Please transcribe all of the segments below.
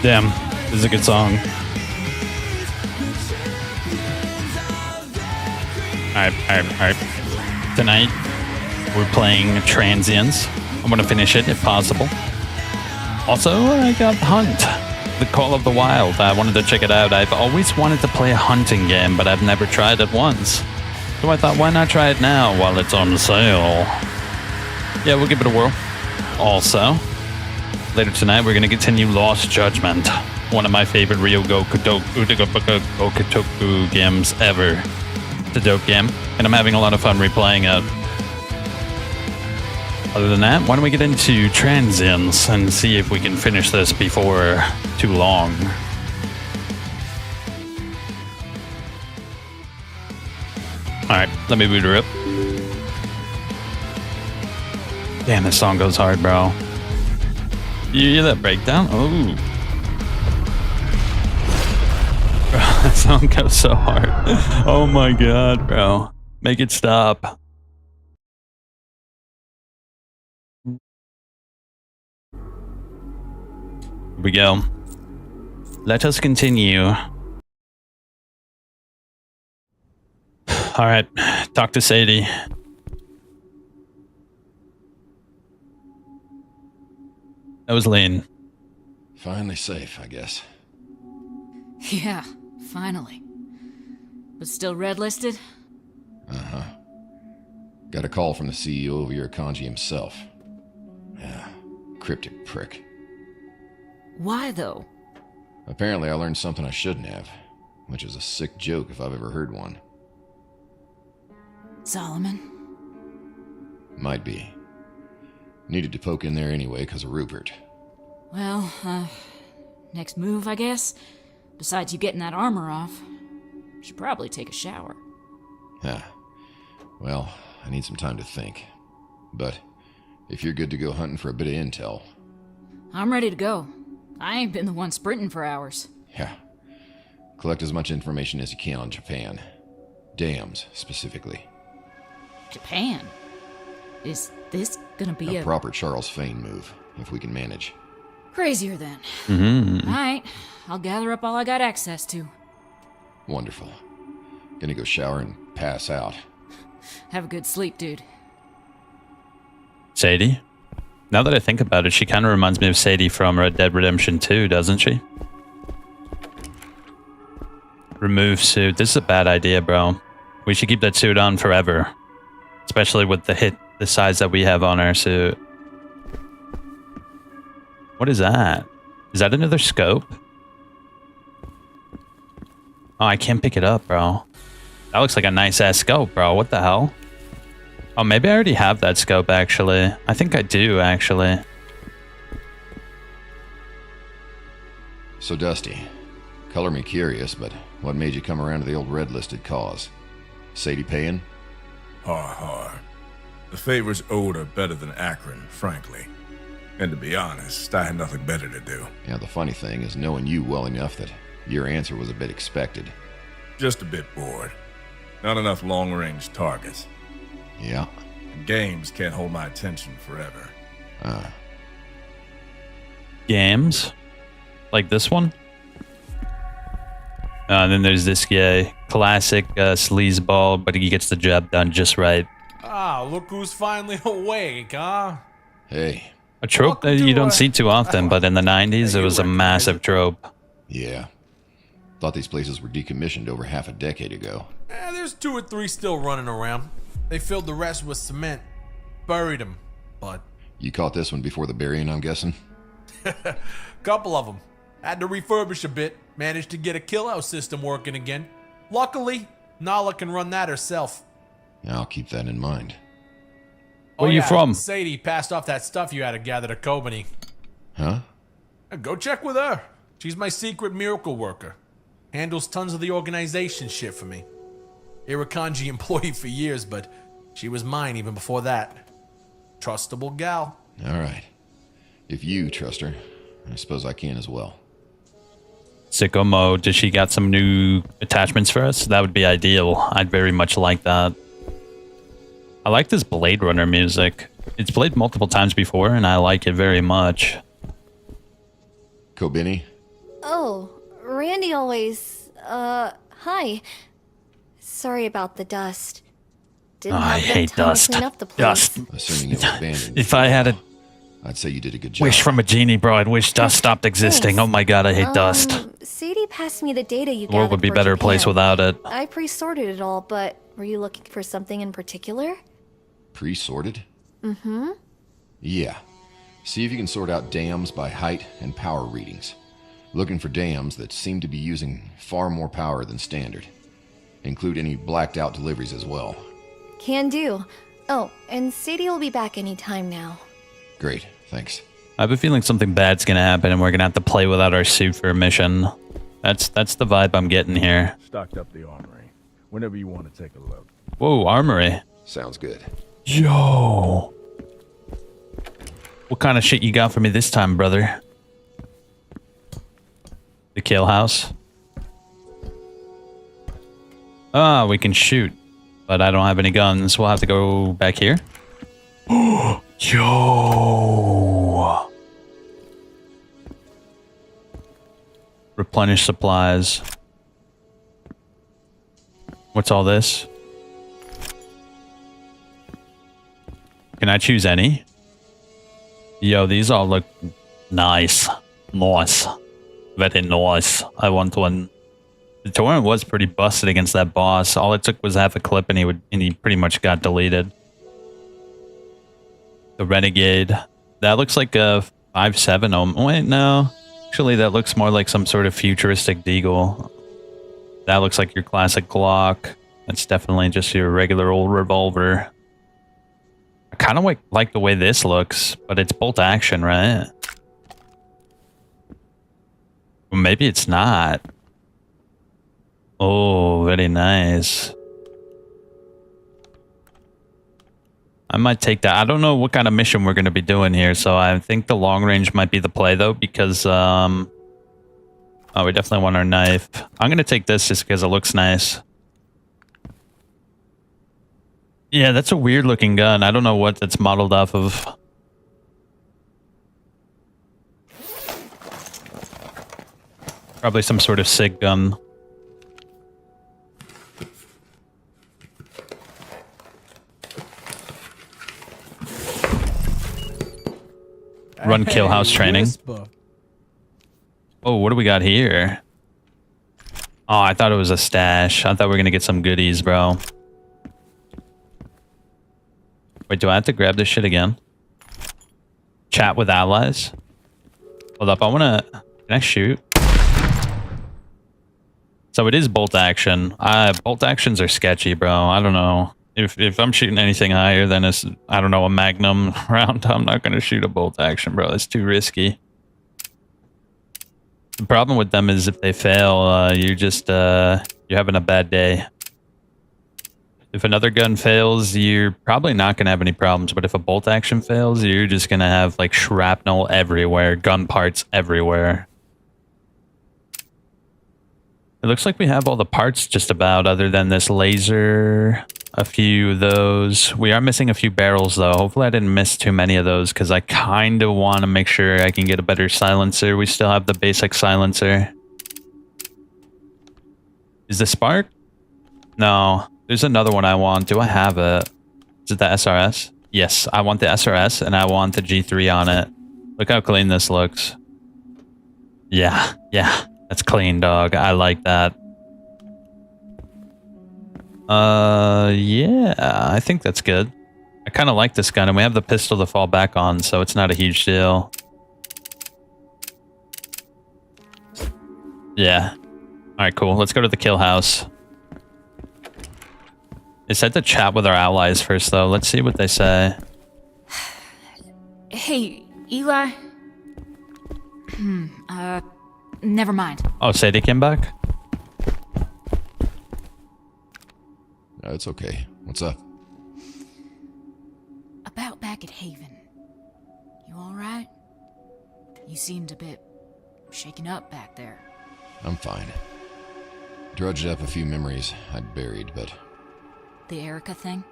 Damn, this is a good song. Alright. Tonight, we're playing Transience. I'm gonna finish it if possible. Also, I got Hunt, The Call of the Wild. I wanted to check it out. I've always wanted to play a hunting game, but I've never tried it once. So I thought, why not try it now while it's on sale? Yeah, we'll give it a whirl. Also, later tonight, we're going to continue Lost Judgment, one of my favorite Ryogo Kotoku games ever. It's a dope game, and I'm having a lot of fun replaying it. Other than that, why don't we get into Transience and see if we can finish this before too long. Alright, let me boot her up. Damn, this song goes hard, bro. You hear that breakdown? Oh. Bro, that song goes so hard. Oh my god, bro. Make it stop. Here we go. Let us continue. Alright, talk to Sadie. That was Lane. Finally safe, I guess. Yeah, finally. But still red listed? Uh-huh. Got a call from the CEO of Kanji himself. Yeah, cryptic prick. Why, though? Apparently I learned something I shouldn't have, which is a sick joke if I've ever heard one. Solomon? Might be. Needed to poke in there anyway because of Rupert. Well, next move, I guess? Besides you getting that armor off. Should probably take a shower. Yeah. Well, I need some time to think. But if you're good to go hunting for a bit of intel... I'm ready to go. I ain't been the one sprinting for hours. Yeah. Collect as much information as you can on Japan. Dams, specifically. Japan? Is this gonna be a proper Charles Fane move, if we can manage. Crazier then. Alright, I'll gather up all I got access to. Wonderful. Gonna go shower and pass out. Have a good sleep, dude. Sadie? Now that I think about it, she kind of reminds me of Sadie from Red Dead Redemption 2, doesn't she? Remove suit. This is a bad idea, bro. We should keep that suit on forever. Especially with the size that we have on our suit. What is that? Is that another scope? Oh, I can't pick it up, bro. That looks like a nice-ass scope, bro. What the hell? Oh, maybe I already have that scope, actually. I think I do, actually. So, Dusty, color me curious, but what made you come around to the old red-listed cause? Sadie paying? Har. The favors owed are better than Akron, frankly. And to be honest, I had nothing better to do. Yeah, the funny thing is knowing you well enough that your answer was a bit expected. Just a bit bored. Not enough long-range targets. Yeah. Games can't hold my attention forever. Games? Like this one? And then there's this guy. Classic sleazeball, but he gets the job done just right. Ah, look who's finally awake, huh? Hey. A trope that you don't see too often, but in the 90s, it was a massive trope. Yeah. Thought these places were decommissioned over half a decade ago. There's 2 or 3 still running around. They filled the rest with cement. Buried them, but... You caught this one before the burying, I'm guessing? Couple of them. Had to refurbish a bit. Managed to get a kill-out system working again. Luckily, Nala can run that herself. I'll keep that in mind. Where are you from? Sadie passed off that stuff you had to gather to Kobani. Huh? Go check with her. She's my secret miracle worker. Handles tons of the organization shit for me. Kanji employee for years, but she was mine even before that. Trustable gal. Alright. If you trust her, I suppose I can as well. Sicko mode. Does she got some new attachments for us? That would be ideal. I'd very much like that. I like this Blade Runner music. It's played multiple times before, and I like it very much. Kobani, Oh, Randy always... hi. Sorry about the dust. Didn't I have them hate time dust. to clean up the place. Dust. Assuming it was abandoned. If I had a I'd say you did a good job. wish from a genie, bro, I'd wish dust stopped existing. Thanks. Oh my god, I hate dust. Sadie passed me the data you The world gathered would be a for better place Japan. without it. I pre-sorted it all, but were you looking for something in particular? Pre-sorted? Mm-hmm. Yeah. See if you can sort out dams by height and power readings. Looking for dams that seem to be using far more power than standard. Include any blacked out deliveries as well. Can do. Oh, and Sadie will be back anytime now. Great, thanks. I have a feeling something bad's gonna happen and we're gonna have to play without our suit for a mission. That's the vibe I'm getting here. Stocked up the armory. Whenever you want to take a look. Whoa, armory. Sounds good. Yo. What kind of shit you got for me this time, brother? The kill house. Ah, we can shoot. But I don't have any guns. We'll have to go back here. Yo. Replenish supplies. What's all this? Can I choose any? Yo, these all look nice. Nice. Very nice. I want one. The torrent was pretty busted against that boss. All it took was half a clip and he pretty much got deleted. The Renegade. That looks like a 5.7. Oh, wait, no. Actually, that looks more like some sort of futuristic deagle. That looks like your classic Glock. That's definitely just your regular old revolver. I kind of like the way this looks, but it's bolt action, right? Well, maybe it's not. Oh, very nice. I might take that. I don't know what kind of mission we're going to be doing here, so I think the long range might be the play, though, because, oh, we definitely want our knife. I'm going to take this just because it looks nice. Yeah, that's a weird-looking gun. I don't know what it's modeled off of. Probably some sort of SIG gun. Run kill house training. Oh, what do we got here? Oh, I thought it was a stash. I thought we were gonna get some goodies, bro. Wait, do I have to grab this shit again? Chat with allies? Hold up, can I shoot? So it is bolt action. Bolt actions are sketchy, bro. I don't know. If I'm shooting anything higher than a, I don't know, a Magnum round, I'm not going to shoot a bolt action, bro. It's too risky. The problem with them is if they fail, you're having a bad day. If another gun fails, you're probably not going to have any problems. But if a bolt action fails, you're just going to have like shrapnel everywhere, gun parts everywhere. It looks like we have all the parts just about, other than this laser, a few of those. We are missing a few barrels, though. Hopefully I didn't miss too many of those, because I kind of want to make sure I can get a better silencer. We still have the basic silencer. Is the spark? No. There's another one I want. Do I have it? Is it the SRS? Yes, I want the SRS, and I want the G3 on it. Look how clean this looks. Yeah. That's clean, dog. I like that. Yeah, I think that's good. I kind of like this gun, and we have the pistol to fall back on, so it's not a huge deal. Yeah. Alright, cool. Let's go to the kill house. It said to chat with our allies first, though. Let's see what they say. Hey, Eli? Never mind. Oh, Sadie came back? It's okay. What's up? About back at Haven. You alright? You seemed a bit shaken up back there. I'm fine. Drudged up a few memories I'd buried, but... The Erica thing?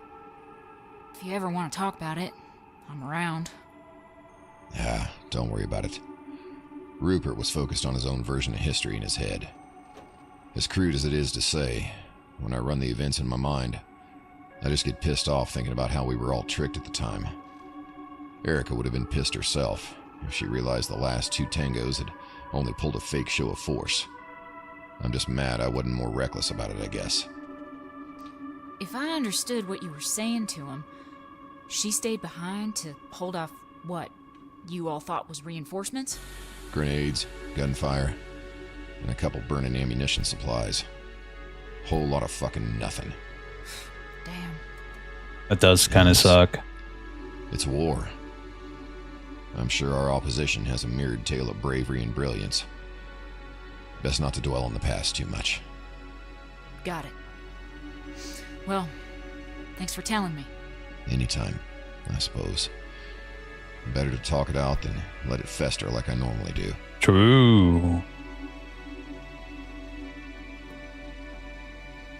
If you ever want to talk about it, I'm around. Don't worry about it. Rupert was focused on his own version of history in his head. As crude as it is to say, when I run the events in my mind, I just get pissed off thinking about how we were all tricked at the time. Erica would have been pissed herself if she realized the last 2 tangos had only pulled a fake show of force. I'm just mad I wasn't more reckless about it, I guess. If I understood what you were saying to him, she stayed behind to hold off what you all thought was reinforcements? Grenades, gunfire, and a couple burning ammunition supplies. Whole lot of fucking nothing. Damn. That does kind of suck. It's war. I'm sure our opposition has a mirrored tale of bravery and brilliance. Best not to dwell on the past too much. Got it. Well, thanks for telling me. Anytime, I suppose. Better to talk it out than let it fester like I normally do. True.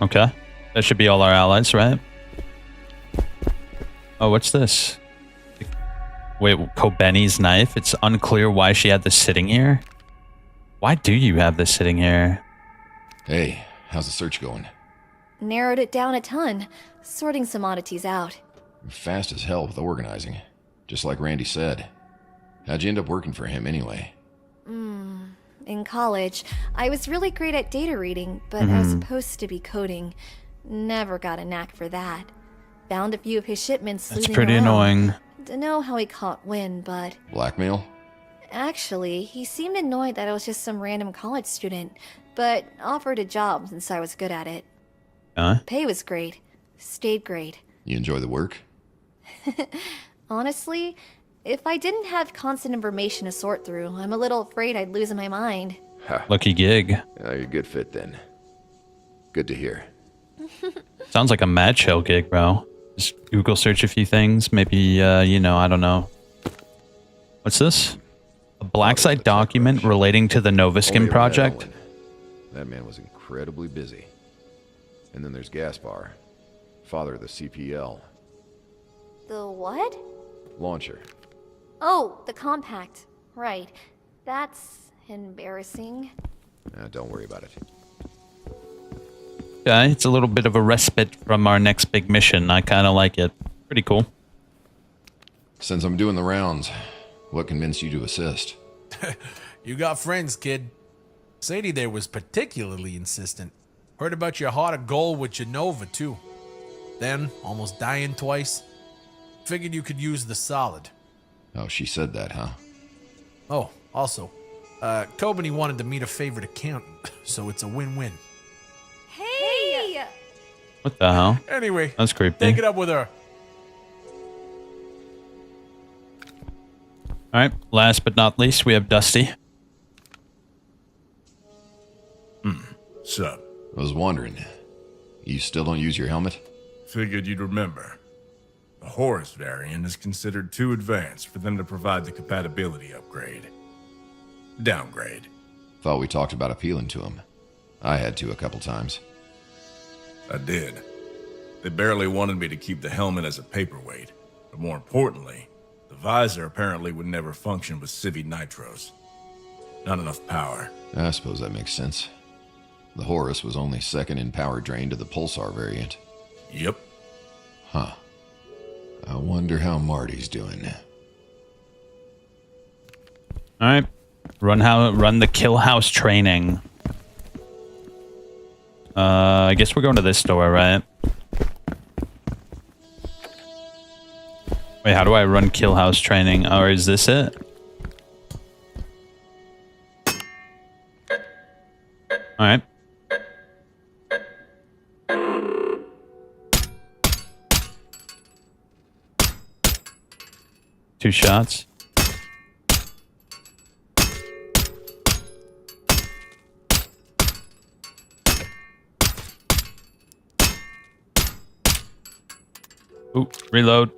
Okay. That should be all our allies, right? Oh, what's this? Wait, Kobeni's knife? It's unclear why she had this sitting here. Why do you have this sitting here? Hey, how's the search going? Narrowed it down a ton, sorting some oddities out. Fast as hell with organizing. Just like Randy said. How'd you end up working for him anyway? In college, I was really great at data reading, but I was supposed to be coding. Never got a knack for that. Found a few of his shipments That's sleuthing pretty around. annoying. Dunno how he caught wind, but Blackmail? actually, he seemed annoyed that I was just some random college student, but offered a job since I was good at it. Huh? Pay was great. Stayed great. You enjoy the work? Honestly, if I didn't have constant information to sort through, I'm a little afraid I'd lose my mind. Ha. Lucky gig. You're a good fit then. Good to hear. Sounds like a mad shell gig, bro. Just Google search a few things. Maybe, you know, I don't know. What's this? A black site document relating to the Only Novaskin ever met project? Owen. That man was incredibly busy. And then there's Gaspar, father of the CPL. The what? Launcher. Oh, the compact. Right. That's embarrassing. Don't worry about it. Okay, it's a little bit of a respite from our next big mission. I kind of like it. Pretty cool. Since I'm doing the rounds, what convinced you to assist? You got friends, kid. Sadie there was particularly insistent. Heard about your heart of gold with Genova, too. Then, almost dying twice. Figured you could use the solid. Oh, she said that, huh? Oh, also, Kobeni wanted to meet a favorite accountant, so it's a win-win. Hey! What the hell? Anyway, That's creepy. take it up with her. All right, last but not least, we have Dusty. Sup? I was wondering, you still don't use your helmet? Figured you'd remember. The Horus variant is considered too advanced for them to provide the compatibility upgrade. Downgrade. Thought we talked about appealing to him. I had to a couple times. I did. They barely wanted me to keep the helmet as a paperweight, but more importantly, the visor apparently would never function with Civi Nitros. Not enough power. I suppose that makes sense. The Horus was only second in power drain to the Pulsar variant. Yep. Huh. I wonder how Marty's doing. All right, run the kill house training. I guess we're going to this door, right? Wait, how do I run kill house training? Or is this it? All right. Two shots. Ooh, reload.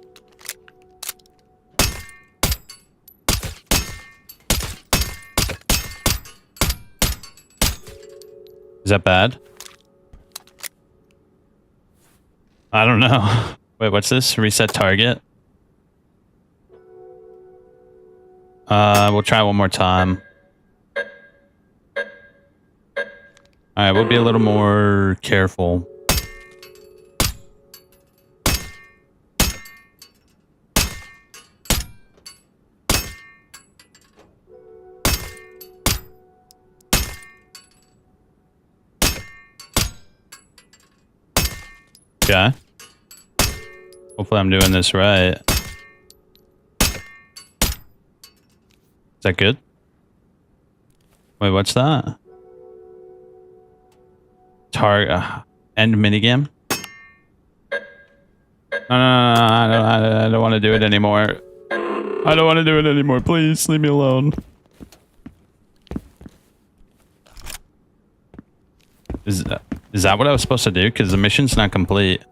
Is that bad? I don't know. Wait, what's this? Reset target? We'll try one more time. Alright, we'll be a little more careful. Okay. Hopefully I'm doing this right. Is that good? Wait, what's that? End minigame? No, I don't want to do it anymore. I don't want to do it anymore. Please, leave me alone. Is that what I was supposed to do? Because the mission's not complete.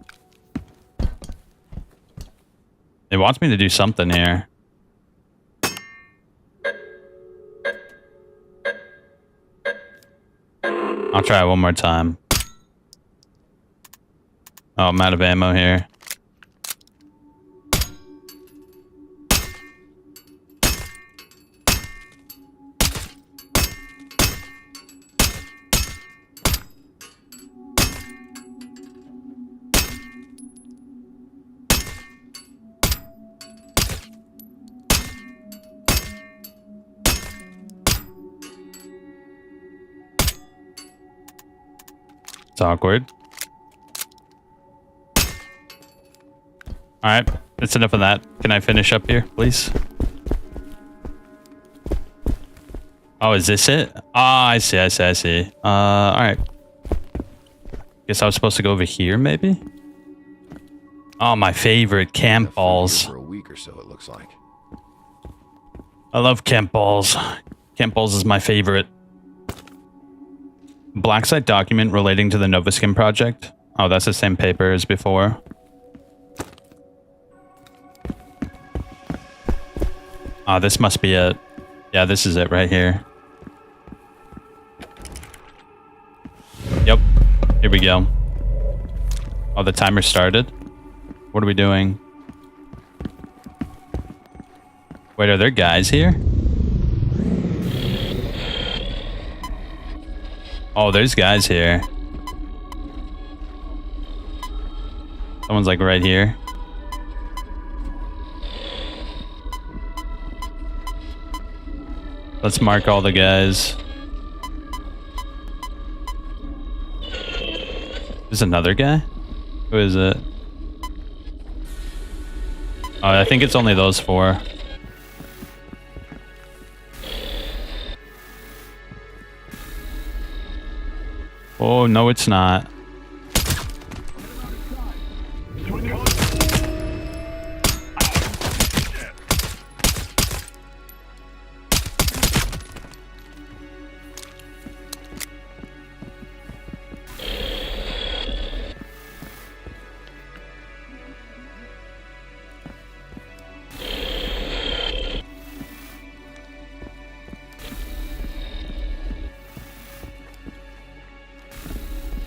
It wants me to do something here. I'll try it one more time. Oh, I'm out of ammo here. It's awkward. Alright, that's enough of that. Can I finish up here, please? Oh, is this it? Ah, I see. Alright. Guess I was supposed to go over here, maybe? Oh, my favorite, camp balls. For a week or so, it looks like. I love camp balls. Camp balls is my favorite. Black site document relating to the Novaskin project. Oh, that's the same paper as before. Oh, this must be it. Yeah, this is it right here. Yep. Here we go. Oh, the timer started. What are we doing? Wait, are there guys here? Oh, there's guys here. Someone's like right here. Let's mark all the guys. There's another guy? Who is it? Oh, I think it's only those four. Oh, no, it's not.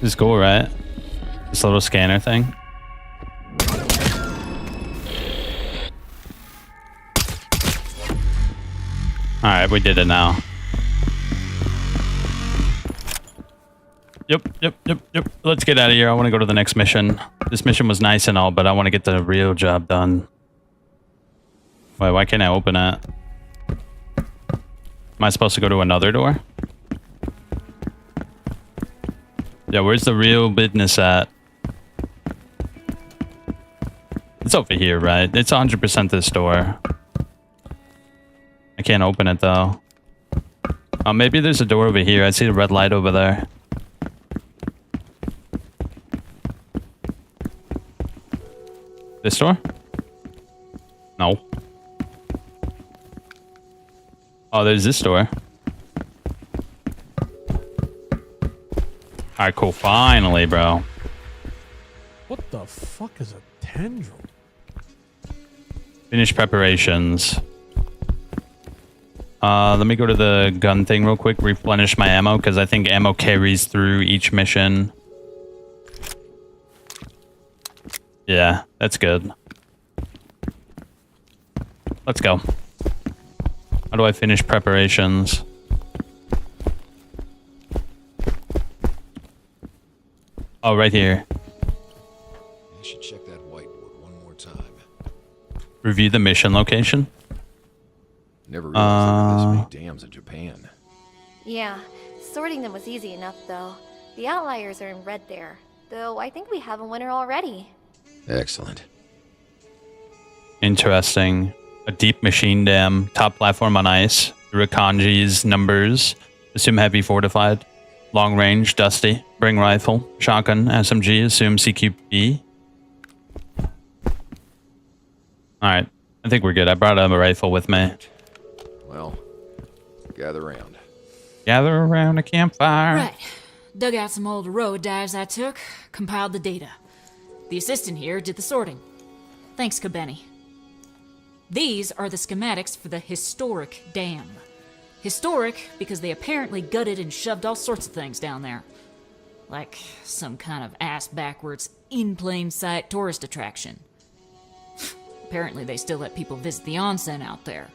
This is cool, right? This little scanner thing. Alright, we did it now. Yep. Let's get out of here. I want to go to the next mission. This mission was nice and all, but I want to get the real job done. Wait, why can't I open it? Am I supposed to go to another door? Yeah, where's the real business at? It's over here, right? It's 100% this door. I can't open it, though. Oh, maybe there's a door over here. I see the red light over there. This door? No. Oh, there's this door. Alright, cool. Finally, bro. What the fuck is a tendril? Finish preparations. Let me go to the gun thing real quick. Replenish my ammo, because I think ammo carries through each mission. Yeah, that's good. Let's go. How do I finish preparations? Oh, right here. I should check that whiteboard one more time. Review the mission location. Never realized there were this many dams in Japan. Yeah, sorting them was easy enough, though. The outliers are in red there, though I think we have a winner already. Excellent. Interesting. A deep machine dam. Top platform on ice. Irakanji's numbers. Assume heavy fortified. Long range, dusty. Bring rifle. Shotgun, SMG. Assume CQB. Alright. I think we're good. I brought a rifle with me. Well, gather round. Gather around a campfire. Right. Dug out some old road dives I took, compiled the data. The assistant here did the sorting. Thanks, Kobeni. These are the schematics for the historic dam. Historic because they apparently gutted and shoved all sorts of things down there. Like some kind of ass-backwards, in-plain-sight tourist attraction. Apparently they still let people visit the onsen out there.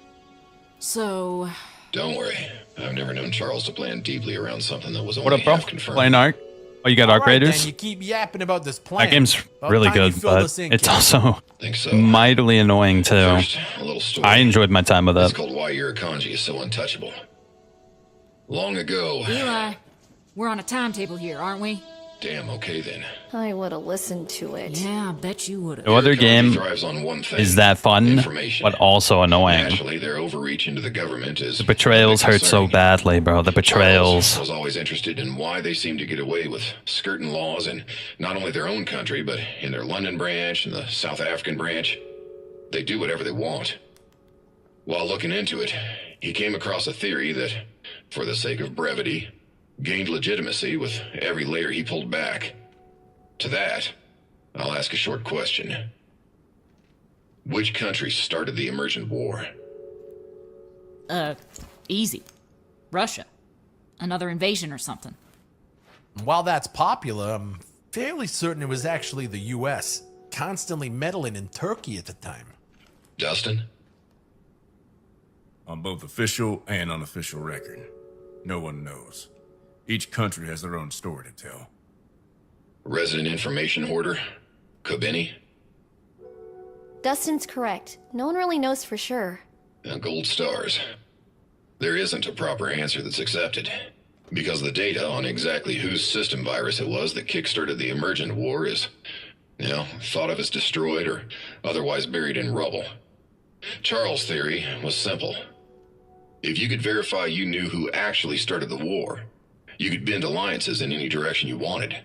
So... Don't worry. I've never known Charles to plan deeply around something that was What only up, bro? half confirmed. Playing Ark? Oh, you got Ark Alright, Raiders? then, you keep yapping about this plan. That game's About really time you good, fill but this in, it's kid. also Think so. mightily annoying, too. First, a little story. I enjoyed my time with It's it. called Why Irakanji is So Untouchable. Long ago... Eli, we're on a timetable here, aren't we? Damn, okay then. I would've listened to it. Yeah, I bet you would've. No other Irakanji game thrives on one thing, is that fun, information. but also annoying. Naturally, their overreach into the government is... The betrayals hurt so concerning. badly, bro. The betrayals. Charles was always interested in why they seem to get away with skirting laws in not only their own country, but in their London branch and the South African branch. They do whatever they want. While looking into it, he came across a theory that, for the sake of brevity, gained legitimacy with every layer he pulled back. To that, I'll ask a short question. Which country started the emergent war? Easy. Russia. Another invasion or something. While that's popular, I'm fairly certain it was actually the U.S., constantly meddling in Turkey at the time. Dustin? On both official and unofficial record, no one knows. Each country has their own story to tell. Resident information hoarder? Kobeni? Dustin's correct. No one really knows for sure. Gold stars. There isn't a proper answer that's accepted. Because the data on exactly whose system virus it was that kickstarted the emergent war is, thought of as destroyed or otherwise buried in rubble. Charles' theory was simple. If you could verify you knew who actually started the war, you could bend alliances in any direction you wanted.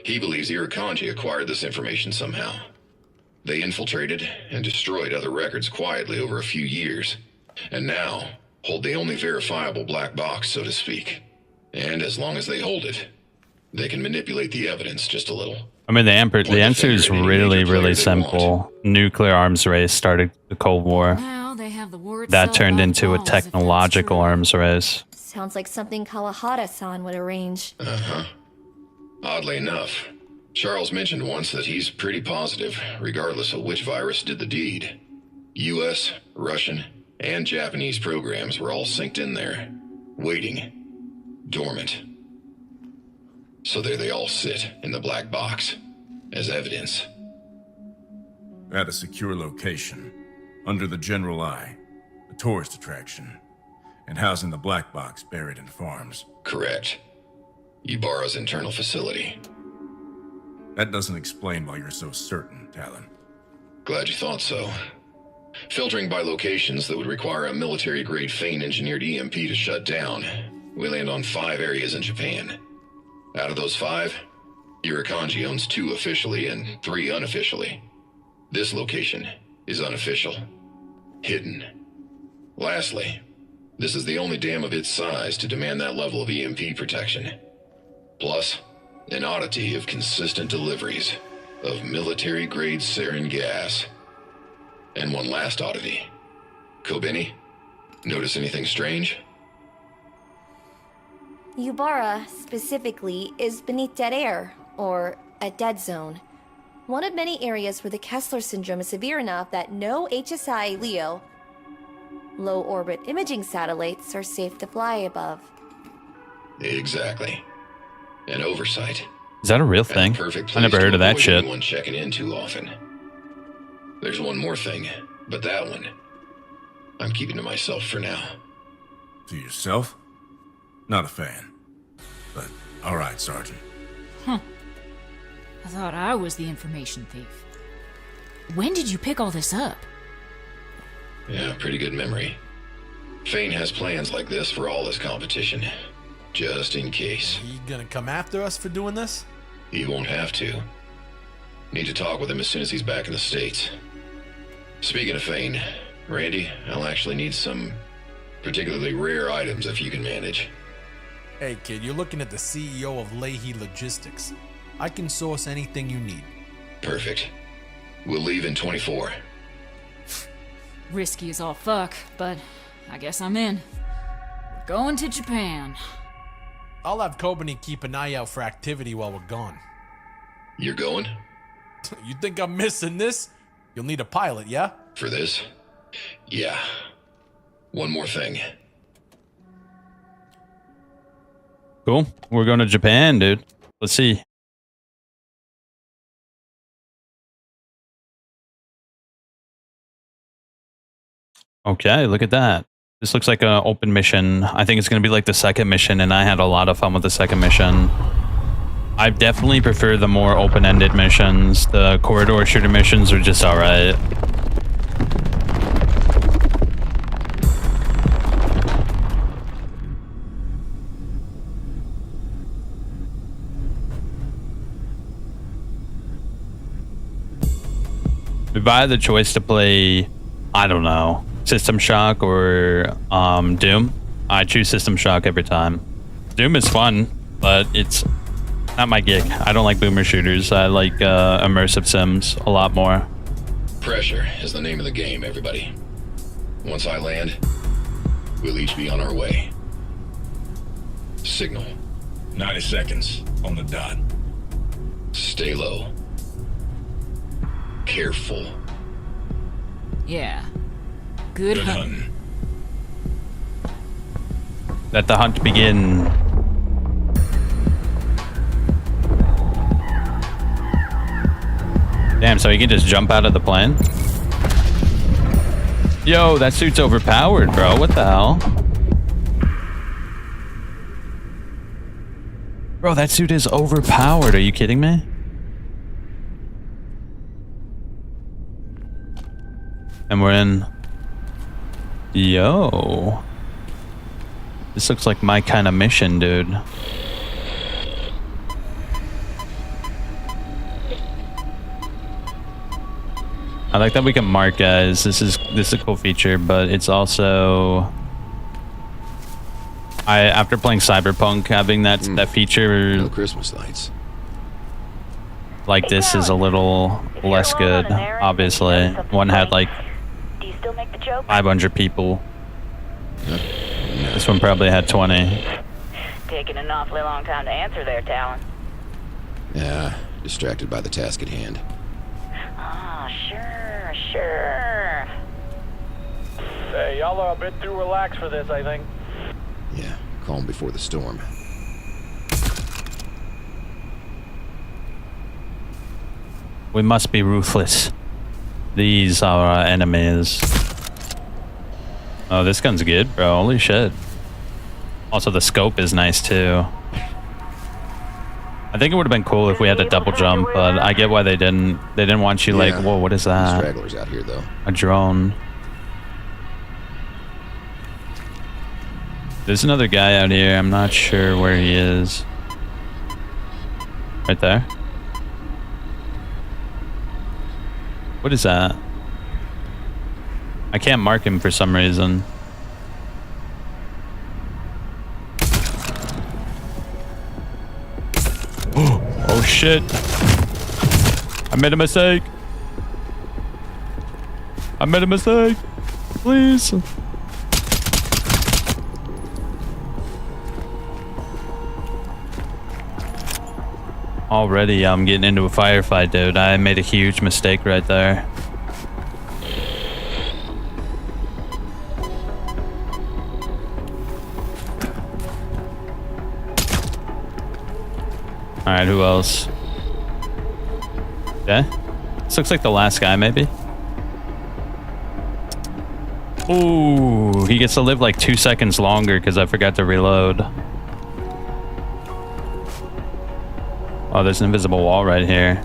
He believes Irakanji acquired this information somehow. They infiltrated and destroyed other records quietly over a few years, and now hold the only verifiable black box, so to speak. And as long as they hold it, they can manipulate the evidence just a little. I mean, the answer is really, really simple. Nuclear arms race started the Cold War. Now they have the war That itself turned by the into a balls, if that's technological true. arms race. Sounds like something Kawahara-san would arrange. Oddly enough, Charles mentioned once that he's pretty positive, regardless of which virus did the deed. US, Russian, and Japanese programs were all synced in there, waiting, dormant. So there they all sit in the black box, as evidence. At a secure location, under the general eye, a tourist attraction, and housing the black box buried in farms. Correct. Ybarra's internal facility. That doesn't explain why you're so certain, Talon. Glad you thought so. Filtering by locations that would require a military-grade Fane-engineered EMP to shut down, we land on 5 areas in Japan. Out of those 5, Irakanji owns 2 officially and 3 unofficially. This location is unofficial. Hidden. Lastly, this is the only dam of its size to demand that level of EMP protection. Plus, an oddity of consistent deliveries of military-grade sarin gas. And one last oddity. Kobeni, notice anything strange? Ybarra, specifically, is beneath dead air, or a dead zone. One of many areas where the Kessler syndrome is severe enough that no HSI LEO, low-orbit imaging satellites, are safe to fly above. Exactly. An oversight. Is that a real And the thing? perfect I place never to heard of that avoid shit. anyone checking in too often. There's one more thing, but that one I'm keeping to myself for now. To yourself? Not a fan. But, alright, Sergeant. I thought I was the information thief. When did you pick all this up? Yeah, pretty good memory. Fane has plans like this for all his competition, just in case. He gonna come after us for doing this? He won't have to. Need to talk with him as soon as he's back in the States. Speaking of Fane, Randy, I'll actually need some particularly rare items if you can manage. Hey kid, you're looking at the CEO of Leahy Logistics. I can source anything you need. Perfect. We'll leave in 24. Risky as all fuck, but I guess I'm in. We're going to Japan. I'll have Kobani keep an eye out for activity while we're gone. You're going? You think I'm missing this? You'll need a pilot, yeah? For this? Yeah. One more thing. Cool. We're going to Japan, dude. Let's see. Okay, look at that. This looks like an open mission. I think it's going to be like the second mission, and I had a lot of fun with the second mission. I definitely prefer the more open-ended missions. The corridor shooter missions are just alright. If I had the choice to play, I don't know, System Shock or Doom, I choose System Shock every time. Doom is fun, but it's not my gig. I don't like boomer shooters. I like immersive sims a lot more. Pressure is the name of the game, everybody. Once I land, we'll each be on our way. Signal. 90 seconds on the dot. Stay low. Careful. Yeah. Good Good hunting. hunting. Let the hunt begin. Damn, so you can just jump out of the plane? Yo, that suit's overpowered, bro. What the hell? Bro, that suit is overpowered. Are you kidding me? And we're in... Yo. This looks like my kind of mission, dude. I like that we can mark guys. This is a cool feature, but it's also... after playing Cyberpunk, having that feature No Christmas lights. like this is a little less good, obviously. One had like Do you still make the joke? 500 people. This one probably had 20. Taking an awfully long time to answer there, Talon. Yeah, distracted by the task at hand. Ah, sure. Hey, y'all are a bit too relaxed for this, I think. Yeah, calm before the storm. We must be ruthless. These are our enemies. Oh, this gun's good, bro. Holy shit. Also, the scope is nice, too. I think it would have been cool if we had a double jump, but I get why they didn't. They didn't want you like, whoa, what is that? Stragglers out here, though. A drone. There's another guy out here. I'm not sure where he is. Right there. What is that? I can't mark him for some reason. Oh shit. I made a mistake. Please. Already I'm getting into a firefight, dude. I made a huge mistake right there. Alright, who else? Okay. This looks like the last guy, maybe. Ooh, he gets to live like 2 seconds longer because I forgot to reload. Oh, there's an invisible wall right here.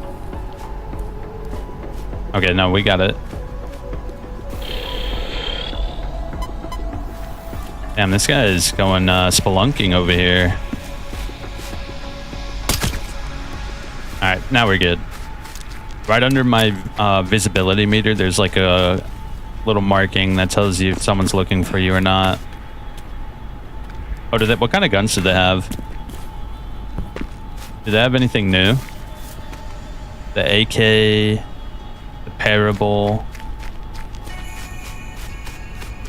Okay, no, we got it. Damn, this guy is going spelunking over here. Alright, now we're good. Right under my visibility meter, there's like a little marking that tells you if someone's looking for you or not. Oh, what kind of guns do they have? Do they have anything new? The AK, the Parable.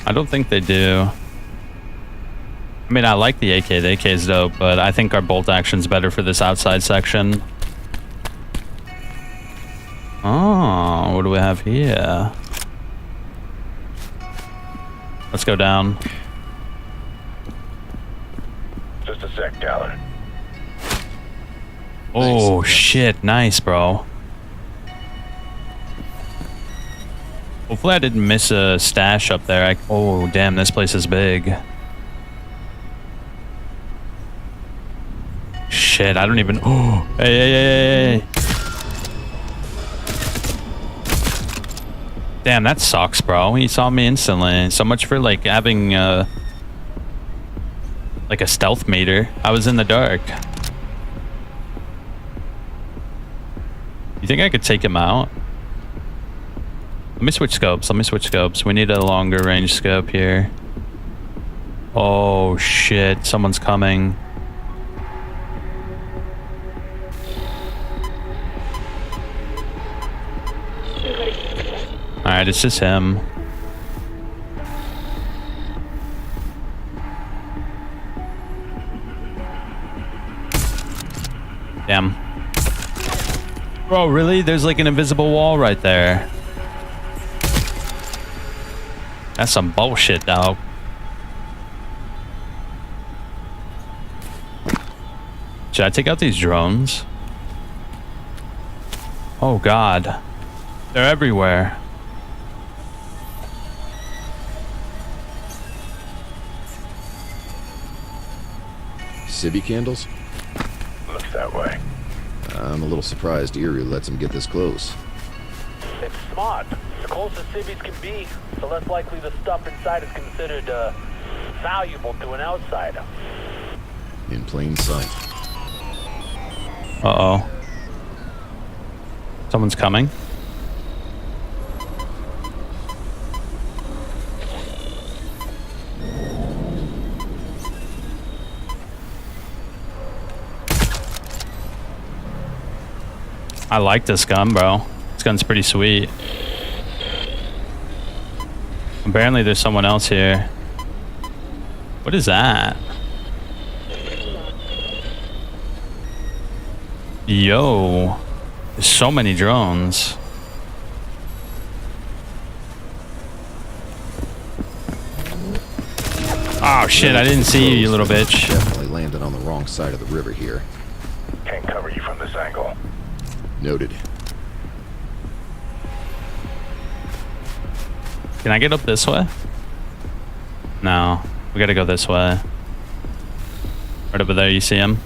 I don't think they do. I mean, I like the AK. The AK is dope, but I think our bolt action's better for this outside section. Oh, what do we have here? Let's go down. Just a sec, Talon. Oh, shit. Nice, bro. Hopefully I didn't miss a stash up there. Oh, damn, this place is big. Shit, I don't even... Oh, hey. Damn, that sucks, bro. He saw me instantly. So much for, like, having, like a stealth meter. I was in the dark. You think I could take him out? Let me switch scopes. We need a longer range scope here. Oh, shit. Someone's coming. Alright, it's just him. Damn. Bro, really? There's like an invisible wall right there. That's some bullshit, dog. Should I take out these drones? Oh, God. They're everywhere. Civvy candles? Looks that way. I'm a little surprised Erie lets him get this close. It's smart. As close as civvies can be, the less likely the stuff inside is considered valuable to an outsider. In plain sight. Uh-oh. Someone's coming. I like this gun, bro. This gun's pretty sweet. Apparently there's someone else here. What is that? Yo. There's so many drones. Oh shit, I didn't see you, you little bitch. Definitely landed on the wrong side of the river here. Can't cover you from this angle. Noted. Can I get up this way? No. We gotta go this way. Right over there, you see him?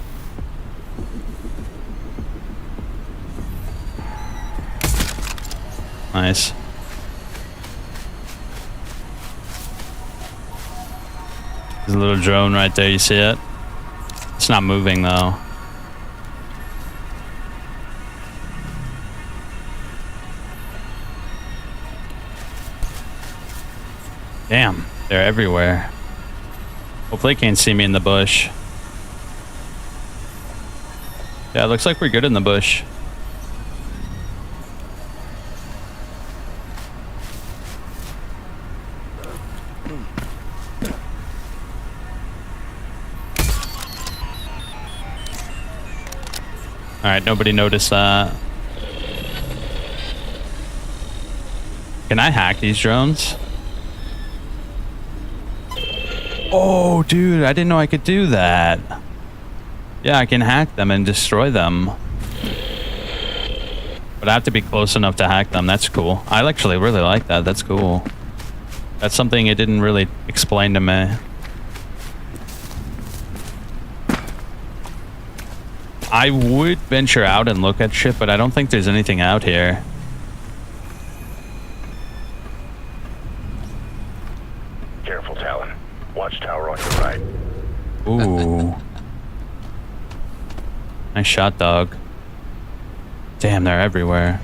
Nice. There's a little drone right there, you see it? It's not moving though. Damn, they're everywhere. Hopefully they can't see me in the bush. Yeah, it looks like we're good in the bush. Alright, nobody noticed that. Can I hack these drones? Oh, dude, I didn't know I could do that. Yeah, I can hack them and destroy them. But I have to be close enough to hack them. That's cool. I actually really like that. That's cool. That's something it didn't really explain to me. I would venture out and look at shit, but I don't think there's anything out here. Careful, Talon. Watchtower on your right. Ooh. Nice shot, dog. Damn, they're everywhere.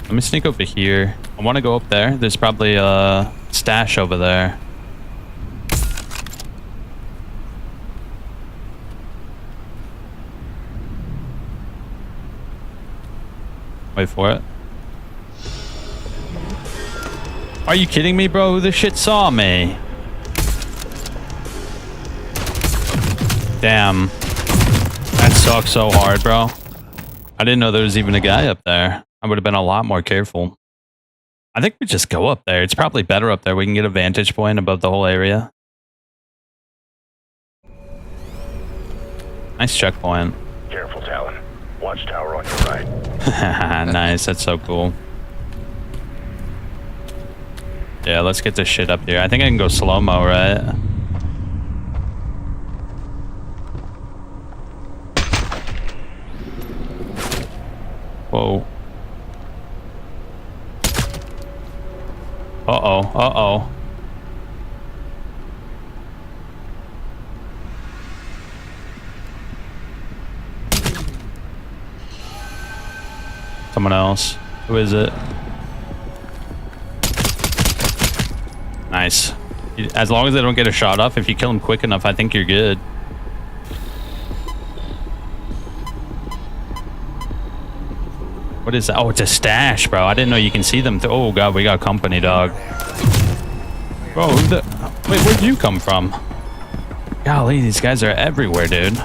Let me sneak over here. I want to go up there. There's probably a stash over there. Wait for it. Are you kidding me, bro? This shit saw me. Damn. That sucks so hard, bro. I didn't know there was even a guy up there. I would have been a lot more careful. I think we just go up there. It's probably better up there. We can get a vantage point above the whole area. Nice checkpoint. Careful, Talon. Watchtower on your right. Nice. That's so cool. Yeah, let's get this shit up here. I think I can go slow-mo, right? Whoa. Uh-oh. Uh-oh. Someone else. Who is it? Nice. As long as they don't get a shot off, if you kill them quick enough, I think you're good. What is that? Oh, it's a stash, bro. I didn't know you can see them. Oh, God, we got company, dog. Bro, wait, where'd you come from? Golly, these guys are everywhere, dude.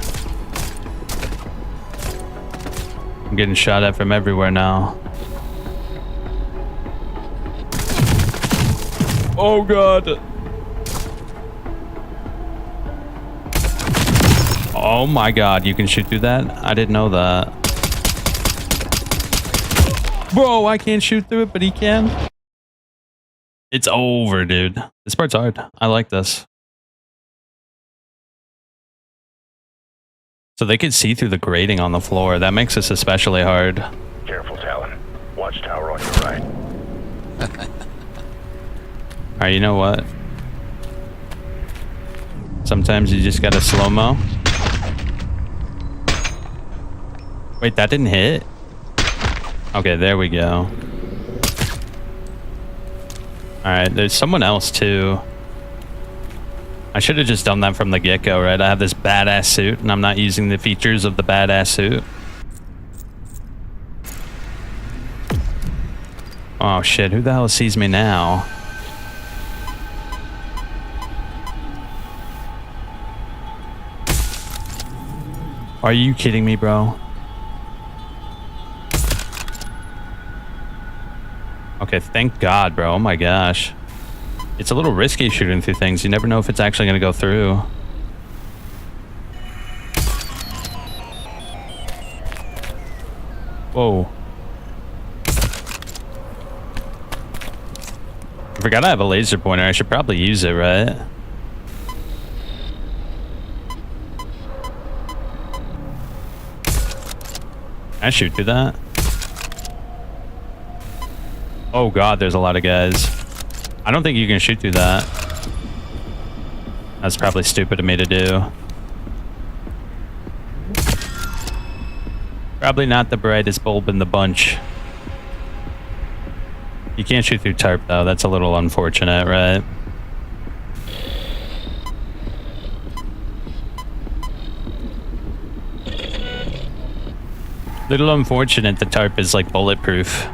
I'm getting shot at from everywhere now. Oh, God. Oh, my God. You can shoot through that? I didn't know that. Bro, I can't shoot through it, but he can. It's over, dude. This part's hard. I like this. So they could see through the grating on the floor. That makes this especially hard. Careful, Talon. Watchtower on your right. Alright, you know what? Sometimes you just gotta slow-mo. Wait, that didn't hit? Okay, there we go. Alright, there's someone else too. I should have just done that from the get-go, right? I have this badass suit and I'm not using the features of the badass suit. Oh shit, who the hell sees me now? Are you kidding me, bro? Okay, thank God, bro. Oh my gosh. It's a little risky shooting through things. You never know if it's actually going to go through. Whoa. I forgot I have a laser pointer. I should probably use it, right? Can I shoot through that? Oh God, there's a lot of guys. I don't think you can shoot through that. That's probably stupid of me to do. Probably not the brightest bulb in the bunch. You can't shoot through tarp though. That's a little unfortunate, right? Little unfortunate the tarp is like bulletproof.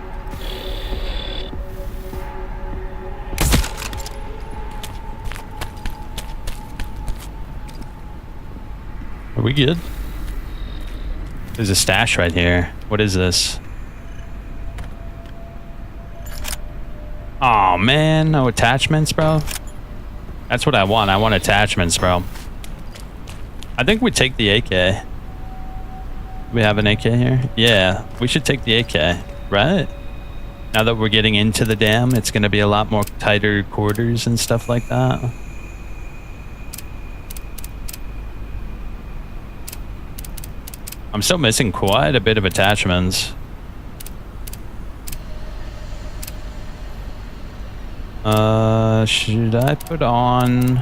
Are we good? There's a stash right here. What is this? Oh man, no attachments, bro. That's what I want. I want attachments, bro. I think we take the AK. We have an AK here? Yeah, we should take the AK, right? Now that we're getting into the dam, it's going to be a lot more tighter quarters and stuff like that. I'm still missing quite a bit of attachments. Should I put on...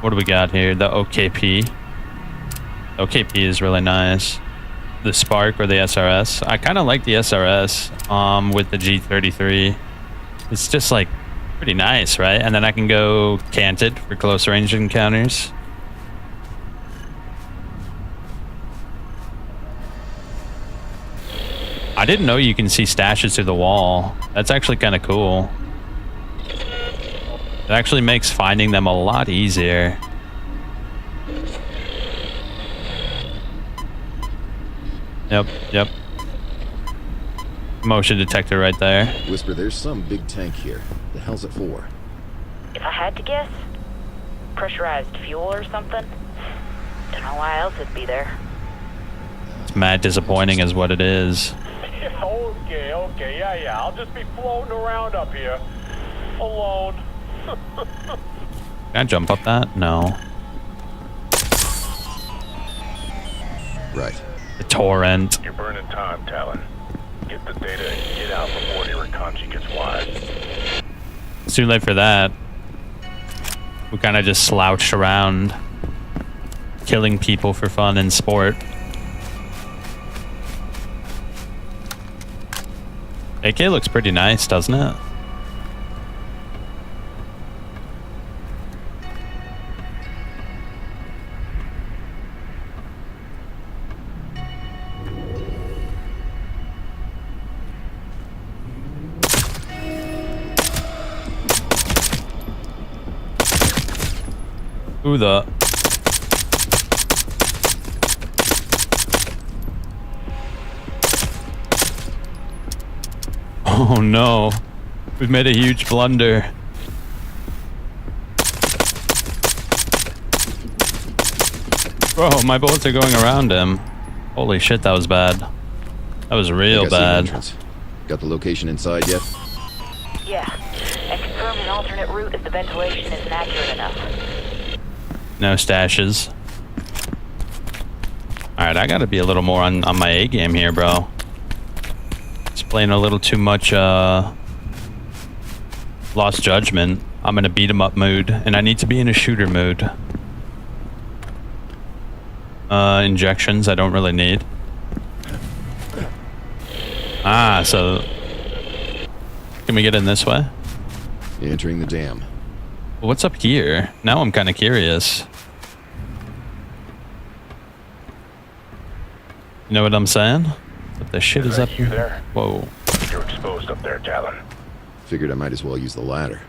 What do we got here? The OKP. OKP is really nice. The Spark or the SRS. I kind of like the SRS with the G33. It's just like pretty nice, right? And then I can go canted for close range encounters. I didn't know you can see stashes through the wall. That's actually kind of cool. It actually makes finding them a lot easier. Yep. Motion detector right there. Whisper, there's some big tank here. The hell's it for? If I had to guess, pressurized fuel or something. Don't know why else it'd be there. It's mad disappointing is what it is. Okay, yeah. I'll just be floating around up here. Alone. Can I jump up that? No. Right. The torrent. You're burning time, Talon. Get the data and get out before Irukandji gets wise. It's too late for that. We kind of just slouched around, killing people for fun and sport. AK looks pretty nice, doesn't it? Who the... Oh no, we've made a huge blunder. Bro, my bullets are going around him. Holy shit, that was bad. That was real bad. Got the location inside yet? Yeah, and confirmed an alternate route if the ventilation isn't accurate enough. No stashes. Alright, I gotta be a little more on my A game here, bro. It's playing a little too much Lost Judgment. I'm in a beat 'em up mood, and I need to be in a shooter mood. Injections I don't really need. Ah, so can we get in this way? Entering the dam. What's up here? Now I'm kind of curious. You know what I'm saying? What the shit is up here? There? Whoa. You're exposed up there, Talon. Figured I might as well use the ladder.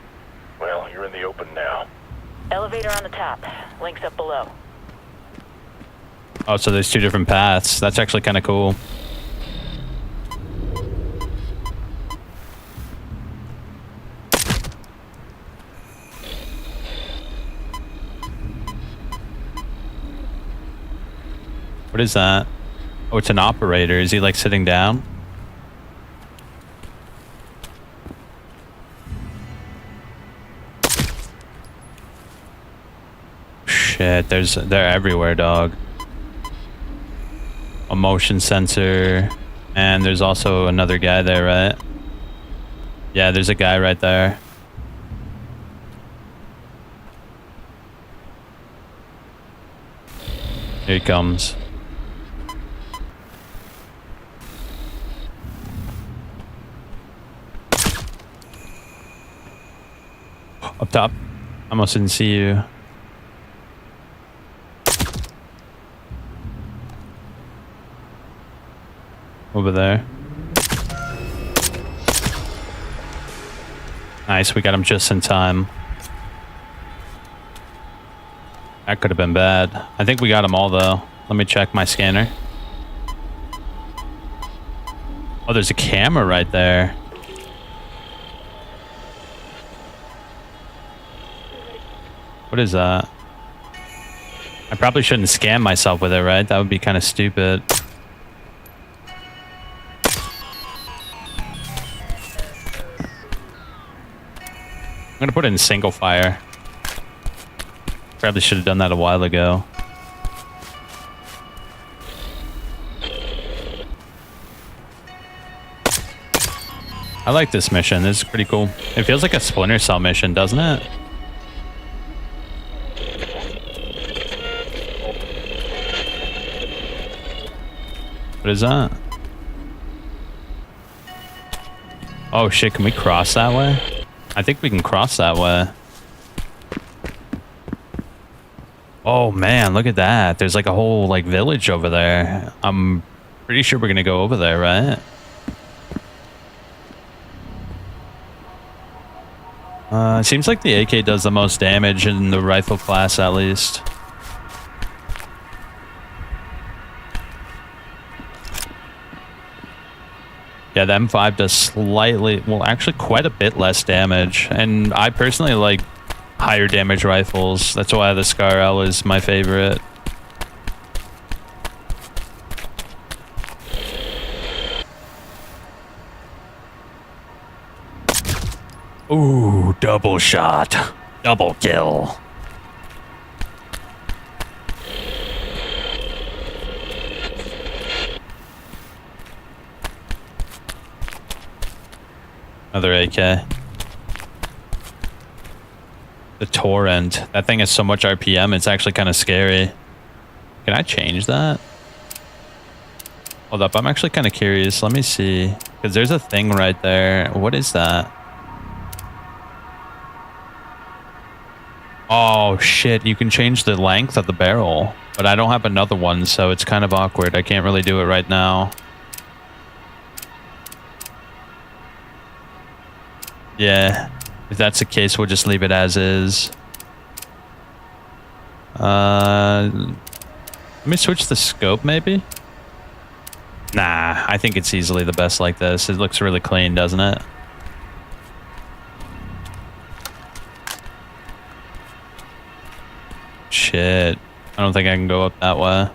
Well, you're in the open now. Elevator on the top. Links up below. Oh, so there's two different paths. That's actually kind of cool. What is that? Oh, it's an operator. Is he like sitting down? Shit, they're everywhere, dog. A motion sensor, and there's also another guy there, right? Yeah, there's a guy right there. Here he comes. Up top. Almost didn't see you. Over there. Nice, we got him just in time. That could have been bad. I think we got them all though. Let me check my scanner. Oh, there's a camera right there. What is that? I probably shouldn't scam myself with it, right? That would be kind of stupid. I'm gonna put it in single fire. Probably should have done that a while ago. I like this mission. This is pretty cool. It feels like a Splinter Cell mission, doesn't it? What is that? Oh shit, can we cross that way? I think we can cross that way. Oh man, look at that. There's like a whole like village over there. I'm pretty sure we're gonna go over there, right? It seems like the AK does the most damage in the rifle class, at least. Yeah, the M5 does slightly, well, actually quite a bit less damage. And I personally like higher damage rifles. That's why the Scar L is my favorite. Ooh, double shot. Double kill. Another AK. The Torrent. That thing has so much RPM, it's actually kind of scary. Can I change that? Hold up, I'm actually kind of curious. Let me see. Because there's a thing right there. What is that? Oh shit, you can change the length of the barrel. But I don't have another one, so it's kind of awkward. I can't really do it right now. Yeah, if that's the case, we'll just leave it as is. Let me switch the scope, maybe? Nah, I think it's easily the best like this. It looks really clean, doesn't it? Shit. I don't think I can go up that way.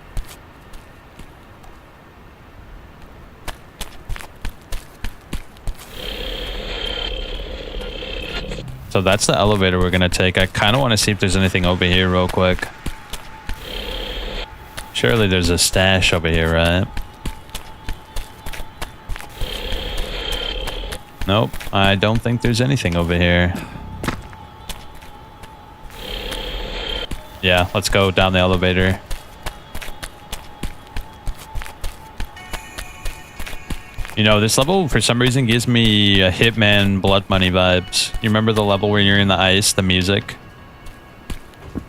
So that's the elevator we're gonna take. I kind of want to see if there's anything over here real quick. Surely there's a stash over here, right? Nope, I don't think there's anything over here. Yeah, let's go down the elevator. You know, this level, for some reason, gives me Hitman Blood Money vibes. You remember the level where you're in the ice, the music?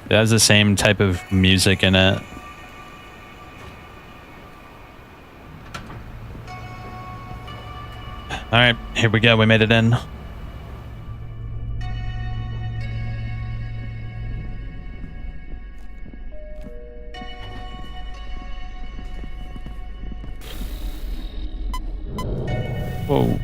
It has the same type of music in it. Alright, here we go. We made it in. Whoa.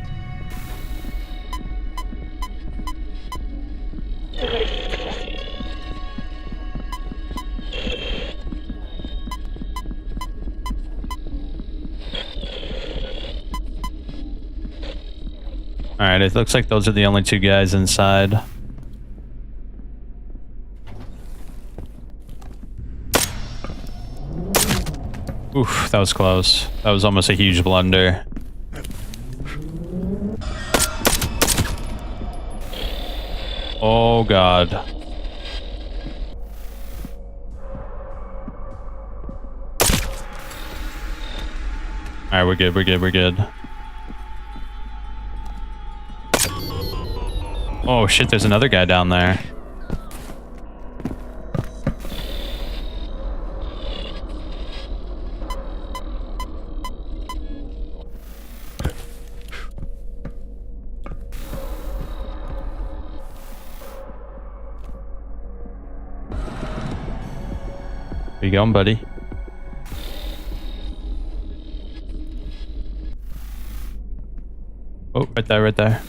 Alright, it looks like those are the only two guys inside. Oof, that was close. That was almost a huge blunder. Oh god. Alright, we're good, we're good, we're good. Oh shit, there's another guy down there. Where you going, buddy? Oh, right there, right there.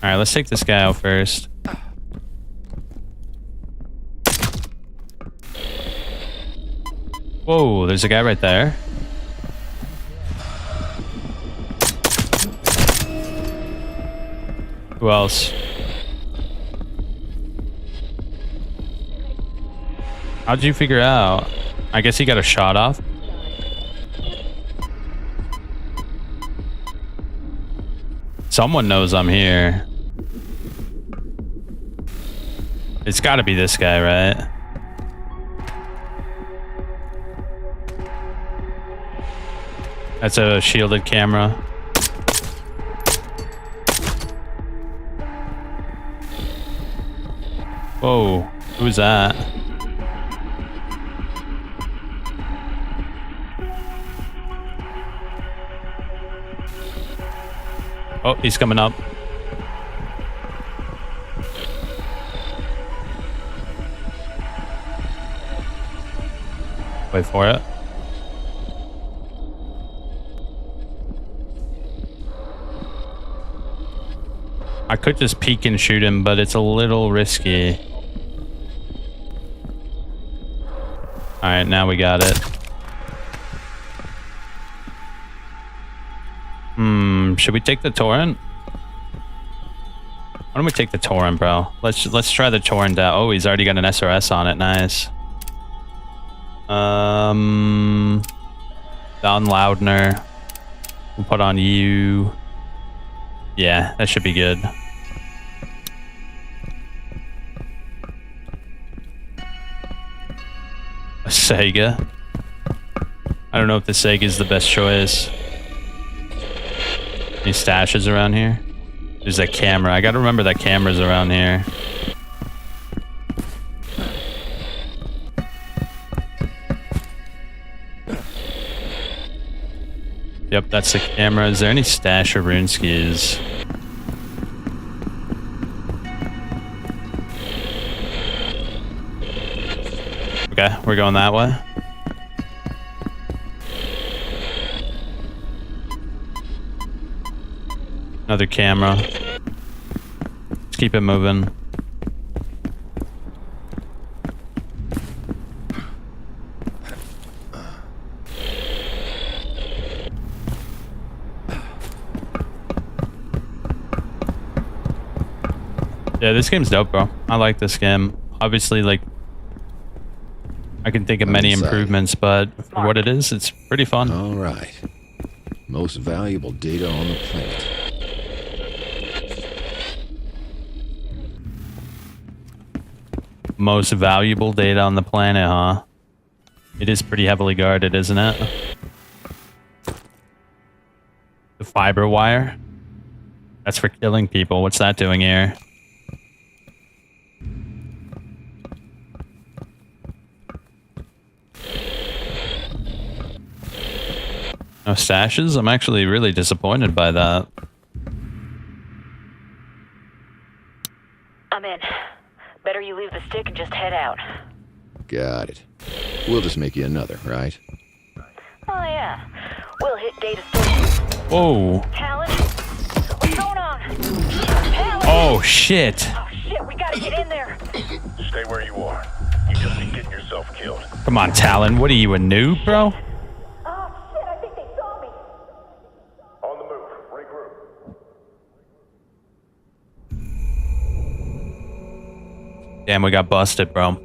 Alright, let's take this guy out first. Whoa, there's a guy right there. Who else? How'd you figure out? I guess he got a shot off. Someone knows I'm here. It's gotta be this guy, right? That's a shielded camera. Whoa, who's that? Oh, he's coming up. Wait for it. I could just peek and shoot him, but it's a little risky. Alright, now we got it. Should we take the torrent? Why don't we take the torrent, bro? Let's try the torrent out. Oh, he's already got an SRS on it. Nice. Down Loudner. We'll put on you. Yeah, that should be good. A Sega. I don't know if the Sega is the best choice. Any stashes around here? There's that camera. I gotta remember that camera's around here. Yep, that's the camera. Is there any stash or rune skis? Okay, we're going that way. Another camera. Let's keep it moving. Yeah, this game's dope, bro. I like this game. Obviously, like, I can think of many improvements, but for what it is, it's pretty fun. All right. Most valuable data on the planet. Most valuable data on the planet, huh? It is pretty heavily guarded, isn't it? The fiber wire? That's for killing people. What's that doing here? No stashes? I'm actually really disappointed by that. I'm in. Better you leave the stick and just head out. Got it. We'll just make you another, right? Oh yeah. We'll hit data station. Whoa. Talon? What's going on? Talon? Oh, shit. Oh shit, we gotta get in there. Stay where you are. You just be getting yourself killed. Come on, Talon. What are you, a noob, bro? Oh shit, I think they saw me. On the move. Regroup. Damn, we got busted, bro.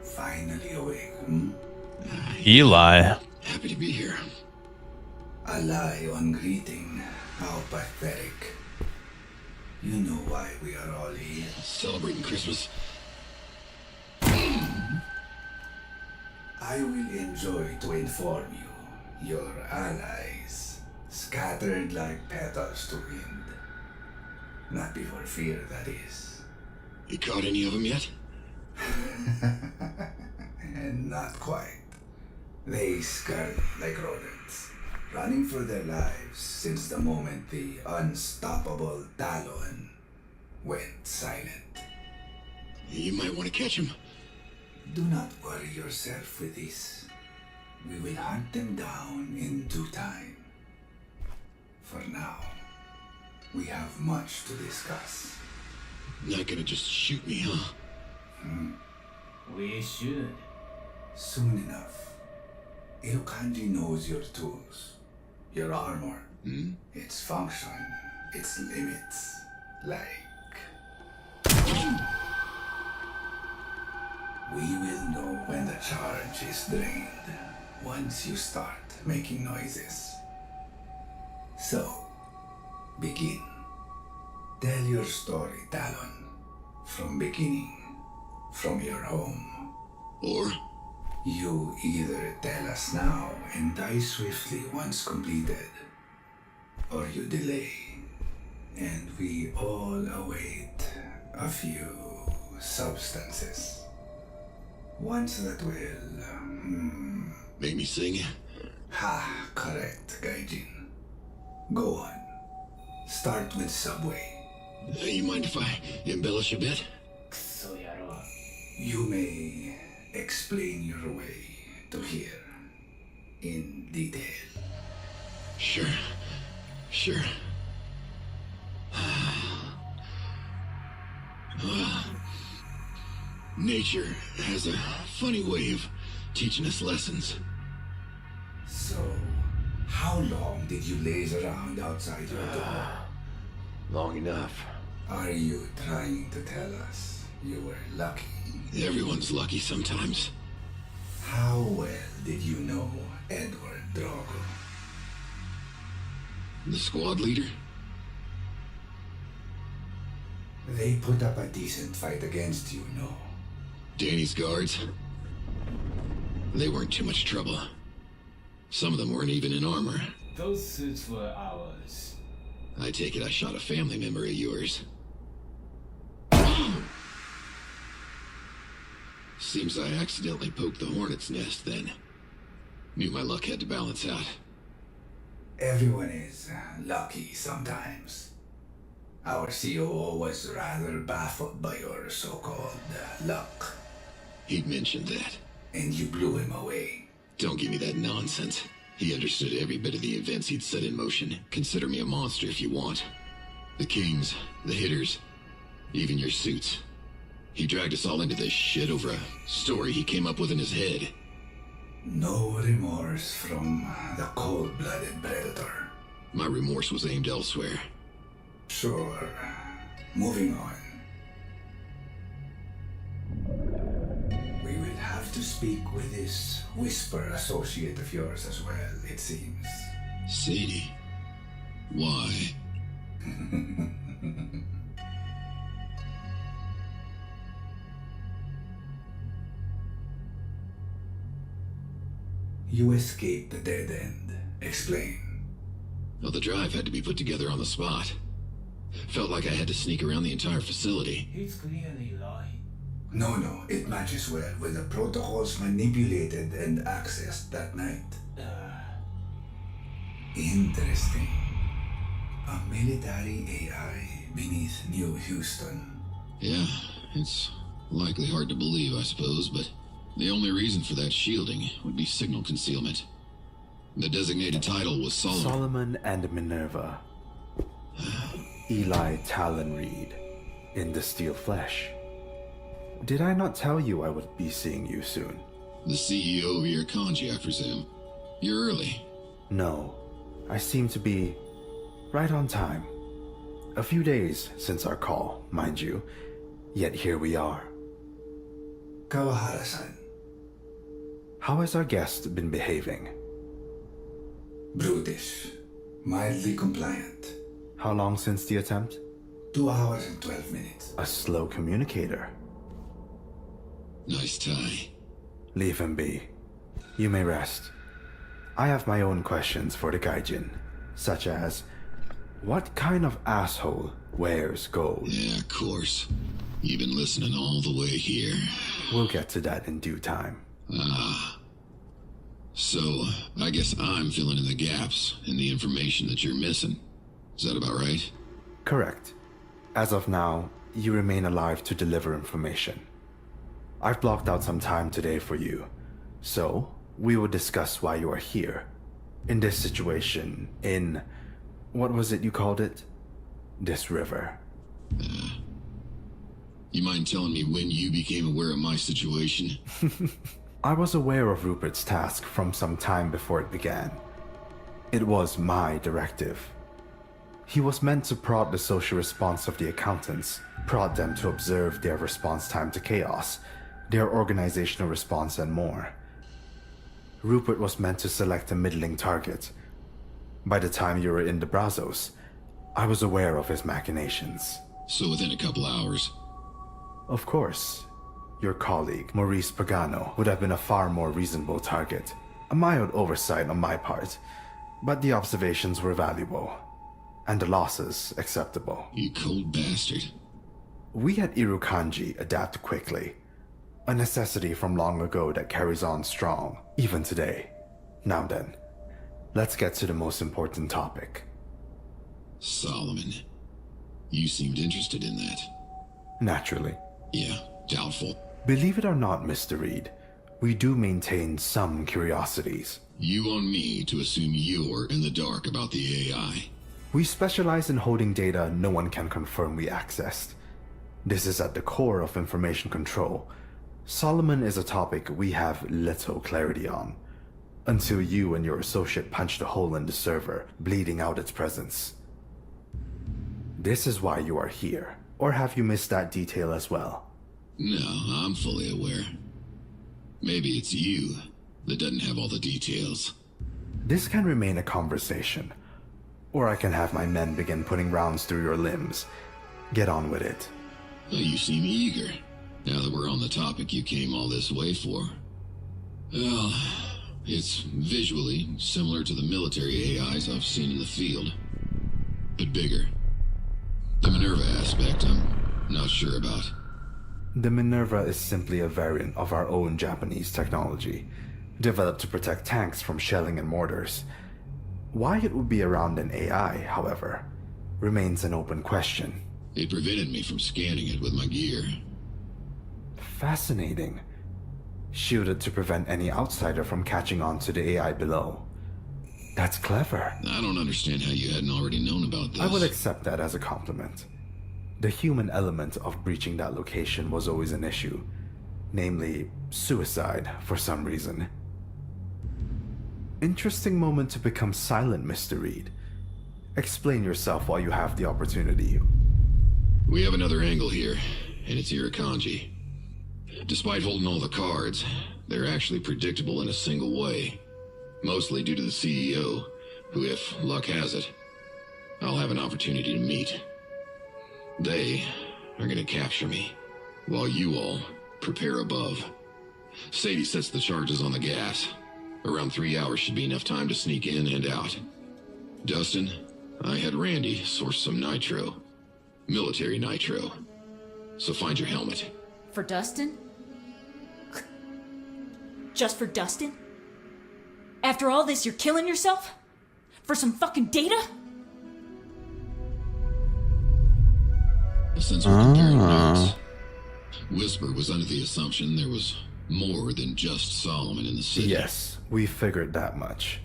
Finally awake, Eli. Happy to be here. A lie on greeting. How pathetic. You know why we are all here. Celebrating Christmas. I will enjoy to inform you, your allies, scattered like petals to wind. Not before fear, that is. You caught any of them yet? And not quite. They scurry like rodents. running for their lives since the moment the unstoppable Talon went silent. You might want to catch him. Do not worry yourself with this. We will hunt them down in due time. For now, we have much to discuss. Not gonna just shoot me, huh? We should. Soon enough. Irokanji knows your tools, your armor, its function, its limits, like... We will know when the charge is drained, once you start making noises. So, begin. Tell your story, Talon. From beginning, from your home. Or? You either tell us now and die swiftly once completed, or you delay, and we all await a few substances. Ones that will... Make me sing? Ha, correct, Gaijin. Go on. Start with Subway. You mind if I embellish a bit? You may explain your way to here in detail. Sure. Nature has a funny way of teaching us lessons. So, how long did you laze around outside your door? Long enough. Are you trying to tell us you were lucky? Everyone's lucky sometimes. How well did you know Edward Drogo? The squad leader? They put up a decent fight against you, no? Danny's guards? They weren't too much trouble. Some of them weren't even in armor. Those suits were ours. I take it I shot a family member of yours. Seems I accidentally poked the hornet's nest then. Knew my luck had to balance out. Everyone is lucky sometimes. Our COO was rather baffled by your so-called luck. He'd mentioned that. And you blew him away. Don't give me that nonsense. He understood every bit of the events he'd set in motion. Consider me a monster if you want. The kings, the hitters, even your suits. He dragged us all into this shit over a story he came up with in his head. No remorse from the cold-blooded predator. My remorse was aimed elsewhere. Sure. Moving on. We will have to speak with this Whisper associate of yours as well, it seems. Sadie? Why? You escaped the dead end. Explain. Well, the drive had to be put together on the spot. Felt like I had to sneak around the entire facility. He's clearly lying. No, it matches well with the protocols manipulated and accessed that night. Interesting. A military AI beneath New Houston. Yeah, it's likely hard to believe, I suppose, but the only reason for that shielding would be signal concealment. The designated title was Solomon and Minerva. Eli Talon Reed, in the steel flesh. Did I not tell you I would be seeing you soon? The CEO of your kanji, I presume. You're early. No, I seem to be right on time. A few days since our call, mind you, yet here we are. Kawahara-san. How has our guest been behaving? Brutish. Mildly compliant. How long since the attempt? 2 hours and 12 minutes. A slow communicator. Nice tie. Leave him be. You may rest. I have my own questions for the Gaijin, such as, what kind of asshole wears gold? Yeah, of course. You've been listening all the way here. We'll get to that in due time. So, I guess I'm filling in the gaps in the information that you're missing. Is that about right? Correct. As of now, you remain alive to deliver information. I've blocked out some time today for you, so we will discuss why you are here. In this situation, in... what was it you called it? This river. You mind telling me when you became aware of my situation? I was aware of Rupert's task from some time before it began. It was my directive. He was meant to prod the social response of the accountants, prod them to observe their response time to chaos, their organizational response, and more. Rupert was meant to select a middling target. By the time you were in the Brazos, I was aware of his machinations. So within a couple hours? Of course. Your colleague, Maurice Pagano, would have been a far more reasonable target. A mild oversight on my part, but the observations were valuable, and the losses acceptable. You cold bastard. We at Irukanji adapt quickly, a necessity from long ago that carries on strong, even today. Now then, let's get to the most important topic. Solomon. You seemed interested in that. Naturally. Yeah, doubtful. Believe it or not, Mr. Reed, we do maintain some curiosities. You on me to assume you're in the dark about the AI. We specialize in holding data no one can confirm we accessed. This is at the core of information control. Solomon is a topic we have little clarity on, until you and your associate punched a hole in the server, bleeding out its presence. This is why you are here. Or have you missed that detail as well? No, I'm fully aware. Maybe it's you that doesn't have all the details. This can remain a conversation. Or I can have my men begin putting rounds through your limbs. Get on with it. Well, you seem eager. Now that we're on the topic you came all this way for. Well, it's visually similar to the military AIs I've seen in the field. But bigger. The Minerva aspect I'm not sure about. The Minerva is simply a variant of our own Japanese technology, developed to protect tanks from shelling and mortars. Why it would be around an AI, however, remains an open question. It prevented me from scanning it with my gear. Fascinating. Shielded to prevent any outsider from catching on to the AI below. That's clever. I don't understand how you hadn't already known about this. I will accept that as a compliment. The human element of breaching that location was always an issue. Namely, suicide, for some reason. Interesting moment to become silent, Mr. Reed. Explain yourself while you have the opportunity. We have another angle here, and it's Irakanji. Despite holding all the cards, they're actually predictable in a single way. Mostly due to the CEO, who, if luck has it, I'll have an opportunity to meet. They are gonna capture me, while you all prepare above. Sadie sets the charges on the gas. Around 3 hours should be enough time to sneak in and out. Dustin, I had Randy source some nitro. Military nitro. So find your helmet. For Dustin? Just for Dustin? After all this, you're killing yourself? For some fucking data? Since we're comparing notes, Whisper was under the assumption there was more than just Solomon in the city. Yes, we figured that much.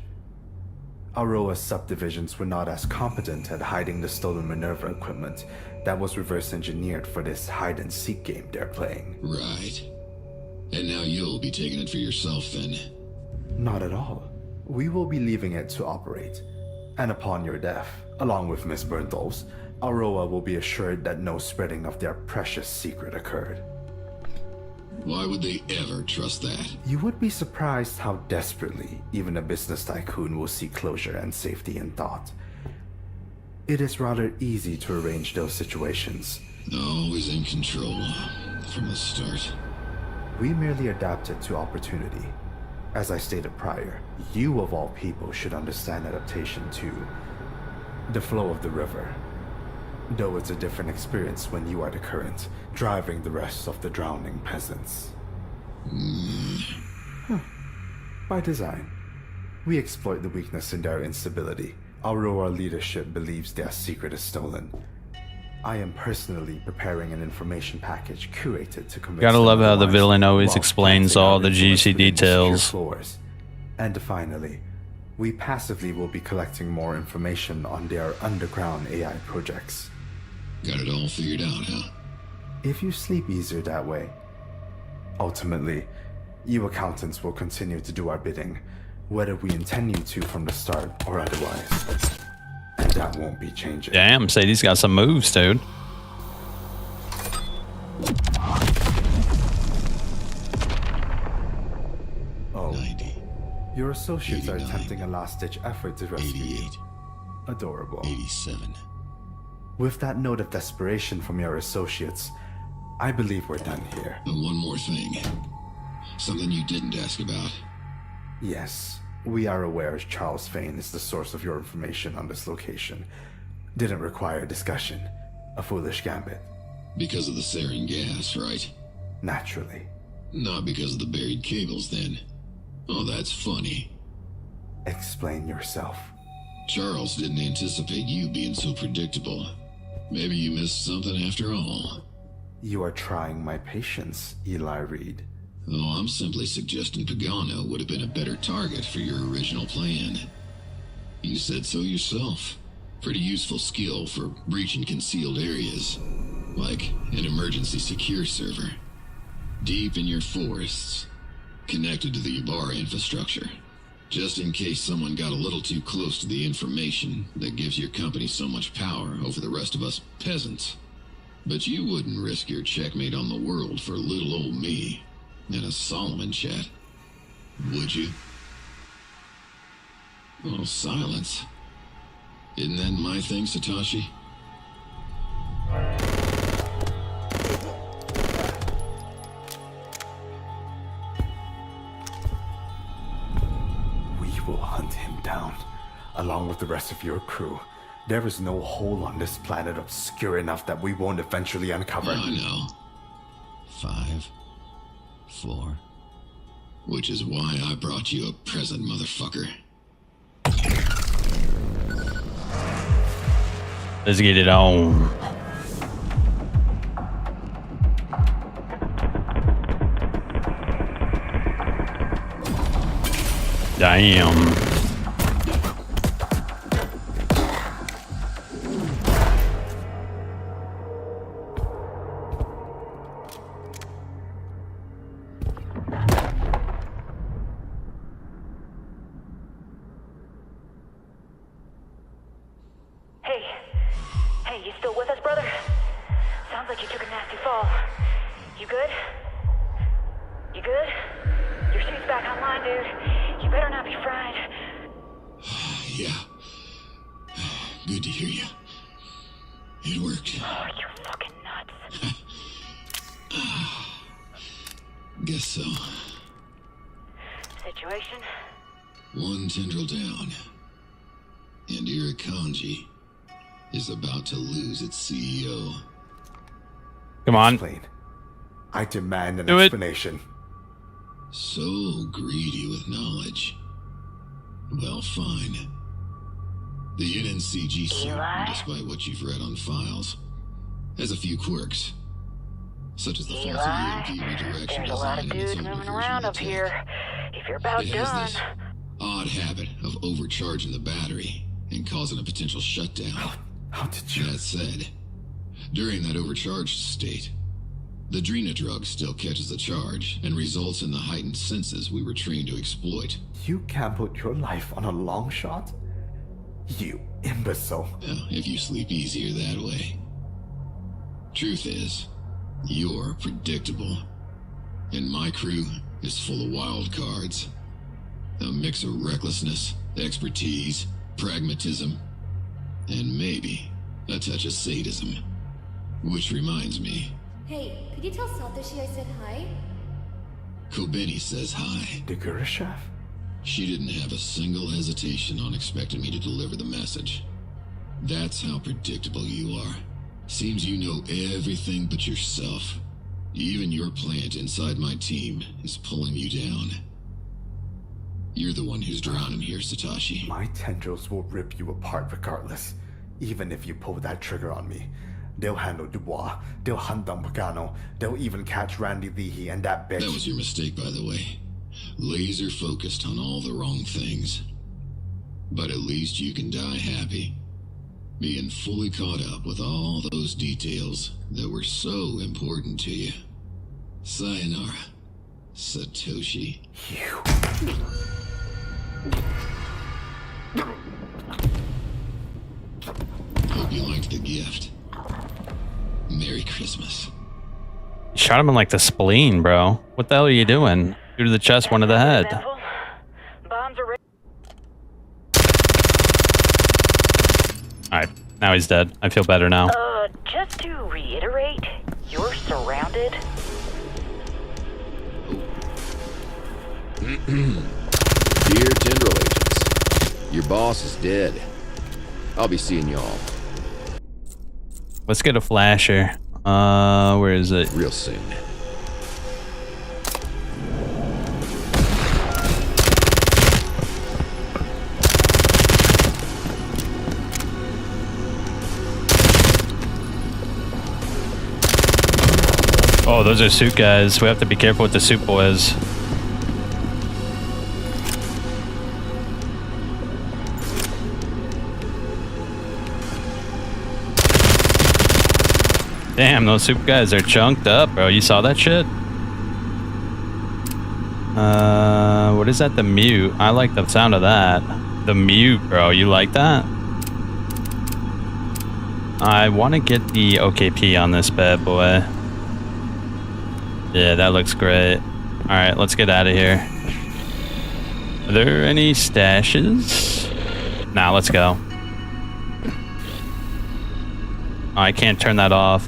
Aurora's subdivisions were not as competent at hiding the stolen Minerva equipment that was reverse engineered for this hide-and-seek game they're playing. Right. And now you'll be taking it for yourself then. Not at all. We will be leaving it to operate. And upon your death, along with Miss Berntolf's, Aurora will be assured that no spreading of their precious secret occurred. Why would they ever trust that? You would be surprised how desperately even a business tycoon will seek closure and safety in thought. It is rather easy to arrange those situations. Always in control from the start. We merely adapted to opportunity. As I stated prior, you of all people should understand adaptation to the flow of the river. Though it's a different experience when you are the current, driving the rest of the drowning peasants. By design. We exploit the weakness in their instability. Aurora leadership believes their secret is stolen. I am personally preparing an information package curated to convince Gotta them love how the otherwise, villain always while explains planting all our the influence juicy within secure details. floors. And finally, we passively will be collecting more information on their underground AI projects. Got it all figured out, huh? If you sleep easier that way. Ultimately, you accountants will continue to do our bidding, whether we intend you to from the start or otherwise. And that won't be changing. Damn, Sadie's got some moves, dude. Oh, 90, your associates are 89, attempting a last-ditch effort to rescue you. 88, Adorable. 87. With that note of desperation from your associates, I believe we're done here. And one more thing. Something you didn't ask about. Yes, we are aware Charles Fane is the source of your information on this location. Didn't require discussion. A foolish gambit. Because of the sarin gas, right? Naturally. Not because of the buried cables, then. Oh, that's funny. Explain yourself. Charles didn't anticipate you being so predictable. Maybe you missed something after all. You are trying my patience, Eli Reed. Oh, I'm simply suggesting Pagano would have been a better target for your original plan. You said so yourself. Pretty useful skill for breaching concealed areas. Like an emergency secure server. Deep in your forests. Connected to the Ybarra infrastructure. Just in case someone got a little too close to the information that gives your company so much power over the rest of us peasants. But you wouldn't risk your checkmate on the world for little old me in a Solomon chat, would you? Oh, silence. Isn't that my thing, Satoshi? We will hunt him down, along with the rest of your crew. There is no hole on this planet obscure enough that we won't eventually uncover. I know. 5, 4. Which is why I brought you a present, motherfucker. Let's get it on. Damn. Hey, you still with us, brother? Sounds like you took a nasty fall. You good? You good? Your suit's back online, dude. You better not be fried. Yeah. Good to hear you. It worked. Oh, you're fucking nuts. Guess so. Situation? One tendril down. And Irukandji is about to lose its CEO. Come on. Explain. I demand an Do it. explanation. So greedy with knowledge. Well, fine. The NNCG suit, Eli? despite what you've read on files, has a few quirks. Such as the faulty Eli, EMP redirection there's a lot design of and its dudes own moving version around of up tech. here. If you're about It has done... this odd habit of overcharging the battery and causing a potential shutdown. How did you... That said, during that overcharged state, the Drina drug still catches the charge and results in the heightened senses we were trained to exploit. You gambled your life on a long shot? You imbecile. Well, if you sleep easier that way. Truth is, you're predictable. And my crew is full of wild cards. A mix of recklessness, expertise, pragmatism, and maybe a touch of sadism. Which reminds me, Hey, could you tell Satoshi I said hi? Kobeni says hi. The Gurushev? She didn't have a single hesitation on expecting me to deliver the message. That's how predictable you are. Seems you know everything but yourself. Even your plant inside my team is pulling you down. You're the one who's drawn him here, Satoshi. My tendrils will rip you apart regardless, even if you pull that trigger on me. They'll handle Dubois, they'll hunt down Pagano, they'll even catch Randy Leahy and that bitch. That was your mistake, by the way. Laser focused on all the wrong things. But at least you can die happy. Being fully caught up with all those details that were so important to you. Sayonara, Satoshi. Hope you liked the gift. Merry Christmas. Shot him in like the spleen, bro. What the hell are you doing? Two to the chest, one to the head. Bombs are ready. Alright, now he's dead. I feel better now. Just to reiterate, you're surrounded. Dear Tendril agents, your boss is dead. I'll be seeing y'all Let's get a flasher. Where is it? real soon. Oh, those are suit guys. We have to be careful with the suit boys. Damn, those suit guys are chunked up, bro. You saw that shit? What is that? The mute. I like the sound of that. The mute, bro. You like that? I want to get the OKP on this bad boy. Yeah, that looks great. Alright, let's get out of here. Are there any stashes? Nah, let's go. Oh, I can't turn that off.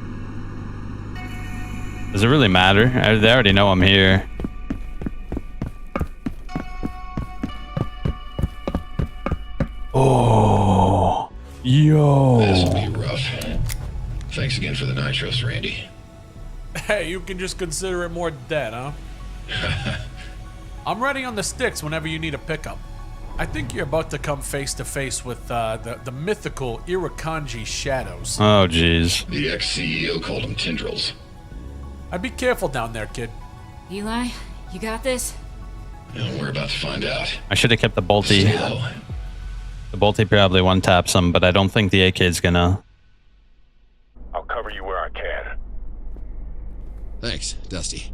Does it really matter? They already know I'm here. Oh, yo. This'll be rough. Thanks again for the nitros, Randy. Hey, you can just consider it more dead, huh? I'm ready on the sticks whenever you need a pickup. I think you're about to come face to face with the mythical Irakanji shadows. Oh, jeez. The ex-CEO called them tendrils. I'd be careful down there, kid. Eli, you got this? And we're about to find out. I should have kept the bolty. Stay low. The bolty probably one-taps him, but I don't think the AK's gonna. I'll cover you where I can. Thanks, Dusty.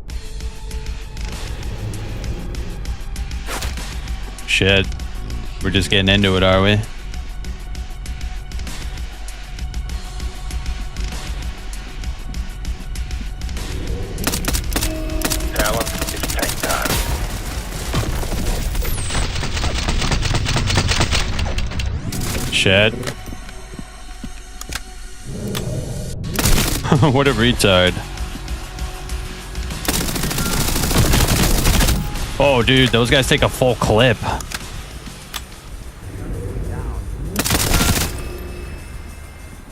Shit. We're just getting into it, are we? Talon, it's tank time. Shit. What a retard. Oh, dude, those guys take a full clip.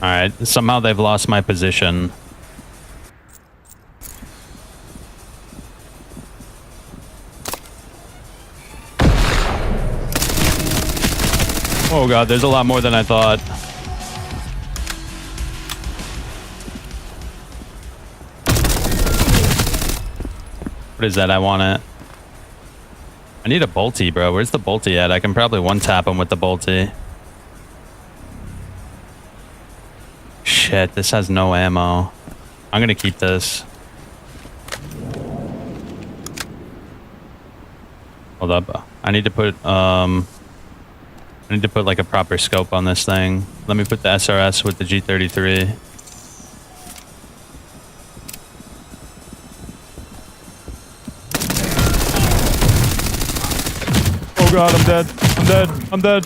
Alright, somehow they've lost my position. Oh god, there's a lot more than I thought. What is that? I want it. I need a bolty, bro. Where's the bolty at? I can probably one-tap him with the bolty. Shit, this has no ammo. I'm gonna keep this. Hold up. I need to put like a proper scope on this thing. Let me put the SRS with the G33. Oh god, I'm dead. I'm dead. I'm dead.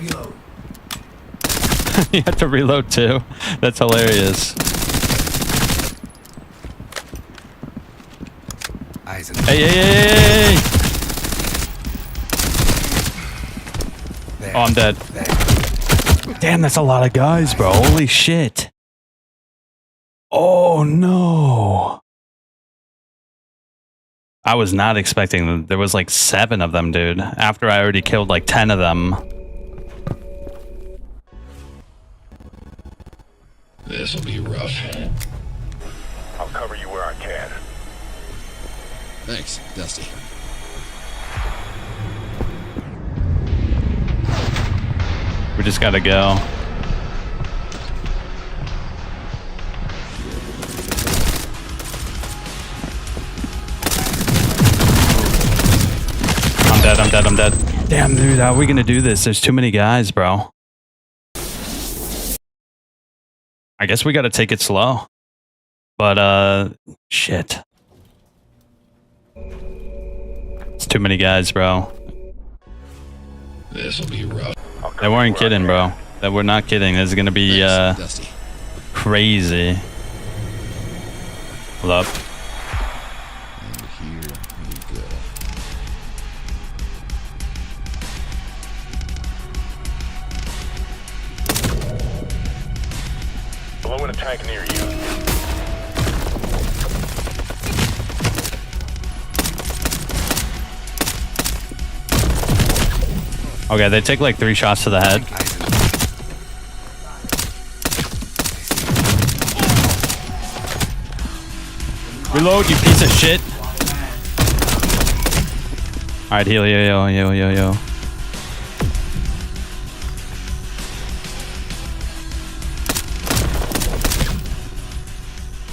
You have to reload too. That's hilarious. Hey, hey, hey, hey, hey. Oh, I'm dead. Damn, that's a lot of guys, bro. Holy shit. Oh no. I was not expecting them. There was like 7 of them, dude. After I already killed like 10 of them. This'll be rough. I'll cover you where I can. Thanks, Dusty. We just gotta go. I'm dead. Damn, dude, how are we gonna do this? There's too many guys, bro. I guess we gotta take it slow. But, shit. It's too many guys, bro. This'll be rough. They weren't kidding, bro. They were not kidding. This is gonna be, Thanks, Dusty. crazy. Hold up. And here we go. Below in a tank near you. Okay, they take like 3 shots to the head. Reload, you piece of shit. Alright, heal, yo.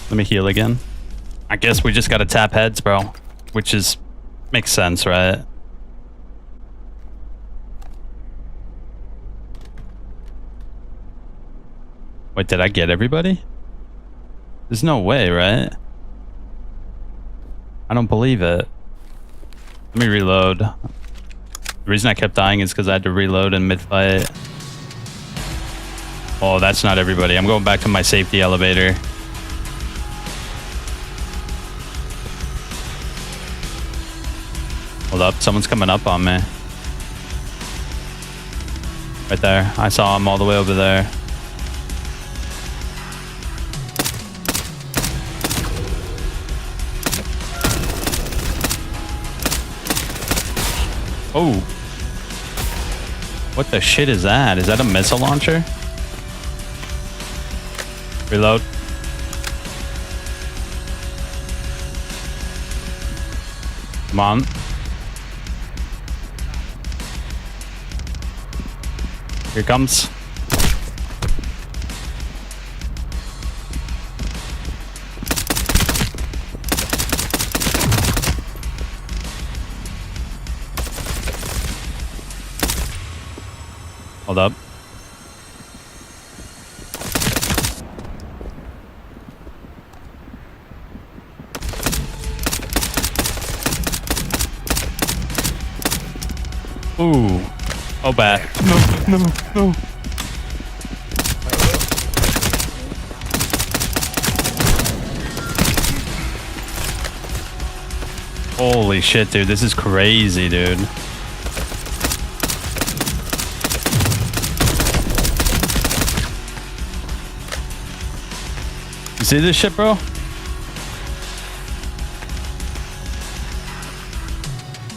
Let me heal again. I guess we just gotta tap heads, bro. Which is... makes sense, right? Wait, did I get everybody? There's no way, right? I don't believe it. Let me reload. The reason I kept dying is because I had to reload in mid-fight. Oh, that's not everybody. I'm going back to my safety elevator. Hold up, someone's coming up on me. Right there. I saw him all the way over there. Oh. What the shit is that? Is that a missile launcher? Reload. Come on. Here it comes. Hold up. Ooh. Oh, bad. No. Holy shit, dude. This is crazy, dude. You see this shit, bro?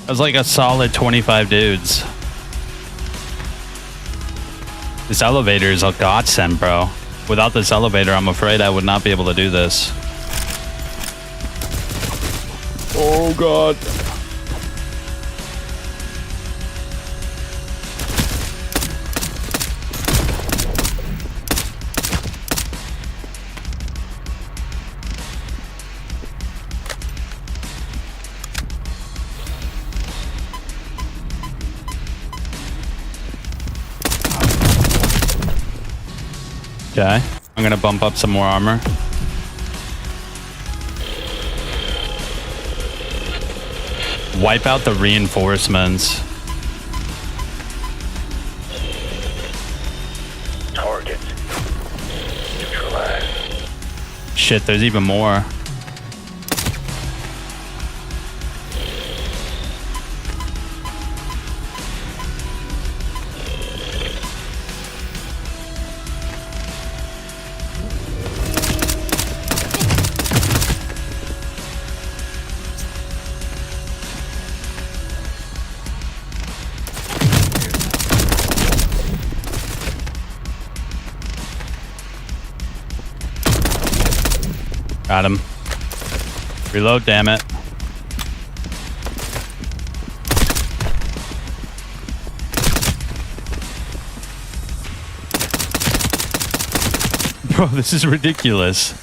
That's like a solid 25 dudes. This elevator is a godsend, bro. Without this elevator, I'm afraid I would not be able to do this. Oh, God. Okay, I'm gonna bump up some more armor. Wipe out the reinforcements. Target. Neutralized. Shit, there's even more. Got him. Reload, damn it. Bro, this is ridiculous.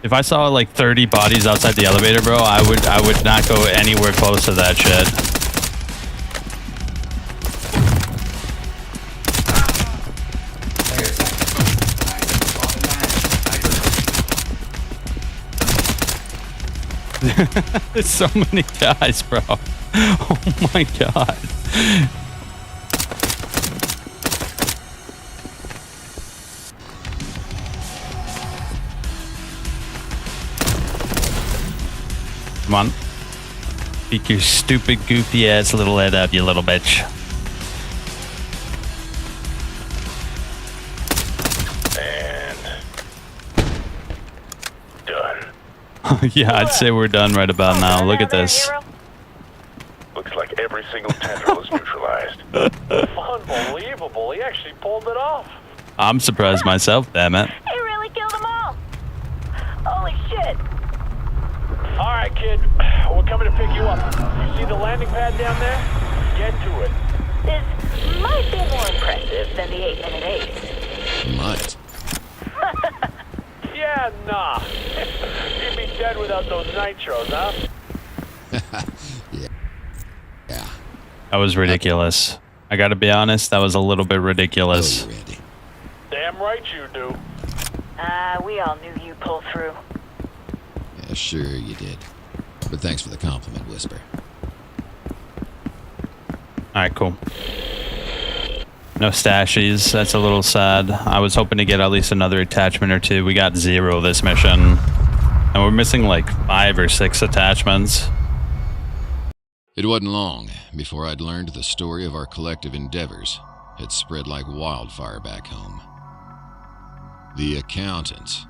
If I saw like 30 bodies outside the elevator, bro, I would not go anywhere close to that shit. There's so many guys, bro. Oh my god. Come on. Pick your stupid, goofy ass little head up, you little bitch. Yeah, I'd say we're done right about now. Look at this. Looks like every single tendril is neutralized. Unbelievable. He actually pulled it off. I'm surprised myself, damn it. He really killed them all. Holy shit. All right, kid. We're coming to pick you up. You see the landing pad down there? Get to it. This might be more impressive than the 8-minute ace. Might. Yeah, nah. You'd be dead without those nitros, huh? Yeah. That was ridiculous. I gotta be honest, that was a little bit ridiculous. Oh, Randy. Damn right you do. We all knew you'd pull through. Yeah, sure you did. But thanks for the compliment, Whisper. Alright, cool. No stashies. That's a little sad. I was hoping to get at least another attachment or two. We got 0 this mission. And we're missing like 5 or 6 attachments. It wasn't long before I'd learned the story of our collective endeavors had spread like wildfire back home. The accountants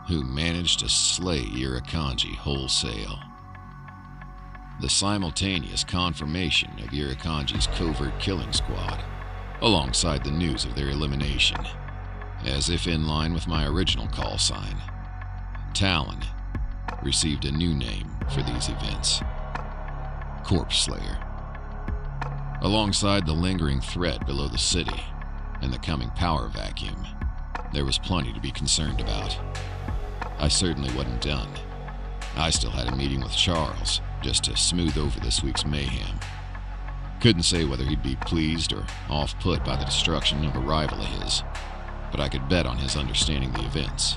who managed to slay Irukandji wholesale. The simultaneous confirmation of Irukandji's covert killing squad, alongside the news of their elimination, as if in line with my original call sign. Talon received a new name for these events. Corpse Slayer. Alongside the lingering threat below the city and the coming power vacuum, there was plenty to be concerned about. I certainly wasn't done. I still had a meeting with Charles just to smooth over this week's mayhem. Couldn't say whether he'd be pleased or off-put by the destruction of a rival of his, but I could bet on his understanding the events.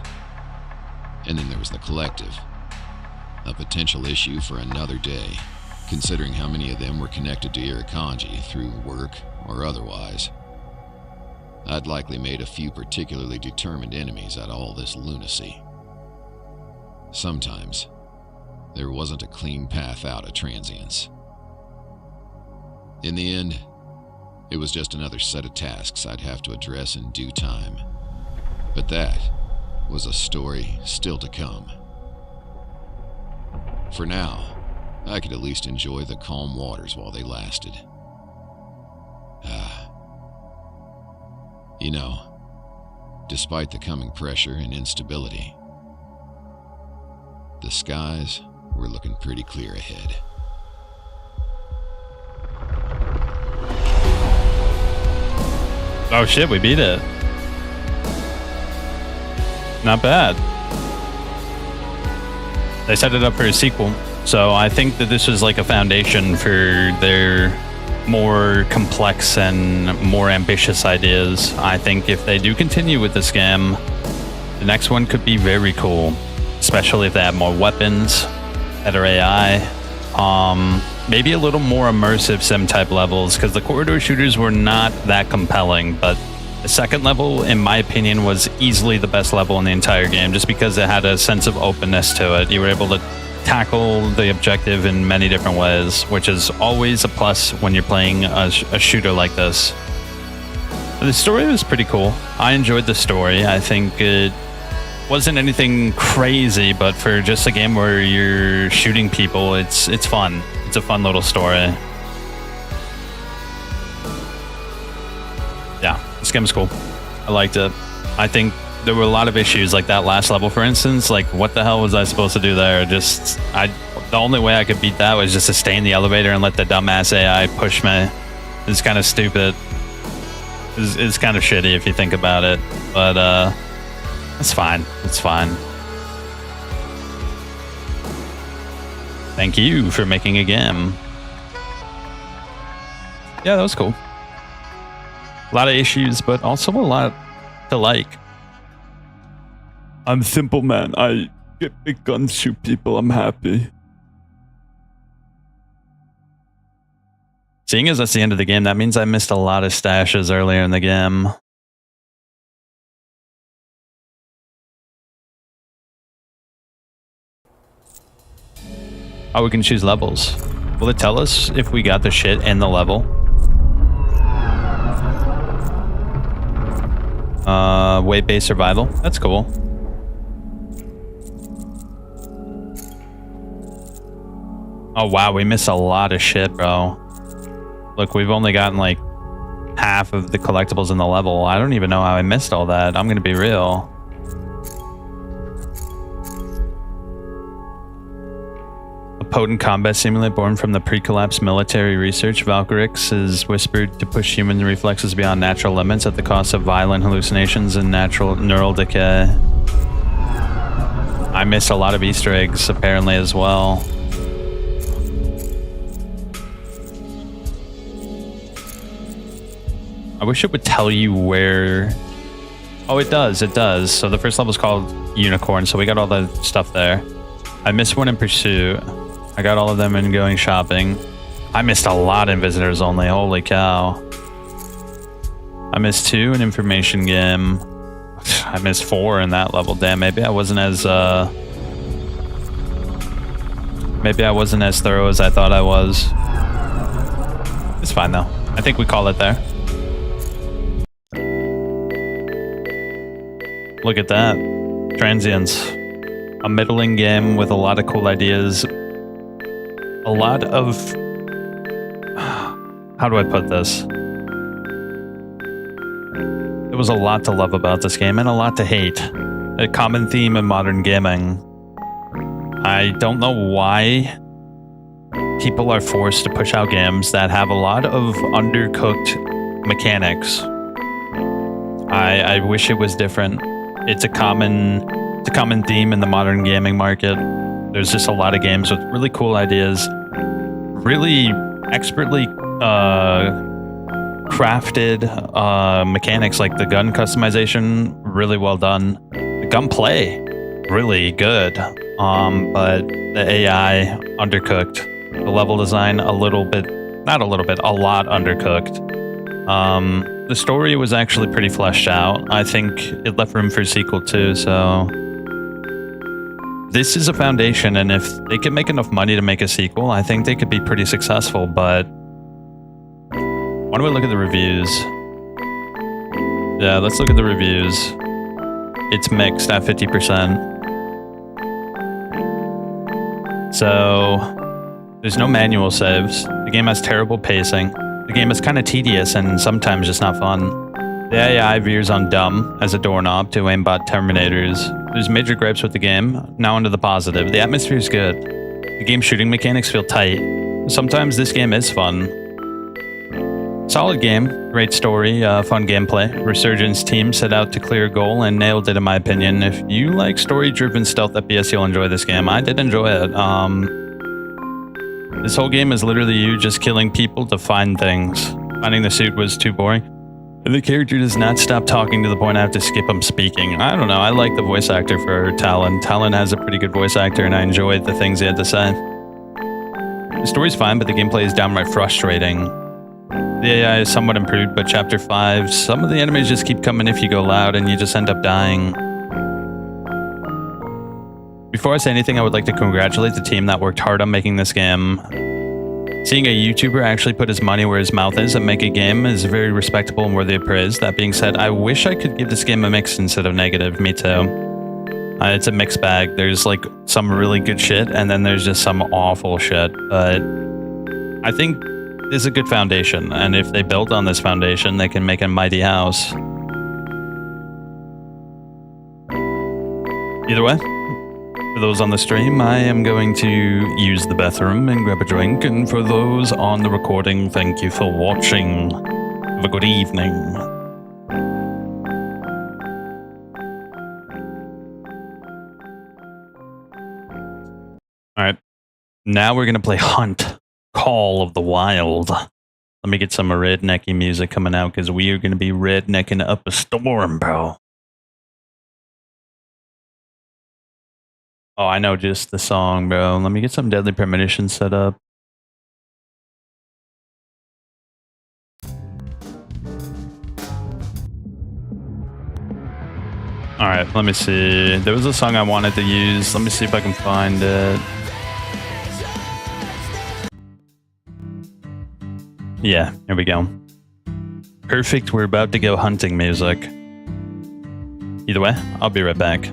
And then there was the collective. A potential issue for another day, considering how many of them were connected to Irukandji through work or otherwise. I'd likely made a few particularly determined enemies out of all this lunacy. Sometimes, there wasn't a clean path out of Transience. In the end, it was just another set of tasks I'd have to address in due time. But that was a story still to come. For now, I could at least enjoy the calm waters while they lasted. You know, despite the coming pressure and instability, the skies were looking pretty clear ahead. Oh shit, we beat it. Not bad. They set it up for a sequel, so I think that this was like a foundation for their more complex and more ambitious ideas. I think if they do continue with this game, the next one could be very cool, especially if they have more weapons, better AI, maybe a little more immersive sim type levels, because the corridor shooters were not that compelling, but the second level, in my opinion, was easily the best level in the entire game, just because it had a sense of openness to it. You were able to tackle the objective in many different ways, which is always a plus when you're playing a shooter like this. The story was pretty cool. I enjoyed the story. I think it wasn't anything crazy, but for just a game where you're shooting people, it's fun. It's a fun little story. Yeah, this game's cool. I liked it. I think there were a lot of issues, like that last level, for instance. Like, what the hell was I supposed to do there? The only way I could beat that was just to stay in the elevator and let the dumbass AI push me. It's kind of stupid. It's kind of shitty if you think about it, but it's fine. It's fine. Thank you for making a game. Yeah, that was cool. A lot of issues, but also a lot to like. I'm simple, man. I get big guns, shoot people. I'm happy. Seeing as that's the end of the game, that means I missed a lot of stashes earlier in the game. Oh, we can choose levels. Will it tell us if we got the shit in the level? Weight-based survival. That's cool. Oh wow, we missed a lot of shit, bro. Look, we've only gotten like half of the collectibles in the level. I don't even know how I missed all that. I'm gonna be real. A potent combat simulator born from the pre-collapse military research, Valkyrix is whispered to push human reflexes beyond natural limits at the cost of violent hallucinations and natural neural decay. I missed a lot of Easter eggs apparently as well. I wish it would tell you where... Oh, it does, it does. So the first level is called Unicorn, so we got all the stuff there. I missed one in Pursuit. I got all of them in Going Shopping. I missed a lot in Visitors Only, holy cow. I missed 2 in Information Game. I missed 4 in that level. Damn, maybe I wasn't as thorough as I thought I was. It's fine though. I think we call it there. Look at that. Transience. A middling game with a lot of cool ideas. A lot of... How do I put this? There was a lot to love about this game and a lot to hate. A common theme in modern gaming. I don't know why people are forced to push out games that have a lot of undercooked mechanics. I wish it was different. It's a common theme in the modern gaming market. There's just a lot of games with really cool ideas, really expertly crafted mechanics, like the gun customization, really well done. The gunplay, really good. But the AI, undercooked. The level design, a lot undercooked. The story was actually pretty fleshed out. I think it left room for a sequel too, so... This is a foundation, and if they can make enough money to make a sequel, I think they could be pretty successful, but... Why don't we look at the reviews? Yeah, let's look at the reviews. It's mixed at 50%. So... There's no manual saves. The game has terrible pacing. The game is kind of tedious and sometimes just not fun. The AI veers on dumb as a doorknob to aimbot Terminators. There's major gripes with the game. Now onto the positive. The atmosphere is good. The game's shooting mechanics feel tight. Sometimes this game is fun. Solid game, great story, fun gameplay. Resurgence team set out to clear a goal and nailed it in my opinion. If you like story-driven stealth FPS, you'll enjoy this game. I did enjoy it. This whole game is literally you just killing people to find things. Finding the suit was too boring. And the character does not stop talking to the point I have to skip him speaking. I don't know, I like the voice actor for Talon. Talon has a pretty good voice actor and I enjoyed the things he had to say. The story's fine, but the gameplay is downright frustrating. The AI is somewhat improved, but Chapter 5, some of the enemies just keep coming if you go loud and you just end up dying. Before I say anything, I would like to congratulate the team that worked hard on making this game. Seeing a YouTuber actually put his money where his mouth is and make a game is very respectable and worthy of praise. That being said, I wish I could give this game a mix instead of negative. Me too. It's a mixed bag. There's like some really good shit and then there's just some awful shit. But I think this is a good foundation. And if they build on this foundation, they can make a mighty house. Either way, for those on the stream, I am going to use the bathroom and grab a drink. And for those on the recording, thank you for watching. Have a good evening. All right. Now we're going to play Hunt, Call of the Wild. Let me get some rednecky music coming out because we are going to be rednecking up a storm, bro. Oh, I know just the song, bro. Let me get some Deadly Premonition set up. All right, let me see. There was a song I wanted to use. Let me see if I can find it. Yeah, here we go. Perfect, we're about to go hunting music. Either way, I'll be right back.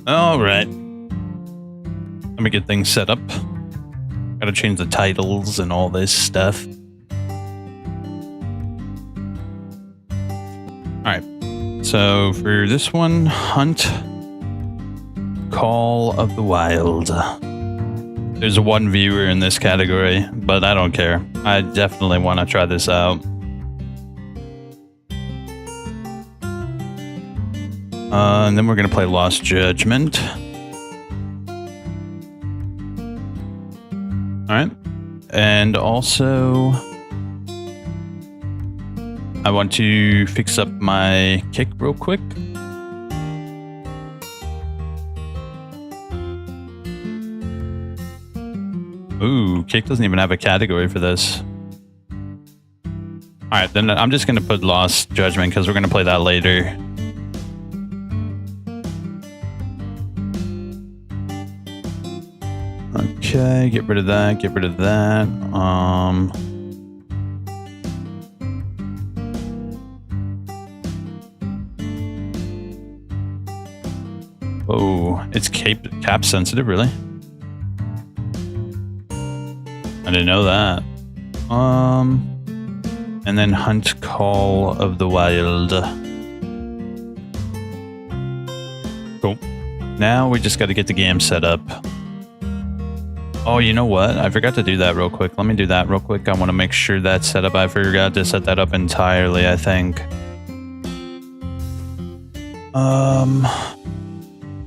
All right. Let me get things set up. Gotta change the titles and all this stuff. All right. So for this one, Hunt, Call of the Wild. There's one viewer in this category, but I don't care. I definitely want to try this out. And then we're going to play Lost Judgment. Alright. And also, I want to fix up my kick real quick. Ooh, kick doesn't even have a category for this. Alright, then I'm just gonna put Lost Judgment because we're gonna play that later. Okay, get rid of that, get rid of that. Oh, it's cap sensitive, really? I didn't know that. And then Hunt Call of the Wild. Cool. Now we just got to get the game set up. Oh, you know what? I forgot to do that real quick. Let me do that real quick. I want to make sure that's set up. I forgot to set that up entirely, I think.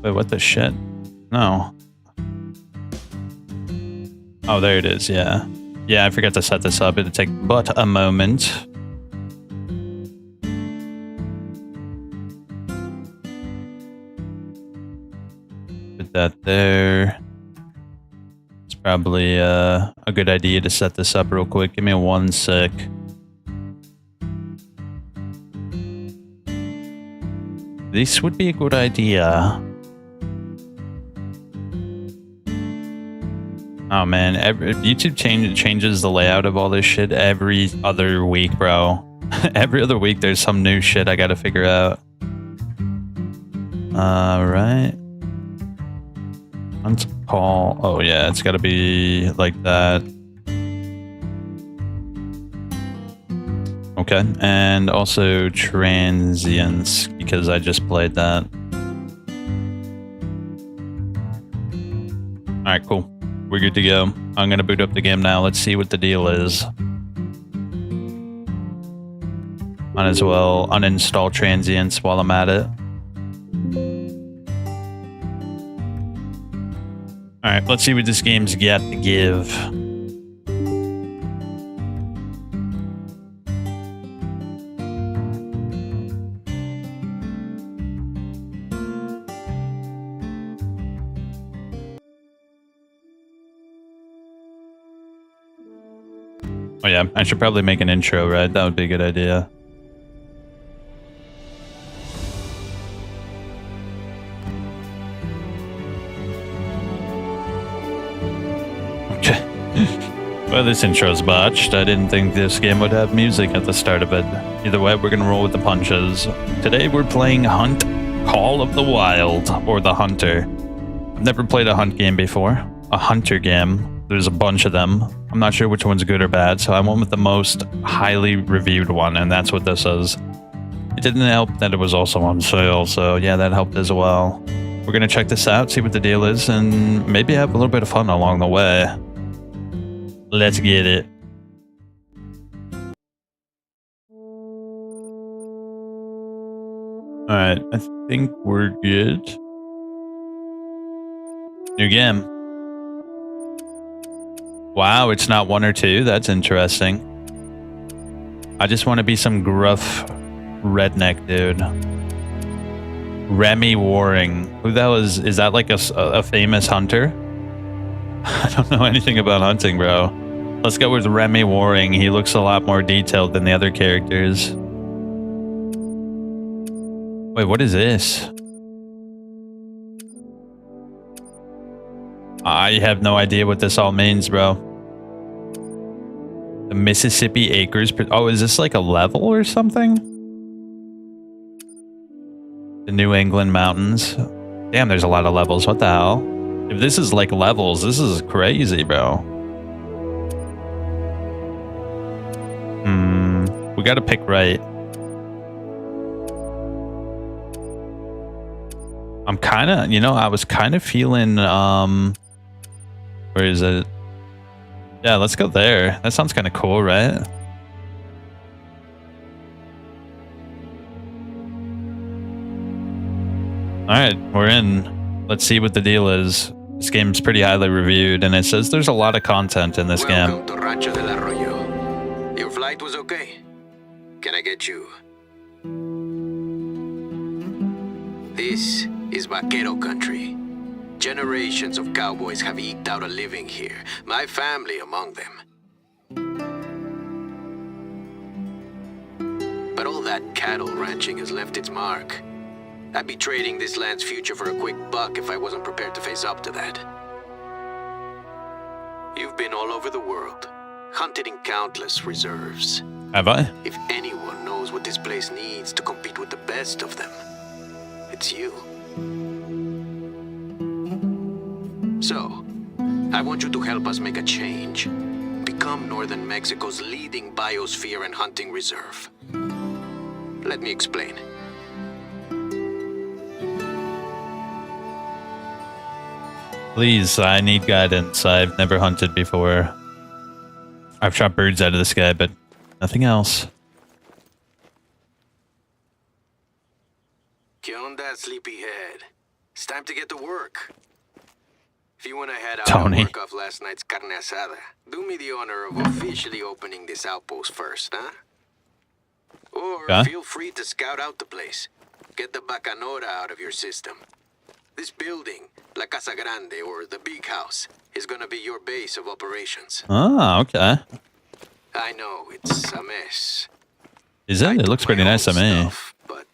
Wait, what the shit? No. Oh, there it is, yeah. Yeah, I forgot to set this up. It'll take but a moment. Put that there. It's probably a good idea to set this up real quick. Give me 1 sec. This would be a good idea. Oh man, YouTube changes the layout of all this shit every other week, bro. Every other week there's some new shit I gotta figure out. Alright. Hunt Call. Oh yeah, it's gotta be like that. Okay, and also Transience, because I just played that. Alright, cool. We're good to go. I'm gonna boot up the game now. Let's see what the deal is. Might as well uninstall Transience while I'm at it. Alright, let's see what this game's got to give. Oh yeah, I should probably make an intro, right? That would be a good idea. Okay. Well, this intro's botched. I didn't think this game would have music at the start of it. Either way, we're gonna roll with the punches. Today we're playing Hunt Call of the Wild, or The Hunter. I've never played a Hunt game before. A Hunter game. There's a bunch of them. I'm not sure which one's good or bad, so I went with the most highly reviewed one, and that's what this is. It didn't help that it was also on sale, so yeah, that helped as well. We're gonna check this out, see what the deal is, and maybe have a little bit of fun along the way. Let's get it. Alright, I think we're good. New game. Wow, it's not 1 or 2. That's interesting. I just want to be some gruff redneck dude. Remy Waring. Who the hell is that like a famous hunter? I don't know anything about hunting, bro. Let's go with Remy Waring. He looks a lot more detailed than the other characters. Wait, what is this? I have no idea what this all means, bro. The Mississippi Acres. Oh, is this like a level or something? The New England Mountains. Damn, there's a lot of levels. What the hell? If this is like levels, this is crazy, bro. We gotta pick right. I'm kind of, you know, I was kind of feeling, where is it? Yeah, let's go there. That sounds kind of cool, right? Alright, we're in. Let's see what the deal is. This game's pretty highly reviewed, and it says there's a lot of content in this game. Welcome to Rancho del Arroyo. Your flight was okay? Can I get you? This is Vaquero country. Generations of cowboys have eked out a living here, my family among them. cattle ranching has left its mark. I'd be trading this land's future for a quick buck if I wasn't prepared to face up to that. You've been all over the world, hunted in countless reserves. Have I? If anyone knows what this place needs to compete with the best of them, it's you. So, I want you to help us make a change. Become northern Mexico's leading biosphere and hunting reserve. Let me explain. Please, I need guidance. I've never hunted before. I've shot birds out of the sky, but nothing else. ¿Qué onda, sleepyhead? It's time to get to work. If you want to head out Tony. and work off last night's carne asada, do me the honor of officially opening this outpost first, huh? Or Okay. feel free to scout out the place. Get the bacanora out of your system. This building, La Casa Grande, or the Big House, is gonna be your base of operations. Ah, okay. I know, it's a mess. Is it? It looks pretty nice to me. Stuff, but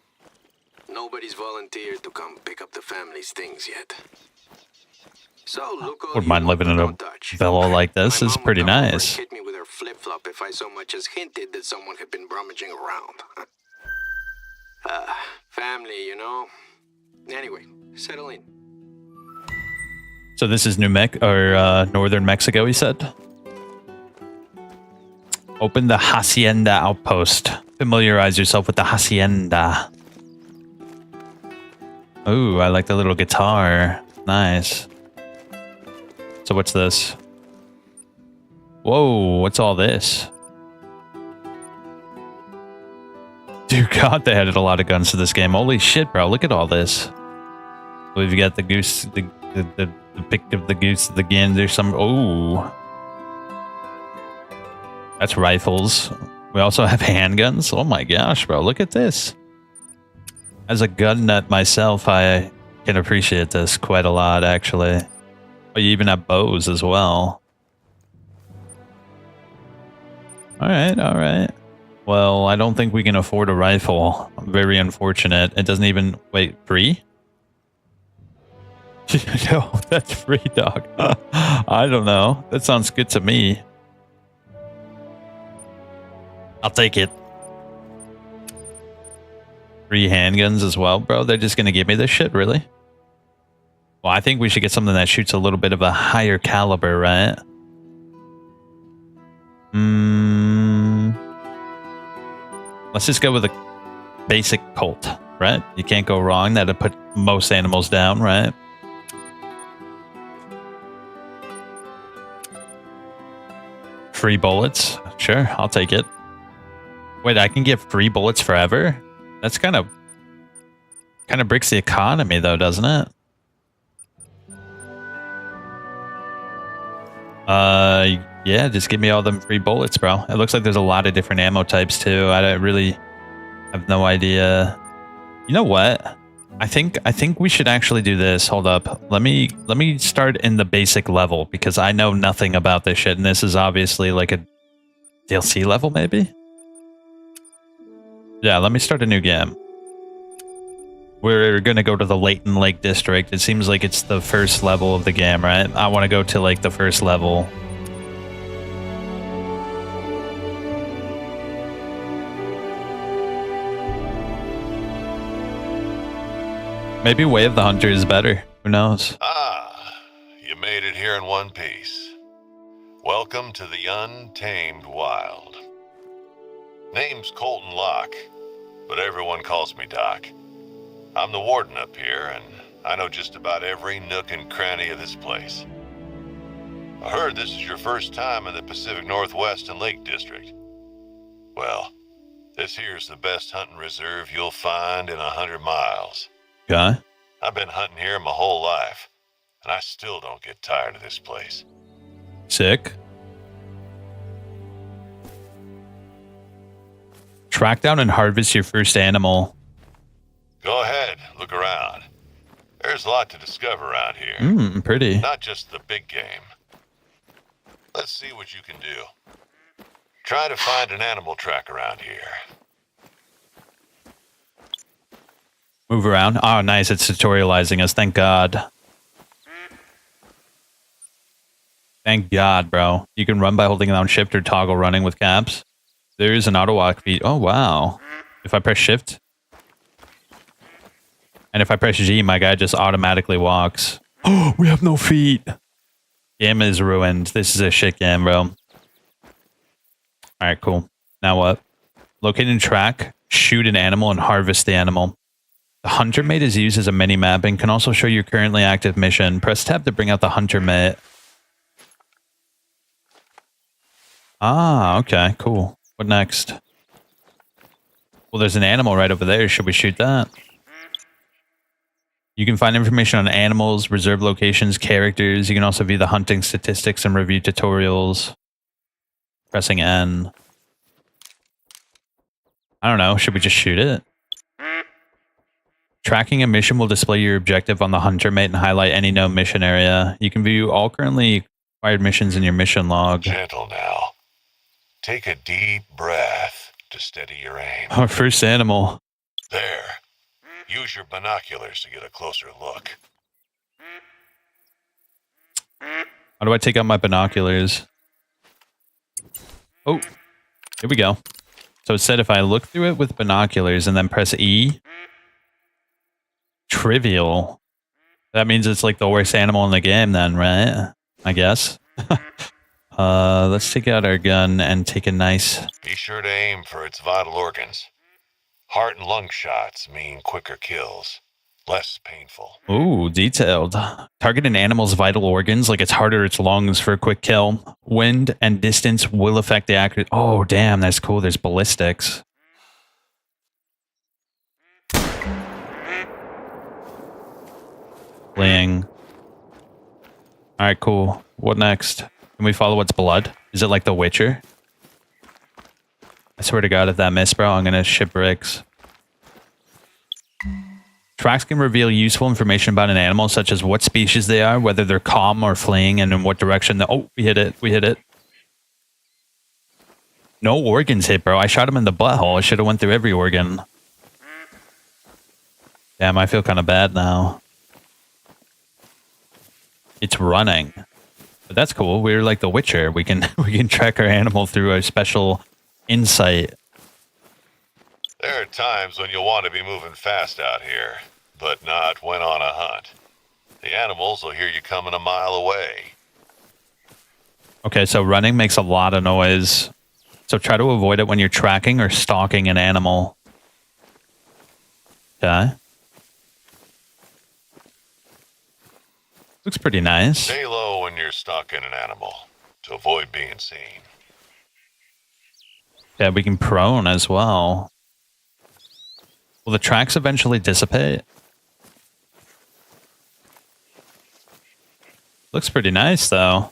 nobody's volunteered to come pick up the family's things yet. So look all Wouldn't you mind want, living in but a don't touch. villa like this. My It's mom would pretty come over and nice. hit me with her flip-flop if I so much as hinted that someone had been rummaging around. Family, you know. Anyway, settle in. So this is northern Mexico, he said. Open the Hacienda outpost. Familiarize yourself with the Hacienda. Ooh, I like the little guitar. Nice. So what's this? Whoa, what's all this? Dude, God, they added a lot of guns to this game. Holy shit, bro. Look at all this. We've got the goose, the pick of the goose, the gander, some... Oh. That's rifles. We also have handguns. Oh my gosh, bro. Look at this. As a gun nut myself, I can appreciate this quite a lot, actually. Oh, you even have bows as well. Alright, alright. Well, I don't think we can afford a rifle. Very unfortunate. It doesn't even... Wait, free? No, that's free, dog. I don't know. That sounds good to me. I'll take it. Free handguns as well, bro. They're just gonna give me this shit, really? Well, I think we should get something that shoots a little bit of a higher caliber, right? Let's just go with a basic Colt, right? You can't go wrong. That'll put most animals down, right? Free bullets. Sure, I'll take it. Wait, I can get free bullets forever? That's kind of breaks the economy though, doesn't it? Yeah, just give me all them free bullets, bro. It looks like there's a lot of different ammo types too. I really have no idea. You know what? I think we should actually do this. Hold up. Let me start in the basic level because I know nothing about this shit, and this is obviously like a DLC level, maybe? Yeah, let me start a new game. We're gonna go to the Layton Lake District. It seems like it's the first level of the game, right? I want to go to like the first level. Maybe Way of the Hunter is better. Who knows? Ah, you made it here in one piece. Welcome to the untamed wild. Name's Colton Locke, but everyone calls me Doc. I'm the warden up here, and I know just about every nook and cranny of this place. I heard this is your first time in the Pacific Northwest and Lake District. Well, this here's the best hunting reserve you'll find in 100 miles. Okay. I've been hunting here my whole life, and I still don't get tired of this place. Sick. Track down and harvest your first animal. Go ahead, look around. There's a lot to discover around here. Pretty. Not just the big game. Let's see what you can do. Try to find an animal track around here. Move around. Oh, nice. It's tutorializing us. Thank God. Thank God, bro. You can run by holding down shift or toggle running with caps. There is an auto walk feat. Oh, wow. If I press shift. And if I press G, my guy just automatically walks. Oh, we have no feet. Game is ruined. This is a shit game, bro. Alright, cool. Now what? Locate and track, shoot an animal, and harvest the animal. The hunter mate is used as a mini-map and can also show your currently active mission. Press tab to bring out the hunter mate. Ah, okay, cool. What next? Well, there's an animal right over there. Should we shoot that? You can find information on animals, reserve locations, characters. You can also view the hunting statistics and review tutorials. Pressing N. I don't know. Should we just shoot it? Tracking a mission will display your objective on the hunter mate and highlight any known mission area. You can view all currently acquired missions in your mission log. Gentle now. Take a deep breath to steady your aim. Our first animal. There. Use your binoculars to get a closer look. How do I take out my binoculars? Oh, here we go. So it said if I look through it with binoculars and then press E, trivial. That means it's like the worst animal in the game then, right? I guess. Let's take out our gun and take a nice... Be sure to aim for its vital organs. Heart and lung shots mean quicker kills. Less painful. Ooh, detailed. Target an animal's vital organs like its heart or its lungs for a quick kill. Wind and distance will affect the accuracy. Oh, damn, that's cool. There's ballistics. Fleeing. Alright, cool. What next? Can we follow its blood? Is it like The Witcher? I swear to God, if that missed, bro, I'm gonna shit bricks. Tracks can reveal useful information about an animal, such as what species they are, whether they're calm or fleeing, and in what direction. Oh, we hit it. We hit it. No organs hit, bro. I shot him in the butthole. I should have went through every organ. Damn, I feel kind of bad now. It's running. But that's cool. We're like The Witcher. We can track our animal through a special insight. There are times when you'll want to be moving fast out here, but not when on a hunt. The animals will hear you coming a mile away. Okay, so running makes a lot of noise. So try to avoid it when you're tracking or stalking an animal. Okay. Looks pretty nice. Stay low when you're stalking an animal to avoid being seen. Yeah, we can prone as well. Will the tracks eventually dissipate? Looks pretty nice, though.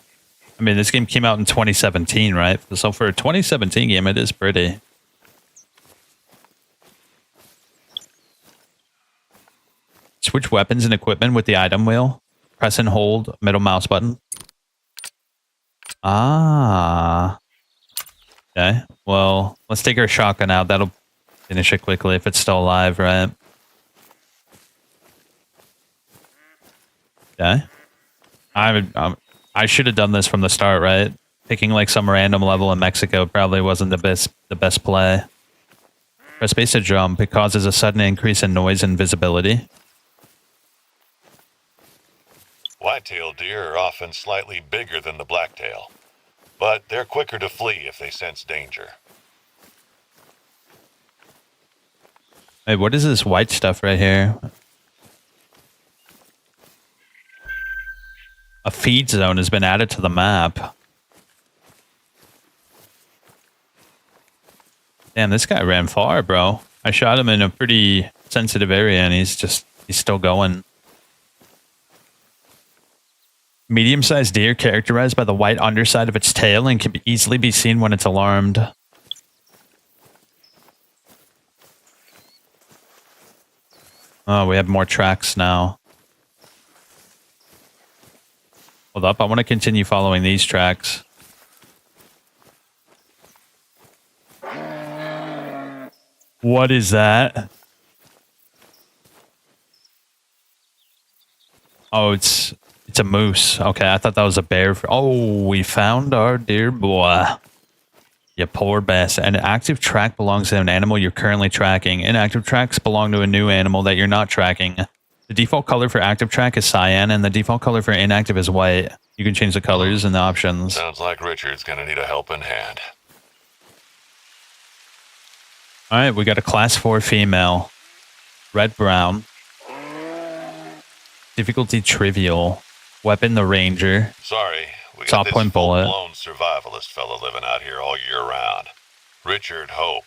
I mean, this game came out in 2017, right? So for a 2017 game, it is pretty. Switch weapons and equipment with the item wheel. Press and hold middle mouse button. Ah. Okay, well, let's take our shotgun out. That'll finish it quickly if it's still alive, right? Okay. I should have done this from the start, right? Picking like some random level in Mexico probably wasn't the best play. Press space to jump. It causes a sudden increase in noise and visibility. White-tailed deer are often slightly bigger than the blacktail, but they're quicker to flee if they sense danger. Hey, what is this white stuff right here? A feed zone has been added to the map. Damn, this guy ran far, bro. I shot him in a pretty sensitive area and he's still going. Medium-sized deer characterized by the white underside of its tail and can easily be seen when it's alarmed. Oh, we have more tracks now. Hold up, I want to continue following these tracks. What is that? Oh, it's a moose. Okay, I thought that was a bear. Oh, we found our dear boy. You poor bastard. An active track belongs to an animal you're currently tracking. Inactive tracks belong to a new animal that you're not tracking. The default color for active track is cyan, and the default color for inactive is white. You can change the colors and the options. Sounds like Richard's gonna need a helping hand. All right, we got a class 4 female. Red-brown. Difficulty trivial. Weapon the ranger. Sorry, we got Top this point bullet. full-blown survivalist fella living out here all year round. Richard Hope.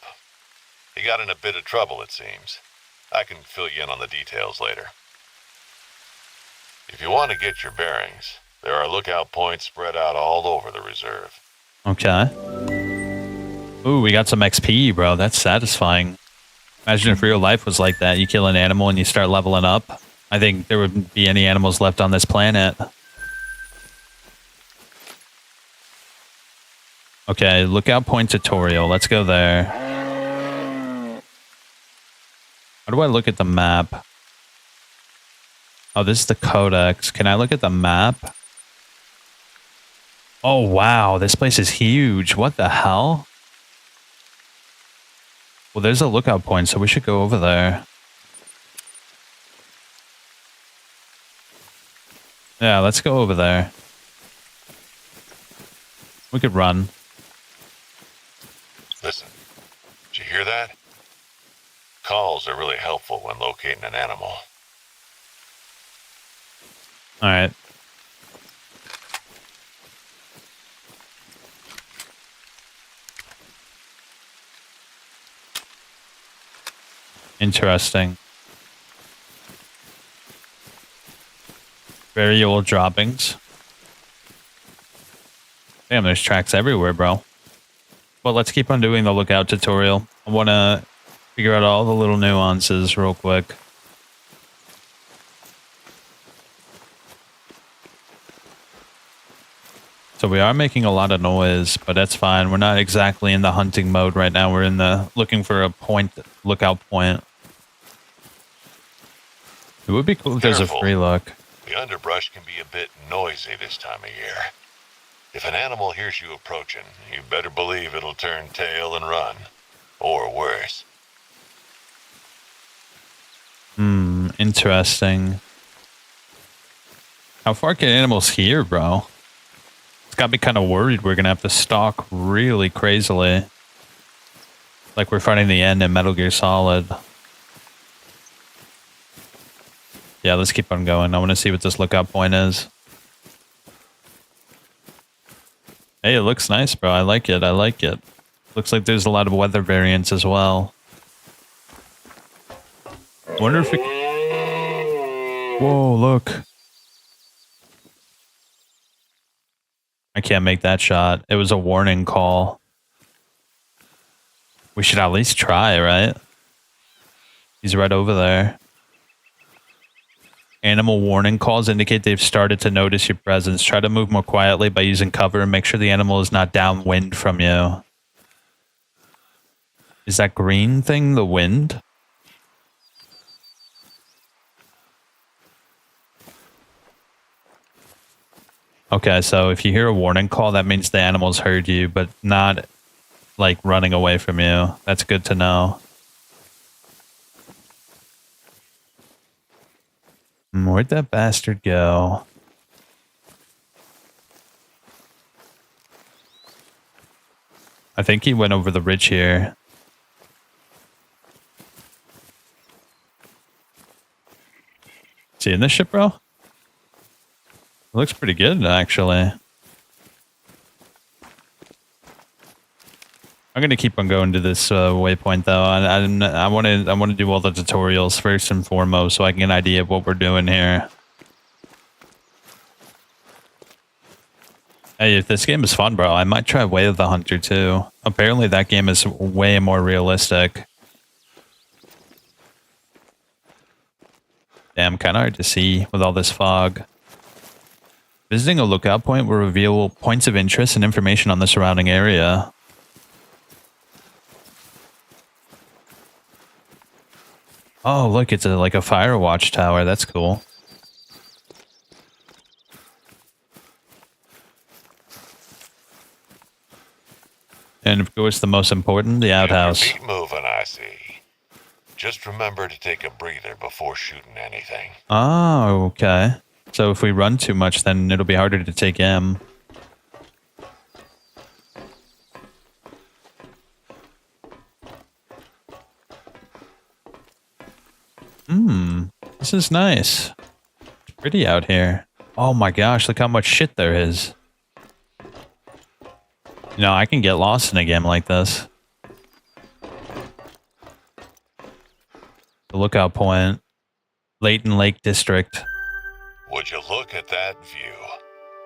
He got in a bit of trouble, it seems. I can fill you in on the details later. If you want to get your bearings, there are lookout points spread out all over the reserve. Okay. Ooh, we got some XP, bro. That's satisfying. Imagine if real life was like that. You kill an animal and you start leveling up. I think there wouldn't be any animals left on this planet. Okay, lookout point tutorial. Let's go there. How do I look at the map? Oh, this is the codex. Can I look at the map? Oh, wow. This place is huge. What the hell? Well, there's a lookout point, so we should go over there. Yeah, let's go over there. We could run. Listen, did you hear that? Calls are really helpful when locating an animal. All right. Interesting. Very old droppings. Damn, there's tracks everywhere, bro. But let's keep on doing the lookout tutorial. I want to figure out all the little nuances real quick. So we are making a lot of noise, but that's fine. We're not exactly in the hunting mode right now. We're in the looking for a point, lookout point. It would be cool if there's a free look. The underbrush can be a bit noisy this time of year. If an animal hears you approaching, you better believe it'll turn tail and run. Or worse. Interesting. How far can animals hear, bro? It's got me kind of worried we're going to have to stalk really crazily. Like we're fighting the end in Metal Gear Solid. Yeah, let's keep on going. I want to see what this lookout point is. Hey, it looks nice, bro. I like it. I like it. Looks like there's a lot of weather variants as well. Wonder if it... Whoa, look. I can't make that shot. It was a warning call. We should at least try, right? He's right over there. Animal warning calls indicate they've started to notice your presence. Try to move more quietly by using cover and make sure the animal is not downwind from you. Is that green thing the wind? Okay, so if you hear a warning call, that means the animal's heard you, but not like running away from you. That's good to know. Where'd that bastard go? I think he went over the ridge here. Seeing this shit, bro? It looks pretty good, actually. I'm gonna keep on going to this waypoint, though. I want to do all the tutorials first and foremost, so I can get an idea of what we're doing here. Hey, if this game is fun, bro, I might try Way of the Hunter too. Apparently, that game is way more realistic. Damn, kind of hard to see with all this fog. Visiting a lookout point will reveal points of interest and information on the surrounding area. Oh, look, it's like a fire watch tower. That's cool. And of course, the most important, the Keep outhouse. your feet moving, I see. Just remember to take a breather before shooting anything. Oh, okay. So if we run too much, then it'll be harder to take M. This is nice. It's pretty out here. Oh my gosh, look how much shit there is. You know, I can get lost in a game like this. The lookout point. Layton Lake District. Would you look at that view?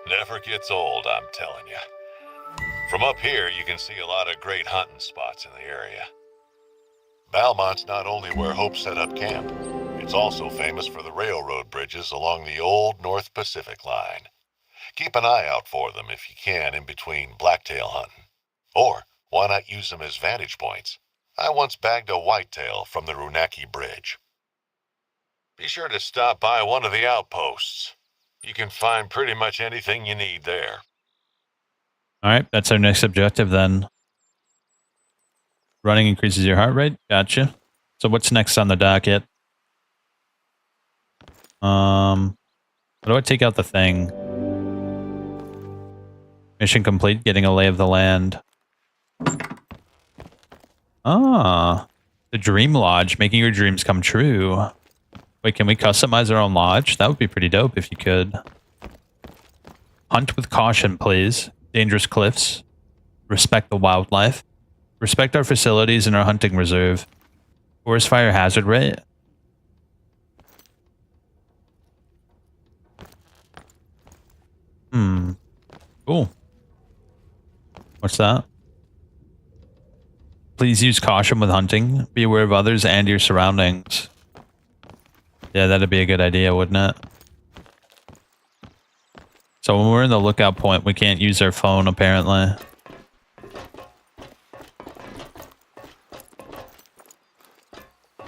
Never gets old, I'm telling you. From up here, you can see a lot of great hunting spots in the area. Valmont's not only where Hope set up camp, it's also famous for the railroad bridges along the old North Pacific line. Keep an eye out for them if you can in between blacktail hunting. Or, why not use them as vantage points? I once bagged a whitetail from the Runaki Bridge. Be sure to stop by one of the outposts. You can find pretty much anything you need there. Alright, that's our next objective then. Running increases your heart rate. Gotcha. So what's next on the docket? How do I take out the thing? Mission complete, getting a lay of the land. Ah, the Dream Lodge, making your dreams come true. Wait, can we customize our own lodge? That would be pretty dope if you could. Hunt with caution, please. Dangerous cliffs. Respect the wildlife. Respect our facilities and our hunting reserve. Forest fire hazard rate. Cool. What's that? Please use caution with hunting. Be aware of others and your surroundings. Yeah, that'd be a good idea, wouldn't it? So when we're in the lookout point, we can't use our phone, apparently.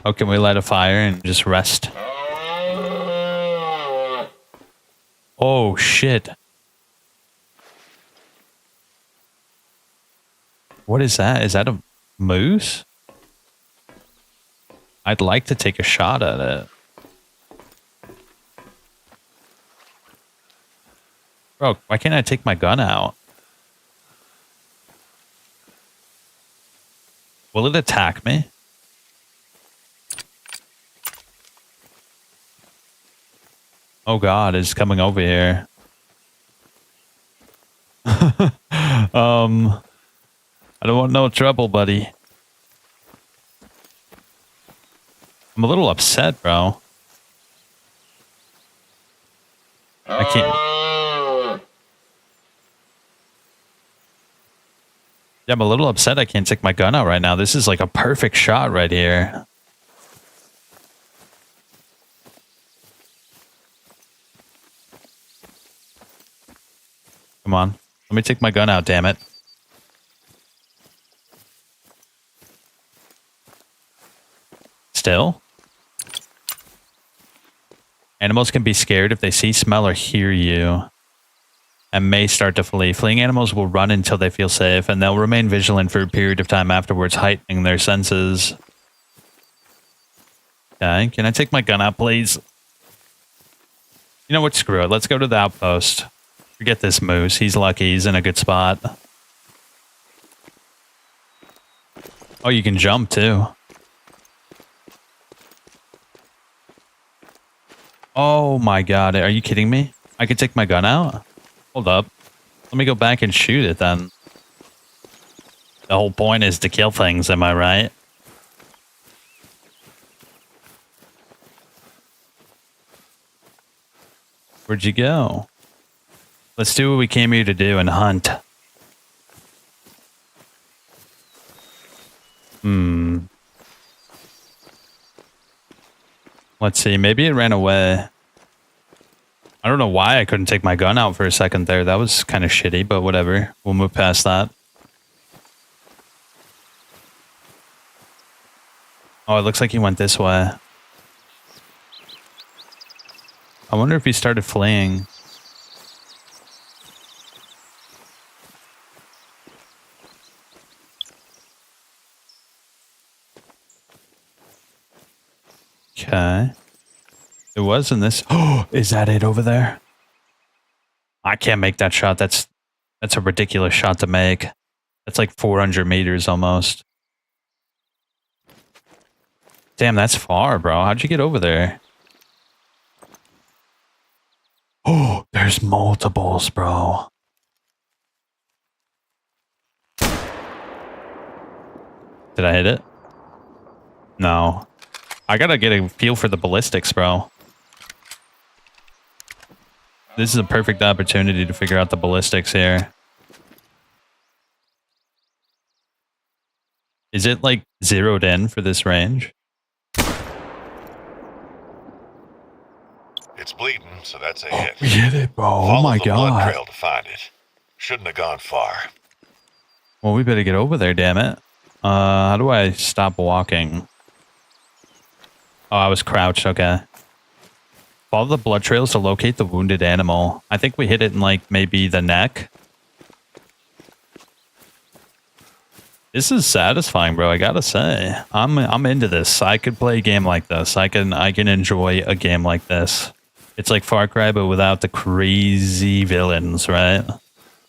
Oh, can we light a fire and just rest? Oh, shit. What is that? Is that a moose? I'd like to take a shot at it. Bro, why can't I take my gun out? Will it attack me? Oh god, it's coming over here. I don't want no trouble, buddy. I'm a little upset, bro. I can't. Yeah, I'm a little upset I can't take my gun out right now. This is like a perfect shot right here. Come on. Let me take my gun out, damn it. Still? Animals can be scared if they see, smell, or hear you, and may start to flee. Fleeing animals will run until they feel safe, and they'll remain vigilant for a period of time afterwards, heightening their senses. Okay, can I take my gun out, please? You know what? Screw it. Let's go to the outpost. Forget this moose. He's lucky. He's in a good spot. Oh, you can jump, too. Oh my god, are you kidding me? I could take my gun out? Hold up. Let me go back and shoot it then. The whole point is to kill things, am I right? Where'd you go? Let's do what we came here to do and hunt. Let's see, maybe it ran away. I don't know why I couldn't take my gun out for a second there. That was kind of shitty, but whatever. We'll move past that. Oh, it looks like he went this way. I wonder if he started fleeing. Okay. It was in this. Oh, is that it over there? I can't make that shot. That's a ridiculous shot to make. That's like 400 meters almost. Damn, that's far, bro. How'd you get over there? Oh, there's multiples, bro. Did I hit it? No. I gotta get a feel for the ballistics, bro. This is a perfect opportunity to figure out the ballistics here. Is it like zeroed in for this range? It's bleeding, so that's a hit. We hit it, bro. Follow Oh my the blood god. trail to find it. Shouldn't have gone far. Well, we better get over there, damn it. How do I stop walking? Oh, I was crouched, okay. Follow the blood trails to locate the wounded animal. I think we hit it in like maybe the neck. This is satisfying, bro. I gotta say, I'm into this. I could play a game like this. I can enjoy a game like this. It's like Far Cry, but without the crazy villains, right?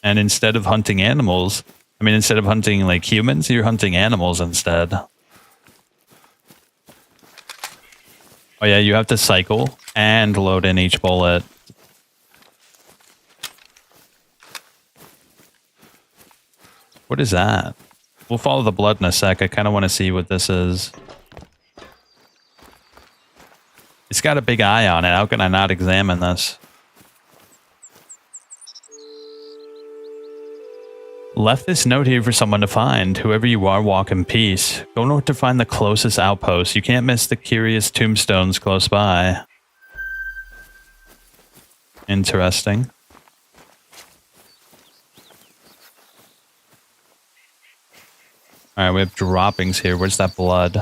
And instead of hunting animals, I mean, instead of hunting like humans, you're hunting animals instead. Oh yeah, you have to cycle and load in each bullet. What is that? We'll follow the blood in a sec. I kind of want to see what this is. It's got a big eye on it. How can I not examine this? Left this note here for someone to find. Whoever you are, walk in peace. Go north to find the closest outpost. You can't miss the curious tombstones close by. Interesting. Alright, we have droppings here. Where's that blood?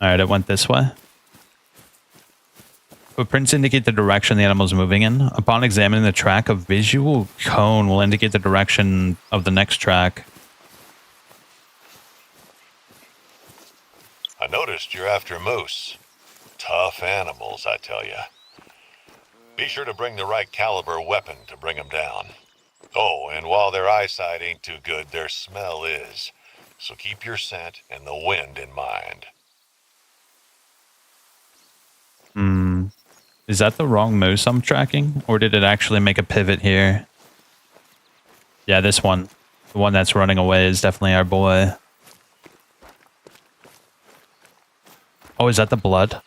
Alright, it went this way. Footprints indicate the direction the animal is moving in. Upon examining the track, a visual cone will indicate the direction of the next track. I noticed you're after moose. Tough animals, I tell you. Be sure to bring the right caliber weapon to bring them down. Oh, and while their eyesight ain't too good, their smell is. So keep your scent and the wind in mind. Is that the wrong moose I'm tracking? Or did it actually make a pivot here? Yeah, this one. The one that's running away is definitely our boy. Oh, is that the blood?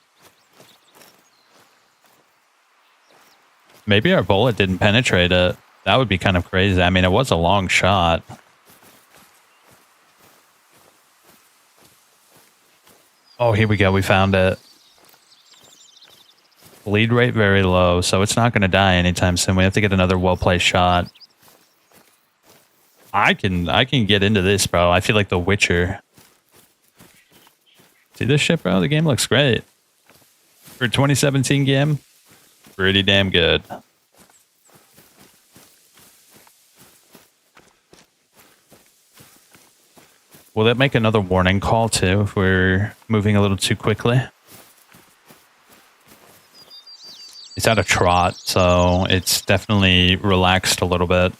Maybe our bullet didn't penetrate it. That would be kind of crazy. I mean, it was a long shot. Oh, here we go. We found it. Bleed rate very low, so it's not going to die anytime soon. We have to get another well-placed shot. I can get into this, bro. I feel like The Witcher. See this shit, bro? The game looks great. For a 2017 game, pretty damn good. Will that make another warning call, too, if we're moving a little too quickly? It's at a trot, so it's definitely relaxed a little bit.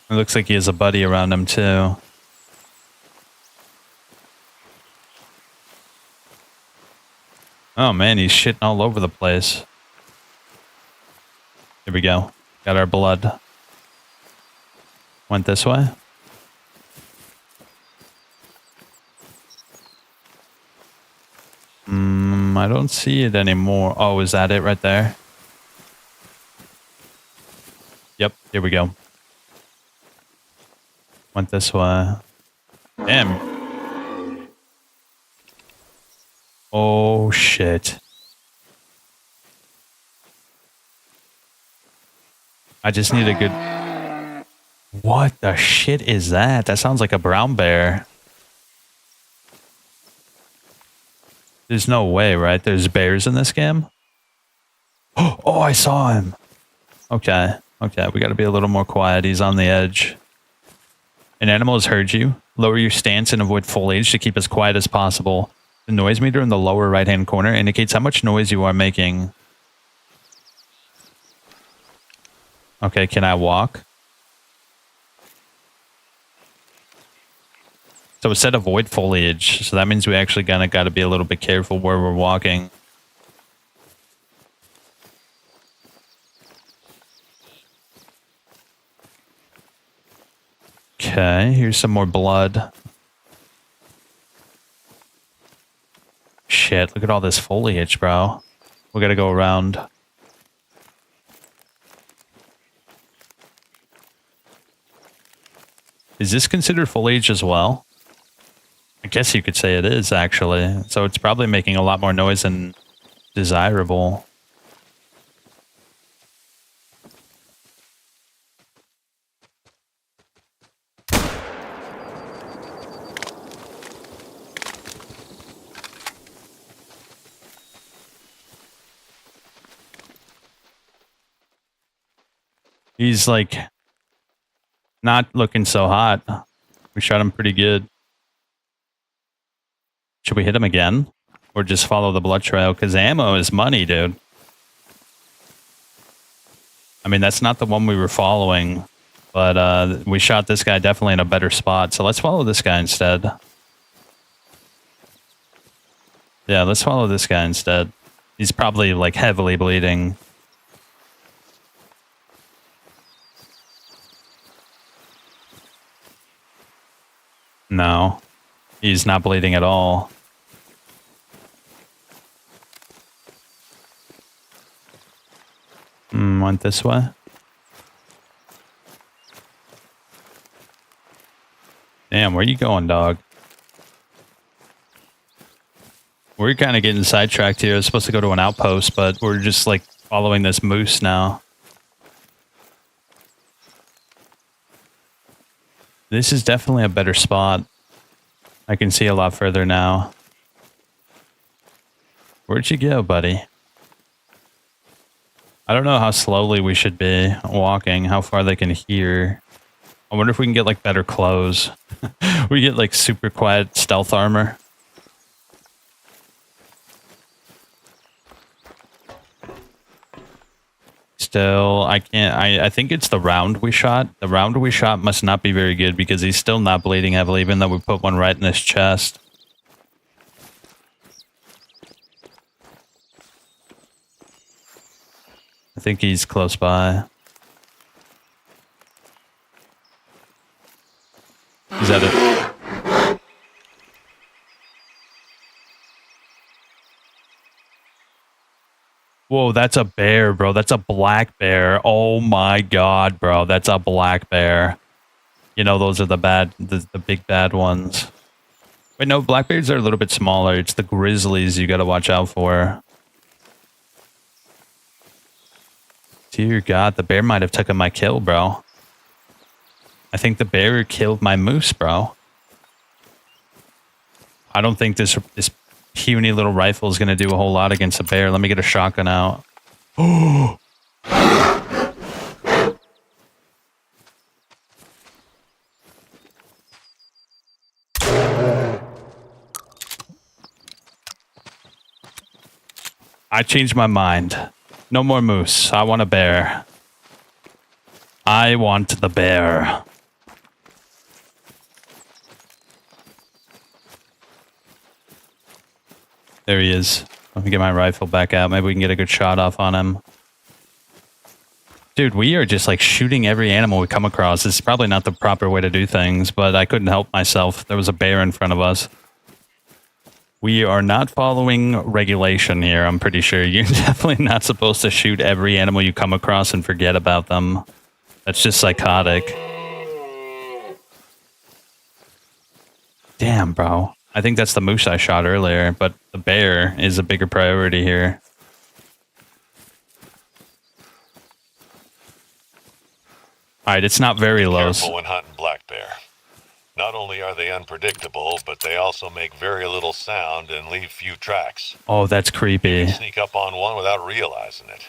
It looks like he has a buddy around him, too. Oh, man, he's shitting all over the place. Here we go. Got our blood. Went this way. I don't see it anymore. Oh, is that it right there? Yep, here we go. Went this way. Damn. Oh, shit. I just need a good... What the shit is that? That sounds like a brown bear. There's no way, right? There's bears in this game? Oh, I saw him. Okay. Okay, we got to be a little more quiet. He's on the edge. An animal has heard you. Lower your stance and avoid foliage to keep as quiet as possible. The noise meter in the lower right-hand corner indicates how much noise you are making. Okay, can I walk? So it said avoid foliage, so that means we actually got to be a little bit careful where we're walking. Okay, here's some more blood. Shit, look at all this foliage, bro. We gotta go around. Is this considered foliage as well? I guess you could say it is, actually. So it's probably making a lot more noise than desirable. He's like not looking so hot. We shot him pretty good. Should we hit him again? Or just follow the blood trail? Because ammo is money, dude. I mean, that's not the one we were following. But we shot this guy definitely in a better spot. So let's follow this guy instead. Yeah, let's follow this guy instead. He's probably like heavily bleeding. No, he's not bleeding at all. Went this way. Damn, where you going, dog? We're kind of getting sidetracked here. I was supposed to go to an outpost, but we're just like following this moose now. This is definitely a better spot. I can see a lot further now. Where'd you go, buddy? I don't know how slowly we should be walking, how far they can hear. I wonder if we can get like better clothes. We get like super quiet stealth armor. Still, I can't. I think it's the round we shot. The round we shot must not be very good because he's still not bleeding heavily, even though we put one right in his chest. I think he's close by. Is that it? Whoa, that's a bear, bro. That's a black bear. Oh my god, bro. That's a black bear. You know, those are the big bad ones. Wait, no, black bears are a little bit smaller. It's the grizzlies you gotta watch out for. Dear God, the bear might have taken my kill, bro. I think the bear killed my moose, bro. I don't think this puny little rifle is going to do a whole lot against a bear. Let me get a shotgun out. Oh! I changed my mind. No more moose. I want a bear. I want the bear. There he is. Let me get my rifle back out. Maybe we can get a good shot off on him. Dude, we are just like shooting every animal we come across. This is probably not the proper way to do things, but I couldn't help myself. There was a bear in front of us. We are not following regulation here, I'm pretty sure. You're definitely not supposed to shoot every animal you come across and forget about them. That's just psychotic. Damn, bro. I think that's the moose I shot earlier, but the bear is a bigger priority here. Alright, it's not very low. Careful when hunting black bear. Not only are they unpredictable, but they also make very little sound and leave few tracks. Oh, that's creepy. You can sneak up on one without realizing it.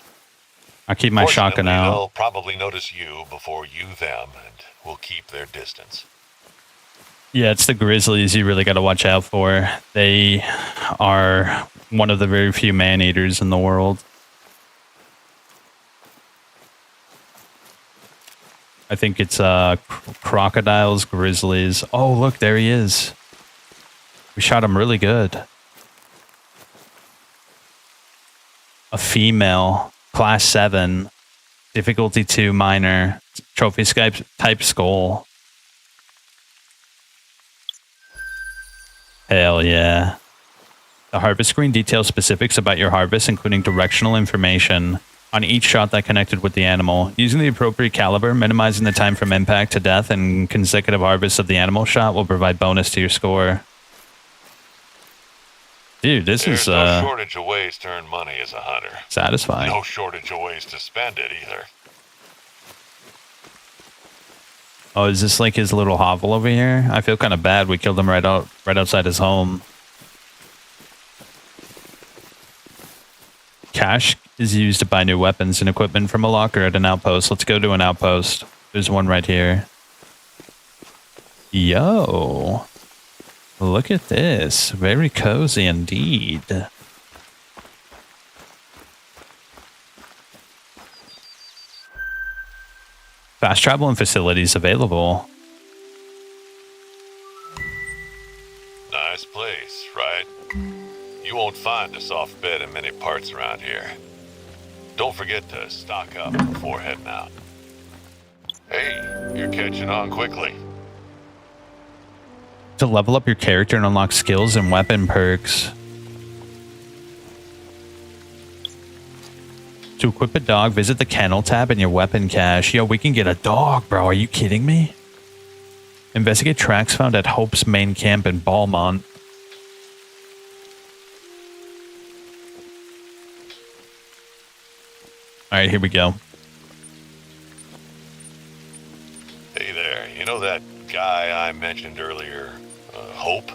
I'll keep my shotgun Fortunately, out. they'll probably notice you before you them, and will keep their distance. Yeah, it's the grizzlies you really got to watch out for. They are one of the very few man-eaters in the world. I think it's crocodiles, grizzlies. Oh, look, there he is. We shot him really good. A female, class 7, difficulty 2 minor, trophy type skull. Hell yeah. The harvest screen details specifics about your harvest, including directional information on each shot that connected with the animal. Using the appropriate caliber, minimizing the time from impact to death, and consecutive harvests of the animal shot will provide bonus to your score. Dude, this There's is no shortage of ways to earn money as a hunter. satisfying. No shortage of ways to spend it either. Oh, is this like his little hovel over here? I feel kind of bad. We killed him right outside his home. Cash is used to buy new weapons and equipment from a locker at an outpost. Let's go to an outpost. There's one right here. Yo. Look at this. Very cozy indeed. Fast travel and facilities available. Nice place, right? You won't find a soft bed in many parts around here. Don't forget to stock up before heading out. Hey, you're catching on quickly. To level up your character and unlock skills and weapon perks. To equip a dog, visit the kennel tab in your weapon cache. Yo, we can get a dog, bro. Are you kidding me? Investigate tracks found at Hope's main camp in Balmont. All right, here we go. Hey there, you know that guy I mentioned earlier, Hope?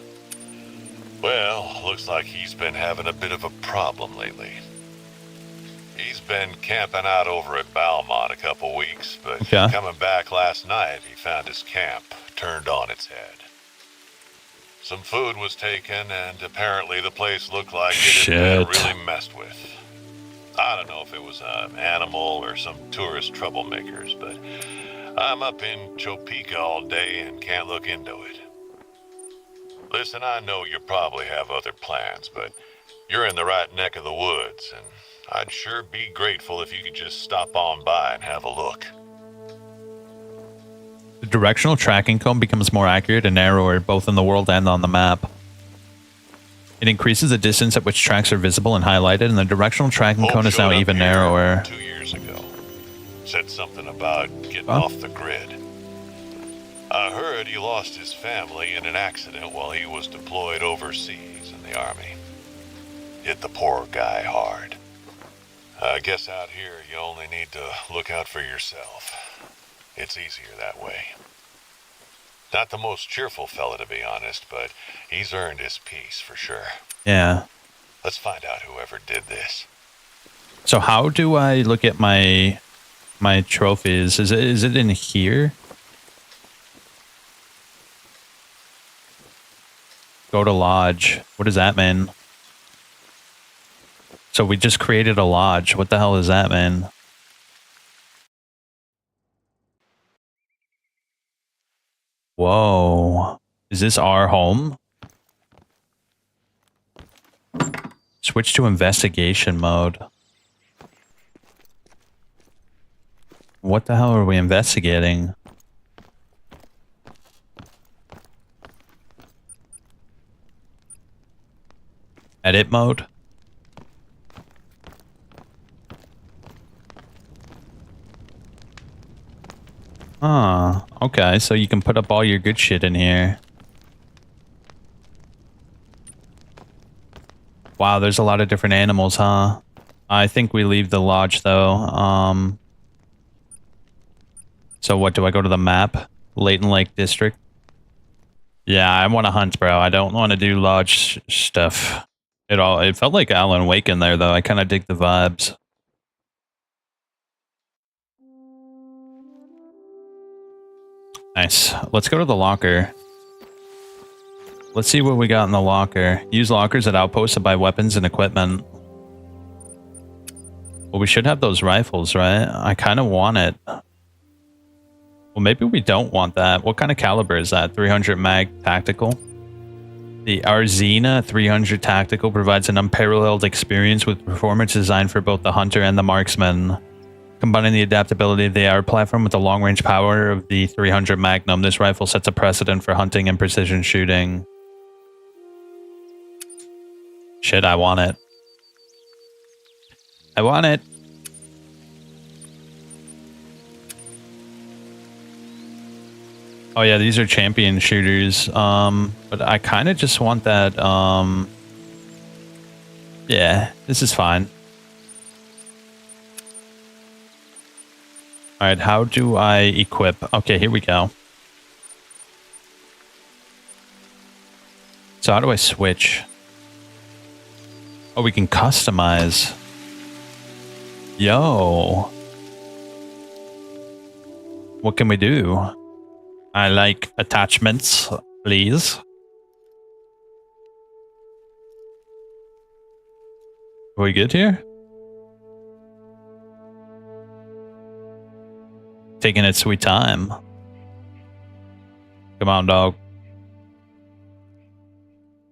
Well, looks like he's been having a bit of a problem lately. He's been camping out over at Balmont a couple weeks, but coming back last night, he found his camp turned on its head. Some food was taken, and apparently the place looked like it had been really messed with. I don't know if it was an animal or some tourist troublemakers, but I'm up in Topeka all day and can't look into it. Listen, I know you probably have other plans, but you're in the right neck of the woods, and I'd sure be grateful if you could just stop on by and have a look. The directional tracking cone becomes more accurate and narrower, both in the world and on the map. It increases the distance at which tracks are visible and highlighted, and the directional tracking cone is now even narrower. 2 years ago. Said something about getting off the grid. I heard he lost his family in an accident while he was deployed overseas in the army. Hit the poor guy hard. I guess out here you only need to look out for yourself. It's easier that way. Not the most cheerful fella, to be honest, but he's earned his peace for sure. Yeah. Let's find out whoever did this. So how do I look at my trophies? Is it in here? Go to lodge. What does that mean? So we just created a lodge. What the hell does that mean? Whoa. Is this our home? Switch to investigation mode. What the hell are we investigating? Edit mode? Ah, okay, so you can put up all your good shit in here. Wow, there's a lot of different animals, huh? I think we leave the lodge, though. So what, do I go to the map? Leighton Lake District? Yeah, I want to hunt, bro. I don't want to do lodge stuff. It felt like Alan Wake in there, though. I kind of dig the vibes. Nice. Let's go to the locker. Let's see what we got in the locker. Use lockers at outposts to buy weapons and equipment. Well, we should have those rifles, right? I kind of want it. Well, maybe we don't want that. What kind of caliber is that? 300 mag tactical? The Arzina 300 tactical provides an unparalleled experience with performance designed for both the hunter and the marksman. Combining the adaptability of the AR platform with the long-range power of the 300 Magnum, this rifle sets a precedent for hunting and precision shooting. Shit, I want it. I want it. Oh yeah, these are champion shooters. But I kind of just want that. Yeah, this is fine. All right, how do I equip? Okay, here we go. So how do I switch? Oh, we can customize. Yo. What can we do? I like attachments, please. Are we good here? Taking its sweet time. Come on, dog.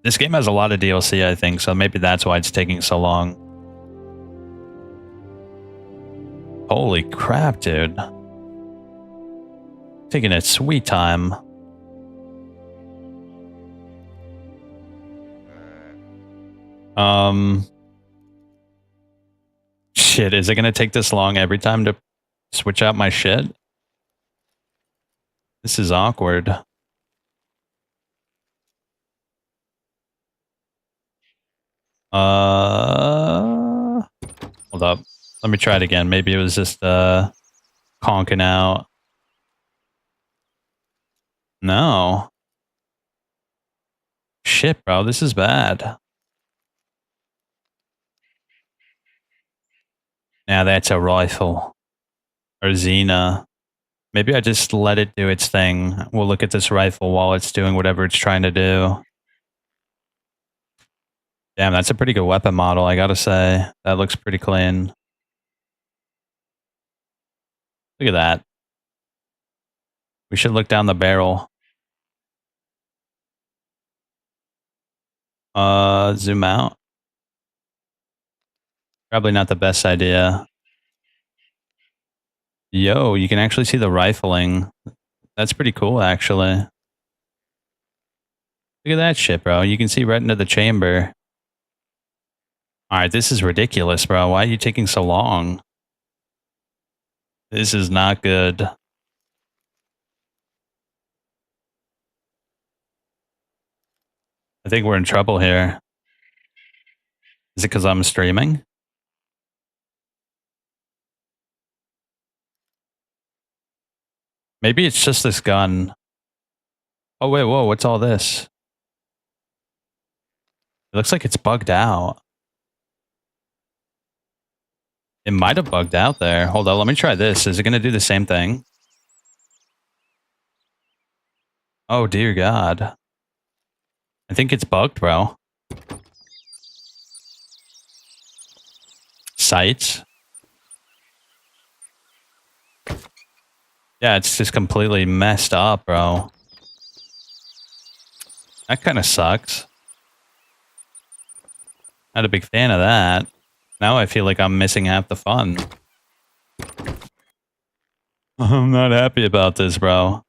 This game has a lot of DLC, I think, so maybe that's why it's taking so long. Holy crap, dude. Taking its sweet time. Shit, is it gonna take this long every time to switch out my shit? This is awkward. Hold up. Let me try it again. Maybe it was just conking out. No. Shit, bro. This is bad. Now that's a rifle. Or Xena. Maybe I just let it do its thing. We'll look at this rifle while it's doing whatever it's trying to do. Damn, that's a pretty good weapon model, I gotta say. That looks pretty clean. Look at that. We should look down the barrel. Zoom out. Probably not the best idea. Yo, you can actually see the rifling. That's pretty cool, actually. Look at that shit, bro. You can see right into the chamber. Alright, this is ridiculous, bro. Why are you taking so long? This is not good. I think we're in trouble here. Is it because I'm streaming? Maybe it's just this gun. Oh, wait, whoa, what's all this? It looks like it's bugged out. It might have bugged out there. Hold on, let me try this. Is it going to do the same thing? Oh, dear God. I think it's bugged, bro. Sights. Yeah, it's just completely messed up, bro. That kind of sucks. Not a big fan of that. Now I feel like I'm missing half the fun. I'm not happy about this, bro.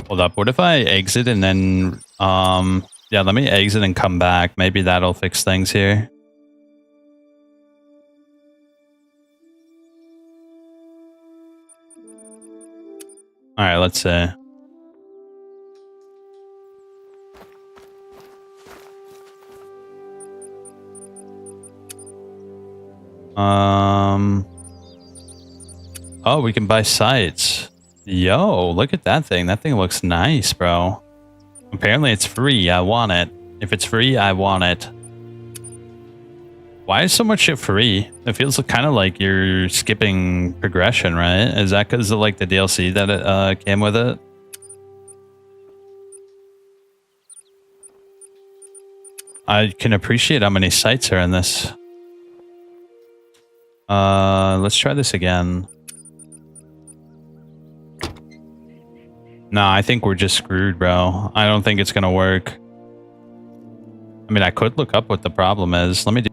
Hold up, what if I exit and then, yeah, let me exit and come back. Maybe that'll fix things here. Alright, let's see. Oh, we can buy sites. Yo, look at that thing. That thing looks nice, bro. Apparently it's free. I want it. If it's free, I want it. Why is so much shit free? It feels kind of like you're skipping progression, right? Is that because of like the DLC that it came with it? I can appreciate how many sites are in this. Let's try this again. Nah, I think we're just screwed, bro. I don't think it's gonna work. I mean, I could look up what the problem is. Let me do.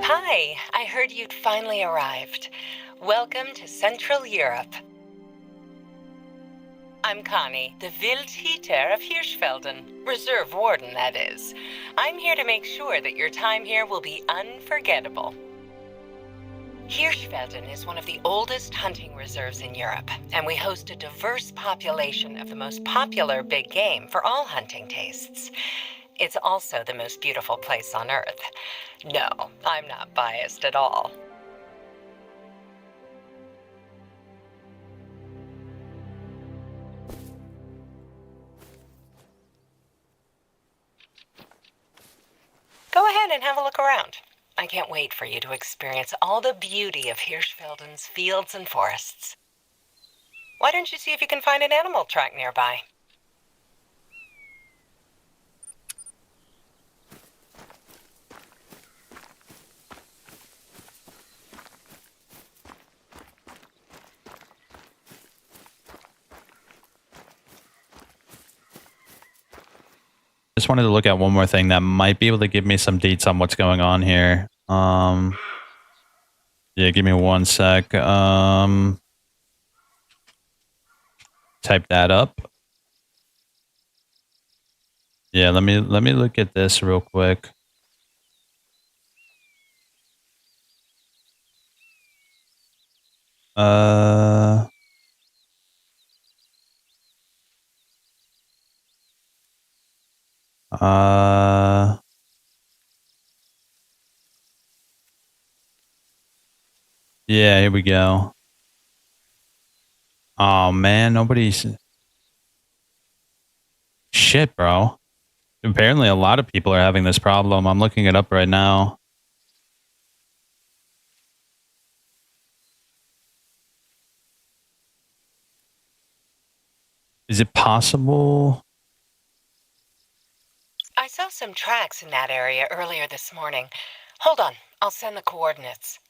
Hi, I heard you'd finally arrived. Welcome to Central Europe. I'm Connie, the Wildhüter of Hirschfelden. Reserve Warden, that is. I'm here to make sure that your time here will be unforgettable. Hirschfelden is one of the oldest hunting reserves in Europe, and we host a diverse population of the most popular big game for all hunting tastes. It's also the most beautiful place on Earth. No, I'm not biased at all. Go ahead and have a look around. I can't wait for you to experience all the beauty of Hirschfelden's fields and forests. Why don't you see if you can find an animal track nearby? Just wanted to look at one more thing that might be able to give me some deets on what's going on here. Yeah, give me 1 sec. Type that up. Yeah, let me look at this real quick. Yeah, here we go. Oh man, nobody's shit, bro. Apparently a lot of people are having this problem. I'm looking it up right now. Is it possible? I saw some tracks in that area earlier this morning. Hold on, I'll send the coordinates.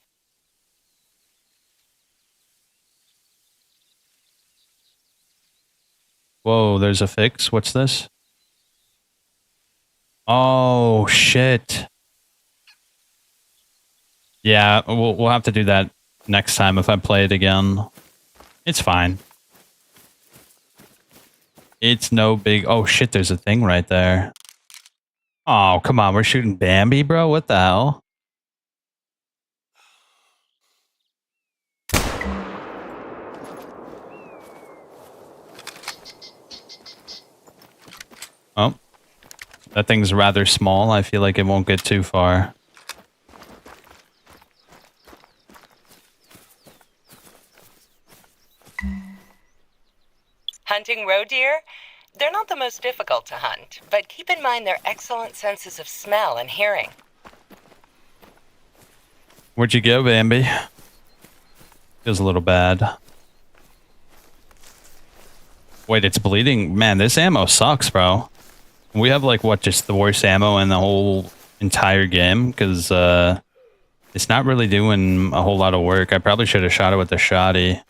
Whoa, there's a fix. What's this? Oh, shit. Yeah, we'll have to do that next time if I play it again. It's fine. It's no big... Oh, shit, there's a thing right there. Oh, come on. We're shooting Bambi, bro? What the hell? Oh. That thing's rather small. I feel like it won't get too far. Hunting roe deer? They're not the most difficult to hunt, but keep in mind their excellent senses of smell and hearing. Where'd you go, Bambi? Feels a little bad. Wait, it's bleeding? Man, this ammo sucks, bro. We have, like, what, just the worst ammo in the whole entire game? Because, it's not really doing a whole lot of work. I probably should have shot it with the shotty.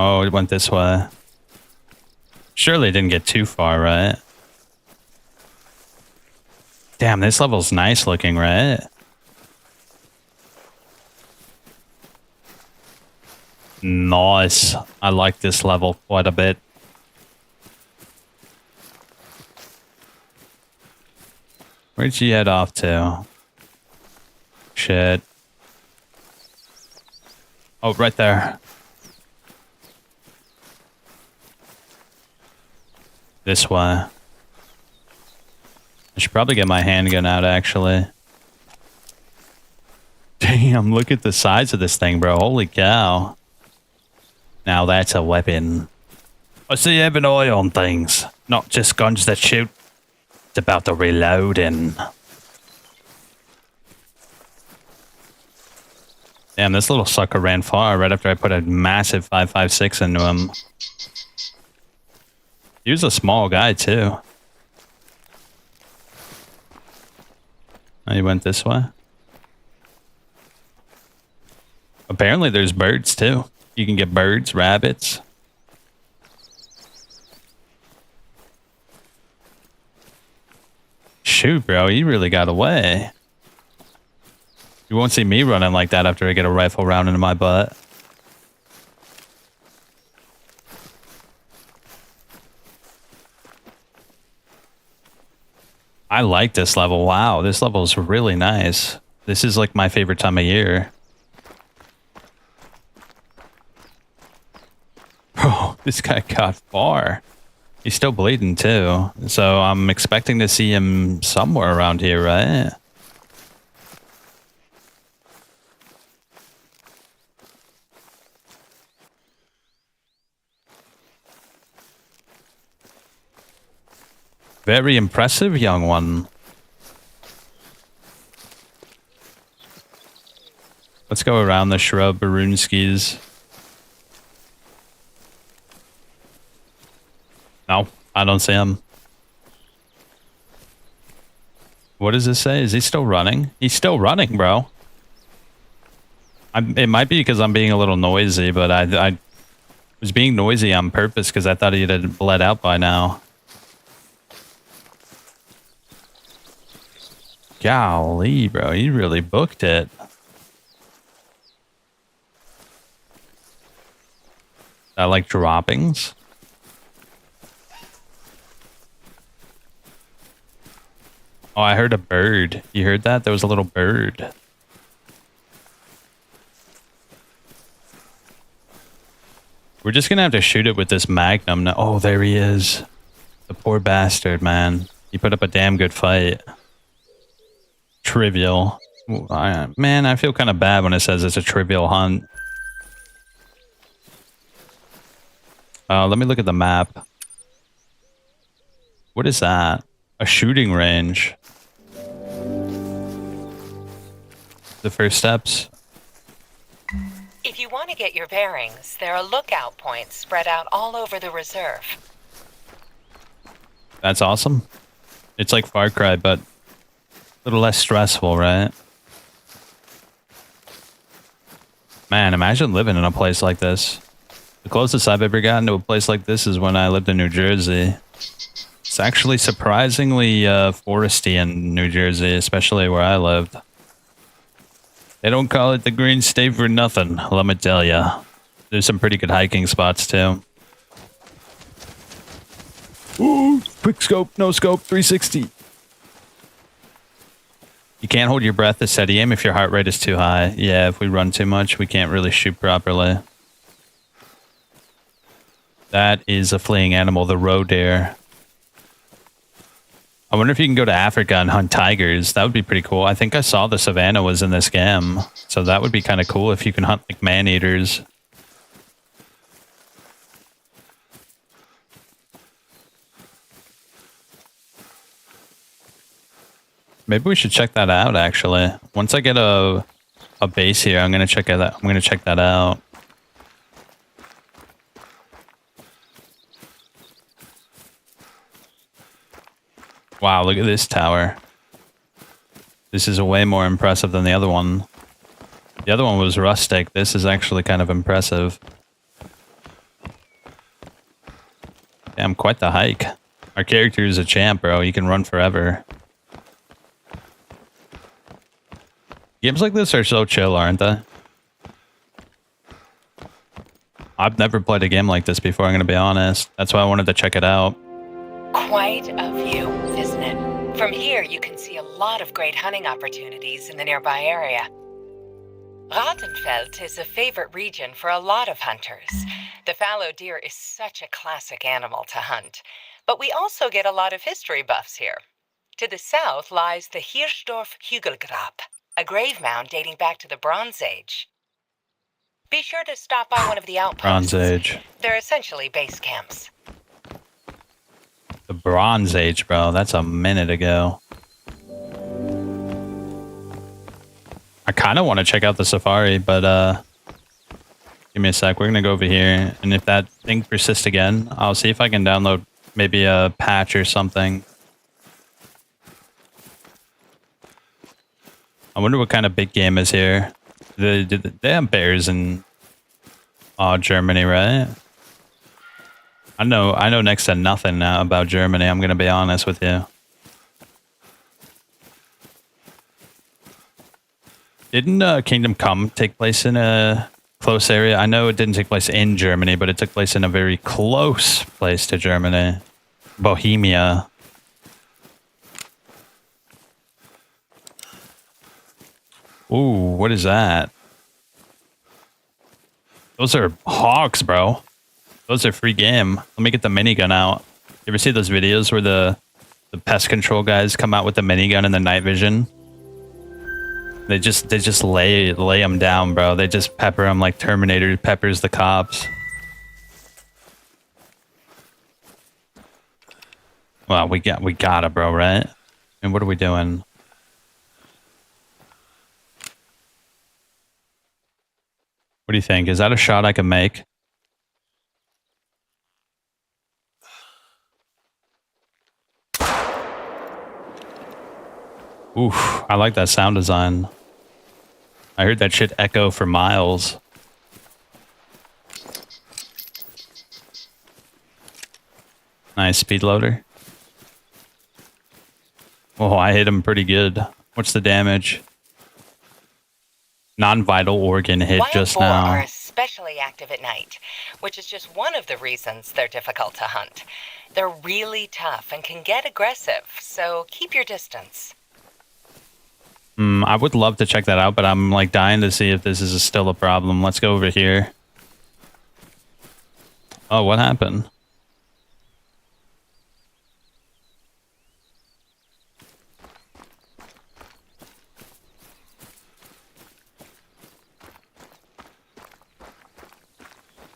Oh, it went this way. Surely it didn't get too far, right? Damn, this level's nice looking, right? Nice. I like this level quite a bit. Where'd she head off to? Shit. Oh, right there. This way. I should probably get my handgun out, actually. Damn, look at the size of this thing, bro. Holy cow. Now that's a weapon. I see you have an eye on things. Not just guns that shoot. It's about the reloading. Damn, this little sucker ran far right after I put a massive 5.56 into him. He was a small guy, too. Oh, he went this way. Apparently there's birds, too. You can get birds, rabbits. Shoot, bro, he really got away. You won't see me running like that after I get a rifle round into my butt. I like this level. Wow, this level is really nice. This is like my favorite time of year. Bro, this guy got far. He's still bleeding too. So I'm expecting to see him somewhere around here, right? Very impressive, young one. Let's go around the shrub, Baroonskis. No, I don't see him. What does this say? Is he still running? He's still running, bro. It might be because I'm being a little noisy, but I was being noisy on purpose because I thought he had bled out by now. Golly, bro, he really booked it. I like droppings. Oh, I heard a bird. You heard that? There was a little bird. We're just gonna have to shoot it with this magnum now. Oh, there he is. The poor bastard, man. He put up a damn good fight. Trivial. Man, I feel kind of bad when it says it's a trivial hunt. Let me look at the map. What is that? A shooting range. The first steps. If you want to get your bearings, there are lookout points spread out all over the reserve. That's awesome. It's like Far Cry, but a little less stressful, right? Man, imagine living in a place like this. The closest I've ever gotten to a place like this is when I lived in New Jersey. It's actually surprisingly foresty in New Jersey, especially where I lived. They don't call it the Green State for nothing, let me tell ya. There's some pretty good hiking spots, too. Ooh, quick scope, no scope, 360. You can't hold your breath to steady aim if your heart rate is too high. Yeah, if we run too much, we can't really shoot properly. That is a fleeing animal, the roe deer. I wonder if you can go to Africa and hunt tigers. That would be pretty cool. I think I saw the savannah was in this game. So that would be kind of cool if you can hunt like man-eaters. Maybe we should check that out, actually. Once I get a base here, I'm gonna check it out. I'm gonna check that out. Wow, look at this tower. This is way more impressive than the other one. The other one was rustic. This is actually kind of impressive. Damn, quite the hike. Our character is a champ, bro. You can run forever. Games like this are so chill, aren't they? I've never played a game like this before, I'm going to be honest. That's why I wanted to check it out. Quite a view, isn't it? From here, you can see a lot of great hunting opportunities in the nearby area. Rattenfeld is a favorite region for a lot of hunters. The fallow deer is such a classic animal to hunt. But we also get a lot of history buffs here. To the south lies the Hirschdorf Hügelgrab, a grave mound dating back to the Bronze Age. Be sure to stop by one of the outposts. Bronze Age. They're essentially base camps. The Bronze Age, bro. That's a minute ago. I kind of want to check out the safari, but give me a sec. We're going to go over here, and if that thing persists again, I'll see if I can download maybe a patch or something. I wonder what kind of big game is here. They have bears in Germany, right? I know next to nothing now about Germany, I'm going to be honest with you. Didn't Kingdom Come take place in a close area? I know it didn't take place in Germany, but it took place in a very close place to Germany. Bohemia. Ooh, what is that? Those are hogs, bro. Those are free game. Let me get the minigun out. You ever see those videos where the pest control guys come out with the minigun and the night vision? They just lay them down, bro. They just pepper them like Terminator peppers the cops. Well, we got it, bro, right? And what are we doing? What do you think? Is that a shot I can make? Oof, I like that sound design. I heard that shit echo for miles. Nice speed loader. Oh, I hit him pretty good. What's the damage? Non-vital organ hit just Wild boar now. are especially active at night, which is just one of the reasons they're difficult to hunt. They're really tough and can get aggressive, so keep your distance. I would love to check that out, but I'm like dying to see if this is still a problem. Let's go over here. Oh, what happened?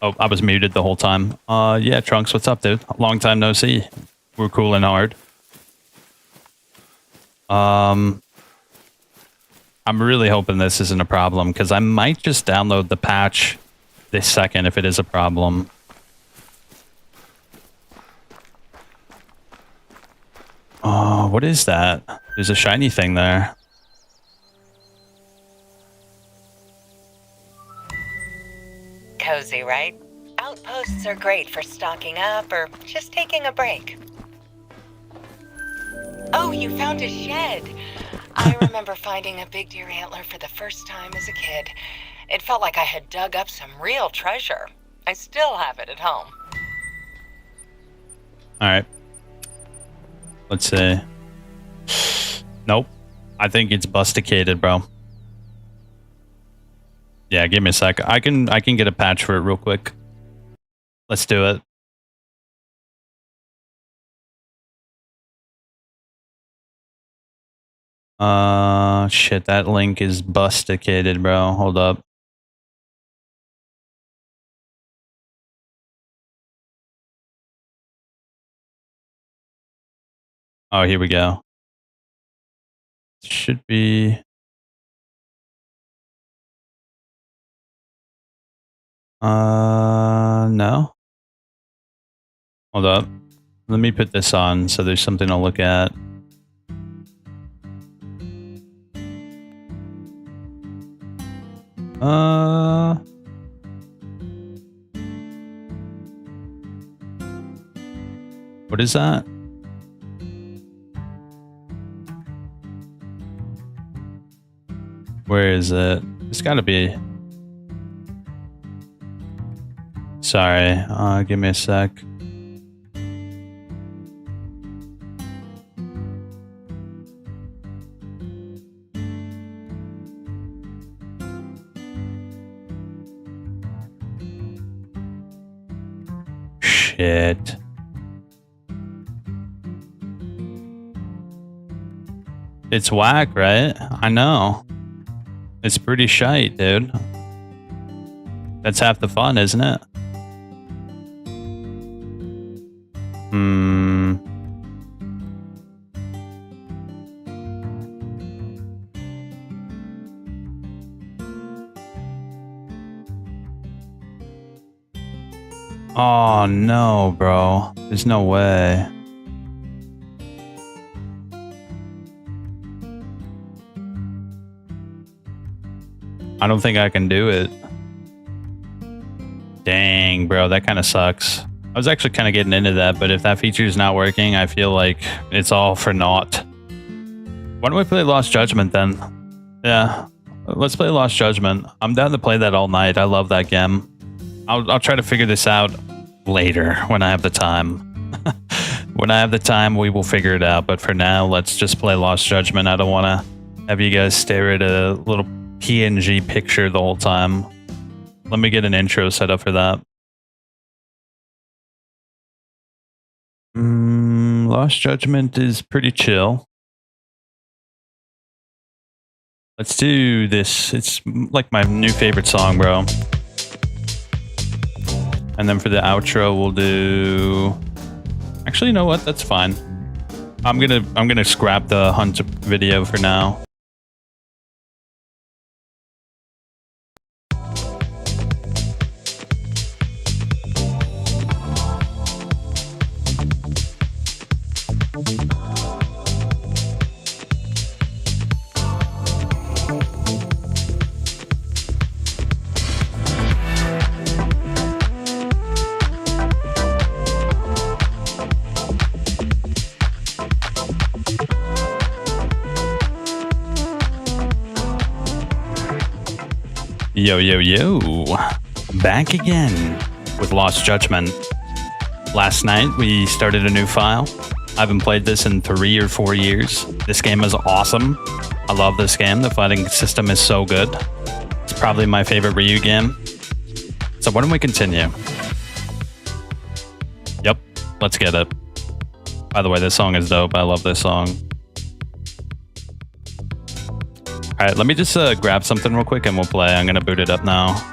Oh, I was muted the whole time. Yeah, Trunks, what's up, dude? Long time no see. We're cool and hard. I'm really hoping this isn't a problem, because I might just download the patch this second if it is a problem. Oh, what is that? There's a shiny thing there. Cozy, right? Outposts are great for stocking up or just taking a break. Oh, you found a shed. I remember finding a big deer antler for the first time as a kid. It felt like I had dug up some real treasure. I still have it at home. Alright. Let's see. Nope. I think it's busticated, bro. Yeah, give me a sec. I can get a patch for it real quick. Let's do it. Shit, that link is busticated, bro. Hold up. Oh, here we go. Should be. No. Hold up. Let me put this on so there's something to look at. What is that? Where is it? It's gotta be. Sorry, give me a sec. Shit. It's whack, right? I know. It's pretty shite, dude. That's half the fun, isn't it? Oh no, bro. There's no way. I don't think I can do it. Dang, bro, that kind of sucks. I was actually kind of getting into that, but if that feature is not working, I feel like it's all for naught. Why don't we play Lost Judgment then? Yeah, let's play Lost Judgment. I'm down to play that all night. I love that game. I'll try to figure this out later when I have the time. When I have the time, we will figure it out. But for now, let's just play Lost Judgment. I don't want to have you guys stare at a little PNG picture the whole time. Let me get an intro set up for that. Lost Judgment is pretty chill. Let's do this. It's like my new favorite song, bro. And then for the outro, we'll do. Actually, you know what? That's fine. I'm gonna scrap the hunt video for now. Yo, yo, yo. Back again with Lost Judgment. Last night, we started a new file. I haven't played this in 3 or 4 years. This game is awesome. I love this game. The fighting system is so good. It's probably my favorite Ryu game. So why don't we continue? Yep, let's get it. By the way, this song is dope. I love this song. All right, let me just grab something real quick and we'll play. I'm going to boot it up now.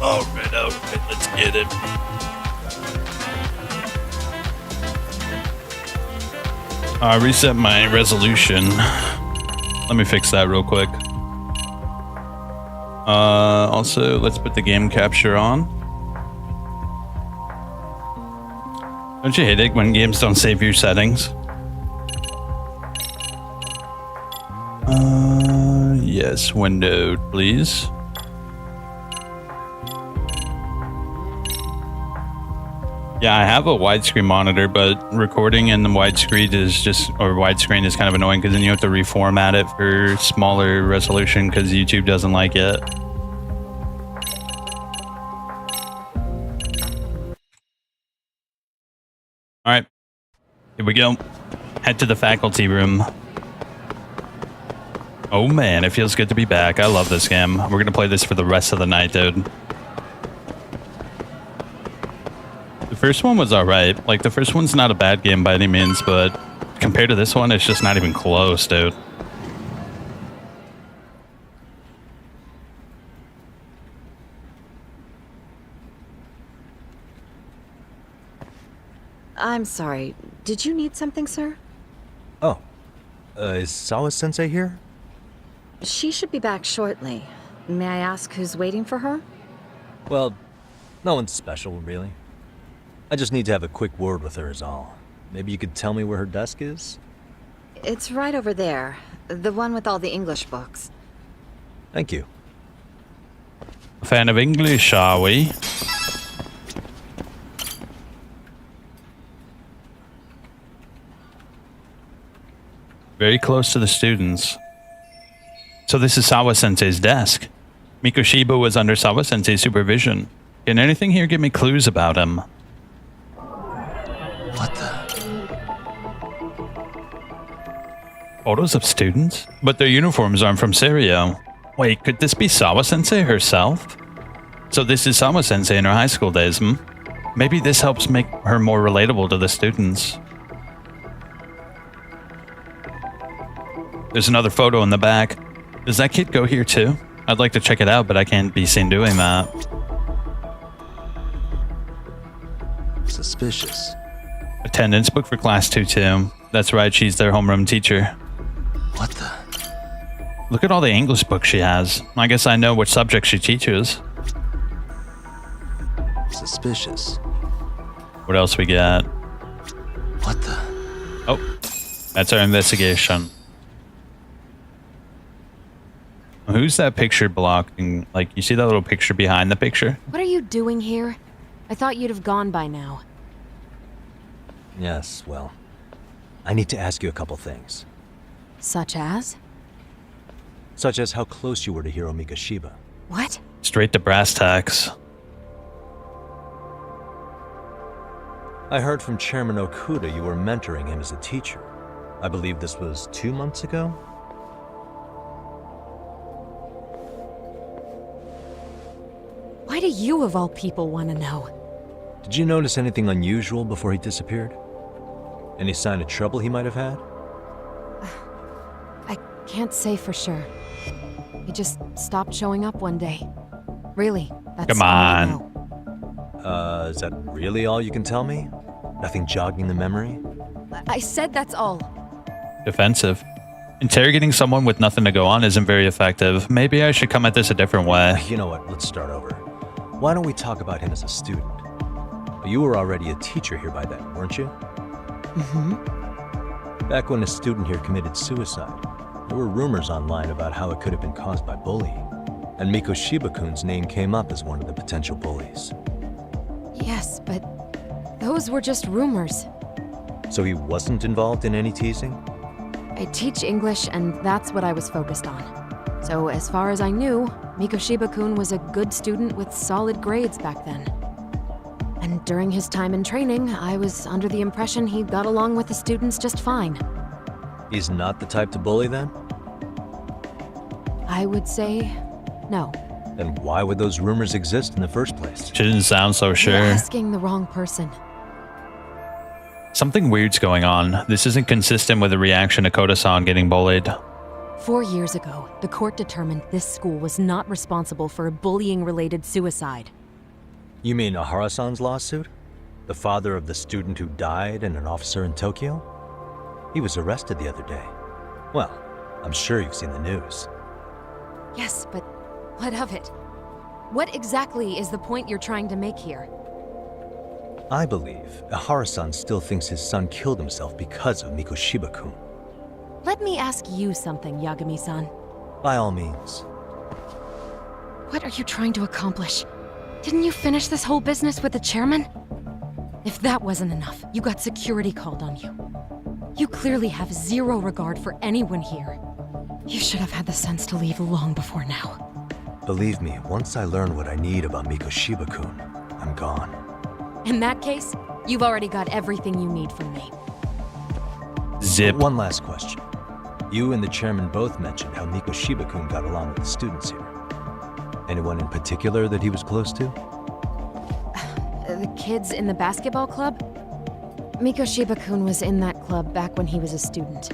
Alright, let's get it. I reset my resolution. Let me fix that real quick. Also, let's put the game capture on. Don't you hate it when games don't save your settings? Yes, windowed, please. Yeah, I have a widescreen monitor, but recording in the widescreen is kind of annoying because then you have to reformat it for smaller resolution because YouTube doesn't like it. All right, here we go. Head to the faculty room. Oh man, it feels good to be back. I love this game. We're gonna play this for the rest of the night, dude. The first one was alright. Like, the first one's not a bad game by any means, but compared to this one, it's just not even close, dude. I'm sorry. Did you need something, sir? Oh. Is Sawa-sensei here? She should be back shortly. May I ask who's waiting for her? Well, no one's special, really. I just need to have a quick word with her is all. Maybe you could tell me where her desk is? It's right over there. The one with all the English books. Thank you. A fan of English, are we? Very close to the students. So this is Sawa-sensei's desk. Mikoshiba was under Sawa-sensei's supervision. Can anything here give me clues about him? What the? Photos of students? But their uniforms aren't from Serio. Wait, could this be Sawa-sensei herself? So this is Sawa-sensei in her high school days, hmm? Maybe this helps make her more relatable to the students. There's another photo in the back. Does that kid go here too? I'd like to check it out, but I can't be seen doing that. Suspicious. Attendance book for class 2-2. That's right, she's their homeroom teacher. What the? Look at all the English books she has. I guess I know which subject she teaches. Suspicious. What else we got? What the? Oh, that's our investigation. Who's that picture blocking? Like, you see that little picture behind the picture? What are you doing here? I thought you'd have gone by now. Yes, well, I need to ask you a couple things. Such as? Such as how close you were to Hiro Mikoshiba. What? Straight to brass tacks. I heard from Chairman Okuda you were mentoring him as a teacher. I believe this was 2 months ago? Why do you, of all people, want to know? Did you notice anything unusual before he disappeared? Any sign of trouble he might have had? I can't say for sure. He just stopped showing up one day. Really, that's Come all I on. know. Is that really all you can tell me? Nothing jogging the memory? I said that's all. Defensive. Interrogating someone with nothing to go on isn't very effective. Maybe I should come at this a different way. You know what, let's start over. Why don't we talk about him as a student? You were already a teacher here by then, weren't you? Mm-hmm. Back when a student here committed suicide, there were rumors online about how it could have been caused by bullying. And Mikoshiba-kun's name came up as one of the potential bullies. Yes, but those were just rumors. So he wasn't involved in any teasing? I teach English, and that's what I was focused on. So as far as I knew, Mikoshiba-kun was a good student with solid grades back then. And during his time in training, I was under the impression he got along with the students just fine. He's not the type to bully then? I would say no. Then why would those rumors exist in the first place? She didn't sound so sure. You're asking the wrong person. Something weird's going on. This isn't consistent with the reaction to Koda-san getting bullied. 4 years ago, the court determined this school was not responsible for a bullying-related suicide. You mean Ahara-san's lawsuit? The father of the student who died and an officer in Tokyo? He was arrested the other day. Well, I'm sure you've seen the news. Yes, but what of it? What exactly is the point you're trying to make here? I believe Ahara-san still thinks his son killed himself because of Mikoshiba-kun. Let me ask you something, Yagami-san. By all means. What are you trying to accomplish? Didn't you finish this whole business with the chairman? If that wasn't enough, you got security called on you. You clearly have zero regard for anyone here. You should have had the sense to leave long before now. Believe me, once I learn what I need about Mikoshiba-kun, I'm gone. In that case, you've already got everything you need from me. Zip. One last question. You and the chairman both mentioned how Mikoshiba-kun got along with the students here. Anyone in particular that he was close to? The kids in the basketball club? Mikoshiba-kun was in that club back when he was a student.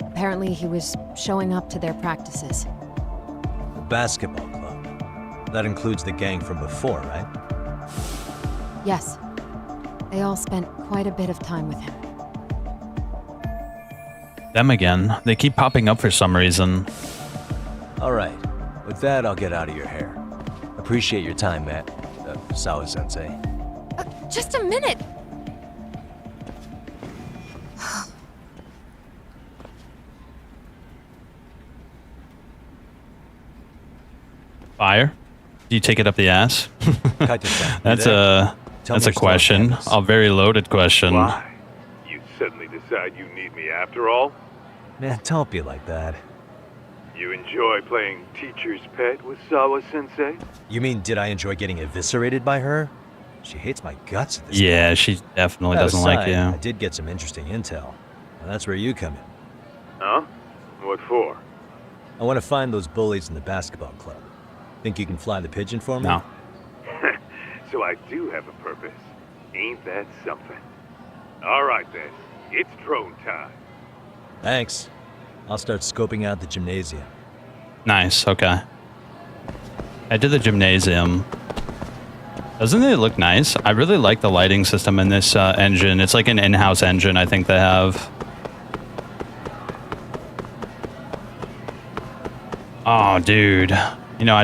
Apparently he was showing up to their practices. The basketball club? That includes the gang from before, right? Yes. They all spent quite a bit of time with him. Them again. They keep popping up for some reason. Alright. With that, I'll get out of your hair. Appreciate your time, Matt. Sawa-sensei. Just a minute! Fire? Do you take it up the ass? That's a question. A very loaded question. Why? You suddenly decide you need me after all? Man, don't be like that. You enjoy playing teacher's pet with Sawa-sensei? You mean, did I enjoy getting eviscerated by her? She hates my guts at this Yeah, point. she definitely That doesn't aside, like you. I did get some interesting intel. And that's where you come in. Huh? What for? I want to find those bullies in the basketball club. Think you can fly the pigeon for me? No. So I do have a purpose. Ain't that something? All right then, it's drone time. Thanks. I'll start scoping out the gymnasium. Nice, okay. I did the gymnasium. Doesn't it look nice? I really like the lighting system in this engine. It's like an in-house engine I think they have. Oh, dude. You know, I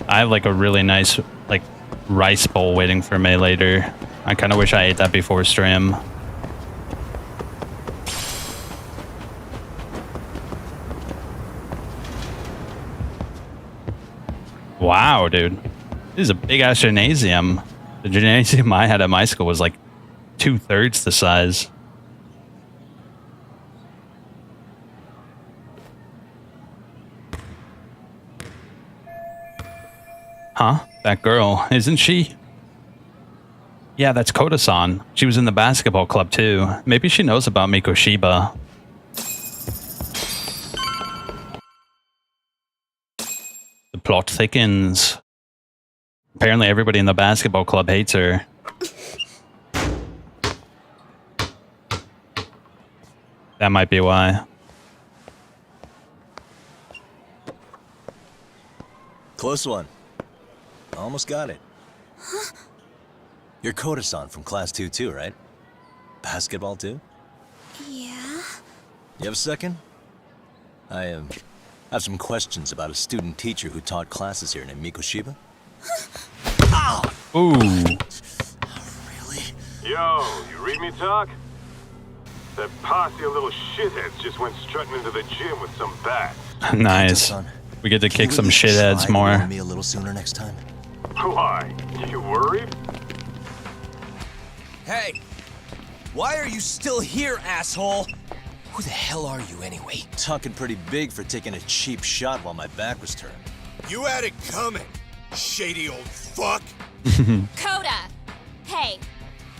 have like a really nice like rice bowl waiting for me later. I kind of wish I ate that before stream. Wow, dude. This is a big-ass gymnasium. The gymnasium I had at my school was like 2/3 the size. Huh? That girl, isn't she? Yeah, that's Koda-san. She was in the basketball club too. Maybe she knows about Mikoshiba. The plot thickens. Apparently everybody in the basketball club hates her. That might be why. Close one. Almost got it. You're Koda-san from Class 2 too, right? Basketball too? Yeah? You have a second? I have some questions about a student teacher who taught classes here named Mikoshiba. Ooh. Yo, you read me talk? That posse of little shitheads just went strutting into the gym with some bats. Nice. We get to kick some shitheads more. Me a little sooner next time. Why? You worried? Hey! Why are you still here, asshole? Who the hell are you anyway? Talking pretty big for taking a cheap shot while my back was turned. You had it coming, shady old fuck! Coda! Hey,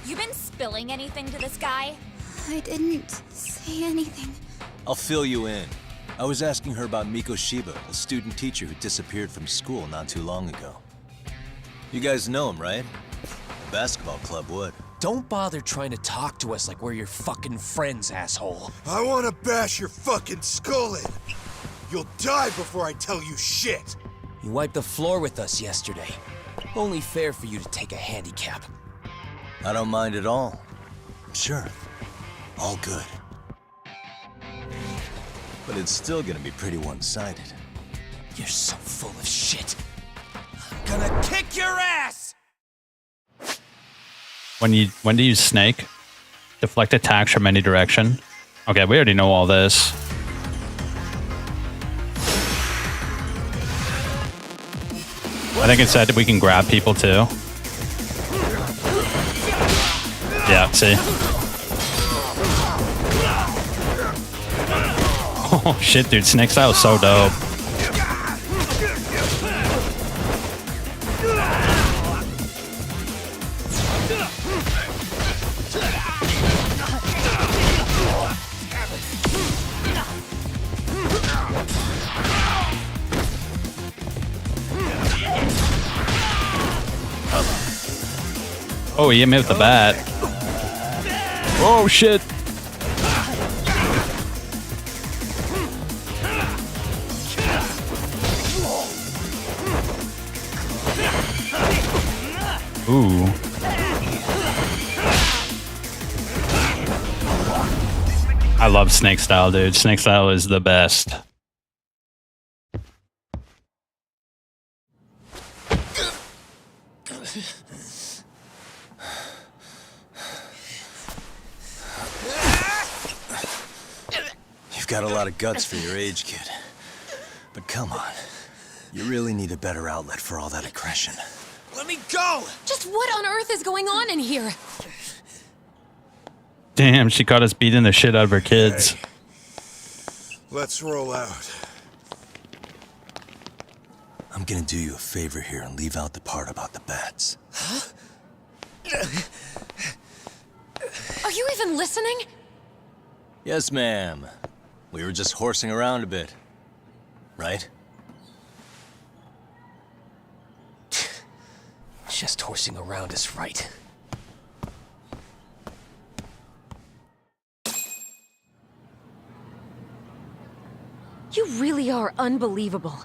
you been spilling anything to this guy? I didn't say anything. I'll fill you in. I was asking her about Mikoshiba, a student teacher who disappeared from school not too long ago. You guys know him, right? The basketball club would. Don't bother trying to talk to us like we're your fucking friends, asshole. I wanna bash your fucking skull in. You'll die before I tell you shit! You wiped the floor with us yesterday. Only fair for you to take a handicap. I don't mind at all. Sure. All good. But it's still gonna be pretty one-sided. You're so full of shit. I'm gonna kick your ass! When to use snake? Deflect attacks from any direction. Okay, we already know all this. I think it said that we can grab people too. Yeah, see? Oh shit, dude, Snake Style is so dope. Oh, he hit me with the bat. Oh shit. Ooh. I love Snake Style, dude. Snake Style is the best. You've got a lot of guts for your age, kid. But come on. You really need a better outlet for all that aggression. Let me go! Just what on earth is going on in here? Damn, she caught us beating the shit out of her kids. Hey. Let's roll out. I'm gonna do you a favor here and leave out the part about the bats. Huh? Are you even listening? Yes, ma'am. We were just horsing around a bit. Right? Just horsing around is right. You really are unbelievable.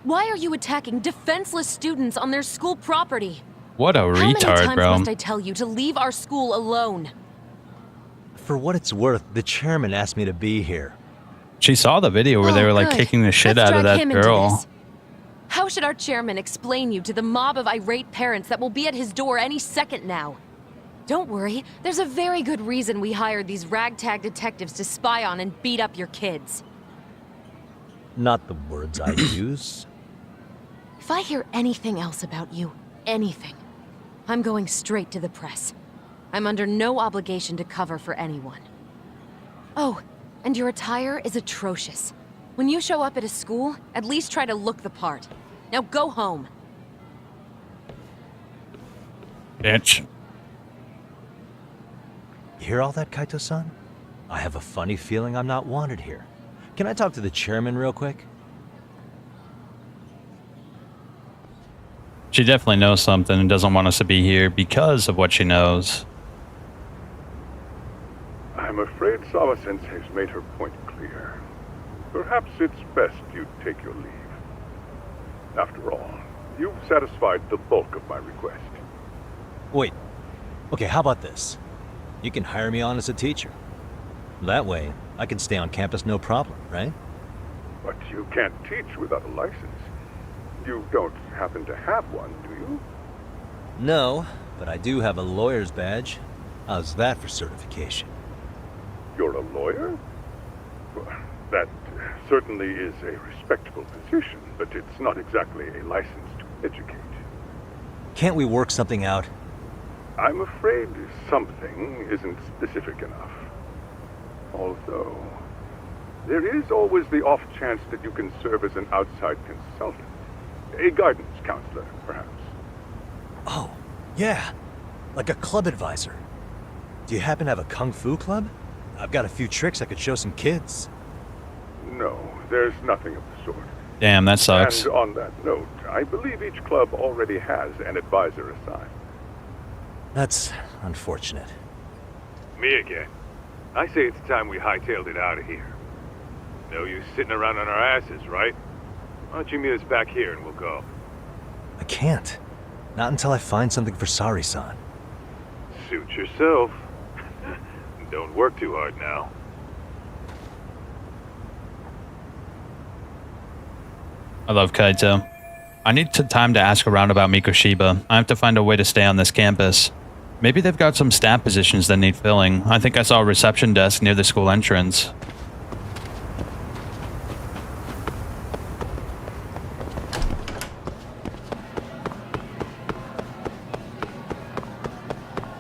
Why are you attacking defenseless students on their school property? What a How many retard, times bro. must I tell you to leave our school alone? For what it's worth, the chairman asked me to be here. She saw the video where they were like good. kicking the shit Let's out of drag that him into girl. this. How should our chairman explain you to the mob of irate parents that will be at his door any second now? Don't worry, there's a very good reason we hired these ragtag detectives to spy on and beat up your kids. Not the words I use. If I hear anything else about you, anything, I'm going straight to the press. I'm under no obligation to cover for anyone. Oh, and your attire is atrocious. When you show up at a school, at least try to look the part. Now go home. Bitch. You hear all that, Kaito-san? I have a funny feeling I'm not wanted here. Can I talk to the chairman real quick? She definitely knows something and doesn't want us to be here because of what she knows. I'm afraid Sawa-sensei's made her point clear. Perhaps it's best you take your leave. After all, you've satisfied the bulk of my request. Wait. Okay, how about this? You can hire me on as a teacher. That way, I can stay on campus no problem, right? But you can't teach without a license. You don't happen to have one, do you? No, but I do have a lawyer's badge. How's that for certification? You're a lawyer? Well, that certainly is a respectable position, but it's not exactly a license to educate. Can't we work something out? I'm afraid something isn't specific enough. Although, there is always the off chance that you can serve as an outside consultant. A guidance counselor, perhaps. Oh, yeah. Like a club advisor. Do you happen to have a kung fu club? I've got a few tricks I could show some kids. No, there's nothing of the sort. Damn, that sucks. And on that note, I believe each club already has an advisor assigned. That's unfortunate. Me again. I say it's time we hightailed it out of here. No use sitting around on our asses, right? Why don't you meet us back here and we'll go? I can't. Not until I find something for Sari-san. Suit yourself. Don't work too hard now. I love Kaito. I need time to ask around about Mikoshiba. I have to find a way to stay on this campus. Maybe they've got some staff positions that need filling. I think I saw a reception desk near the school entrance.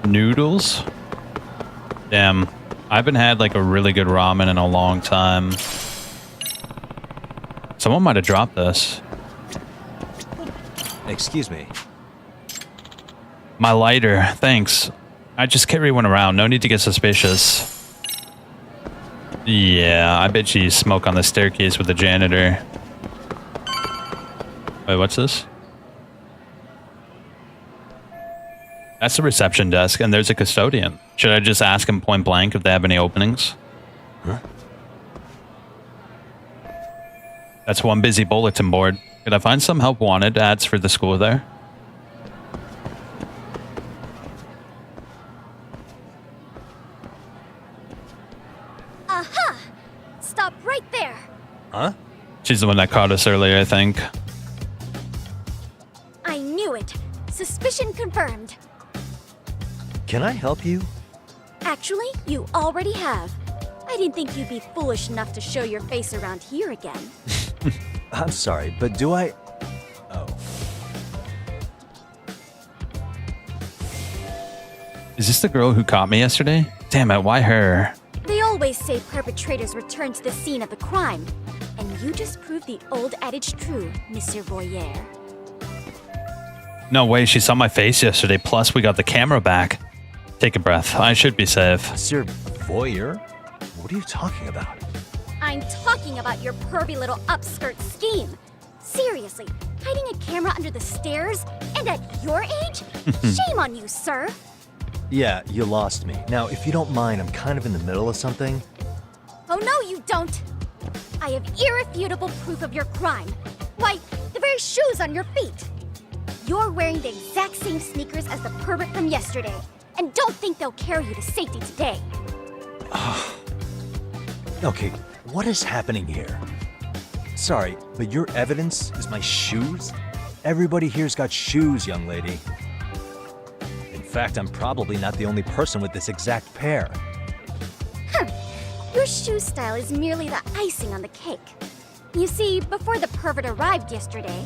Noodles? Damn. I haven't had like a really good ramen in a long time. Someone might have dropped this. Excuse me. My lighter, thanks. I just carry one around, no need to get suspicious. Yeah, I bet you smoke on the staircase with the janitor. Wait, what's this? That's the reception desk, and there's a custodian. Should I just ask him point blank if they have any openings? Huh? That's one busy bulletin board. Could I find some help wanted ads for the school there? Aha! Stop right there! Huh? She's the one that caught us earlier, I think. I knew it! Suspicion confirmed. Can I help you? Actually, you already have. I didn't think you'd be foolish enough to show your face around here again. I'm sorry, but do I... Oh. Is this the girl who caught me yesterday? Damn it, why her? They always say perpetrators return to the scene of the crime. And you just proved the old adage true, Monsieur Voyeur. No way, she saw my face yesterday, plus we got the camera back. Take a breath, I should be safe. Monsieur Voyeur? What are you talking about? I'm talking about your pervy little upskirt scheme. Seriously, hiding a camera under the stairs? And at your age? Shame on you, sir. Yeah, you lost me. Now, if you don't mind, I'm kind of in the middle of something. Oh no, you don't! I have irrefutable proof of your crime. Why, the very shoes on your feet. You're wearing the exact same sneakers as the pervert from yesterday. And don't think they'll carry you to safety today. Okay, what is happening here? Sorry, but your evidence is my shoes? Everybody here's got shoes, young lady. In fact, I'm probably not the only person with this exact pair. Your shoe style is merely the icing on the cake. You see, before the pervert arrived yesterday,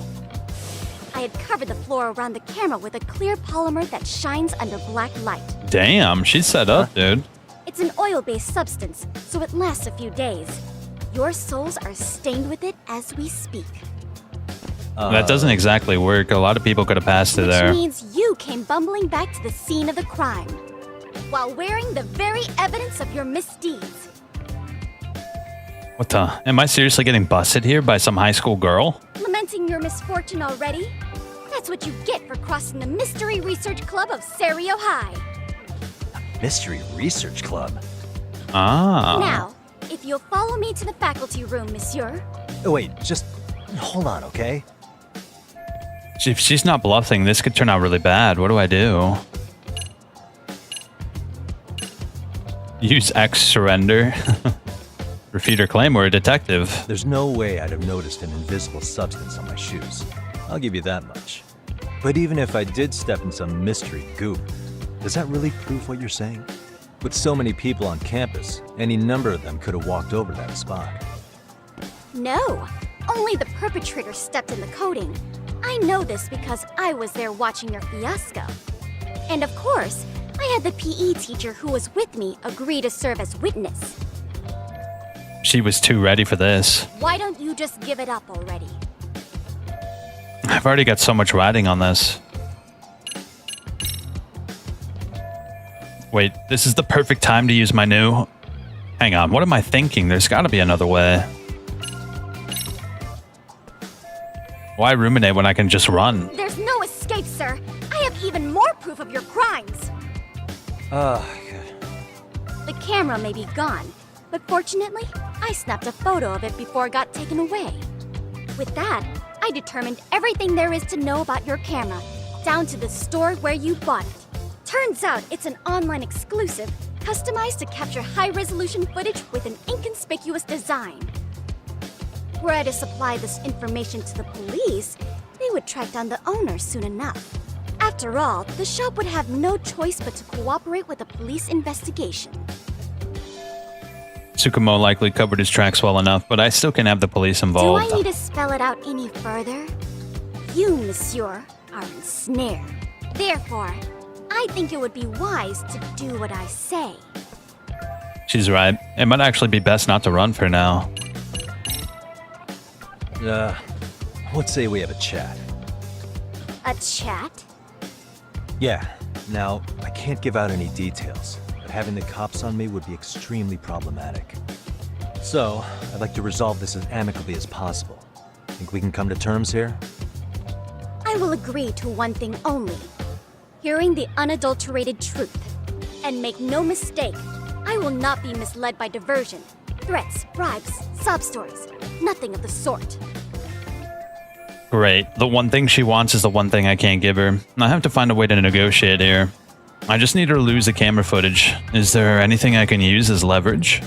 I had covered the floor around the camera with a clear polymer that shines under black light. Damn, she's set up, dude. It's an oil-based substance, so it lasts a few days. Your soles are stained with it as we speak. That doesn't exactly work. A lot of people could have passed it there. Which means you came bumbling back to the scene of the crime, while wearing the very evidence of your misdeeds. What the? Am I seriously getting busted here by some high school girl? Lamenting your misfortune already? That's what you get for crossing the Mystery Research Club of Serio High. Mystery Research Club? Ah. Now, if you'll follow me to the faculty room, monsieur. Oh, wait, just hold on, okay? If she's not bluffing, this could turn out really bad. What do I do? Use X surrender. Refute her claim we're a detective. There's no way I'd have noticed an invisible substance on my shoes. I'll give you that much. But even if I did step in some mystery goop, does that really prove what you're saying? With so many people on campus, any number of them could have walked over that spot. No, only the perpetrator stepped in the coating. I know this because I was there watching your fiasco. And of course, I had the PE teacher who was with me agree to serve as witness. She was too ready for this. Why don't you just give it up already? I've already got so much riding on this. Wait, this is the perfect time to use my new... Hang on, what am I thinking? There's gotta be another way. Why ruminate when I can just run? There's no escape, sir. I have even more proof of your crimes. God. The camera may be gone, but fortunately, I snapped a photo of it before it got taken away. With that, I determined everything there is to know about your camera, down to the store where you bought it. Turns out it's an online exclusive, customized to capture high-resolution footage with an inconspicuous design. Were I to supply this information to the police, they would track down the owner soon enough. After all, the shop would have no choice but to cooperate with the police investigation. Tsukumo likely covered his tracks well enough, but I still can have the police involved. Do I need to spell it out any further? You, monsieur, are ensnared. Therefore, I think it would be wise to do what I say. She's right. It might actually be best not to run for now. Let's say we have a chat. A chat? Yeah. Now, I can't give out any details, but having the cops on me would be extremely problematic. So, I'd like to resolve this as amicably as possible. Think we can come to terms here? I will agree to one thing only. Hearing the unadulterated truth. And make no mistake, I will not be misled by diversion, threats, bribes, sob stories. Nothing of the sort. Great. The one thing she wants is the one thing I can't give her. I have to find a way to negotiate here. I just need her to lose the camera footage. Is there anything I can use as leverage?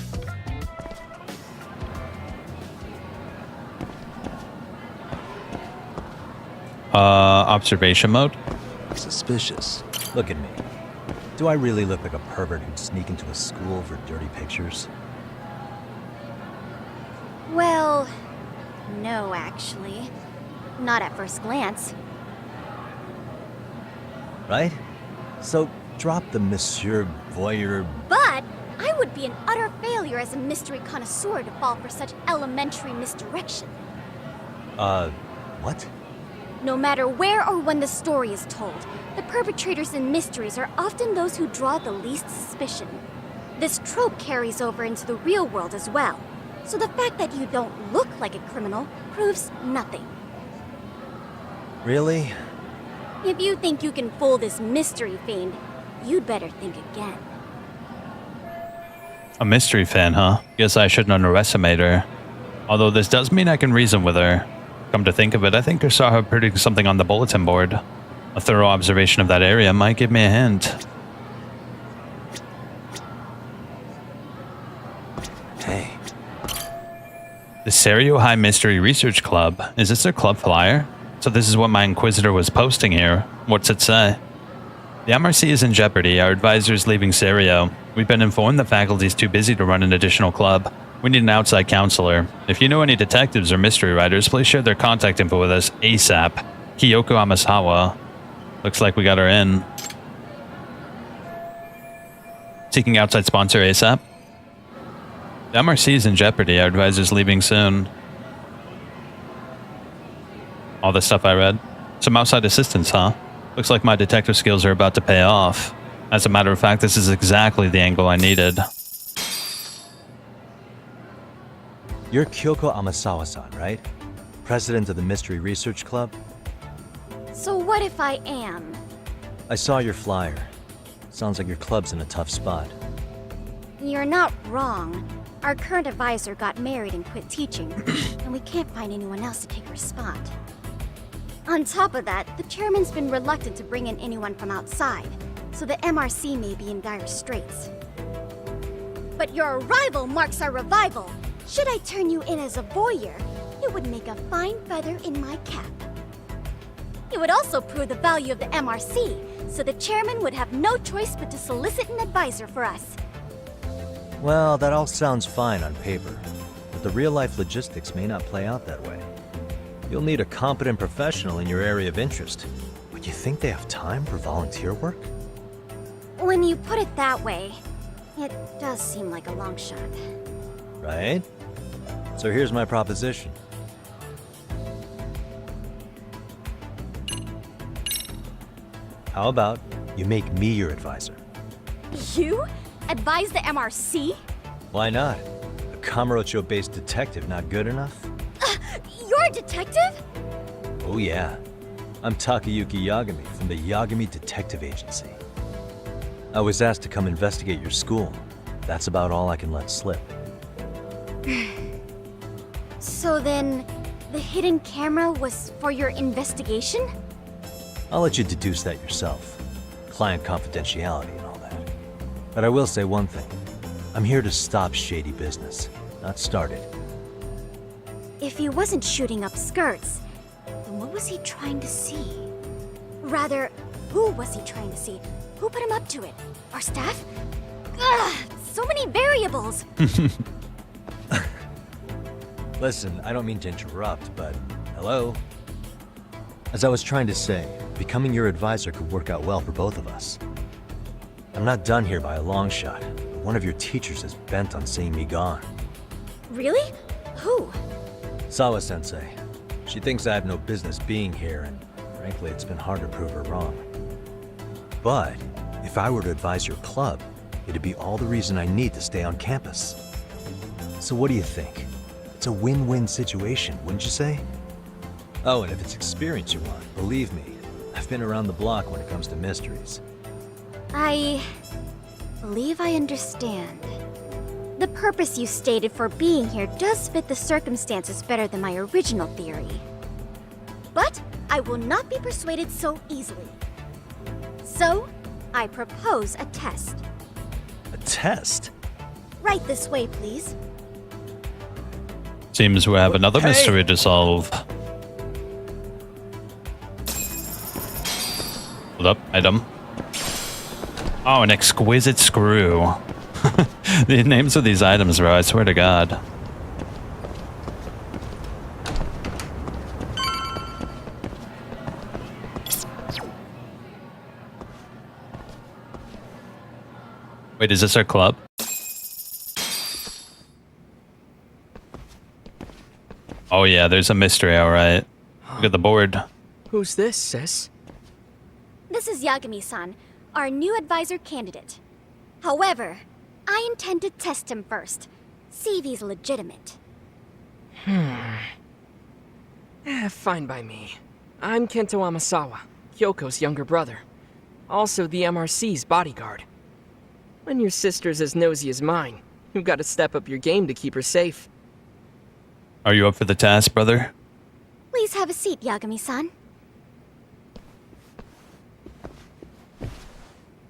Observation mode? Suspicious. Look at me. Do I really look like a pervert who'd sneak into a school for dirty pictures? Well, no, actually. Not at first glance. Right? So, drop the Monsieur Voyeur. But I would be an utter failure as a mystery connoisseur to fall for such elementary misdirection. What? No matter where or when the story is told, the perpetrators in mysteries are often those who draw the least suspicion. This trope carries over into the real world as well, so the fact that you don't look like a criminal proves nothing. Really? If you think you can fool this mystery fiend, you'd better think again. A mystery fan, huh? Guess I shouldn't underestimate her. Although this does mean I can reason with her. Come to think of it, I think I saw her putting something on the bulletin board. A thorough observation of that area might give me a hint. Hey. The Serio High Mystery Research Club. Is this their club flyer? So this is what my Inquisitor was posting here. What's it say? The MRC is in jeopardy. Our advisor is leaving Serio. We've been informed the faculty is too busy to run an additional club. We need an outside counselor. If you know any detectives or mystery writers, please share their contact info with us ASAP. Kyoko Amasawa. Looks like we got her in. Seeking outside sponsor ASAP. The MRC is in jeopardy. Our advisor's leaving soon. All the stuff I read. Some outside assistance, huh? Looks like my detective skills are about to pay off. As a matter of fact, this is exactly the angle I needed. You're Kyoko Amasawa-san, right? President of the Mystery Research Club? So what if I am? I saw your flyer. Sounds like your club's in a tough spot. You're not wrong. Our current advisor got married and quit teaching, and we can't find anyone else to take her spot. On top of that, the chairman's been reluctant to bring in anyone from outside, so the MRC may be in dire straits. But your arrival marks our revival. Should I turn you in as a voyeur, it would make a fine feather in my cap. It would also prove the value of the MRC, so the chairman would have no choice but to solicit an advisor for us. Well, that all sounds fine on paper, but the real-life logistics may not play out that way. You'll need a competent professional in your area of interest. But you think they have time for volunteer work? When you put it that way, it does seem like a long shot. Right? So here's my proposition. How about you make me your advisor? You? Advise the MRC? Why not? A Kamurocho-based detective not good enough? You're a detective? Oh yeah. I'm Takayuki Yagami from the Yagami Detective Agency. I was asked to come investigate your school. That's about all I can let slip. So then, the hidden camera was for your investigation? I'll let you deduce that yourself. Client confidentiality and all that. But I will say one thing. I'm here to stop shady business, not start it. If he wasn't shooting up skirts, then what was he trying to see? Rather, who was he trying to see? Who put him up to it? Our staff? Ugh, so many variables! Listen, I don't mean to interrupt, but hello? As I was trying to say, becoming your advisor could work out well for both of us. I'm not done here by a long shot, but one of your teachers is bent on seeing me gone. Really? Who? Sawa-sensei. She thinks I have no business being here, and frankly, it's been hard to prove her wrong. But if I were to advise your club, it'd be all the reason I need to stay on campus. So what do you think? It's a win-win situation, wouldn't you say? Oh, and if it's experience you want, believe me, I've been around the block when it comes to mysteries. I believe I understand. The purpose you stated for being here does fit the circumstances better than my original theory. But I will not be persuaded so easily. So, I propose a test. A test? Right this way, please. Seems we have another mystery to solve. Hold up, item. Oh, an exquisite screw. The names of these items, bro, I swear to God. Wait, is this our club? Oh yeah, there's a mystery, alright. Look at the board. Who's this, sis? This is Yagami-san, our new advisor candidate. However, I intend to test him first. See if he's legitimate. Fine by me. I'm Kento Amasawa, Kyoko's younger brother. Also the MRC's bodyguard. When your sister's as nosy as mine, you've got to step up your game to keep her safe. Are you up for the task, brother? Please have a seat, Yagami-san.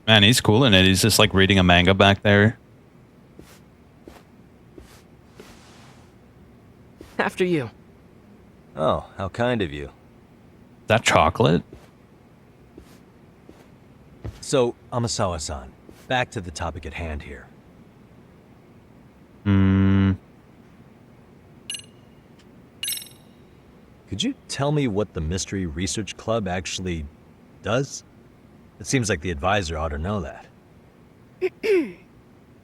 Man, he's cool in it. He's just like reading a manga back there. After you. Oh, how kind of you. That chocolate? So, Amasawa-san, back to the topic at hand here. Could you tell me what the Mystery Research Club actually does? It seems like the advisor ought to know that.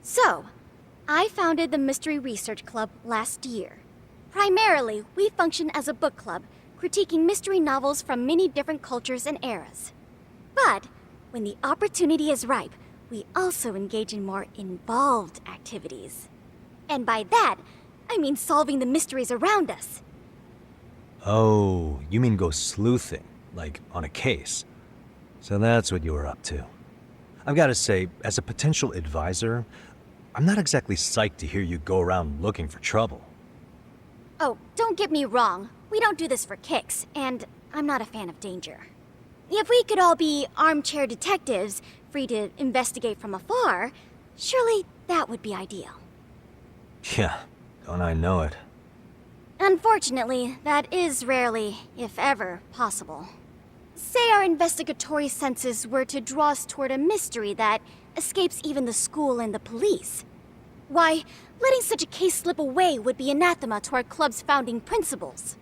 So, I founded the Mystery Research Club last year. Primarily, we function as a book club, critiquing mystery novels from many different cultures and eras. But, when the opportunity is ripe, we also engage in more involved activities. And by that, I mean solving the mysteries around us. Oh, you mean go sleuthing, like on a case. So that's what you were up to. I've got to say, as a potential advisor, I'm not exactly psyched to hear you go around looking for trouble. Oh, don't get me wrong. We don't do this for kicks, and I'm not a fan of danger. If we could all be armchair detectives, free to investigate from afar, surely that would be ideal. Yeah, don't I know it. Unfortunately, that is rarely, if ever, possible. Say our investigatory senses were to draw us toward a mystery that escapes even the school and the police. Why, letting such a case slip away would be anathema to our club's founding principles.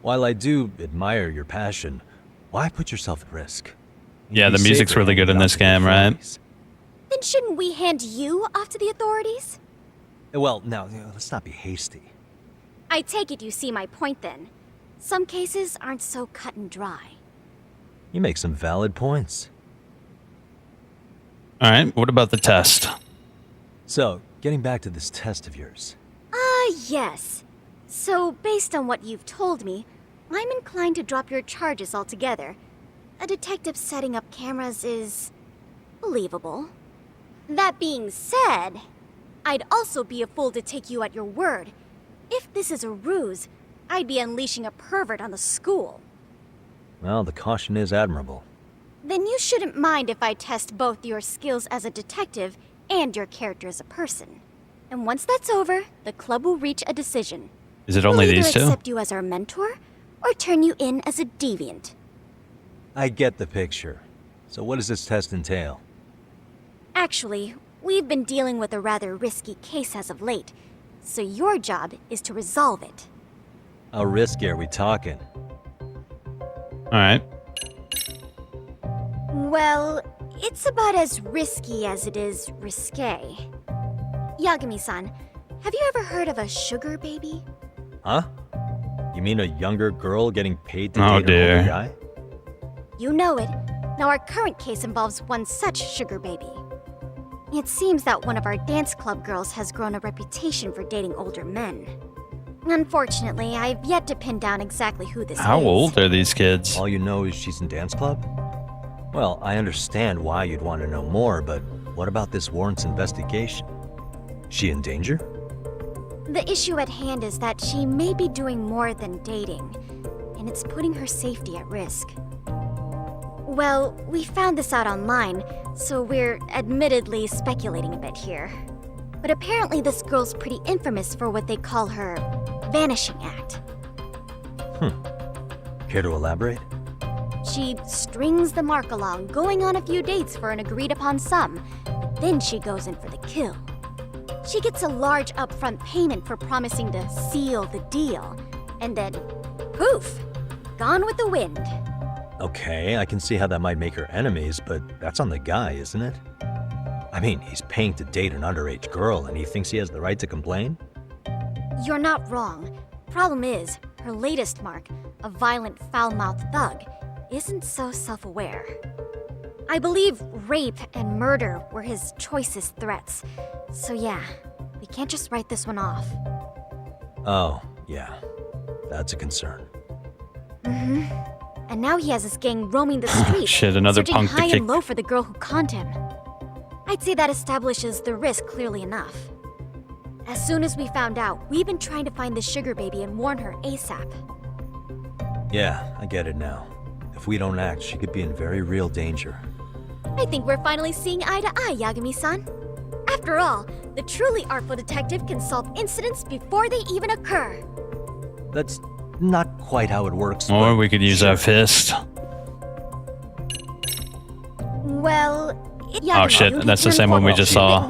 While I do admire your passion, why put yourself at risk? Yeah, the music's really good in this game, right? Then shouldn't we hand you off to the authorities? Well, now, let's not be hasty. I take it you see my point then. Some cases aren't so cut and dry. You make some valid points. Alright, what about the test? So, getting back to this test of yours. Yes. So, based on what you've told me, I'm inclined to drop your charges altogether. A detective setting up cameras is believable. That being said, I'd also be a fool to take you at your word. If this is a ruse, I'd be unleashing a pervert on the school. Well, the caution is admirable. Then you shouldn't mind if I test both your skills as a detective and your character as a person. And once that's over, the club will reach a decision. Is it only we'll these either two? accept you as our mentor, or turn you in as a deviant. I get the picture. So what does this test entail? Actually, we've been dealing with a rather risky case as of late, so your job is to resolve it. How risky are we talking? Alright. Well, it's about as risky as it is risque. Yagami-san, have you ever heard of a sugar baby? Huh? You mean a younger girl getting paid to Oh, date an older dear. guy? You know it. Now our current case involves one such sugar baby. It seems that one of our dance club girls has grown a reputation for dating older men. Unfortunately, I've yet to pin down exactly who this How is. old are these kids? All you know is she's in dance club? Well, I understand why you'd want to know more, but what about this warrants investigation? She in danger? The issue at hand is that she may be doing more than dating, and it's putting her safety at risk. Well, we found this out online, so we're admittedly speculating a bit here. But apparently this girl's pretty infamous for what they call her vanishing act. Care to elaborate? She strings the mark along, going on a few dates for an agreed upon sum, but then she goes in for the kill. She gets a large upfront payment for promising to seal the deal, and then poof, gone with the wind. Okay, I can see how that might make her enemies, but that's on the guy, isn't it? I mean, he's paying to date an underage girl, and he thinks he has the right to complain? You're not wrong. Problem is, her latest mark, a violent, foul-mouthed thug, isn't so self-aware. I believe rape and murder were his choicest threats. So yeah, we can't just write this one off. Oh, yeah. That's a concern. Mm-hmm. And now he has his gang roaming the streets, Shit, another searching punk to high kick. and low for the girl who conned him. I'd say that establishes the risk clearly enough. As soon as we found out, we've been trying to find the sugar baby and warn her ASAP. Yeah, I get it now. If we don't act, she could be in very real danger. I think we're finally seeing eye to eye, Yagami-san. After all, the truly artful detective can solve incidents before they even occur. That's not quite how it works. Or but we could use our fist. Well, Oh shit, that's the same one we just saw.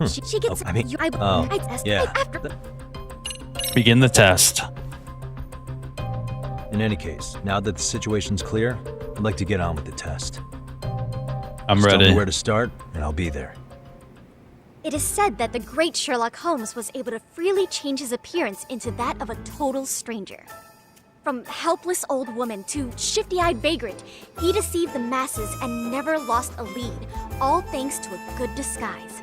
She gets. I mean, yeah. Begin the test. In any case, now that the situation's clear, I'd like to get on with the test. I'm Just tell ready. me where to start, and I'll be there. It is said that the great Sherlock Holmes was able to freely change his appearance into that of a total stranger. From helpless old woman to shifty-eyed vagrant, he deceived the masses and never lost a lead, all thanks to a good disguise.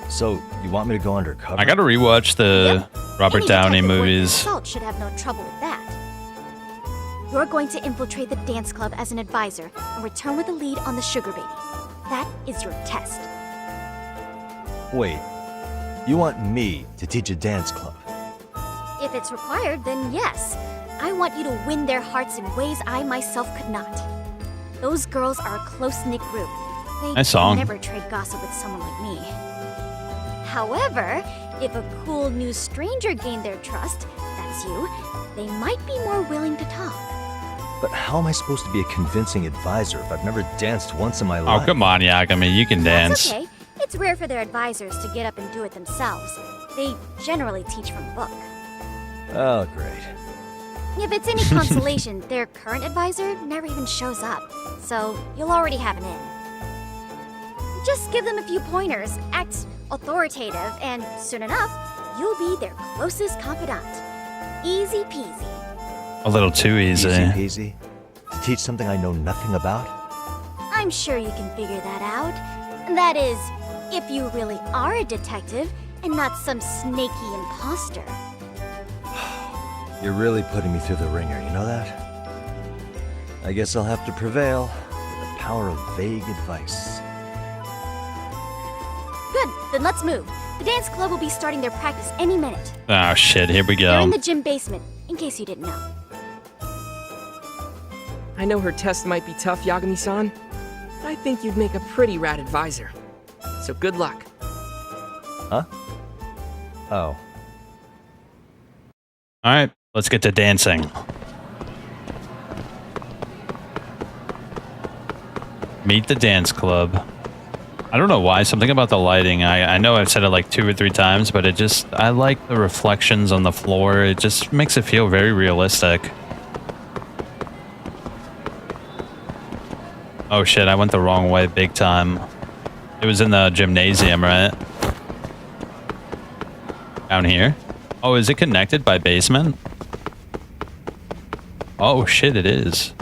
So, you want me to go undercover? I gotta rewatch the Robert Any Downey detective worth his movies. salt should have no trouble with that. You're going to infiltrate the dance club as an advisor and return with a lead on the sugar baby. That is your test. Wait, you want me to teach a dance club? If it's required, then yes. I want you to win their hearts in ways I myself could not. Those girls are a close-knit group. They Nice song. never trade gossip with someone like me. However, if a cool new stranger gained their trust, that's you, they might be more willing to talk. But how am I supposed to be a convincing advisor if I've never danced once in my Oh, life? come on, Yagami, you can That's dance. okay. It's rare for their advisors to get up and do it themselves. They generally teach from a book. Oh, great. If it's any consolation, their current advisor never even shows up, so you'll already have an in. Just give them a few pointers, act authoritative, and soon enough, you'll be their closest confidant. Easy peasy. A little too easy. Easy peasy? To teach something I know nothing about? I'm sure you can figure that out. That is, if you really are a detective and not some snaky imposter. You're really putting me through the ringer, you know that? I guess I'll have to prevail with the power of vague advice. Good, then let's move. The dance club will be starting their practice any minute. Oh shit, here we They're go. in the gym basement, in case you didn't know. I know her test might be tough, Yagami-san, but I think you'd make a pretty rad advisor. So good luck. Huh? Oh. Alright, let's get to dancing. Meet the dance club. I don't know why, something about the lighting. I know I've said it like 2 or 3 times, but it just, I like the reflections on the floor. It just makes it feel very realistic. Oh shit, I went the wrong way big time. It was in the gymnasium, right? Down here? Oh, is it connected by basement? Oh shit, it is.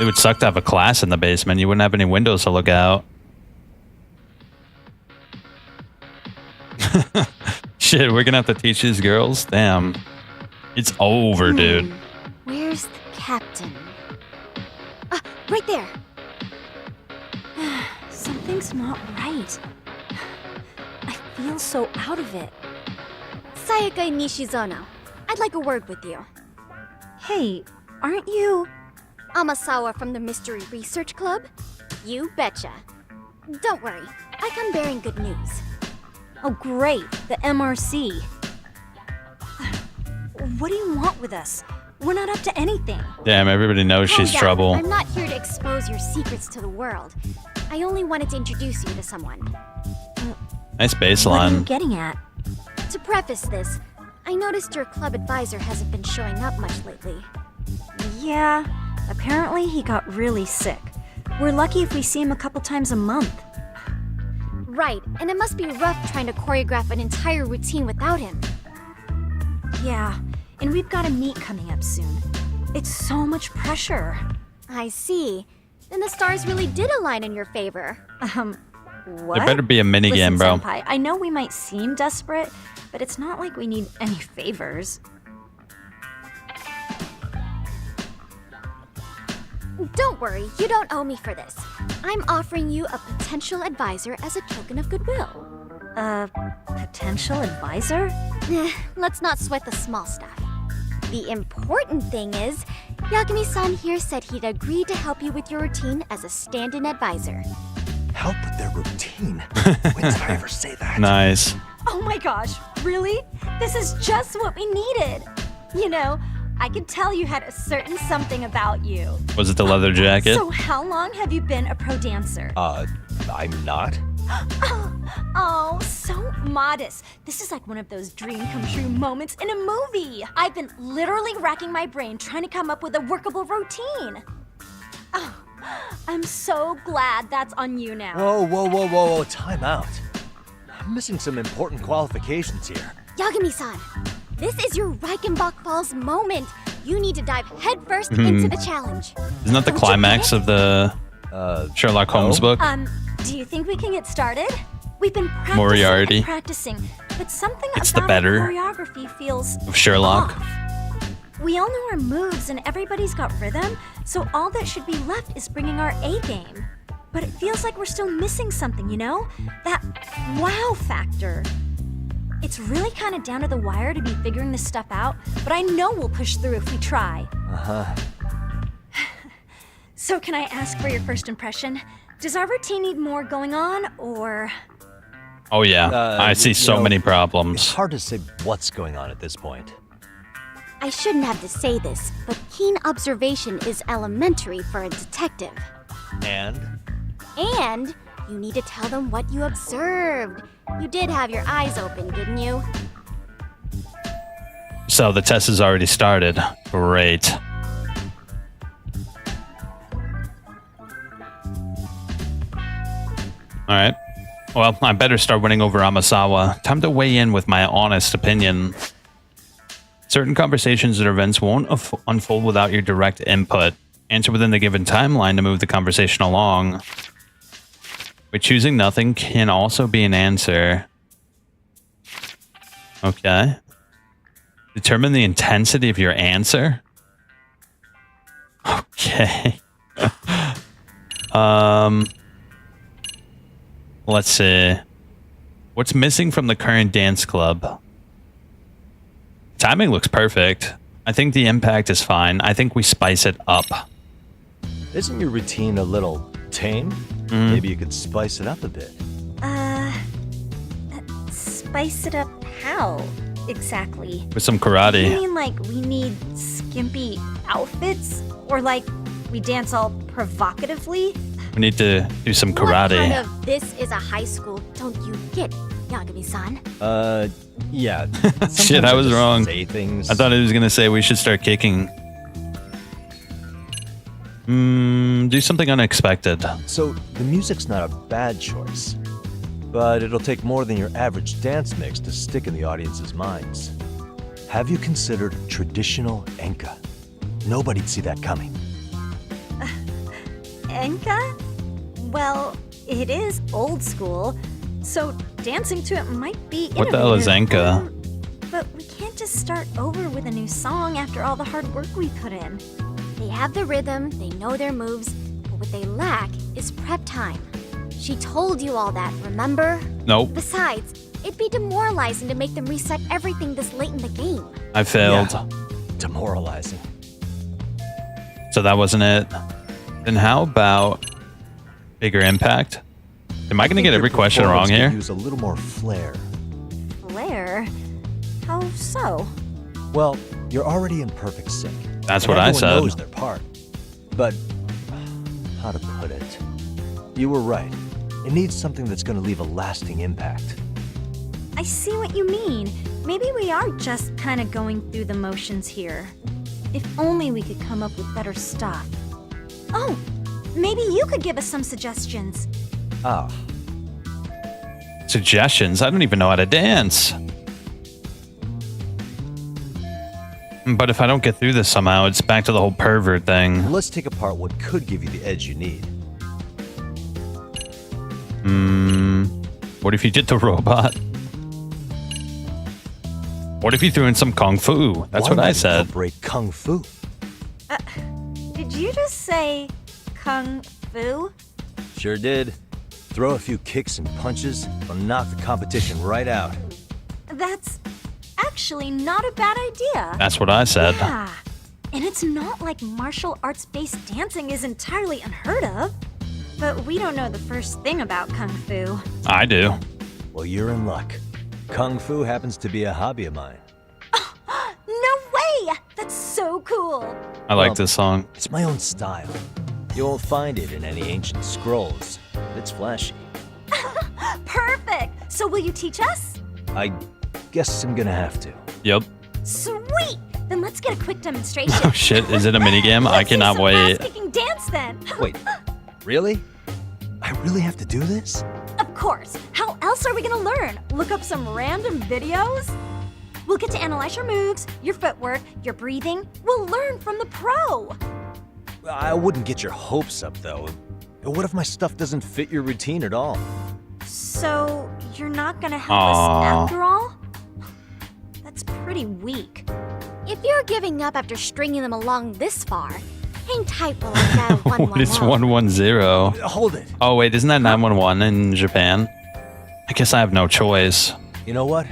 It would suck to have a class in the basement. You wouldn't have any windows to look out. Shit, we're gonna have to teach these girls? Damn. It's over, dude. Where's the captain? Right there. Something's not right. I feel so out of it. Sayaka Nishizono, I'd like a word with you. Hey, aren't you Amasawa from the Mystery Research Club? You betcha. Don't worry, I come bearing good news. Oh great, the MRC. What do you want with us? We're not up to anything. Damn, everybody knows she's Calm down. trouble. I'm not here to expose your secrets to the world. I only wanted to introduce you to someone. Nice What are you baseline. getting at? To preface this, I noticed your club advisor hasn't been showing up much lately. Yeah, apparently he got really sick. We're lucky if we see him a couple times a month. Right, and it must be rough trying to choreograph an entire routine without him. Yeah, and we've got a meet coming up soon. It's so much pressure. I see. Then the stars really did align in your favor. What? There better be a minigame, Listen, bro. Senpai, I know we might seem desperate, but it's not like we need any favors. Don't worry, you don't owe me for this. I'm offering you a potential advisor as a token of goodwill. Potential advisor? Let's not sweat the small stuff. The important thing is, Yagami-san here said he'd agree to help you with your routine as a stand-in advisor. Help with their routine? When did I ever say that? Nice. Oh my gosh, really? This is just what we needed. You know, I could tell you had a certain something about you. Was it the leather jacket? So how long have you been a pro dancer? I'm not. Oh, so modest. This is like one of those dream come true moments in a movie. I've been literally racking my brain trying to come up with a workable routine. Oh, I'm so glad that's on you now. Whoa, time out. I'm missing some important qualifications here. Yagami-san, this is your Reichenbach Falls moment. You need to dive headfirst into the challenge. Isn't that the climax of the Sherlock Holmes book? Do you think we can get started? We've been practicing Moriarty. and practicing, but something It's about the better our choreography feels of Sherlock. off. We all know our moves and everybody's got rhythm, so all that should be left is bringing our A game. But it feels like we're still missing something, you know? That wow factor. It's really kind of down to the wire to be figuring this stuff out, but I know we'll push through if we try. So can I ask for your first impression? Does our routine need more going on, or...? Oh yeah, I see so many problems. It's hard to say what's going on at this point. I shouldn't have to say this, but keen observation is elementary for a detective. And You need to tell them what you observed. You did have your eyes open, didn't you? So the test has already started. Great. Alright. Well, I better start winning over Amasawa. Time to weigh in with my honest opinion. Certain conversations and events won't unfold without your direct input. Answer within the given timeline to move the conversation along. But choosing nothing can also be an answer. Okay. Determine the intensity of your answer? Okay. Let's see. What's missing from the current dance club? Timing looks perfect. I think the impact is fine. I think we spice it up. Isn't your routine a little tame? Maybe you could spice it up a bit. Spice it up how exactly? With some karate. You mean like we need skimpy outfits? Or like we dance all provocatively? We need to do some karate. What kind of this is a high school don't you get, Yagami-san? Yeah. Shit, I was wrong. Say things. I thought he was gonna say we should start kicking. Do something unexpected. So, the music's not a bad choice. But it'll take more than your average dance mix to stick in the audience's minds. Have you considered traditional enka? Nobody'd see that coming. Enka? Well, it is old school, so dancing to it might be innovative. What the hell is enka? But we can't just start over with a new song after all the hard work we put in. They have the rhythm, they know their moves, but what they lack is prep time. She told you all that, remember? Nope. Besides, it'd be demoralizing to make them reset everything this late in the game. I failed. Yeah. Demoralizing. So that wasn't it. Then how about bigger impact? Am I going to get every question wrong here? Use a little more flair. Flair? How so? Well, you're already in perfect sync. That's what I said. Everyone knows their part. But how to put it? You were right. It needs something that's going to leave a lasting impact. I see what you mean. Maybe we are just kind of going through the motions here. If only we could come up with better stuff. Oh, maybe you could give us some suggestions. Ah. Suggestions? I don't even know how to dance. But if I don't get through this somehow, it's back to the whole pervert thing. Let's take apart what could give you the edge you need. What if you did the robot? What if you threw in some kung fu? That's what I said. Incorporate kung fu. Did you just say kung fu? Sure did. Throw a few kicks and punches, will knock the competition right out. That's actually not a bad idea. That's what I said. Yeah. And it's not like martial arts-based dancing is entirely unheard of. But we don't know the first thing about kung fu. I do. Well, you're in luck. Kung fu happens to be a hobby of mine. No way! That's so cool. I like this song. It's my own style. You won't find it in any ancient scrolls. It's flashy. Perfect! So will you teach us? I guess I'm gonna have to. Yep. Sweet! Then let's get a quick demonstration. Oh shit, is it a minigame? I cannot wait. Ass-kicking dance then. Wait, really? I really have to do this? Of course. How else are we gonna learn? Look up some random videos? We'll get to analyze your moves, your footwork, your breathing. We'll learn from the pro. I wouldn't get your hopes up, though. What if my stuff doesn't fit your routine at all? So, you're not gonna help us after all? That's pretty weak. If you're giving up after stringing them along this far, hang tight while I dial 111. What is 110? Hold it. Oh wait, isn't that 911 in Japan? I guess I have no choice. You know what?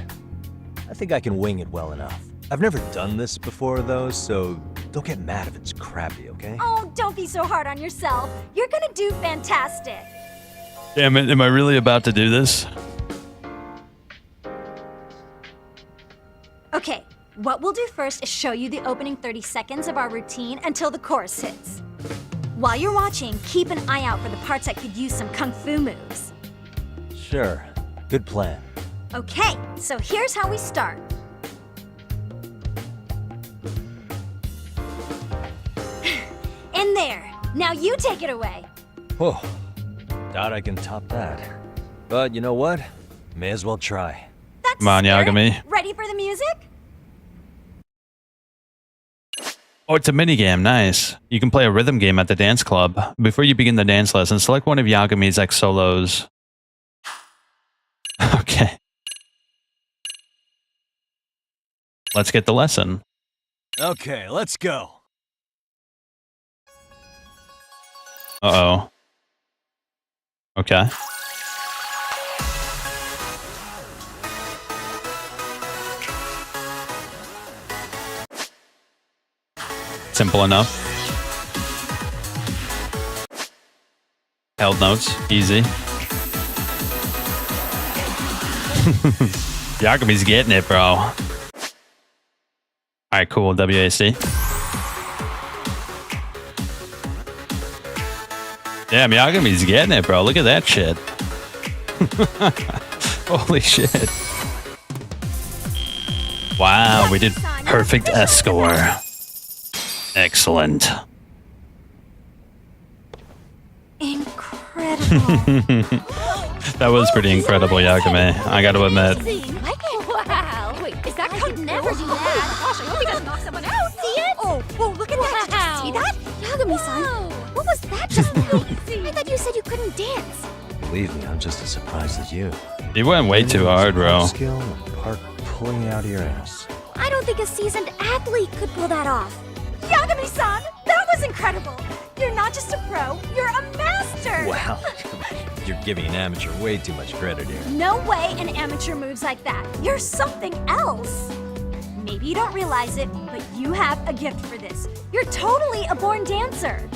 I think I can wing it well enough. I've never done this before, though, so don't get mad if it's crappy, okay? Oh, don't be so hard on yourself. You're gonna do fantastic. Damn it, am I really about to do this? Okay, what we'll do first is show you the opening 30 seconds of our routine until the chorus hits. While you're watching, keep an eye out for the parts that could use some kung fu moves. Sure. Good plan. Okay, so here's how we start. In there. Now you take it away. Whoa. Doubt I can top that. But you know what? May as well try. Come on, Yagami. Ready for the music? Oh, it's a minigame. Nice. You can play a rhythm game at the dance club. Before you begin the dance lesson, select one of Yagami's X solos. Okay. Let's get the lesson. Okay, let's go. Uh-oh. Okay. Simple enough. Held notes. Easy. Yakumi's getting it, bro. Alright, cool. WASD. Damn, Yakumi's getting it, bro. Look at that shit. Holy shit. Wow, we did perfect S-score. Excellent. Incredible. That was pretty incredible, Yakumi. I gotta admit. Wow. Wait, is that I could never do that. Gosh, I hope he doesn't knock someone out. See it? Oh, look at that. Did you see that? Yagami-san, what was that just now? I thought you said you couldn't dance. Believe me, I'm just as surprised as you. You went way too hard, bro. Skill and part pulling out of your ass. I don't think a seasoned athlete could pull that off. Yagami-san, that was incredible. You're not just a pro, you're a master. Wow. You're giving an amateur way too much credit here. No way an amateur moves like that. You're something else. Maybe you don't realize it, but you have a gift for this. You're totally a born dancer.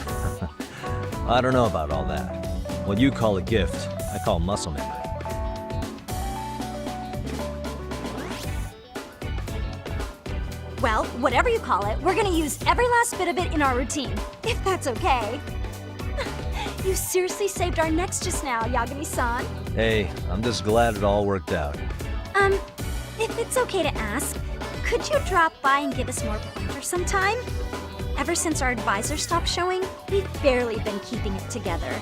I don't know about all that. What you call a gift, I call muscle memory. Well, whatever you call it, we're gonna use every last bit of it in our routine, if that's okay. You seriously saved our necks just now, Yagami-san. Hey, I'm just glad it all worked out. If it's okay to ask, could you drop by and give us more pointers sometime? Ever since our advisor stopped showing, we've barely been keeping it together.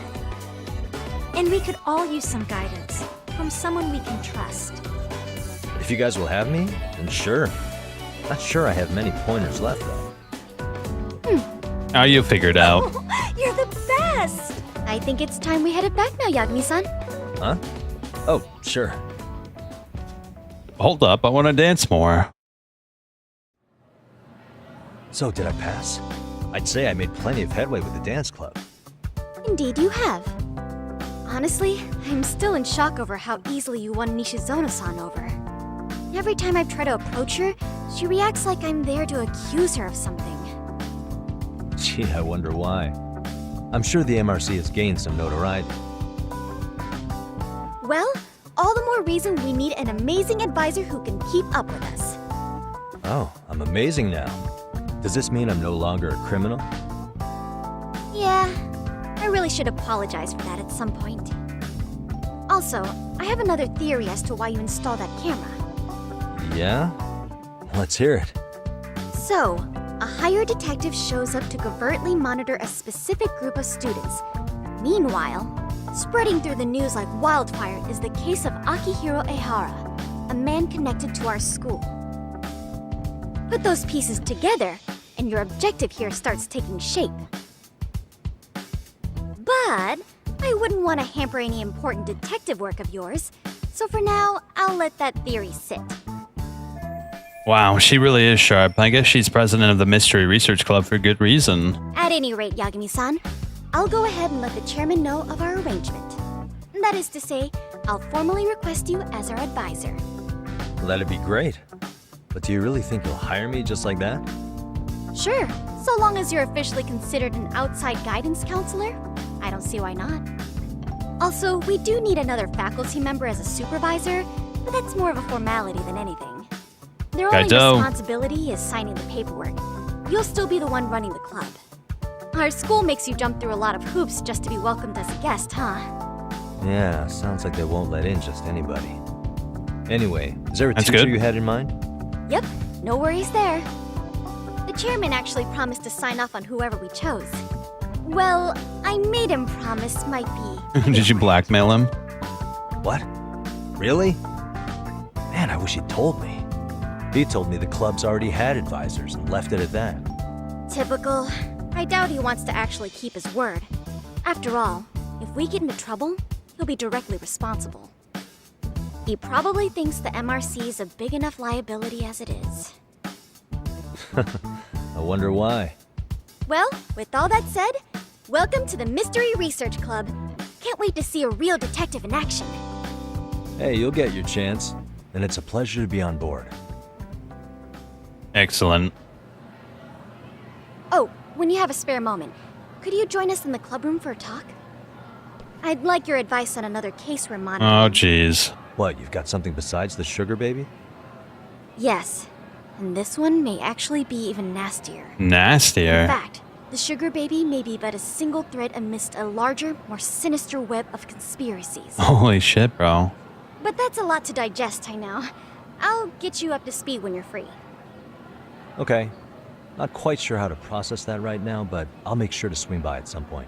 And we could all use some guidance from someone we can trust. If you guys will have me, then sure. Not sure I have many pointers left, though. How you figured out? You're the best! I think it's time we headed back now, Yagami-san. Huh? Oh, sure. Hold up, I want to dance more. So, did I pass? I'd say I made plenty of headway with the dance club. Indeed you have. Honestly, I'm still in shock over how easily you won Nishizono-san over. Every time I've tried to approach her, she reacts like I'm there to accuse her of something. Gee, I wonder why. I'm sure the MRC has gained some notoriety. Well, all the more reason we need an amazing advisor who can keep up with us. Oh, I'm amazing now. Does this mean I'm no longer a criminal? Yeah, I really should apologize for that at some point. Also, I have another theory as to why you installed that camera. Yeah? Let's hear it. So, a hired detective shows up to covertly monitor a specific group of students. Meanwhile, spreading through the news like wildfire is the case of Akihiro Ehara, a man connected to our school. Put those pieces together, and your objective here starts taking shape. But I wouldn't want to hamper any important detective work of yours, so for now, I'll let that theory sit. Wow, she really is sharp. I guess she's president of the Mystery Research Club for good reason. At any rate, Yagami-san, I'll go ahead and let the chairman know of our arrangement. That is to say, I'll formally request you as our advisor. Well, that'd be great. But do you really think you'll hire me just like that? Sure, so long as you're officially considered an outside guidance counselor, I don't see why not. Also, we do need another faculty member as a supervisor, but that's more of a formality than anything. Their only responsibility is signing the paperwork. You'll still be the one running the club. Our school makes you jump through a lot of hoops just to be welcomed as a guest, huh? Yeah, sounds like they won't let in just anybody. Anyway, is there a That's teacher good. you had in mind? Yep, no worries there. The chairman actually promised to sign off on whoever we chose. Well, I made him promise might be. Did you blackmail him? What? Really? Man, I wish he'd told me. He told me the club's already had advisors and left it at that. Typical. I doubt he wants to actually keep his word. After all, if we get into trouble, he'll be directly responsible. He probably thinks the MRC is a big enough liability as it is. I wonder why. Well, with all that said, welcome to the Mystery Research Club. Can't wait to see a real detective in action. Hey, you'll get your chance, and it's a pleasure to be on board. Excellent. Oh, when you have a spare moment, could you join us in the club room for a talk? I'd like your advice on another case we're monitoring. Oh, jeez. What, you've got something besides the sugar baby? Yes, and this one may actually be even nastier. Nastier? In fact, the sugar baby may be but a single thread amidst a larger, more sinister web of conspiracies. Holy shit, bro. But that's a lot to digest, I know. I'll get you up to speed when you're free. Okay. Not quite sure how to process that right now, but I'll make sure to swing by at some point.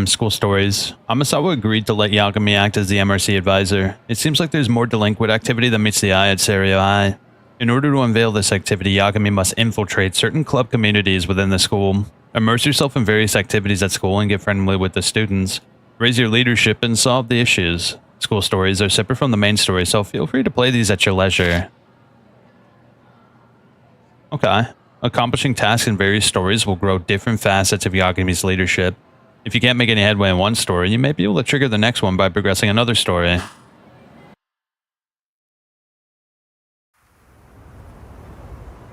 School stories. Amasawa agreed to let Yagami act as the MRC advisor. It seems like there's more delinquent activity than meets the eye at Serio High. In order to unveil this activity, Yagami must infiltrate certain club communities within the school. Immerse yourself in various activities at school and get friendly with the students. Raise your leadership and solve the issues. School stories are separate from the main story, so feel free to play these at your leisure. Okay. Accomplishing tasks in various stories will grow different facets of Yagami's leadership. If you can't make any headway in one story, you may be able to trigger the next one by progressing another story.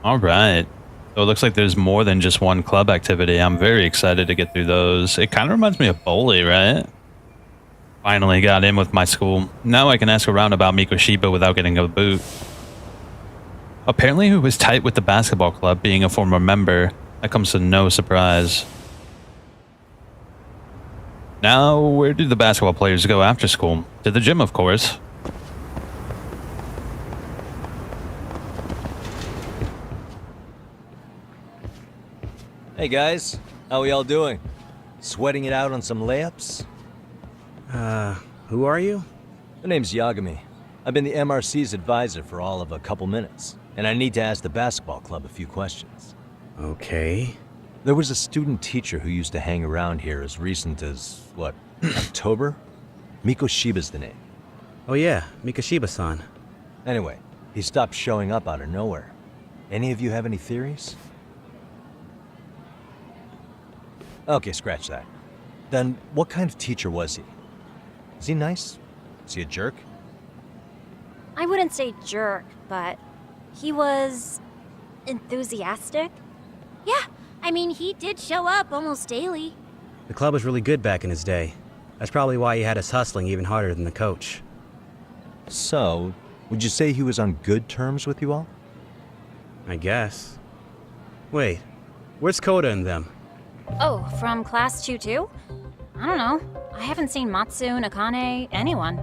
Alright. So it looks like there's more than just one club activity. I'm very excited to get through those. It kind of reminds me of Bowley, right? Finally got in with my school. Now I can ask around about Mikoshiba without getting a boot. Apparently he was tight with the basketball club, being a former member. That comes to no surprise. Now, where do the basketball players go after school? To the gym, of course. Hey guys, how we all doing? Sweating it out on some layups? Who are you? My name's Yagami. I've been the MRC's advisor for all of a couple minutes, and I need to ask the basketball club a few questions. Okay. There was a student teacher who used to hang around here as recent as, what, October? Mikoshiba's the name. Oh yeah, Mikoshiba-san. Anyway, he stopped showing up out of nowhere. Any of you have any theories? Okay, scratch that. Then, what kind of teacher was he? Is he nice? Is he a jerk? I wouldn't say jerk, but he was enthusiastic. Yeah, I mean, he did show up almost daily. The club was really good back in his day. That's probably why he had us hustling even harder than the coach. So, would you say he was on good terms with you all? I guess. Wait, where's Koda and them? Oh, from class 2 too? I don't know. I haven't seen Matsu, Nakane, anyone.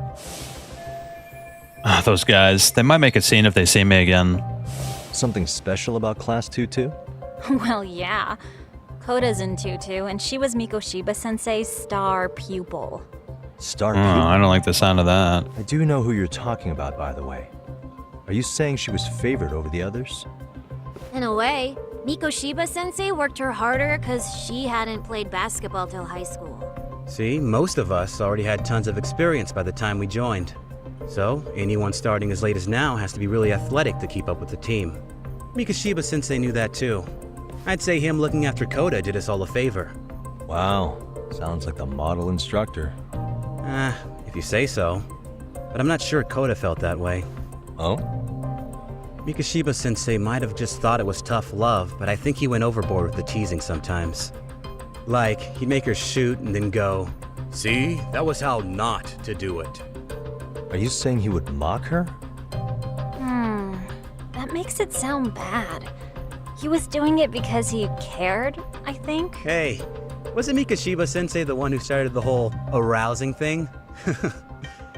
Those guys, they might make a scene if they see me again. Something special about class 2 too? Well, yeah. Koda's in 2-2, and she was Mikoshiba-sensei's star pupil. Star pupil? I don't like the sound of that. I do know who you're talking about, by the way. Are you saying she was favored over the others? In a way, Mikoshiba-sensei worked her harder because she hadn't played basketball till high school. See, most of us already had tons of experience by the time we joined. So, anyone starting as late as now has to be really athletic to keep up with the team. Mikoshiba-sensei knew that too. I'd say him looking after Koda did us all a favor. Wow, sounds like the model instructor. If you say so. But I'm not sure Koda felt that way. Oh? Mikoshiba-sensei might have just thought it was tough love, but I think he went overboard with the teasing sometimes. Like, he'd make her shoot and then go, "See, that was how not to do it." Are you saying he would mock her? That makes it sound bad. He was doing it because he cared, I think. Hey, wasn't Mikoshiba-sensei the one who started the whole arousing thing?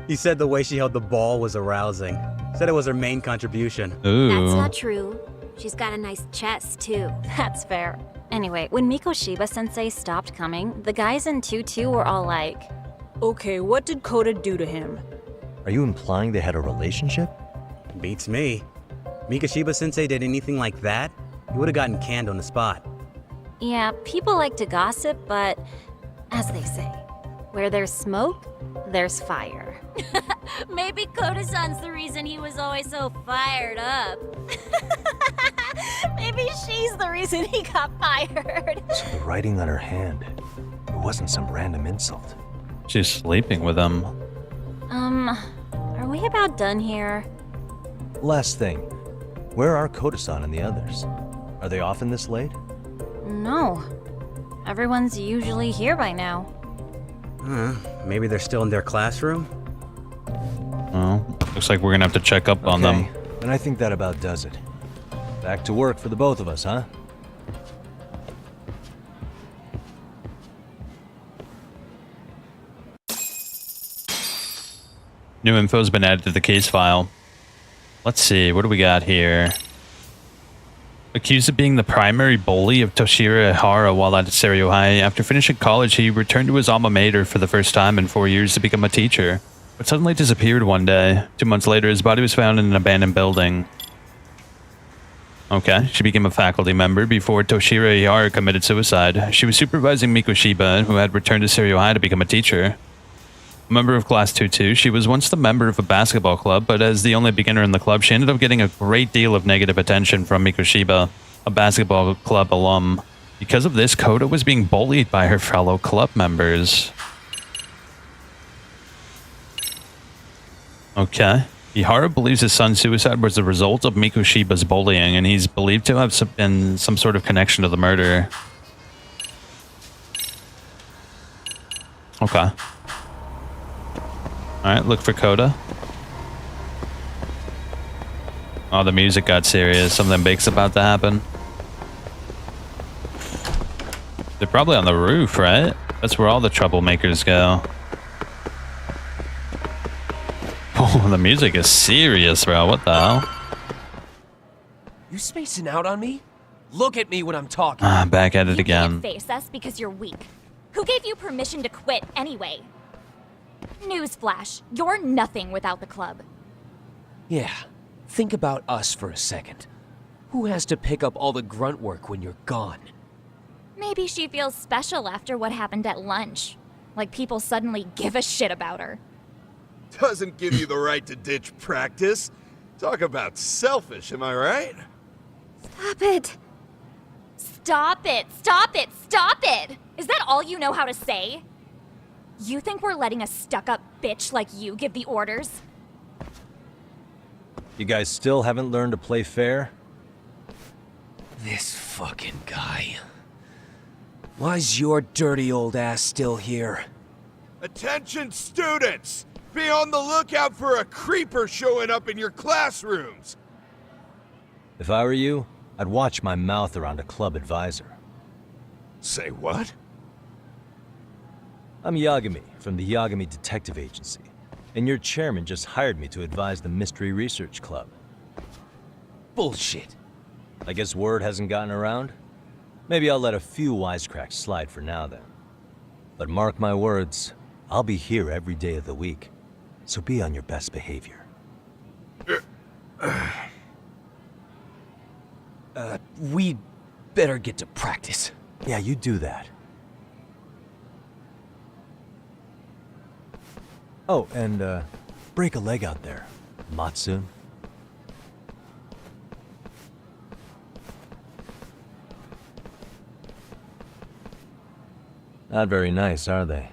He said the way she held the ball was arousing. Said it was her main contribution. Ooh. That's not true. She's got a nice chest, too. That's fair. Anyway, when Mikoshiba-sensei stopped coming, the guys in 2-2 were all like, Okay, what did Koda do to him? Are you implying they had a relationship? Beats me. Mikoshiba-sensei did anything like that, he would have gotten canned on the spot. Yeah, people like to gossip, but as they say, where there's smoke, there's fire. Maybe Koda-san's the reason he was always so fired up. Maybe she's the reason he got fired. So the writing on her hand, it wasn't some random insult. She's sleeping with him. Are we about done here? Last thing, where are Koda-san and the others? Are they often this late? No. Everyone's usually here by now. Maybe they're still in their classroom? Well, looks like we're gonna have to check up on them. And I think that about does it. Back to work for the both of us, huh? New info's been added to the case file. Let's see, what do we got here? Accused of being the primary bully of Toshiro Ihara while at Seiryo High, after finishing college, he returned to his alma mater for the first time in 4 years to become a teacher, but suddenly disappeared one day. 2 months later, his body was found in an abandoned building. Okay, she became a faculty member before Toshiro Ihara committed suicide. She was supervising Mikoshiba, who had returned to Seiryo High to become a teacher. A member of Class 2-2, she was once the member of a basketball club, but as the only beginner in the club, she ended up getting a great deal of negative attention from Mikoshiba, a basketball club alum. Because of this, Koda was being bullied by her fellow club members. Okay. Ihara believes his son's suicide was the result of Mikoshiba's bullying, and he's believed to have been some sort of connection to the murder. Okay. Alright, look for Koda. Oh, the music got serious. Something big's about to happen. They're probably on the roof, right? That's where all the troublemakers go. Oh, the music is serious, bro. What the hell? You spacing out on me? Look at me when I'm talking. Back at it again. You can't face us because you're weak. Who gave you permission to quit anyway? Newsflash, you're nothing without the club. Yeah, think about us for a second. Who has to pick up all the grunt work when you're gone? Maybe she feels special after what happened at lunch. Like people suddenly give a shit about her. Doesn't give you the right to ditch practice. Talk about selfish, am I right? Stop it. Stop it, stop it, stop it! Is that all you know how to say? You think we're letting a stuck-up bitch like you give the orders? You guys still haven't learned to play fair? This fucking guy. Why's your dirty old ass still here? Attention students! Be on the lookout for a creeper showing up in your classrooms! If I were you, I'd watch my mouth around a club advisor. Say what? I'm Yagami from the Yagami Detective Agency, and your chairman just hired me to advise the Mystery Research Club. Bullshit. I guess word hasn't gotten around? Maybe I'll let a few wisecracks slide for now then. But mark my words, I'll be here every day of the week, so be on your best behavior. We better get to practice. Yeah, you do that. Oh, and, break a leg out there, Matsun. Not very nice, are they?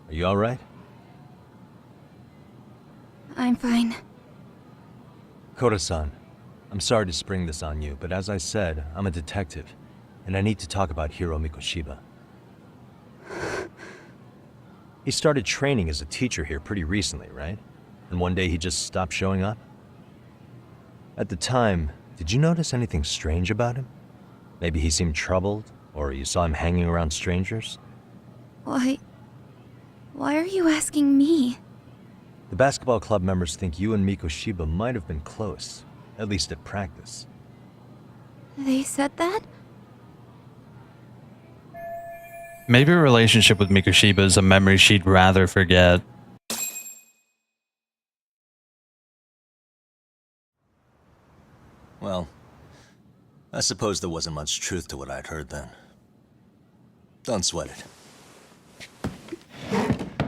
Are you alright? I'm fine. Koda-san, I'm sorry to spring this on you, but as I said, I'm a detective, and I need to talk about Hiro Mikoshiba. He started training as a teacher here pretty recently, right? And one day he just stopped showing up? At the time, did you notice anything strange about him? Maybe he seemed troubled, or you saw him hanging around strangers? Why are you asking me? The basketball club members think you and Mikoshiba might have been close, at least at practice. They said that? Maybe a relationship with Mikoshiba is a memory she'd rather forget. Well, I suppose there wasn't much truth to what I'd heard then. Don't sweat it.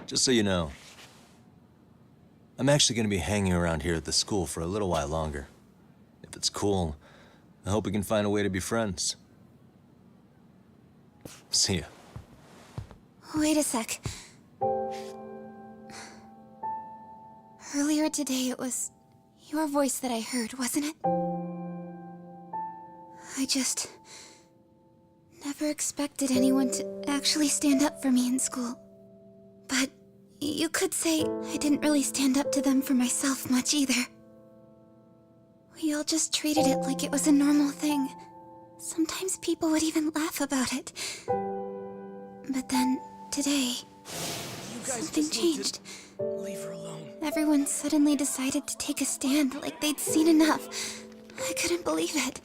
Just so you know, I'm actually going to be hanging around here at the school for a little while longer. If it's cool, I hope we can find a way to be friends. See ya. Wait a sec. Earlier today it was your voice that I heard, wasn't it? I just never expected anyone to actually stand up for me in school. But you could say I didn't really stand up to them for myself much either. We all just treated it like it was a normal thing. Sometimes people would even laugh about it. But then, today, something changed. Leave her alone. Everyone suddenly decided to take a stand like they'd seen enough. I couldn't believe it.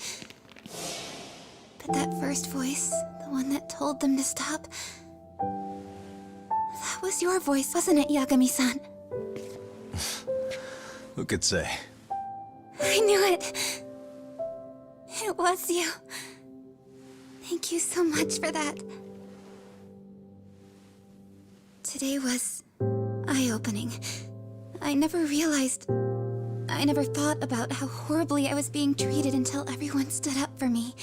But that first voice, the one that told them to stop, that was your voice, wasn't it, Yagami-san? Who could say? I knew it. It was you. Thank you so much for that. Today was eye-opening. I never thought about how horribly I was being treated until everyone stood up for me.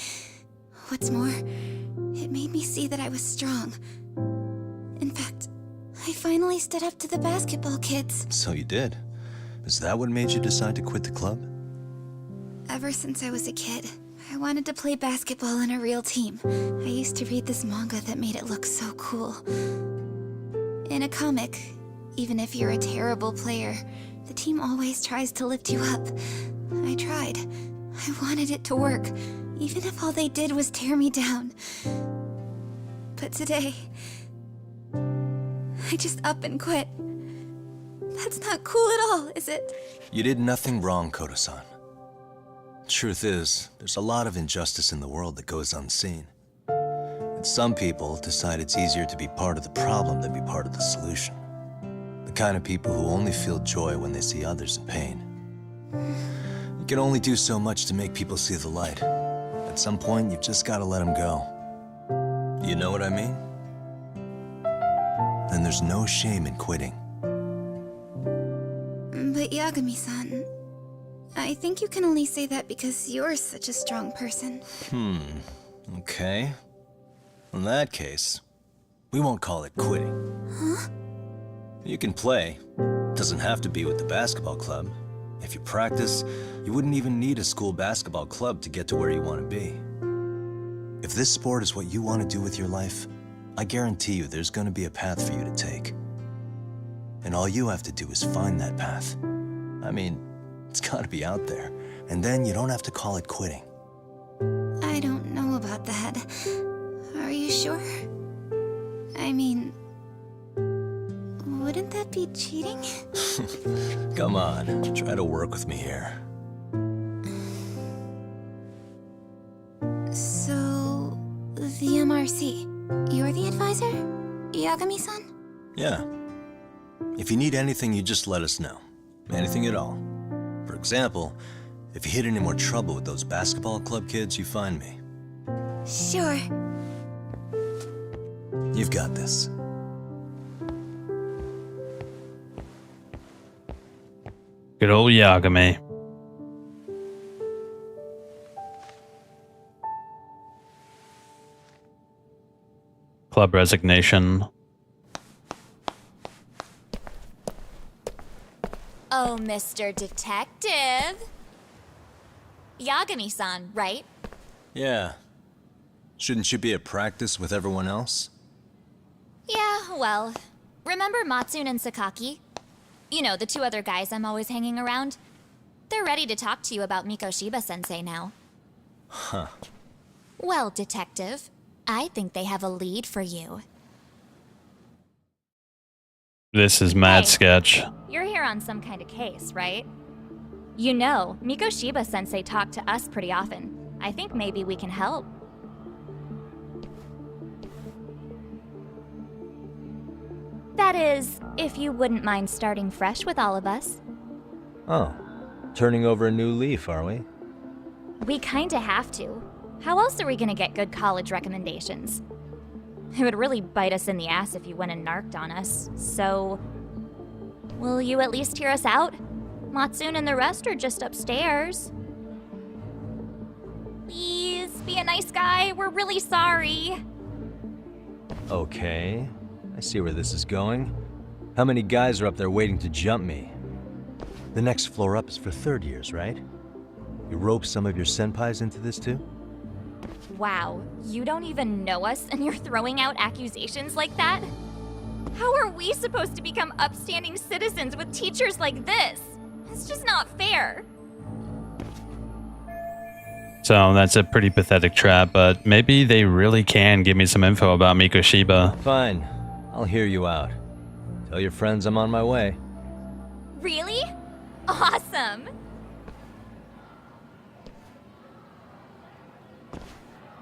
What's more, it made me see that I was strong. In fact, I finally stood up to the basketball kids. So you did. Is that what made you decide to quit the club? Ever since I was a kid, I wanted to play basketball in a real team. I used to read this manga that made it look so cool. In a comic, even if you're a terrible player, the team always tries to lift you up. I tried. I wanted it to work, even if all they did was tear me down. But today, I just up and quit. That's not cool at all, is it? You did nothing wrong, Koto-san. Truth is, there's a lot of injustice in the world that goes unseen. And some people decide it's easier to be part of the problem than be part of the solution. The kind of people who only feel joy when they see others in pain. You can only do so much to make people see the light. At some point, you've just got to let them go. You know what I mean? Then there's no shame in quitting. But Yagami-san, I think you can only say that because you're such a strong person. Okay. In that case, we won't call it quitting. Huh? You can play. Doesn't have to be with the basketball club. If you practice, you wouldn't even need a school basketball club to get to where you want to be. If this sport is what you want to do with your life, I guarantee you there's going to be a path for you to take. And all you have to do is find that path. I mean, it's got to be out there. And then you don't have to call it quitting. I don't know about that. Are you sure? I mean, wouldn't that be cheating? Come on, try to work with me here. So, the MRC, you're the advisor? Yagami-san? Yeah. If you need anything, you just let us know. Anything at all. For example, if you hit any more trouble with those basketball club kids, you find me. Sure. You've got this. Good old Yagami. Club resignation. Oh, Mr. Detective. Yagami-san, right? Yeah. Shouldn't you be at practice with everyone else? Yeah, well, remember Matsune and Sakaki? You know, the two other guys I'm always hanging around? They're ready to talk to you about Mikoshiba-sensei now. Huh. Well, Detective, I think they have a lead for you. This is mad sketch. You're here on some kind of case, right? You know, Mikoshiba-sensei talked to us pretty often. I think maybe we can help. That is, if you wouldn't mind starting fresh with all of us. Oh. Turning over a new leaf, are we? We kinda have to. How else are we gonna get good college recommendations? It would really bite us in the ass if you went and narked on us, so... Will you at least hear us out? Matsune and the rest are just upstairs. Please, be a nice guy, we're really sorry. Okay. I see where this is going. How many guys are up there waiting to jump me? The next floor up is for third years, right? You rope some of your senpais into this too? Wow, you don't even know us and you're throwing out accusations like that? How are we supposed to become upstanding citizens with teachers like this? It's just not fair. So that's a pretty pathetic trap, but maybe they really can give me some info about Mikoshiba. Fine. I'll hear you out. Tell your friends I'm on my way. Really? Awesome!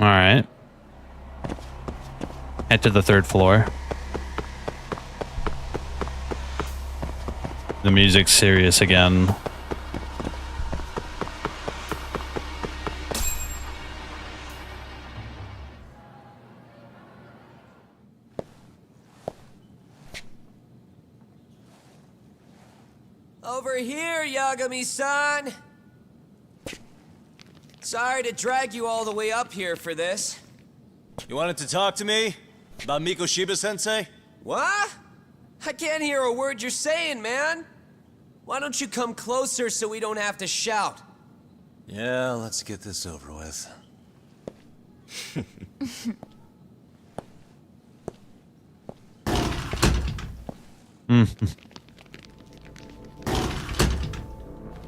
Alright. Head to the 3rd floor. The music's serious again. Over here, Yagami-san! Sorry to drag you all the way up here for this. You wanted to talk to me? About Mikoshiba-sensei? What? I can't hear a word you're saying, man. Why don't you come closer so we don't have to shout? Yeah, let's get this over with.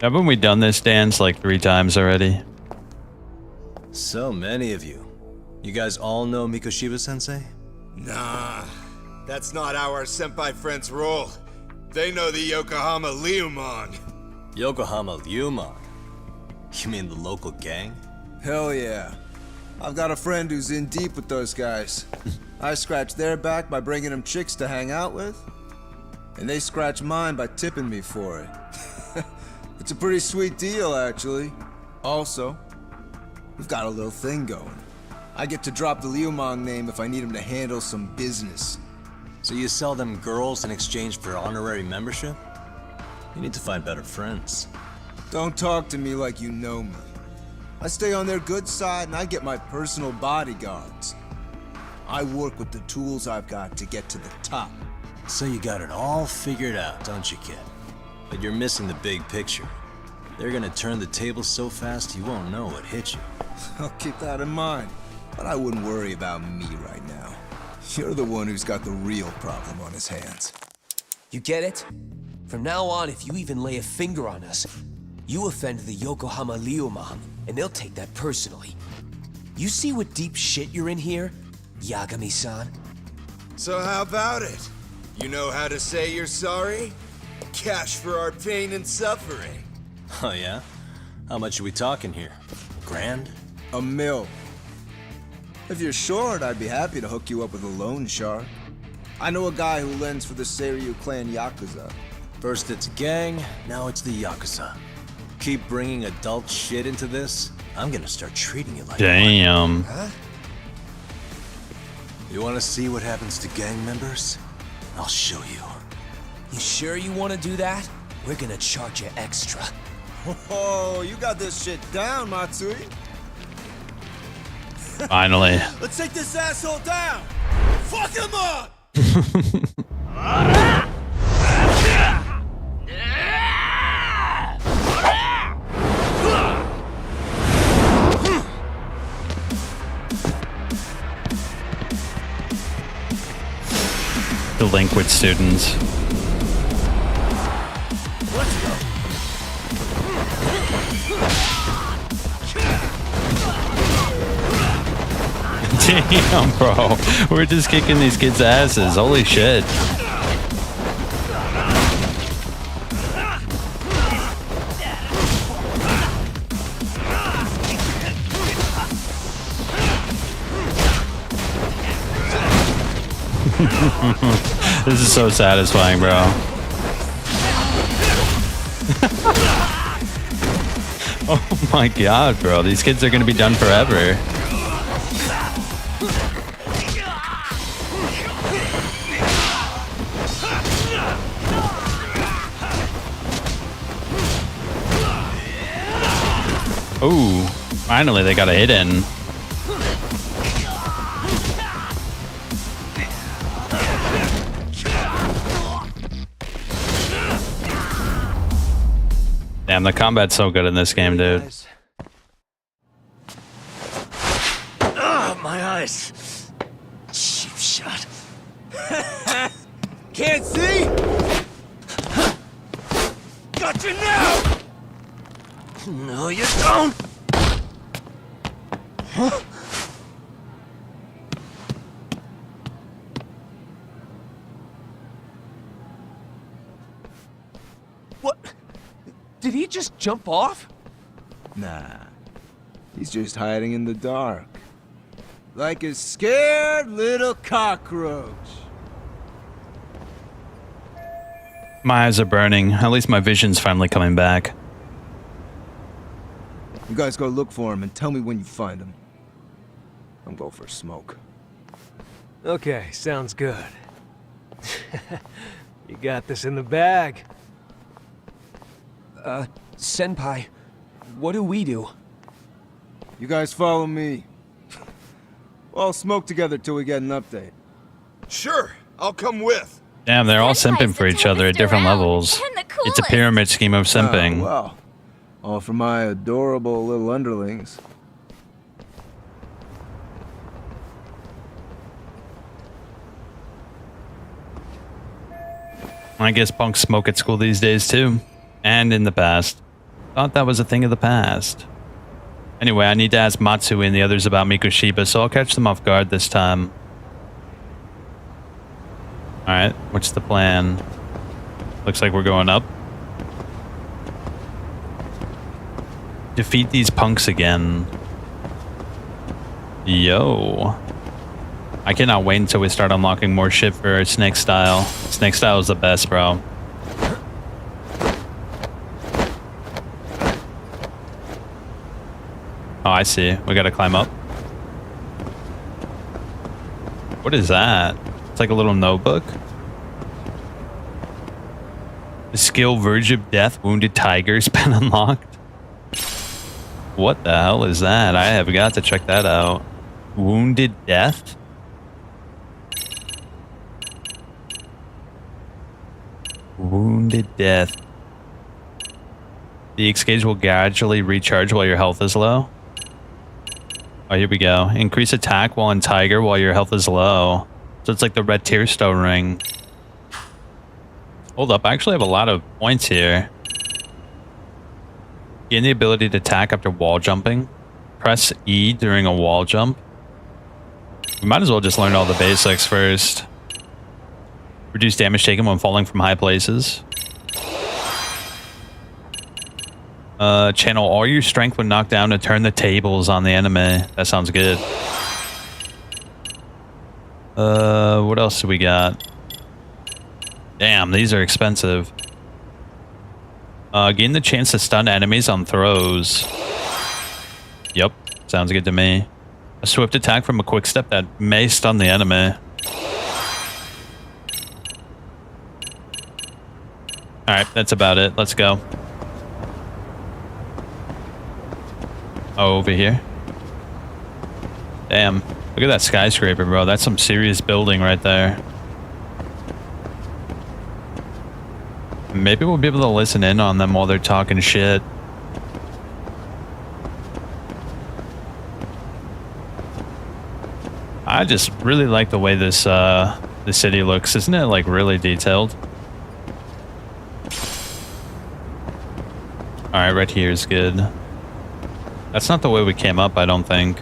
Haven't we done this dance like 3 times already? So many of you. You guys all know Mikoshiba-sensei? Nah, that's not how our senpai friends roll. They know the Yokohama Liumon. Yokohama Liumon? You mean the local gang? Hell yeah. I've got a friend who's in deep with those guys. I scratch their back by bringing them chicks to hang out with, and they scratch mine by tipping me for it. It's a pretty sweet deal, actually. Also, we've got a little thing going. I get to drop the Liumon name if I need him to handle some business. So you sell them girls in exchange for honorary membership? You need to find better friends. Don't talk to me like you know me. I stay on their good side and I get my personal bodyguards. I work with the tools I've got to get to the top. So you got it all figured out, don't you, kid? But you're missing the big picture. They're gonna turn the tables so fast you won't know what hit you. I'll keep that in mind. But I wouldn't worry about me right now. You're the one who's got the real problem on his hands. You get it? From now on, if you even lay a finger on us, you offend the Yokohama Liumon, and they'll take that personally. You see what deep shit you're in here, Yagami-san? So how about it? You know how to say you're sorry? Cash for our pain and suffering. Oh yeah? How much are we talking here? Grand? $1 million. If you're short, I'd be happy to hook you up with a loan shark. I know a guy who lends for the Seiryu clan Yakuza. First it's a gang, now it's the Yakuza. Keep bringing adult shit into this, I'm gonna start treating you like Damn. Huh? You wanna see what happens to gang members? I'll show you. You sure you want to do that? We're gonna charge you extra. Oh, you got this shit down, Matsui. Finally. Let's take this asshole down! Fuck him up! Delinquent students. Let's go. Damn, bro. We're just kicking these kids' asses. Holy shit. This is so satisfying, bro. Oh my god, bro. These kids are gonna be done forever. Ooh, finally they got a hit in. Damn, the combat's so good in this game, dude. eyes. Cheap shot. Can't see? Got you now! No, you don't! Huh? What? Did he just jump off? Nah. He's just hiding in the dark. Like a scared little cockroach. My eyes are burning. At least my vision's finally coming back. You guys go look for him and tell me when you find him. I'm going for a smoke. Okay, sounds good. You got this in the bag. Senpai, what do we do? You guys follow me. We'll all smoke together till we get an update. Sure, I'll come with. Damn, they're all simping for each other at different levels. It's a pyramid scheme of simping. Oh, well. All for my adorable little underlings. I guess punks smoke at school these days too. And in the past. Thought that was a thing of the past. Anyway, I need to ask Matsui and the others about Mikoshiba, so I'll catch them off guard this time. Alright, what's the plan? Looks like we're going up. Defeat these punks again. Yo. I cannot wait until we start unlocking more shit for Snake Style. Snake Style is the best, bro. Oh, I see. We gotta climb up. What is that? It's like a little notebook. The skill Verge of Death Wounded Tiger's been unlocked. What the hell is that? I have got to check that out. Wounded Death? Wounded Death. The exchange will gradually recharge while your health is low. Oh, here we go. Increase attack while in Tiger while your health is low. So it's like the red tear stone ring. Hold up, I actually have a lot of points here. Gain the ability to attack after wall jumping. Press E during a wall jump. We might as well just learn all the basics first. Reduce damage taken when falling from high places. Channel all your strength when knocked down to turn the tables on the enemy. That sounds good. What else do we got? Damn, these are expensive. Gain the chance to stun enemies on throws. Yep, sounds good to me. A swift attack from a quick step that may stun the enemy. Alright, that's about it. Let's go. Oh, over here. Damn. Look at that skyscraper, bro. That's some serious building right there. Maybe we'll be able to listen in on them while they're talking shit. I just really like the way this the city looks. Isn't it like really detailed? Alright, right here is good. That's not the way we came up, I don't think.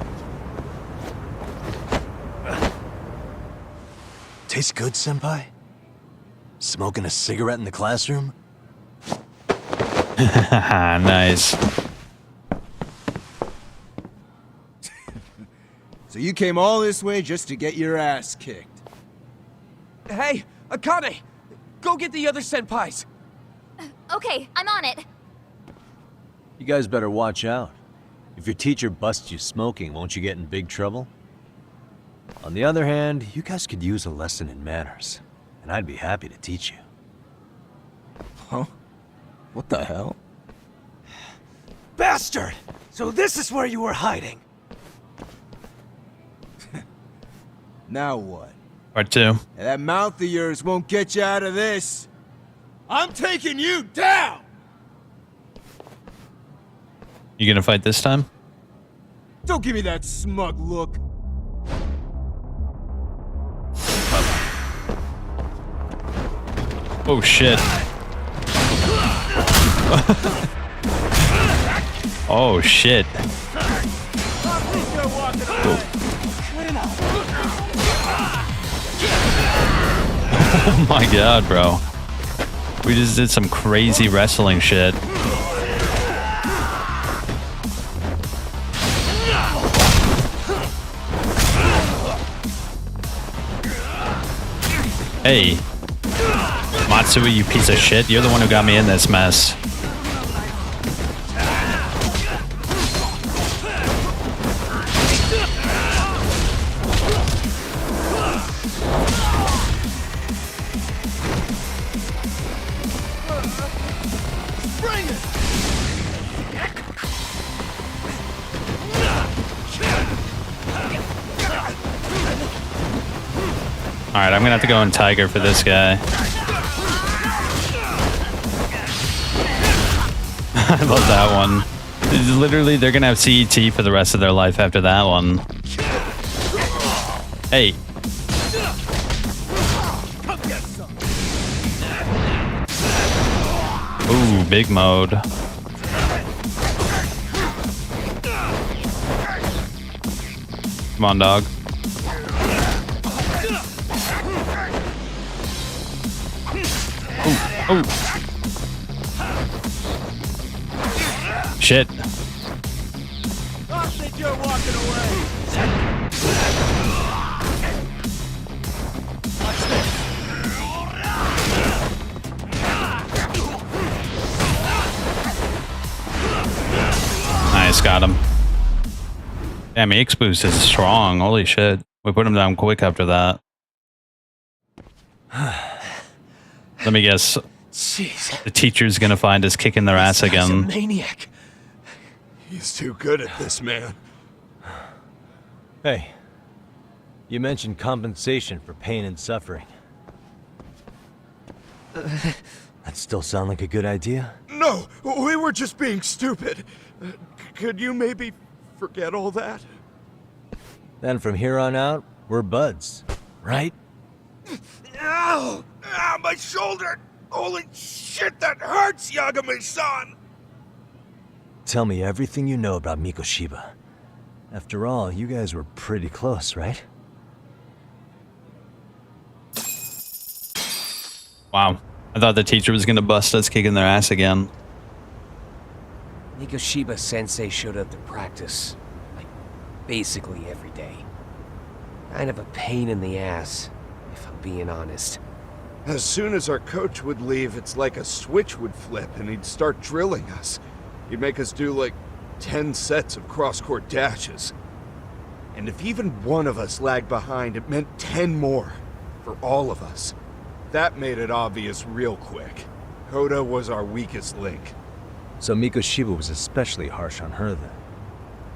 Tastes good, Senpai? Smoking a cigarette in the classroom? Nice. So you came all this way just to get your ass kicked? Hey, Akane! Go get the other senpais! Okay, I'm on it. You guys better watch out. If your teacher busts you smoking, won't you get in big trouble? On the other hand, you guys could use a lesson in manners, and I'd be happy to teach you. Huh? What the hell? Bastard! So this is where you were hiding. Now what? Part 2. That mouth of yours won't get you out of this. I'm taking you down! You gonna fight this time? Don't give me that smug look. Oh shit. Oh shit. Oh my god, bro. We just did some crazy wrestling shit. Hey, Matsui, you piece of shit. You're the one who got me in this mess. Alright, I'm gonna have to go in Tiger for this guy. I love that one. Literally, they're gonna have CET for the rest of their life after that one. Hey. Ooh, big mode. Come on, dog. Oh. Shit. I think you're walking away. Nice, got him. Damn, X boost is strong. Holy shit. We put him down quick after that. Let me guess. Jeez. The teacher's gonna find us kicking their ass again. Maniac. He's too good at this, man. Hey, you mentioned compensation for pain and suffering. That still sound like a good idea? No, we were just being stupid. Could you maybe forget all that? Then from here on out, we're buds, right? Ow! Ah, my shoulder! Holy shit, that hurts, Yagami-san! Tell me everything you know about Mikoshiba. After all, you guys were pretty close, right? Wow. I thought the teacher was gonna bust us kicking their ass again. Mikoshiba Sensei showed up to practice, like, basically every day. Kind of a pain in the ass, if I'm being honest. As soon as our coach would leave, it's like a switch would flip and he'd start drilling us. He'd make us do like 10 sets of cross-court dashes. And if even one of us lagged behind, it meant 10 more. For all of us. That made it obvious real quick. Koda was our weakest link. So Mikoshiba was especially harsh on her then?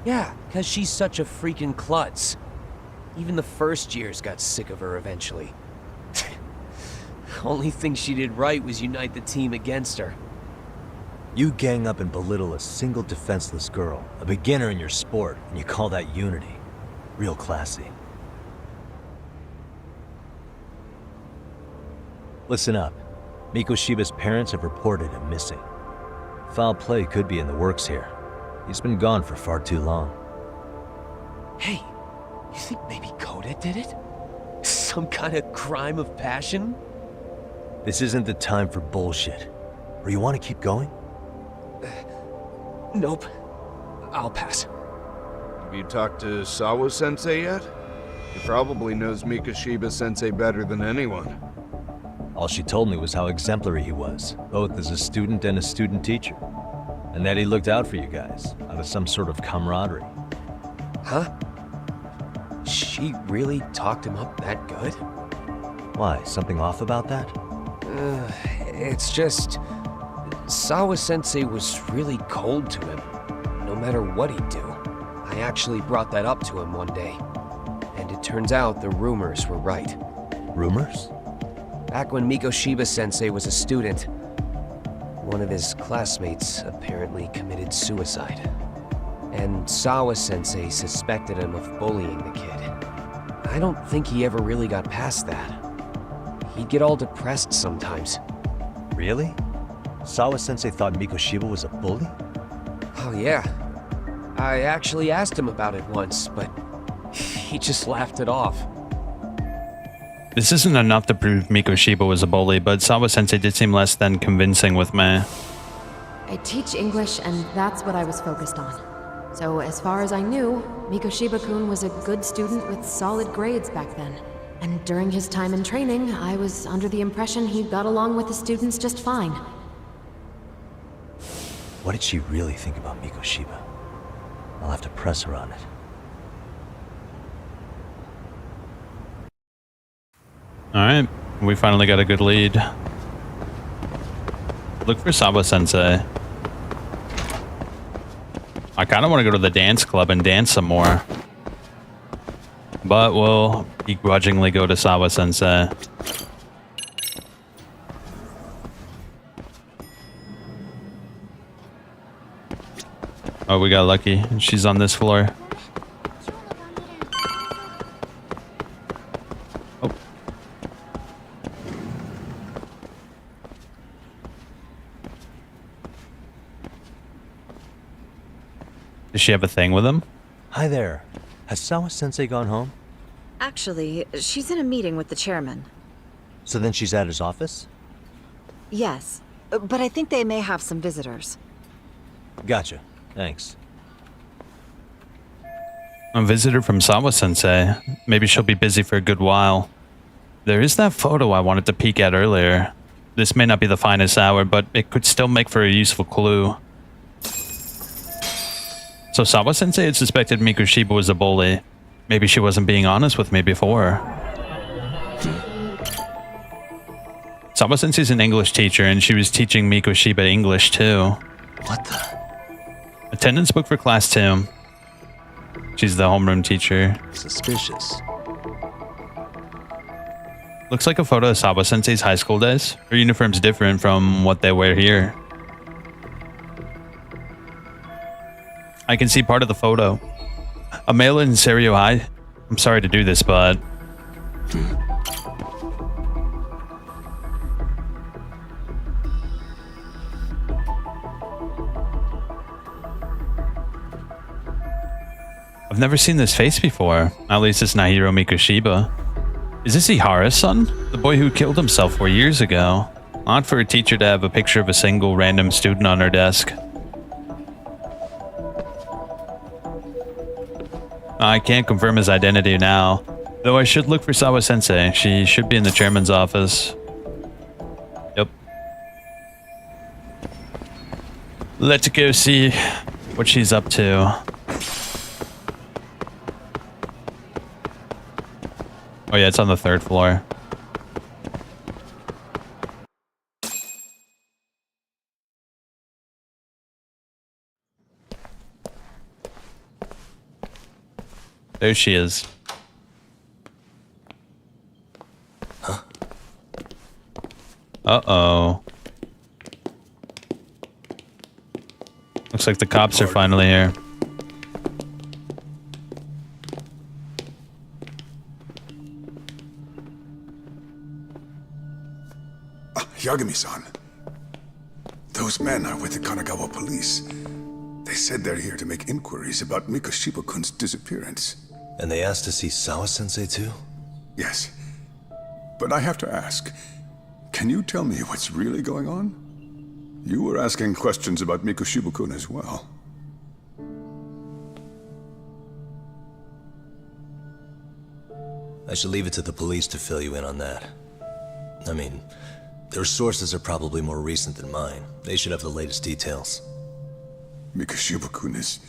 Yeah, because she's such a freaking klutz. Even the first years got sick of her eventually. Only thing she did right was unite the team against her. You gang up and belittle a single defenseless girl, a beginner in your sport, and you call that unity. Real classy. Listen up. Mikoshiba's parents have reported him missing. Foul play could be in the works here. He's been gone for far too long. Hey, you think maybe Koda did it? Some kind of crime of passion? This isn't the time for bullshit. Or you want to keep going? Nope. I'll pass. Have you talked to Sawa-sensei yet? He probably knows Mikoshiba-sensei better than anyone. All she told me was how exemplary he was, both as a student and a student teacher. And that he looked out for you guys, out of some sort of camaraderie. Huh? She really talked him up that good? Why, something off about that? It's just... Sawa-sensei was really cold to him, no matter what he'd do. I actually brought that up to him one day. And it turns out the rumors were right. Rumors? Back when Mikoshiba-sensei was a student, one of his classmates apparently committed suicide. And Sawa-sensei suspected him of bullying the kid. I don't think he ever really got past that. He'd get all depressed sometimes, Really? Sawa-sensei thought Mikoshiba was a bully? Oh yeah. I actually asked him about it once, but he just laughed it off. This isn't enough to prove Mikoshiba was a bully, but Sawa-sensei did seem less than convincing with me. I teach English, and that's what I was focused on. So as far as I knew, Mikoshiba-kun was a good student with solid grades back then. And during his time in training, I was under the impression he got along with the students just fine. What did she really think about Mikoshiba? I'll have to press her on it. Alright, we finally got a good lead. Look for Sawa-sensei. I kind of want to go to the dance club and dance some more. But we'll begrudgingly go to Sawa-sensei. Oh, we got lucky. She's on this floor. Oh. Does she have a thing with him? Hi there. Has Sawa-sensei gone home? Actually, she's in a meeting with the chairman. So then she's at his office? Yes, but I think they may have some visitors. Gotcha. Thanks. A visitor from Sawa-sensei. Maybe she'll be busy for a good while. There is that photo I wanted to peek at earlier. This may not be the finest hour, but it could still make for a useful clue. So Sawa-sensei had suspected Mikoshiba was a bully. Maybe she wasn't being honest with me before. Sawa-sensei's an English teacher, and she was teaching Mikoshiba English too. What the? Attendance book for class 2. She's the homeroom teacher. Suspicious. Looks like a photo of Sawa-sensei's high school days. Her uniform's different from what they wear here. I can see part of the photo. A male in Serio High. I'm sorry to do this, but... I've never seen this face before. At least it's not Hiro Mikoshiba. Is this Ihara's son? The boy who killed himself 4 years ago. Odd for a teacher to have a picture of a single random student on her desk. I can't confirm his identity now, though I should look for Sawa-sensei. She should be in the chairman's office. Yep. Let's go see what she's up to. Oh yeah, it's on the 3rd floor. There she is. Huh? Uh-oh. Looks like the cops are finally here. Yagami-san. Those men are with the Kanagawa police. They said they're here to make inquiries about Mikoshiba-kun's disappearance. And they asked to see Sawa-sensei too? Yes. But I have to ask, can you tell me what's really going on? You were asking questions about Mikoshiba-kun as well. I should leave it to the police to fill you in on that. I mean, their sources are probably more recent than mine. They should have the latest details. Mikoshiba-kun is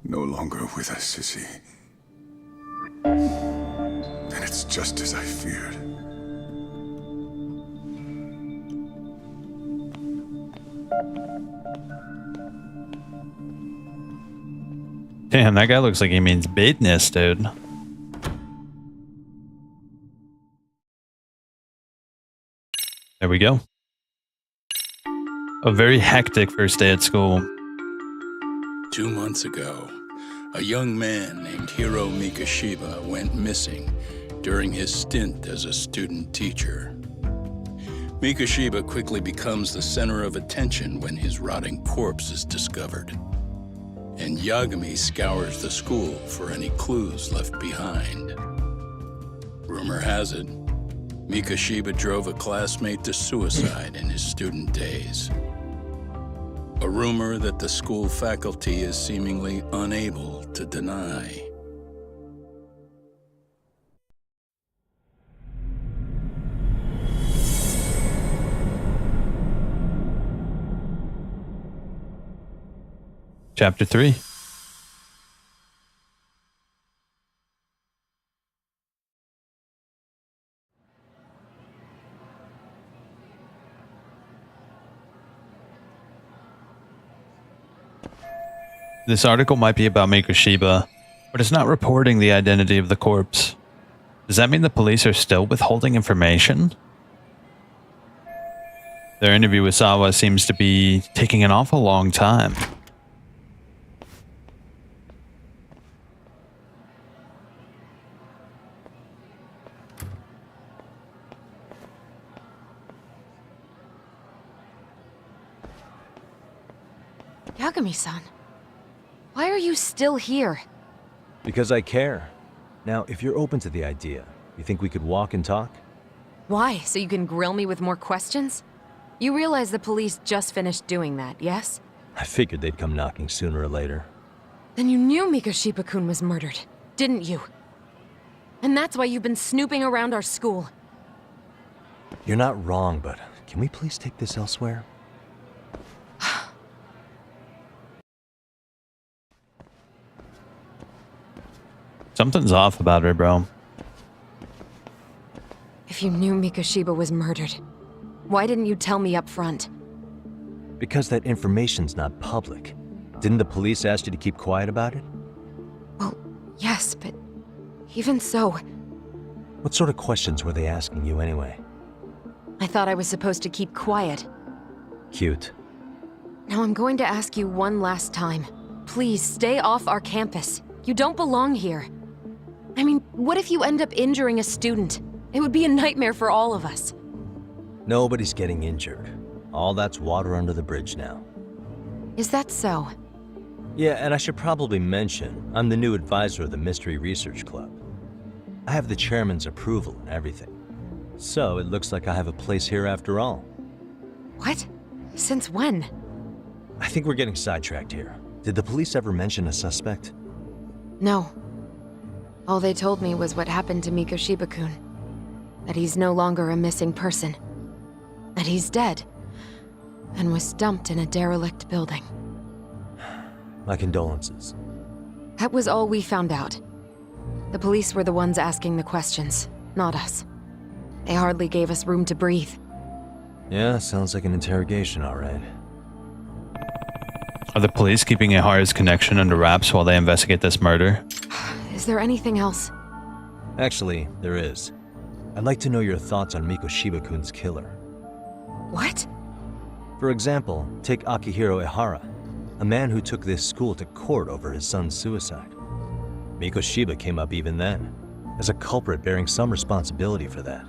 no longer with us, is he? Then it's just as I feared. Damn, that guy looks like he means business, dude. There we go. A very hectic first day at school. 2 months ago, a young man named Hiro Mikoshiba went missing during his stint as a student teacher. Mikoshiba quickly becomes the center of attention when his rotting corpse is discovered. And Yagami scours the school for any clues left behind. Rumor has it, Mikoshiba drove a classmate to suicide in his student days. A rumor that the school faculty is seemingly unable to deny. Chapter 3. This article might be about Mikoshiba, but it's not reporting the identity of the corpse. Does that mean the police are still withholding information? Their interview with Sawa seems to be taking an awful long time. Yagami-san, why are you still here? Because I care. Now, if you're open to the idea, you think we could walk and talk? Why? So you can grill me with more questions? You realize the police just finished doing that, yes? I figured they'd come knocking sooner or later. Then you knew Mikoshiba-kun was murdered, didn't you? And that's why you've been snooping around our school. You're not wrong, but can we please take this elsewhere? Something's off about her, bro. If you knew Mikoshiba was murdered, why didn't you tell me up front? Because that information's not public. Didn't the police ask you to keep quiet about it? Well, yes, but even so... What sort of questions were they asking you anyway? I thought I was supposed to keep quiet. Cute. Now I'm going to ask you one last time. Please, stay off our campus. You don't belong here. I mean, what if you end up injuring a student? It would be a nightmare for all of us. Nobody's getting injured. All that's water under the bridge now. Is that so? Yeah, and I should probably mention, I'm the new advisor of the Mystery Research Club. I have the chairman's approval and everything. So it looks like I have a place here after all. What? Since when? I think we're getting sidetracked here. Did the police ever mention a suspect? No. All they told me was what happened to Mikoshiba-kun. That he's no longer a missing person. That he's dead. And was dumped in a derelict building. My condolences. That was all we found out. The police were the ones asking the questions, not us. They hardly gave us room to breathe. Yeah, sounds like an interrogation, all right. Are the police keeping Ihara's connection under wraps while they investigate this murder? Is there anything else? Actually, there is. I'd like to know your thoughts on Mikoshiba-kun's killer. What? For example, take Akihiro Ihara, a man who took this school to court over his son's suicide. Mikoshiba came up even then, as a culprit bearing some responsibility for that.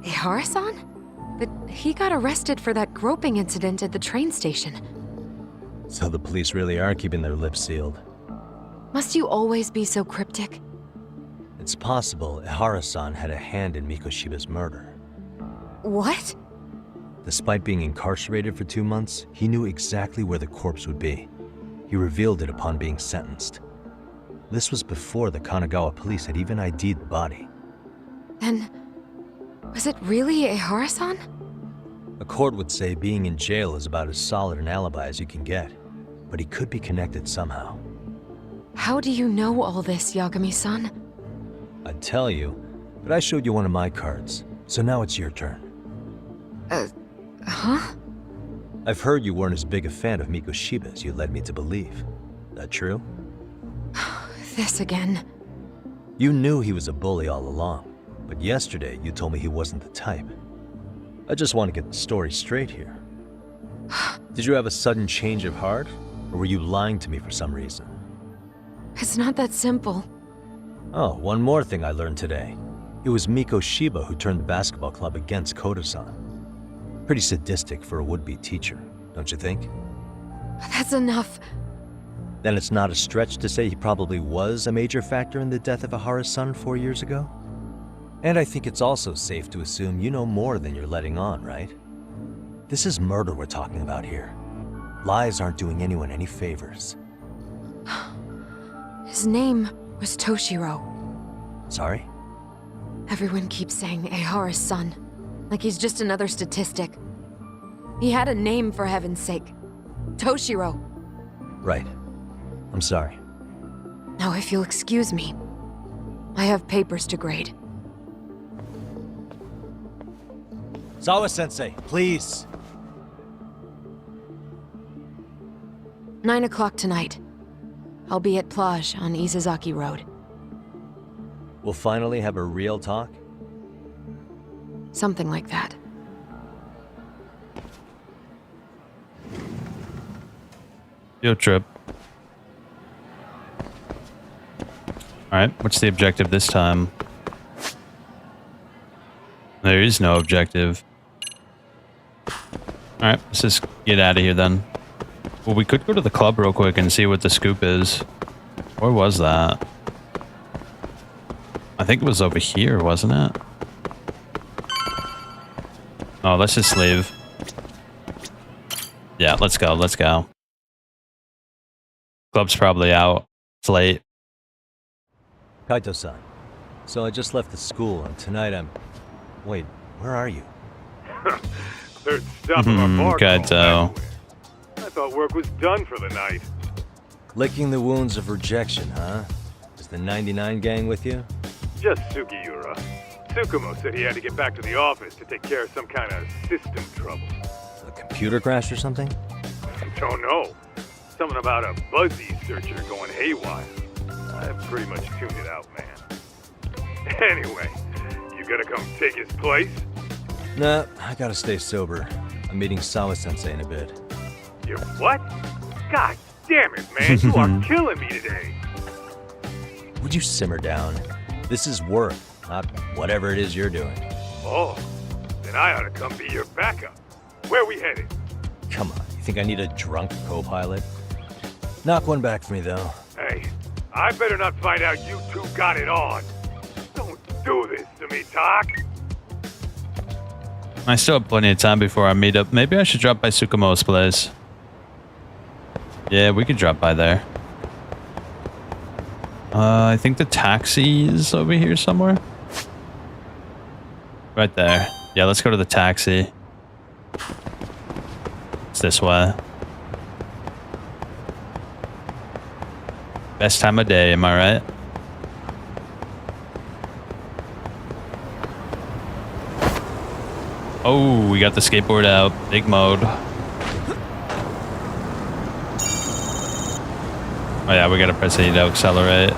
Ihara-san? But he got arrested for that groping incident at the train station. So the police really are keeping their lips sealed. Must you always be so cryptic? It's possible Ihara-san had a hand in Mikoshiba's murder. What? Despite being incarcerated for 2 months, he knew exactly where the corpse would be. He revealed it upon being sentenced. This was before the Kanagawa police had even ID'd the body. Then, was it really Ihara-san? A court would say being in jail is about as solid an alibi as you can get, but he could be connected somehow. How do you know all this, Yagami-san? I'd tell you, but I showed you one of my cards, so now it's your turn. Huh? I've heard you weren't as big a fan of Mikoshiba as you led me to believe. That true? This again. You knew he was a bully all along, but yesterday you told me he wasn't the type. I just want to get the story straight here. Did you have a sudden change of heart, or were you lying to me for some reason? It's not that simple. Oh, one more thing I learned today. It was Mikoshiba who turned the basketball club against Kodo-san. Pretty sadistic for a would-be teacher, don't you think? That's enough. Then it's not a stretch to say he probably was a major factor in the death of Ahara's son 4 years ago? And I think it's also safe to assume you know more than you're letting on, right? This is murder we're talking about here. Lies aren't doing anyone any favors. His name was Toshiro. Sorry? Everyone keeps saying Ahara's son, like he's just another statistic. He had a name, for heaven's sake. Toshiro. Right. I'm sorry. Now, if you'll excuse me, I have papers to grade. Sawa-sensei, please! 9 o'clock tonight. I'll be at Plage on Isazaki Road. We'll finally have a real talk? Something like that. Field trip. Alright, what's the objective this time? There is no objective. Alright, let's just get out of here then. Well, we could go to the club real quick and see what the scoop is. Where was that? I think it was over here, wasn't it? Oh, let's just leave. Yeah, let's go, let's go. Club's probably out. It's late. Kaito-san, so I just left the school and tonight I'm... Wait, where are you? Third stop of our bar. Kaito. I thought work was done for the night. Licking the wounds of rejection, huh? Is the 99 gang with you? Just Sugiura. Tsukumo said he had to get back to the office to take care of some kind of system trouble. A computer crash or something? Don't know. Something about a Buzzy searcher going haywire. I've pretty much tuned it out, man. Anyway, you gonna come take his place? Nah, I gotta stay sober. I'm meeting Sawa-sensei in a bit. You what? God damn it, man. You are killing me today. Would you simmer down? This is work, not whatever it is you're doing. Oh, then I ought to come be your backup. Where we headed? Come on, you think I need a drunk co-pilot? Knock one back for me, though. Hey, I better not find out you two got it on. Don't do this to me, Tak. I still have plenty of time before our meetup. Maybe I should drop by Tsukumo's place. Yeah, we could drop by there. I think the taxi is over here somewhere. Right there. Yeah, let's go to the taxi. It's this way. Best time of day, am I right? Oh, we got the skateboard out. Big mode. Oh yeah, we gotta press A to accelerate.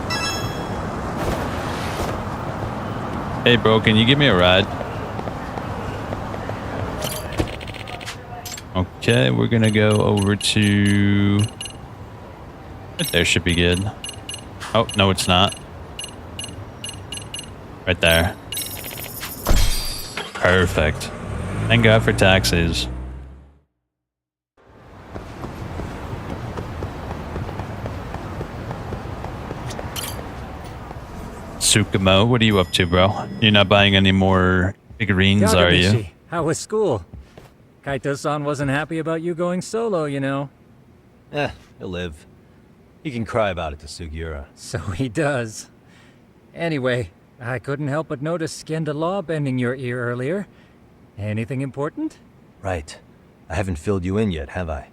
Hey bro, can you give me a ride? Okay, we're gonna go over to... Right there should be good. Oh, no it's not. Right there. Perfect. Thank God for taxis. Tsukumo, what are you up to, bro? You're not buying any more figurines, are you? How was school? Kaito-san wasn't happy about you going solo, you know. He'll live. He can cry about it to Sugiura. So he does. Anyway, I couldn't help but notice Scandalaw bending your ear earlier. Anything important? Right. I haven't filled you in yet, have I?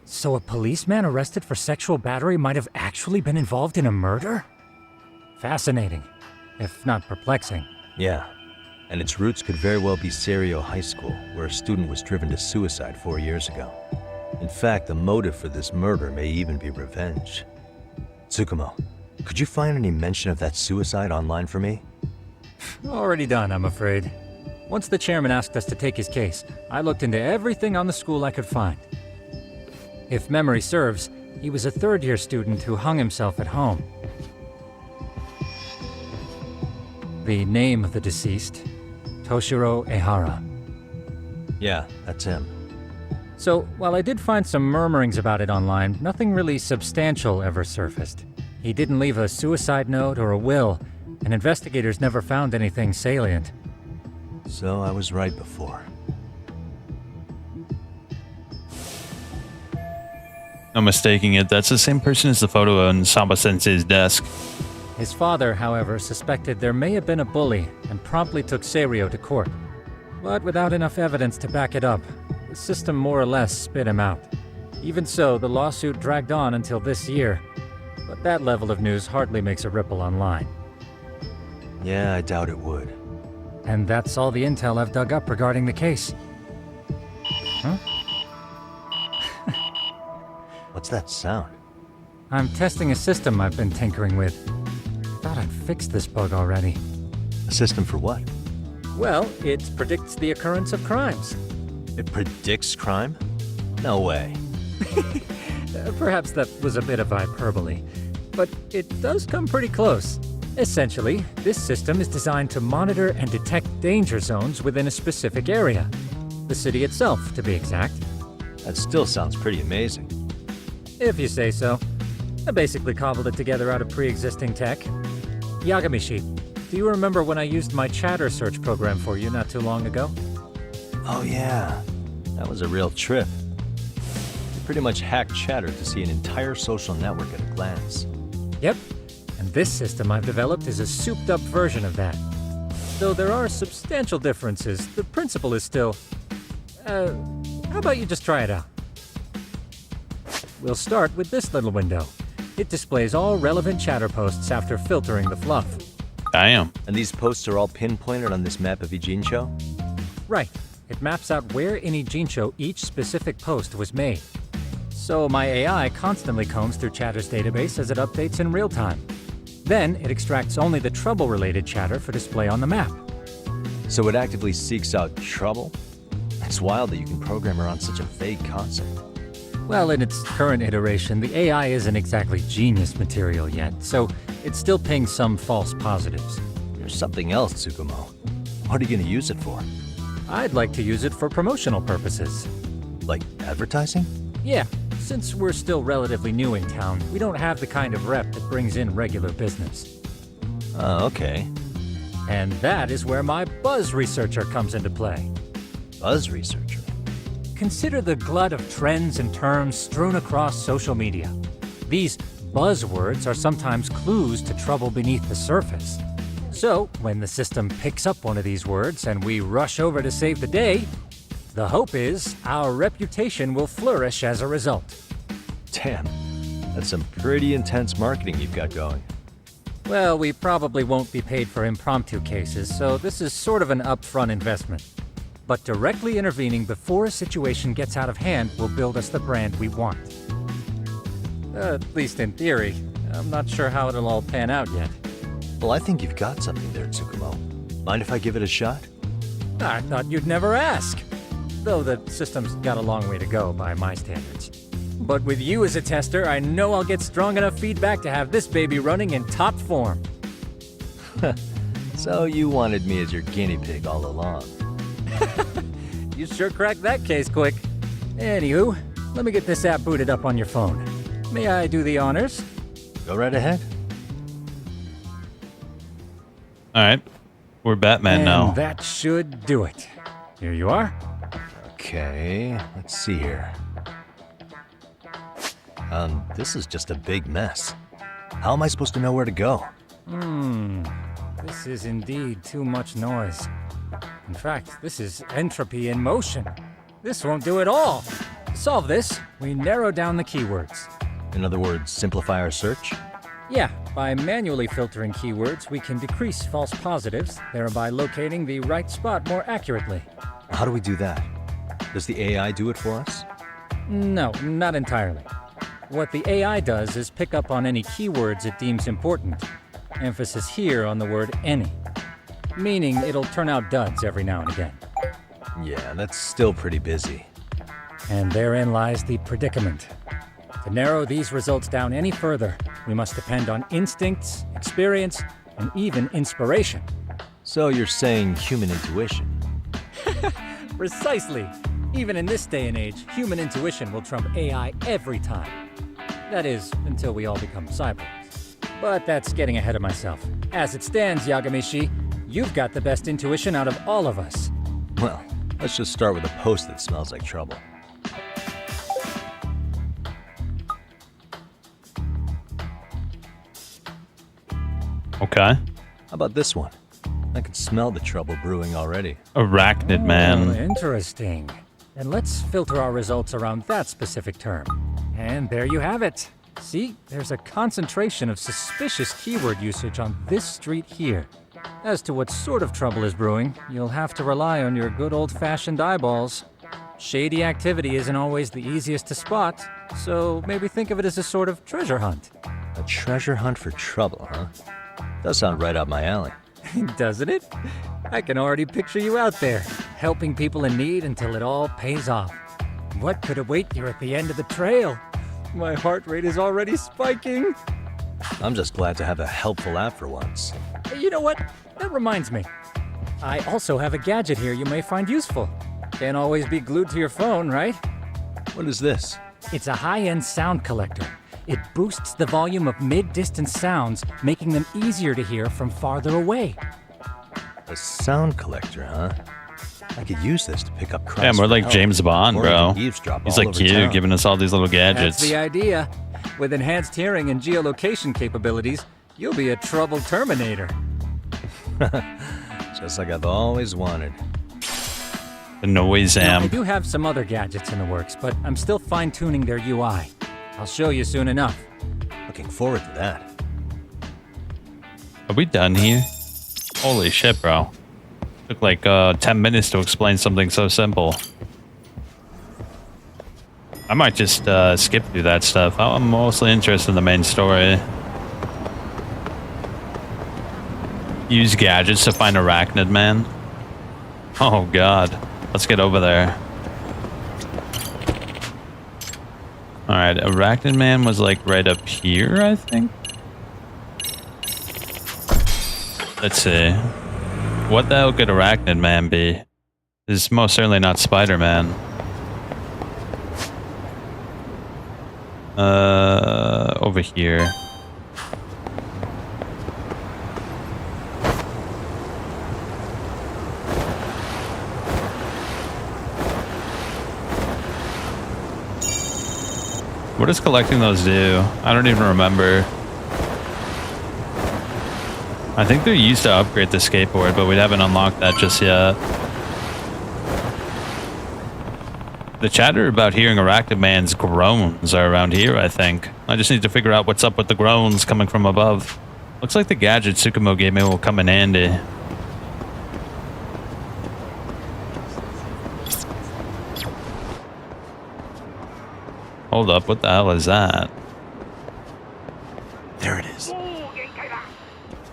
So a policeman arrested for sexual battery might have actually been involved in a murder? Fascinating, if not perplexing. Yeah. And its roots could very well be Serio High School, where a student was driven to suicide 4 years ago. In fact, the motive for this murder may even be revenge. Tsukumo, could you find any mention of that suicide online for me? Already done, I'm afraid. Once the chairman asked us to take his case, I looked into everything on the school I could find. If memory serves, he was a third-year student who hung himself at home. The name of the deceased, Toshiro Ehara. Yeah, that's him. So, while I did find some murmurings about it online, nothing really substantial ever surfaced. He didn't leave a suicide note or a will, and investigators never found anything salient. So I was right before. No mistaking it, that's the same person as the photo on Saba-sensei's desk. His father, however, suspected there may have been a bully and promptly took Seirio to court. But without enough evidence to back it up, the system more or less spit him out. Even so, the lawsuit dragged on until this year. But that level of news hardly makes a ripple online. Yeah, I doubt it would. And that's all the intel I've dug up regarding the case. Huh? What's that sound? I'm testing a system I've been tinkering with. Thought I'd fixed this bug already. A system for what? Well, it predicts the occurrence of crimes. It predicts crime? No way. Perhaps that was a bit of hyperbole, but it does come pretty close. Essentially, this system is designed to monitor and detect danger zones within a specific area. The city itself, to be exact. That still sounds pretty amazing. If you say so. I basically cobbled it together out of pre-existing tech. Yagami-shi, do you remember when I used my chatter search program for you not too long ago? Oh yeah, that was a real trip. You pretty much hacked Chatter to see an entire social network at a glance. Yep, and this system I've developed is a souped-up version of that. Though there are substantial differences, the principle is still... how about you just try it out? We'll start with this little window. It displays all relevant chatter posts after filtering the fluff. Damn. And these posts are all pinpointed on this map of Ijincho? Right. It maps out where in Ijincho each specific post was made. So my AI constantly combs through Chatter's database as it updates in real time. Then it extracts only the trouble-related chatter for display on the map. So it actively seeks out trouble? It's wild that you can program around such a vague concept. Well, in its current iteration, the AI isn't exactly genius material yet, so it still pings some false positives. There's something else, Tsukumo. What are you going to use it for? I'd like to use it for promotional purposes. Like advertising? Yeah, since we're still relatively new in town, we don't have the kind of rep that brings in regular business. Oh, okay. And that is where my buzz researcher comes into play. Buzz researcher? Consider the glut of trends and terms strewn across social media. These buzzwords are sometimes clues to trouble beneath the surface. So, when the system picks up one of these words and we rush over to save the day, the hope is our reputation will flourish as a result. Damn, that's some pretty intense marketing you've got going. Well, we probably won't be paid for impromptu cases, so this is sort of an upfront investment. But directly intervening before a situation gets out of hand will build us the brand we want. At least in theory. I'm not sure how it'll all pan out yet. Well, I think you've got something there, Tsukumo. Mind if I give it a shot? I thought you'd never ask. Though the system's got a long way to go by my standards. But with you as a tester, I know I'll get strong enough feedback to have this baby running in top form. So you wanted me as your guinea pig all along. You sure cracked that case quick. Anywho, let me get this app booted up on your phone. May I do the honors? Go right ahead. Alright. We're Batman now. That should do it. Here you are. Okay, let's see here. This is just a big mess. How am I supposed to know where to go? This is indeed too much noise. In fact, this is entropy in motion. This won't do it all. To solve this, we narrow down the keywords. In other words, simplify our search? Yeah, by manually filtering keywords, we can decrease false positives, thereby locating the right spot more accurately. How do we do that? Does the AI do it for us? No, not entirely. What the AI does is pick up on any keywords it deems important. Emphasis here on the word any. Meaning it'll turn out duds every now and again. Yeah, that's still pretty busy. And therein lies the predicament. To narrow these results down any further, we must depend on instincts, experience, and even inspiration. So you're saying human intuition? Precisely. Even in this day and age, human intuition will trump AI every time. That is, until we all become cyborgs. But that's getting ahead of myself. As it stands, Yagami-shi, you've got the best intuition out of all of us. Well, let's just start with a post that smells like trouble. Okay. How about this one? I can smell the trouble brewing already. Arachnid Man. Oh, interesting. And let's filter our results around that specific term. And there you have it. See, there's a concentration of suspicious keyword usage on this street here. As to what sort of trouble is brewing, you'll have to rely on your good old-fashioned eyeballs. Shady activity isn't always the easiest to spot, so maybe think of it as a sort of treasure hunt. A treasure hunt for trouble, huh? Does sound right up my alley. Doesn't it? I can already picture you out there, helping people in need until it all pays off. What could await you at the end of the trail? My heart rate is already spiking. I'm just glad to have a helpful app for once. You know what? That reminds me. I also have a gadget here you may find useful. Can't always be glued to your phone, right? What is this? It's a high-end sound collector. It boosts the volume of mid-distance sounds, making them easier to hear from farther away. A sound collector, huh? I could use this to pick up cries. Yeah, more like James Bond, bro. He's like you, giving us all these little gadgets. That's the idea. With enhanced hearing and geolocation capabilities, you'll be a trouble terminator. Just like I've always wanted. The noise amp. I do have some other gadgets in the works, but I'm still fine-tuning their UI. I'll show you soon enough. Looking forward to that. Are we done here? Holy shit, bro. Took like 10 minutes to explain something so simple. I might just skip through that stuff. I'm mostly interested in the main story. Use gadgets to find Arachnid Man. Oh god. Let's get over there. Alright, Arachnid Man was like right up here, I think. Let's see. What the hell could Arachnid Man be? This is most certainly not Spider-Man. Over here. What does collecting those do? I don't even remember. I think they're used to upgrade the skateboard, but we haven't unlocked that just yet. The chatter about hearing Arachnid Man's groans are around here, I think. I just need to figure out what's up with the groans coming from above. Looks like the gadget Tsukumo gave me will come in handy. Hold up, what the hell is that? There it is.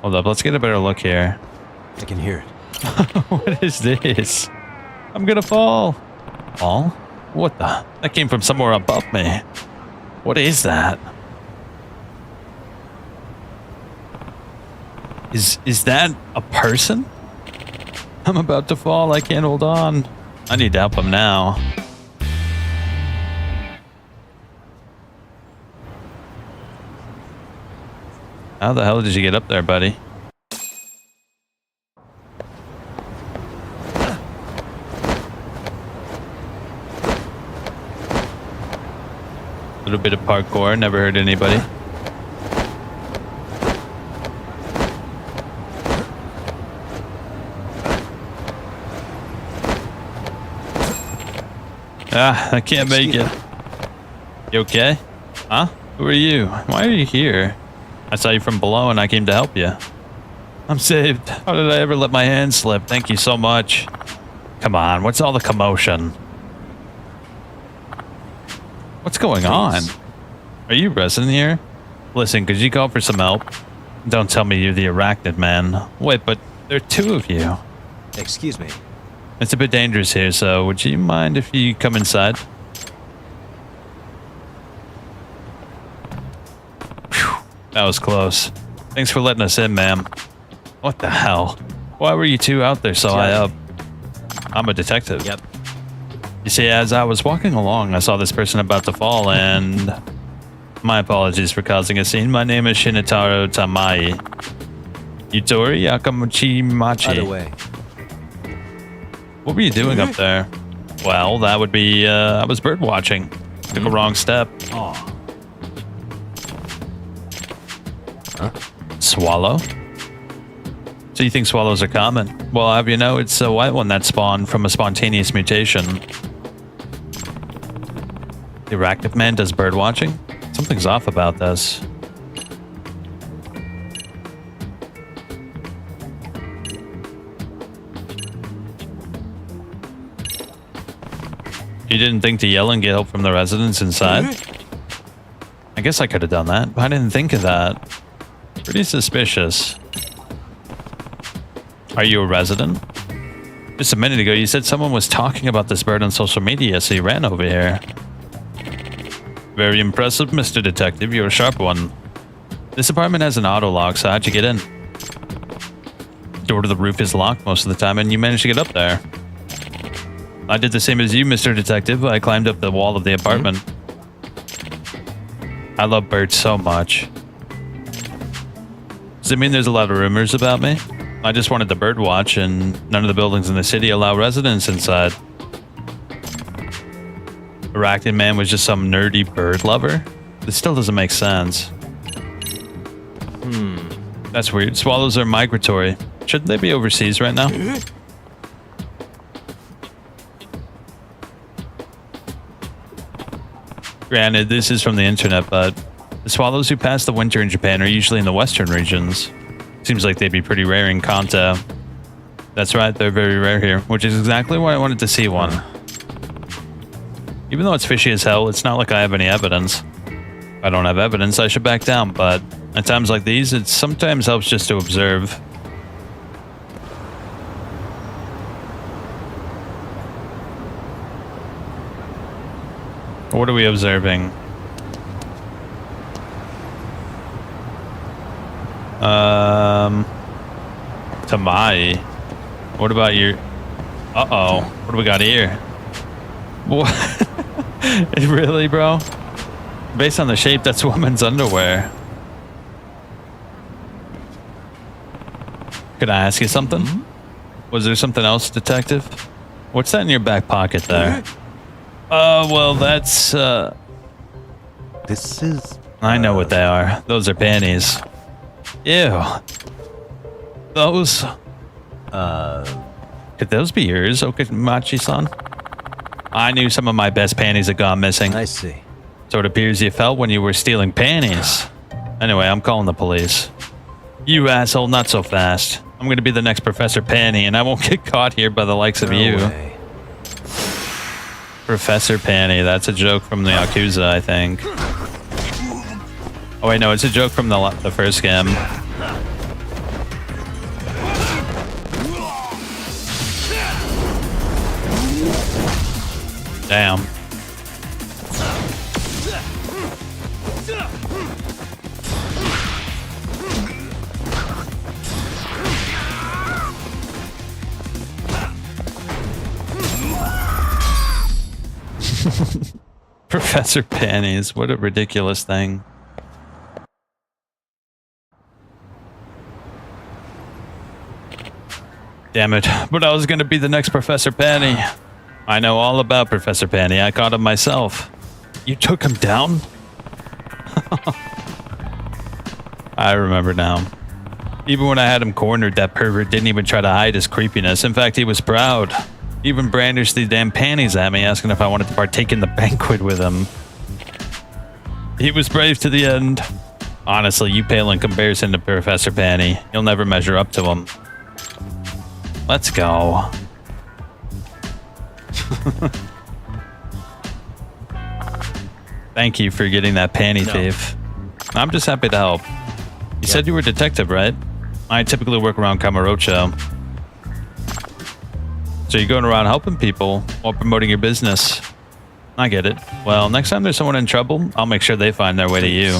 Hold up, let's get a better look here. I can hear it. What is this? I'm gonna fall. Fall? What the? That came from somewhere above me. What is that? Is that a person? I'm about to fall. I can't hold on. I need to help him now. How the hell did you get up there, buddy? A little bit of parkour, never hurt anybody. Ah, I can't make it. You okay? Huh? Who are you? Why are you here? I saw you from below and I came to help you. I'm saved. How did I ever let my hand slip? Thank you so much. Come on, what's all the commotion? What's going on? Are you resident here? Listen, could you call for some help? Don't tell me you're the Arachnid Man. Wait, but there are two of you. Excuse me. It's a bit dangerous here, so would you mind if you come inside? Whew, that was close. Thanks for letting us in, ma'am. What the hell? Why were you two out there so high up? I'm a detective. Yep. You see, as I was walking along, I saw this person about to fall, and my apologies for causing a scene. My name is Shinitaro Tamai. Yutori Yakamochi Machi. By the way. What were you doing up there? Well, that would be, I was bird watching. Took a wrong step. Aw. Huh? Swallow? So you think swallows are common? Well, I'll have you know, it's a white one that spawned from a spontaneous mutation. The Arachnid Man does bird watching? Something's off about this. You didn't think to yell and get help from the residents inside? I guess I could have done that, but I didn't think of that. Pretty suspicious. Are you a resident? Just a minute ago, you said someone was talking about this bird on social media, so you ran over here. Very impressive, Mr. Detective. You're a sharp one. This apartment has an auto lock, so how'd you get in? Door to the roof is locked most of the time, and you managed to get up there. I did the same as you, Mr. Detective. I climbed up the wall of the apartment. I love birds so much. Does it mean there's a lot of rumors about me? I just wanted to bird watch, and none of the buildings in the city allow residents inside. Arachnid Man was just some nerdy bird lover? This still doesn't make sense. That's weird. Swallows are migratory. Shouldn't they be overseas right now? Granted, this is from the internet, but the swallows who pass the winter in Japan are usually in the western regions. Seems like they'd be pretty rare in Kanto. That's right, they're very rare here, which is exactly why I wanted to see one. Even though it's fishy as hell, it's not like I have any evidence. If I don't have evidence, I should back down, but at times like these, it sometimes helps just to observe. What are we observing? Tamai. What about your... Uh-oh. What do we got here? What? Really, bro? Based on the shape, that's woman's underwear. Could I ask you something? Was there something else, detective? What's that in your back pocket there? Well, that's, This is... I know what they are. Those are panties. Ew. Those... Could those be yours, Okamachi-san? I knew some of my best panties had gone missing. I see. So it appears you felt when you were stealing panties. Anyway, I'm calling the police. You asshole, not so fast. I'm gonna be the next Professor Panty, and I won't get caught here by the likes of you. Way. Professor Panty, that's a joke from the Yakuza, I think. Oh wait, no, it's a joke from the first game. Damn. Professor Panties, what a ridiculous thing. Damn it, but I was gonna be the next Professor Panty. I know all about Professor Panty, I caught him myself. You took him down? I remember now. Even when I had him cornered, that pervert didn't even try to hide his creepiness. In fact, he was proud. He even brandished these damn panties at me, asking if I wanted to partake in the banquet with him. He was brave to the end. Honestly, you pale in comparison to Professor Panty. You'll never measure up to him. Let's go. Thank you for getting that panty thief. I'm just happy to help. You said you were a detective, right? I typically work around Kamurocho. So you're going around helping people while promoting your business. I get it. Well, next time there's someone in trouble, I'll make sure they find their way to you.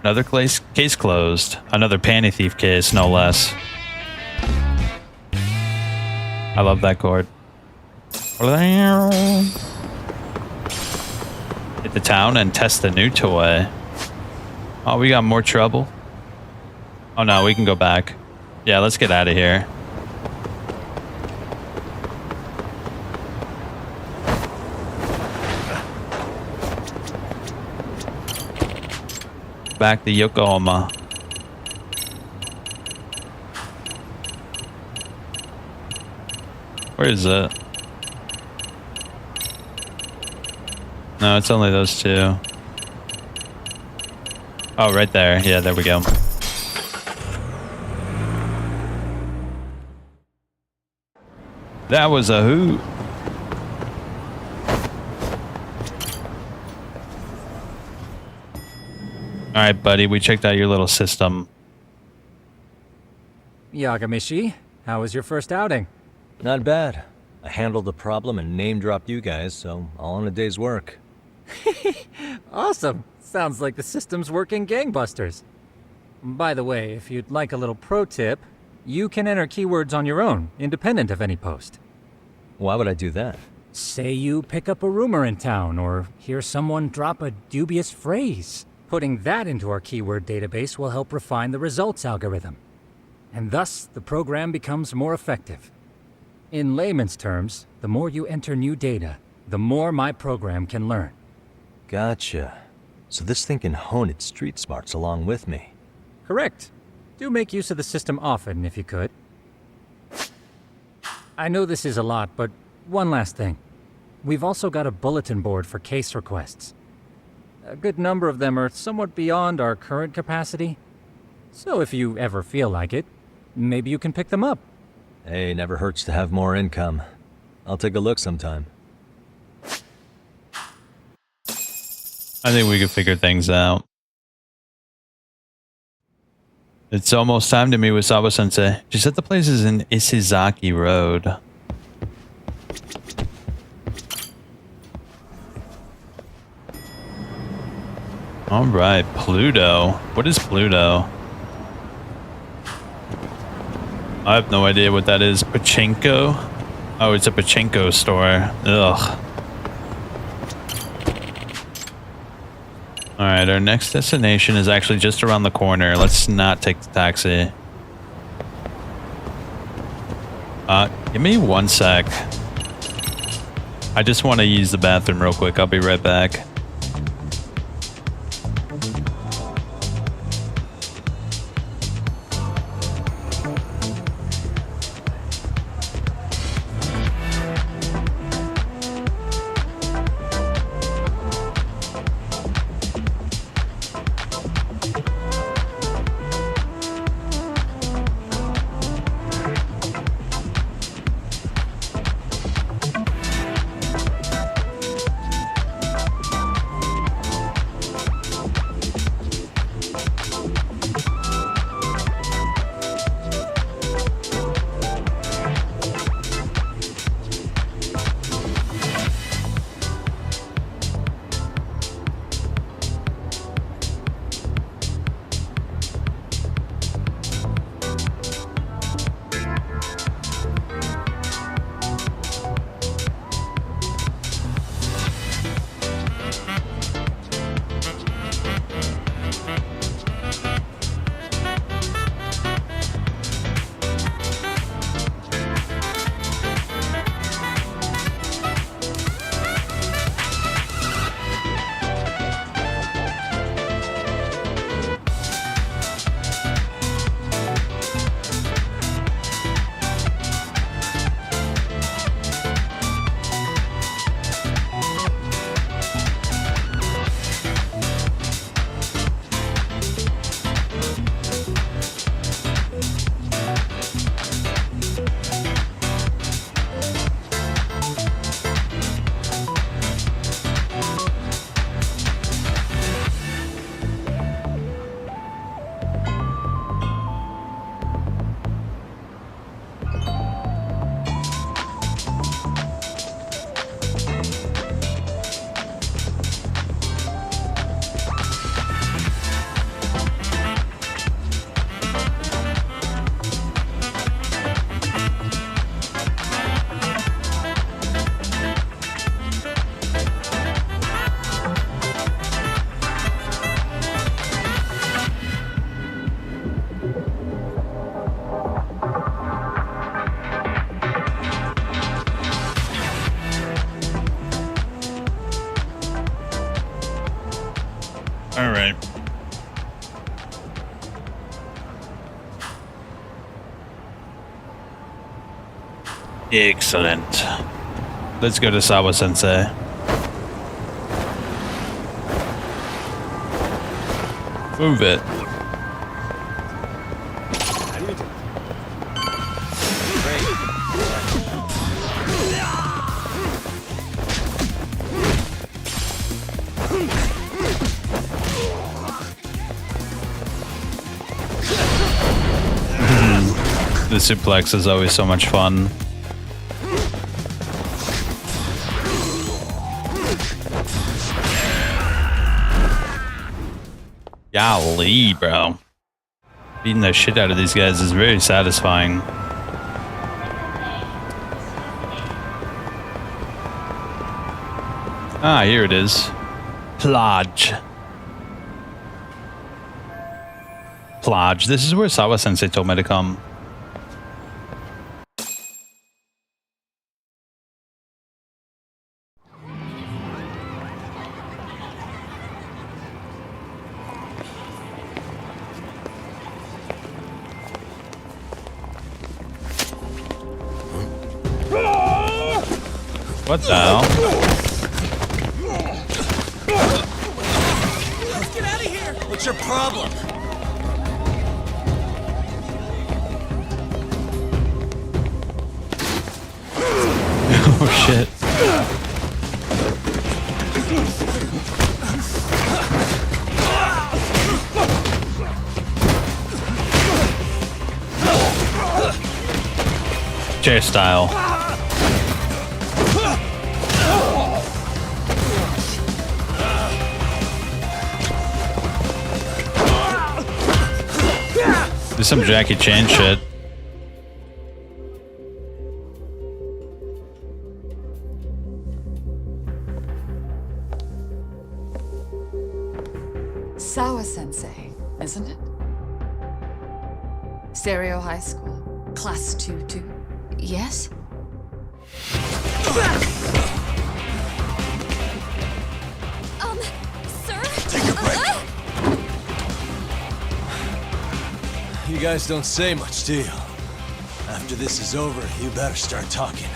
Another case closed. Another panty thief case, no less. I love that chord. Hit the town and test the new toy. Oh, we got more trouble. Oh no, we can go back. Yeah, let's get out of here. Back to Yokohama. Where is it? No, it's only those two. Oh, right there. Yeah, there we go. That was a hoot. All right, buddy, we checked out your little system. Yagamishi, how was your first outing? Not bad. I handled the problem and name-dropped you guys, so all in a day's work. Awesome. Sounds like the system's working gangbusters. By the way, if you'd like a little pro tip, you can enter keywords on your own, independent of any post. Why would I do that? Say you pick up a rumor in town, or hear someone drop a dubious phrase. Putting that into our keyword database will help refine the results algorithm. And thus, the program becomes more effective. In layman's terms, the more you enter new data, the more my program can learn. Gotcha. So this thing can hone its street smarts along with me. Correct. Do make use of the system often, if you could. I know this is a lot, but one last thing. We've also got a bulletin board for case requests. A good number of them are somewhat beyond our current capacity. So if you ever feel like it, maybe you can pick them up. Hey, never hurts to have more income. I'll take a look sometime. I think we could figure things out. It's almost time to meet with Sabo-sensei. She said the place is in Isizaki Road. All right, Pluto. What is Pluto? I have no idea what that is. Pachinko? Oh, it's a pachinko store. Ugh. All right, our next destination is actually just around the corner. Let's not take the taxi. Give me 1 sec. I just want to use the bathroom real quick. I'll be right back. Excellent. Let's go to Sawa Sensei. Move it. The suplex is always so much fun. Golly, bro. Beating the shit out of these guys is very satisfying. Ah, here it is. Plage. Plage. This is where Sawa Sensei told me to come. What the hell? Let's get out of here! What's your problem? Oh shit. Chair style. Do some Jackie Chan shit. Sawa Sensei, isn't it? Stereo High School, Class 2-2. Yes? Sir? Take a break. You guys don't say much, do you? After this is over, you better start talking.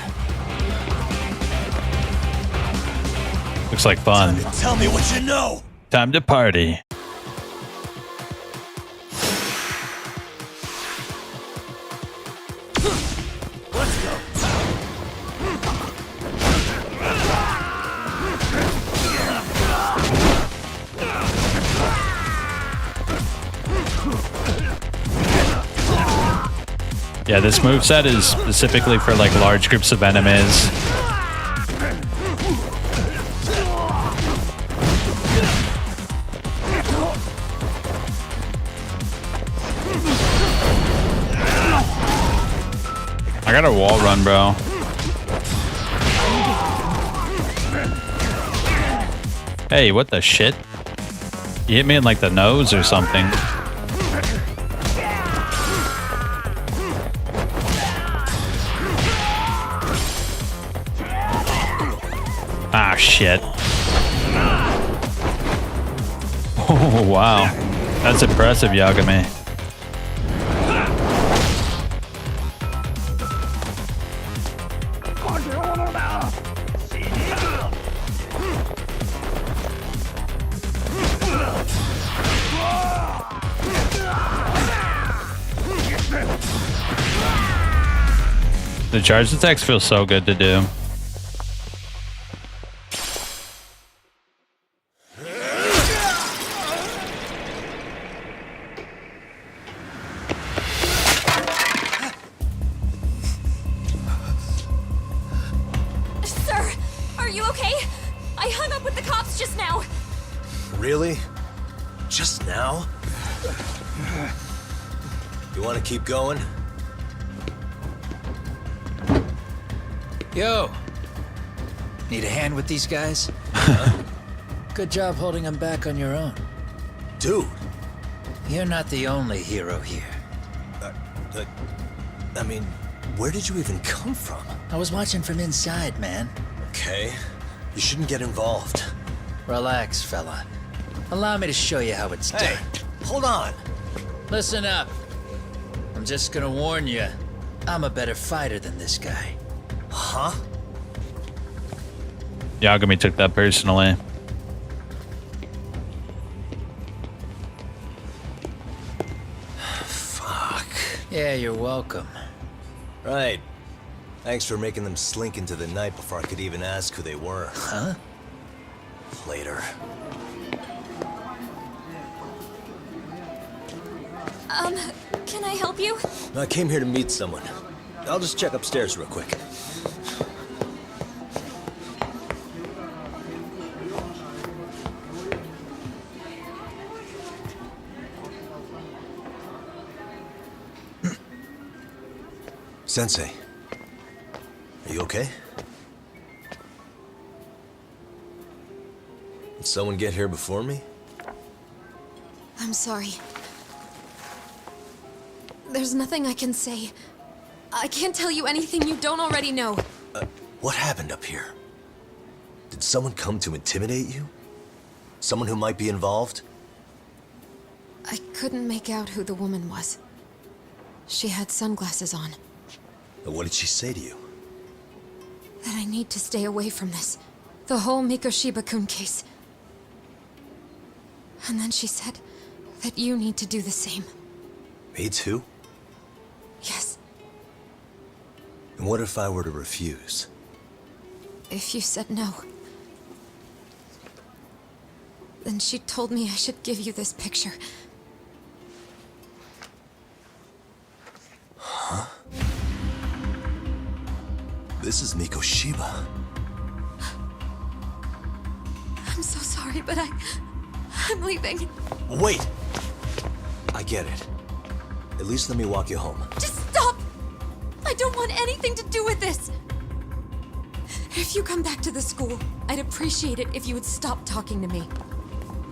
Looks like fun. Tell me what you know! Time to party. Let's go! Yeah, this moveset is specifically for like large groups of enemies. I got a wall run, bro. Hey, what the shit? You hit me in like the nose or something. Ah, shit. Oh, wow. That's impressive, Yagami. The charge attacks feel so good to do. Sir, are you okay? I hung up with the cops just now. Really? Just now? You want to keep going? Yo! Need a hand with these guys? Good job holding them back on your own. Dude! You're not the only hero here. I mean, where did you even come from? I was watching from inside, man. Okay. You shouldn't get involved. Relax, fella. Allow me to show you how it's done. Hold on. Listen up. I'm just gonna warn you, I'm a better fighter than this guy. Huh? Yagami took that personally. Fuck. Yeah, you're welcome. Right. Thanks for making them slink into the night before I could even ask who they were. Huh? Later. Can I help you? I came here to meet someone. I'll just check upstairs real quick. Sensei, are you okay? Did someone get here before me? I'm sorry. There's nothing I can say. I can't tell you anything you don't already know. What happened up here? Did someone come to intimidate you? Someone who might be involved? I couldn't make out who the woman was. She had sunglasses on. What did she say to you? That I need to stay away from this. The whole Mikoshiba-kun case. And then she said that you need to do the same. Me too? Yes. And what if I were to refuse? If you said no. Then she told me I should give you this picture. Huh? This is Mikoshiba. I'm so sorry, but I'm leaving. Wait! I get it. At least let me walk you home. Just stop! I don't want anything to do with this! If you come back to the school, I'd appreciate it if you would stop talking to me.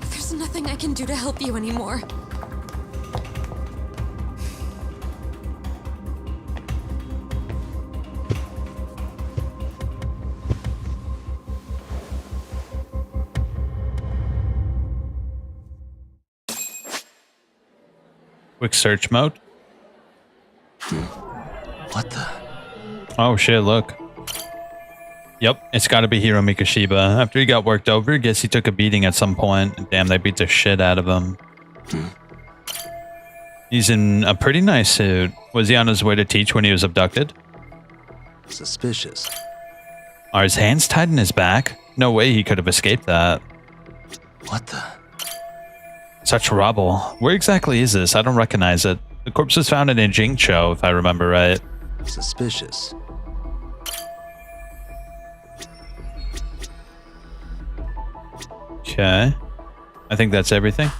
There's nothing I can do to help you anymore. Quick search mode. What the? Oh shit, look. Yep, it's gotta be Hiro Mikoshiba. After he got worked over, guess he took a beating at some point. Damn, they beat the shit out of him. He's in a pretty nice suit. Was he on his way to teach when he was abducted? Suspicious. Are his hands tied in his back? No way he could have escaped that. What the? Such rubble. Where exactly is this? I don't recognize it. The corpse was found in Jincho, if I remember right. Suspicious. Okay. I think that's everything.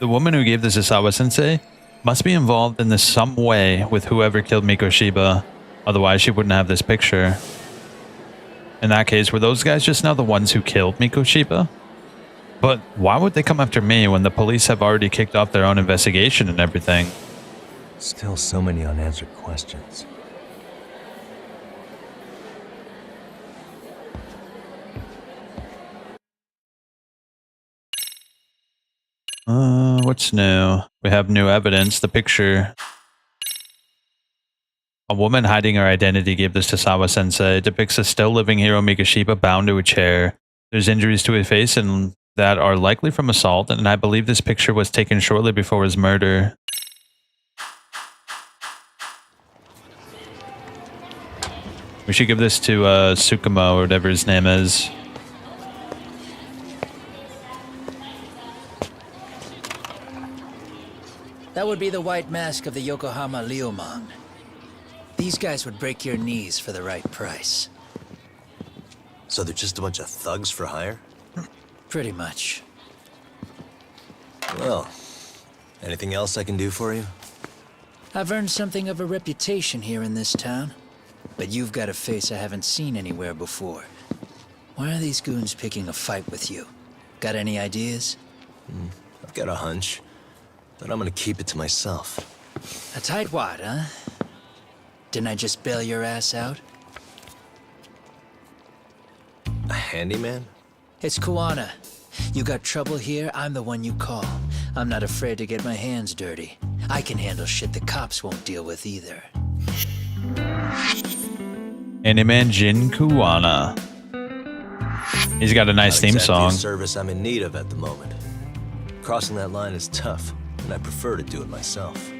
The woman who gave this to Sawa-sensei must be involved in this some way with whoever killed Mikoshiba. Otherwise, she wouldn't have this picture. In that case, were those guys just now the ones who killed Mikoshiba? But why would they come after me when the police have already kicked off their own investigation and everything? Still so many unanswered questions. What's new? We have new evidence. The picture. A woman hiding her identity gave this to Sawa-sensei. Depicts a still living Hiro Mikoshiba bound to a chair. There's injuries to his face and that are likely from assault, and I believe this picture was taken shortly before his murder. We should give this to Tsukumo, or whatever his name is. That would be the white mask of the Yokohama Liumang. These guys would break your knees for the right price. So they're just a bunch of thugs for hire? Pretty much. Well, anything else I can do for you? I've earned something of a reputation here in this town. But you've got a face I haven't seen anywhere before. Why are these goons picking a fight with you? Got any ideas? I've got a hunch, but I'm gonna keep it to myself. A tightwad, huh? Didn't I just bail your ass out? A handyman? It's Kuwana. You got trouble here, I'm the one you call. I'm not afraid to get my hands dirty. I can handle shit the cops won't deal with either. Animan Jin Kuwana. He's got a nice Not theme exactly song. a service I'm in need of at the moment. Crossing that line is tough, and I prefer to do it myself.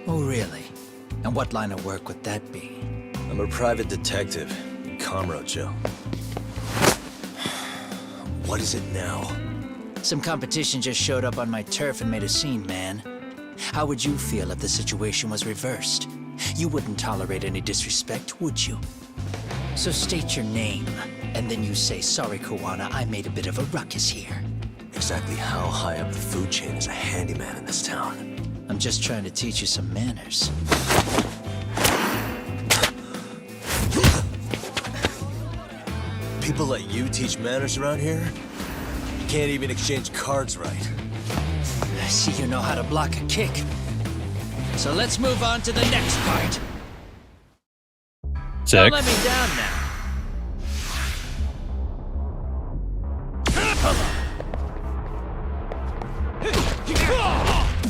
Oh, really? And what line of work would that be? I'm a private detective in Kamurocho. What is it now? Some competition just showed up on my turf and made a scene, man. How would you feel if the situation was reversed? You wouldn't tolerate any disrespect, would you? So state your name, and then you say, sorry, Kuwana, I made a bit of a ruckus here. Exactly how high up the food chain is a handyman in this town? I'm just trying to teach you some manners. People like you teach manners around here? You can't even exchange cards right. I see you know how to block a kick. So let's move on to the next part. Sick. Don't let me down now.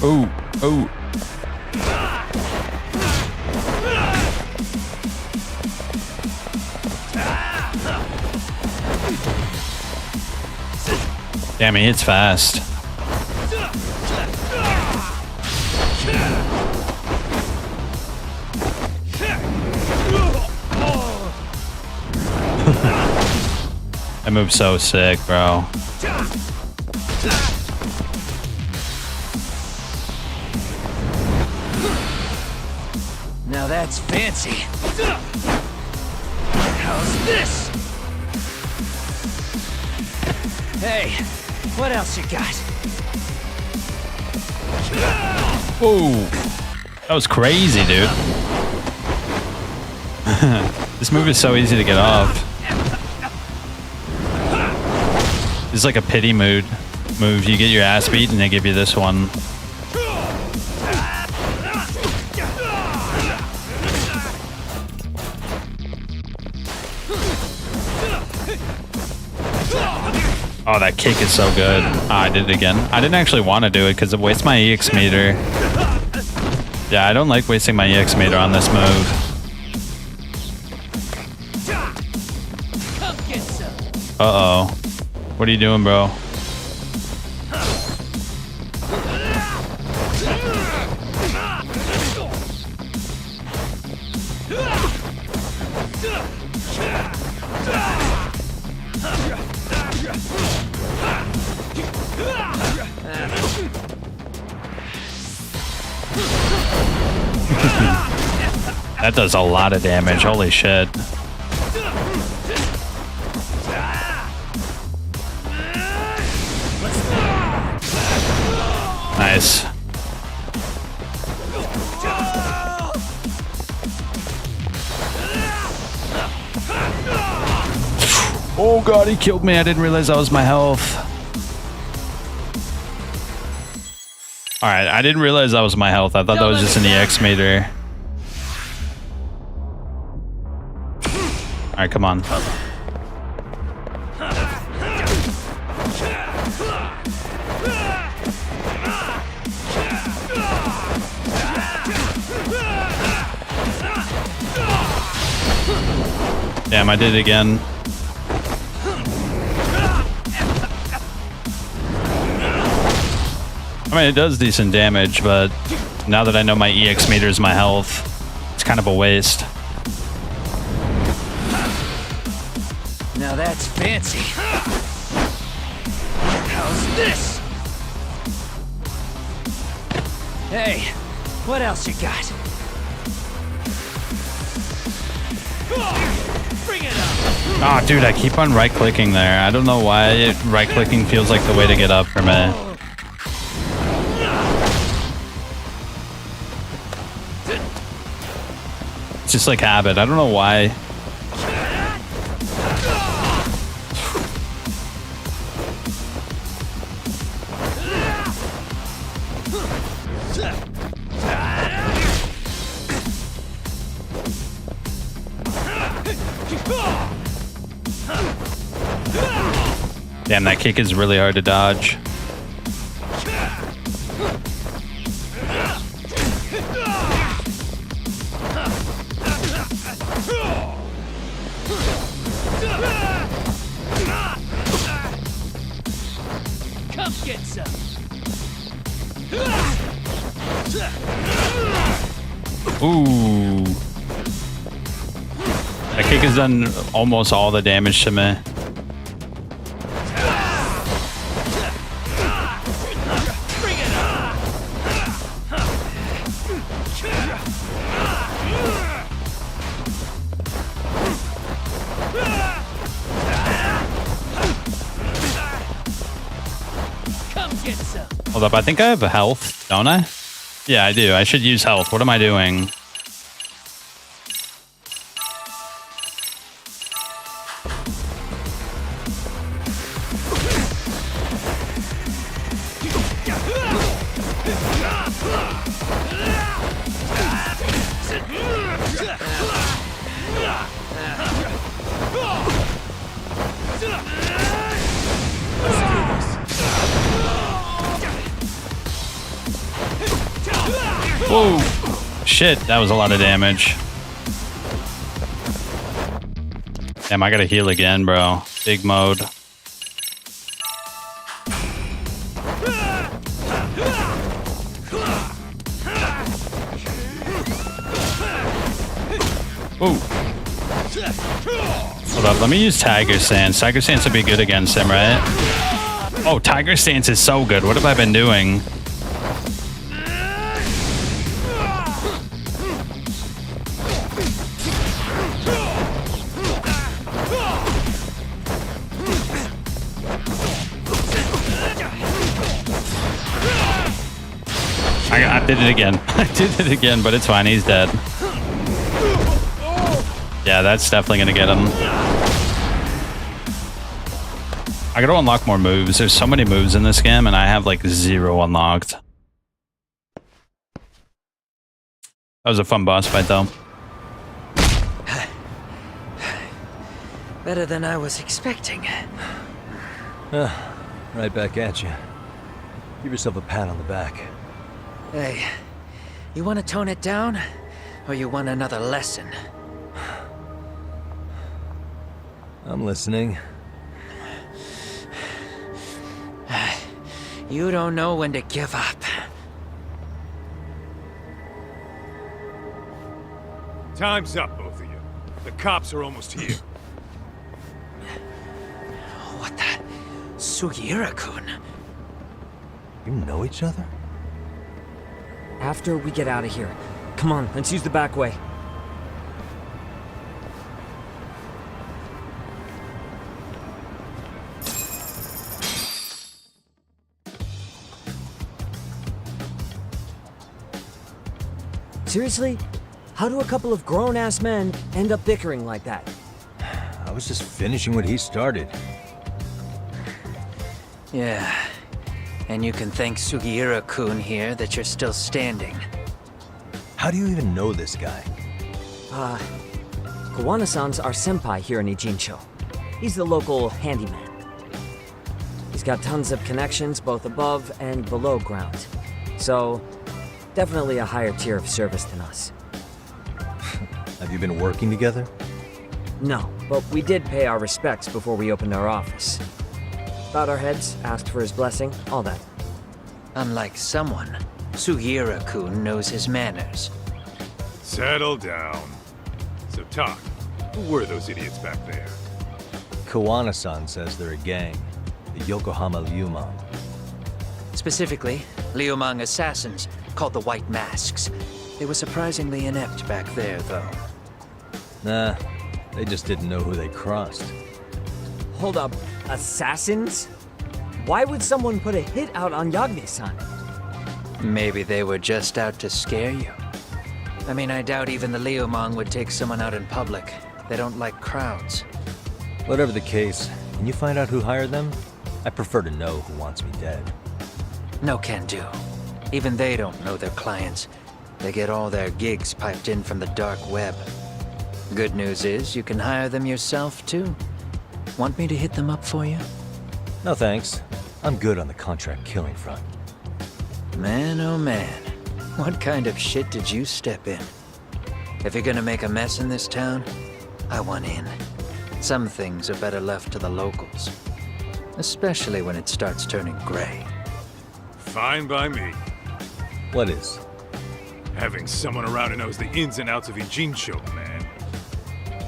Oh, oh. Damn, he hits fast. That move's so sick, bro. Now that's fancy. How's this? Hey, what else you got? Whoa. That was crazy, dude. This move is so easy to get off. It's like a pity move. You get your ass beat and they give you this one. Oh, that kick is so good. I did it again. I didn't actually want to do it because it wastes my EX meter. Yeah, I don't like wasting my EX meter on this move. Uh-oh. What are you doing, bro? That does a lot of damage. Holy shit. Nice. Oh god, he killed me. I didn't realize that was my health. Alright, I didn't realize that was my health. I thought that was just an EX meter. Alright, come on. Damn, I did it again. I mean, it does decent damage, but now that I know my EX meter is my health, it's kind of a waste. Now that's fancy. How's this? Hey, what else you got? Bring it up. Oh, dude, I keep on right-clicking there. I don't know why right-clicking feels like the way to get up for me. It's just like habit. I don't know why. Damn, that kick is really hard to dodge. get some. Ooh. That kick has done almost all the damage to me. Hold up, I think I have health, don't I? Yeah, I do. I should use health. What am I doing? Whoa! Shit, that was a lot of damage. Damn, I gotta heal again, bro. Big mode. Ooh. Hold up, let me use Tiger Stance. Tiger Stance would be good against him, right? Oh, Tiger Stance is so good. What have I been doing? I did it again. I did it again, but it's fine. He's dead. Yeah, that's definitely gonna get him. I gotta unlock more moves. There's so many moves in this game, and I have like 0 unlocked. That was a fun boss fight, though. Better than I was expecting. Right back at you. Give yourself a pat on the back. Hey, you want to tone it down? Or you want another lesson? I'm listening. You don't know when to give up. Time's up, both of you. The cops are almost here. What the? Sugiura-kun? You know each other? After we get out of here. Come on, let's use the back way. Seriously? How do a couple of grown-ass men end up bickering like that? I was just finishing what he started. Yeah. And you can thank Sugiura-kun here that you're still standing. How do you even know this guy? Kawana-san's our senpai here in Ijincho. He's the local handyman. He's got tons of connections both above and below ground. So, definitely a higher tier of service than us. Have you been working together? No, but we did pay our respects before we opened our office. Bowed our heads, asked for his blessing, all that. Unlike someone, Sugiura-kun knows his manners. Settle down. So talk. Who were those idiots back there? Kawana-san says they're a gang. The Yokohama Ryumon. Specifically, Ryumon assassins, called the White Masks. They were surprisingly inept back there, though. Nah, they just didn't know who they crossed. Hold up, assassins? Why would someone put a hit out on Yagami-san? Maybe they were just out to scare you. I mean, I doubt even the Ryumon would take someone out in public. They don't like crowds. Whatever the case, can you find out who hired them? I prefer to know who wants me dead. No can do. Even they don't know their clients. They get all their gigs piped in from the dark web. Good news is, you can hire them yourself, too. Want me to hit them up for you? No thanks. I'm good on the contract killing front. Man, oh man. What kind of shit did you step in? If you're gonna make a mess in this town, I want in. Some things are better left to the locals. Especially when it starts turning gray. fine by me. What is? Having someone around who knows the ins and outs of Ijincho, man.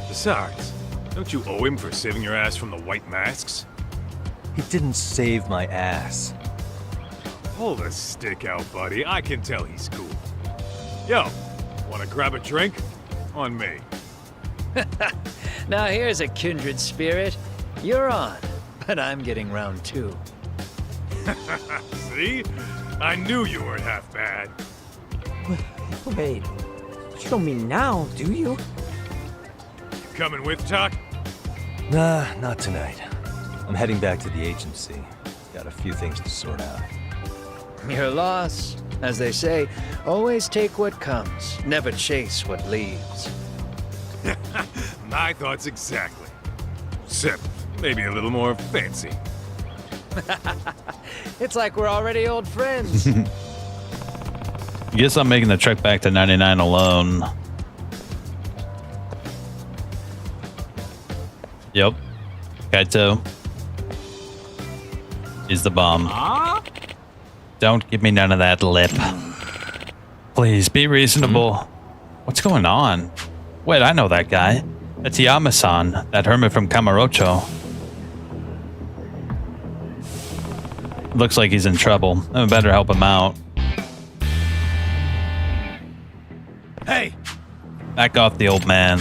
Besides, don't you owe him for saving your ass from the White Masks? He didn't save my ass. Pull the stick out, buddy. I can tell he's cool. Yo, wanna grab a drink? On me. Now here's a kindred spirit. You're on, but I'm getting round 2. See? I knew you weren't half bad. Wait, you don't mean now, do you? You coming with, Tuck? Nah, not tonight. I'm heading back to the agency. Got a few things to sort out. Your loss. As they say, always take what comes, never chase what leaves. My thoughts exactly. Except maybe a little more fancy. It's like we're already old friends. Guess I'm making the trek back to 99 alone. Yep. Kaito is the bomb. Don't give me none of that lip. Please, be reasonable. What's going on? Wait, I know that guy. That's Yama-san, that hermit from Kamurocho. Looks like he's in trouble. I better help him out. Hey! Back off the old man.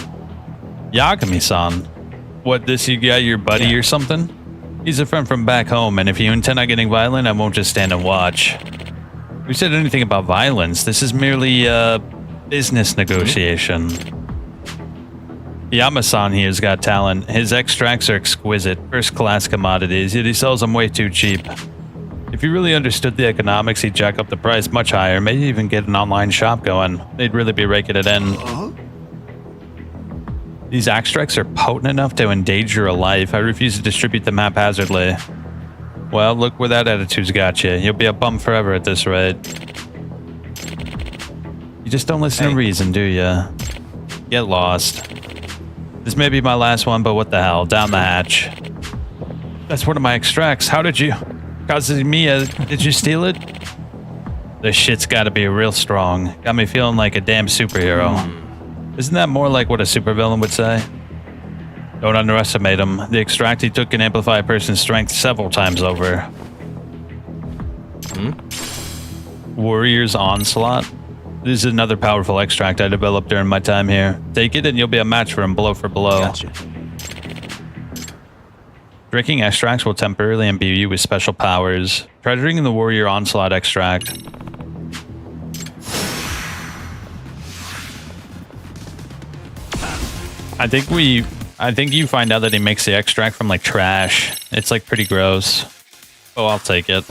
Yagami-san. What, this you got your buddy or something? He's a friend from back home, and if you intend on getting violent, I won't just stand and watch. Who said anything about violence? This is merely a business negotiation. Yama-san here's got talent. His extracts are exquisite, first-class commodities, yet he sells them way too cheap. If you really understood the economics, he'd jack up the price much higher, maybe even get an online shop going. They'd really be raking it in. These extracts are potent enough to endanger a life. I refuse to distribute them haphazardly. Well, look where that attitude's got you. You'll be a bum forever at this rate. You just don't listen to reason, do ya? Get lost. This may be my last one, but what the hell? Down the hatch. That's one of my extracts. How did you... Kazumiya, did you steal it? This shit's gotta be real strong. Got me feeling like a damn superhero. Isn't that more like what a supervillain would say? Don't underestimate him. The extract he took can amplify a person's strength several times over. Warrior's Onslaught? This is another powerful extract I developed during my time here. Take it and you'll be a match for him blow for blow. Gotcha. Drinking extracts will temporarily imbue you with special powers. Try drinking the Warrior Onslaught extract. I think you find out that he makes the extract from like trash. It's like pretty gross. Oh, I'll take it.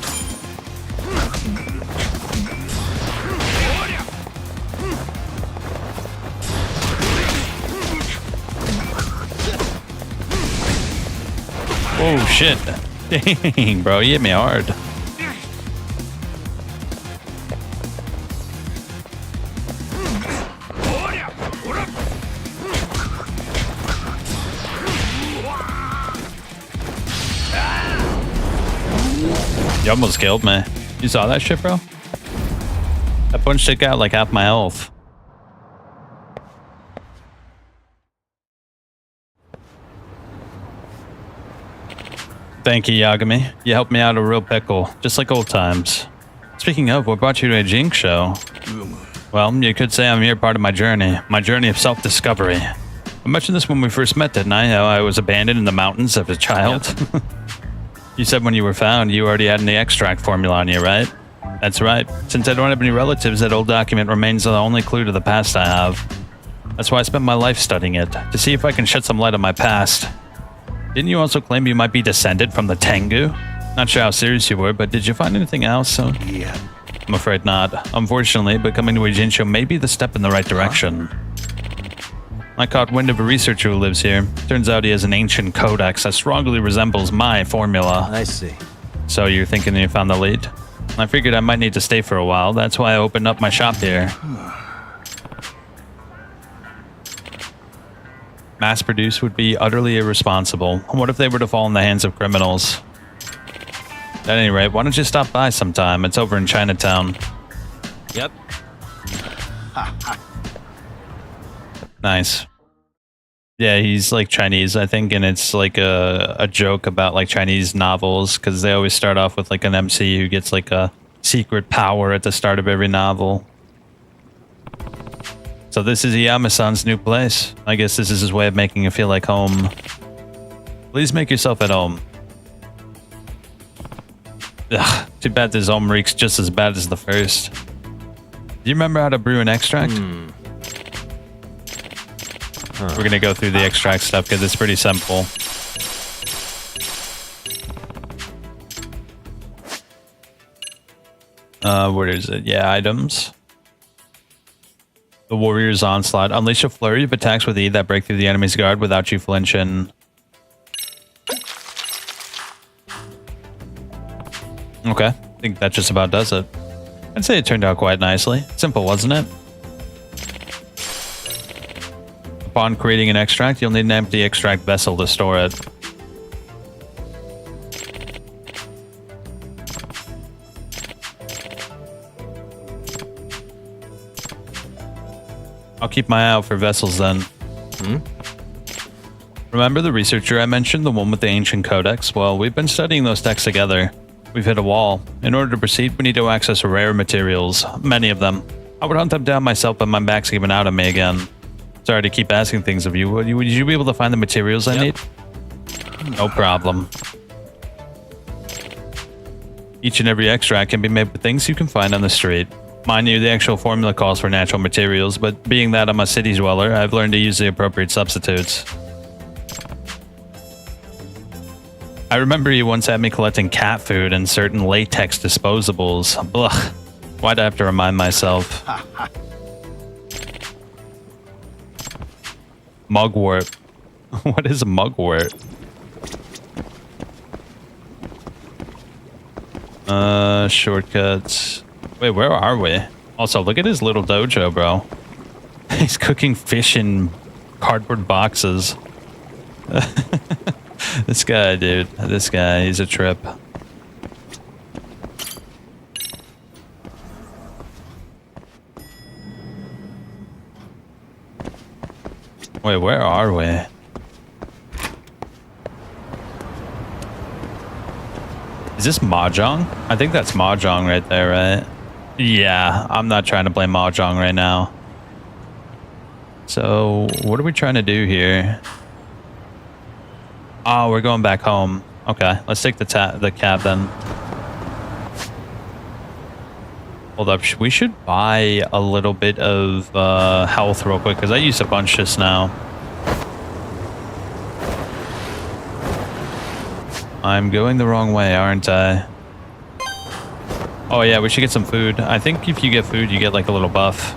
Oh shit. Dang, bro, you hit me hard. You almost killed me. You saw that shit, bro? That punch took out like half my health. Thank you, Yagami. You helped me out a real pickle, just like old times. Speaking of, what brought you to a Jink show? Well, you could say I'm here part of my journey of self-discovery. I mentioned this when we first met, didn't I? How I was abandoned in the mountains as a child. Yep. You said when you were found, you already had an extract formula on you, right? That's right. Since I don't have any relatives, that old document remains the only clue to the past I have. That's why I spent my life studying it, to see if I can shed some light on my past. Didn't you also claim you might be descended from the Tengu? Not sure how serious you were, but did you find anything else? Yeah. I'm afraid not. Unfortunately, but coming to Ijincho may be the step in the right direction. I caught wind of a researcher who lives here. Turns out he has an ancient codex that strongly resembles my formula. I see. So you're thinking you found the lead? I figured I might need to stay for a while. That's why I opened up my shop here. Mass-produced would be utterly irresponsible. What if they were to fall in the hands of criminals? At any rate, why don't you stop by sometime? It's over in Chinatown. Yep. Nice. Yeah, he's like Chinese, I think, and it's like a joke about like Chinese novels because they always start off with like an MC who gets like a secret power at the start of every novel. So this is Iyama-san's new place. I guess this is his way of making you feel like home. Please make yourself at home. Ugh, too bad this home reeks just as bad as the first. Do you remember how to brew an extract? We're gonna go through the extract stuff because it's pretty simple. Where is it? Yeah, items. The warrior's onslaught. Unleash a flurry of attacks with E that break through the enemy's guard without you flinching. Okay, I think that just about does it. I'd say it turned out quite nicely. Simple, wasn't it? Upon creating an extract, you'll need an empty extract vessel to store it. I'll keep my eye out for vessels then. Remember the researcher I mentioned, the one with the ancient codex? Well, we've been studying those texts together. We've hit a wall. In order to proceed, we need to access rare materials. Many of them. I would hunt them down myself, but my back's giving out on me again. Sorry to keep asking things of you. Would you be able to find the materials I need? No problem. Each and every extract can be made with things you can find on the street. Mind you, the actual formula calls for natural materials, but being that I'm a city dweller, I've learned to use the appropriate substitutes. I remember you once had me collecting cat food and certain latex disposables. Ugh. Why'd I have to remind myself? Mugwort. What is mugwort? Shortcuts. Wait, where are we? Also, look at his little dojo, bro. He's cooking fish in cardboard boxes. This guy, dude. This guy, he's a trip. Wait, where are we? Is this Mahjong? I think that's Mahjong right there, right? Yeah, I'm not trying to play Mahjong right now. So, what are we trying to do here? Oh, we're going back home. Okay, let's take the cab then. Hold up, we should buy a little bit of health real quick, because I used a bunch just now. I'm going the wrong way, aren't I? Oh yeah, we should get some food. I think if you get food, you get like a little buff.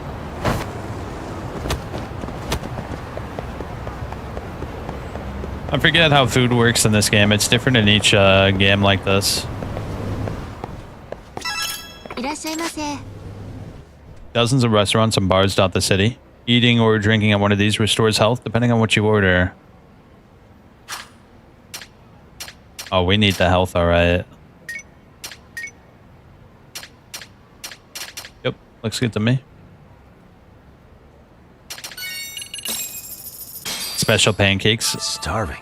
I forget how food works in this game. It's different in each game like this. Dozens of restaurants and bars dot the city. Eating or drinking at one of these restores health depending on what you order. Oh, we need the health, alright. Yep, looks good to me. Special pancakes. Starving.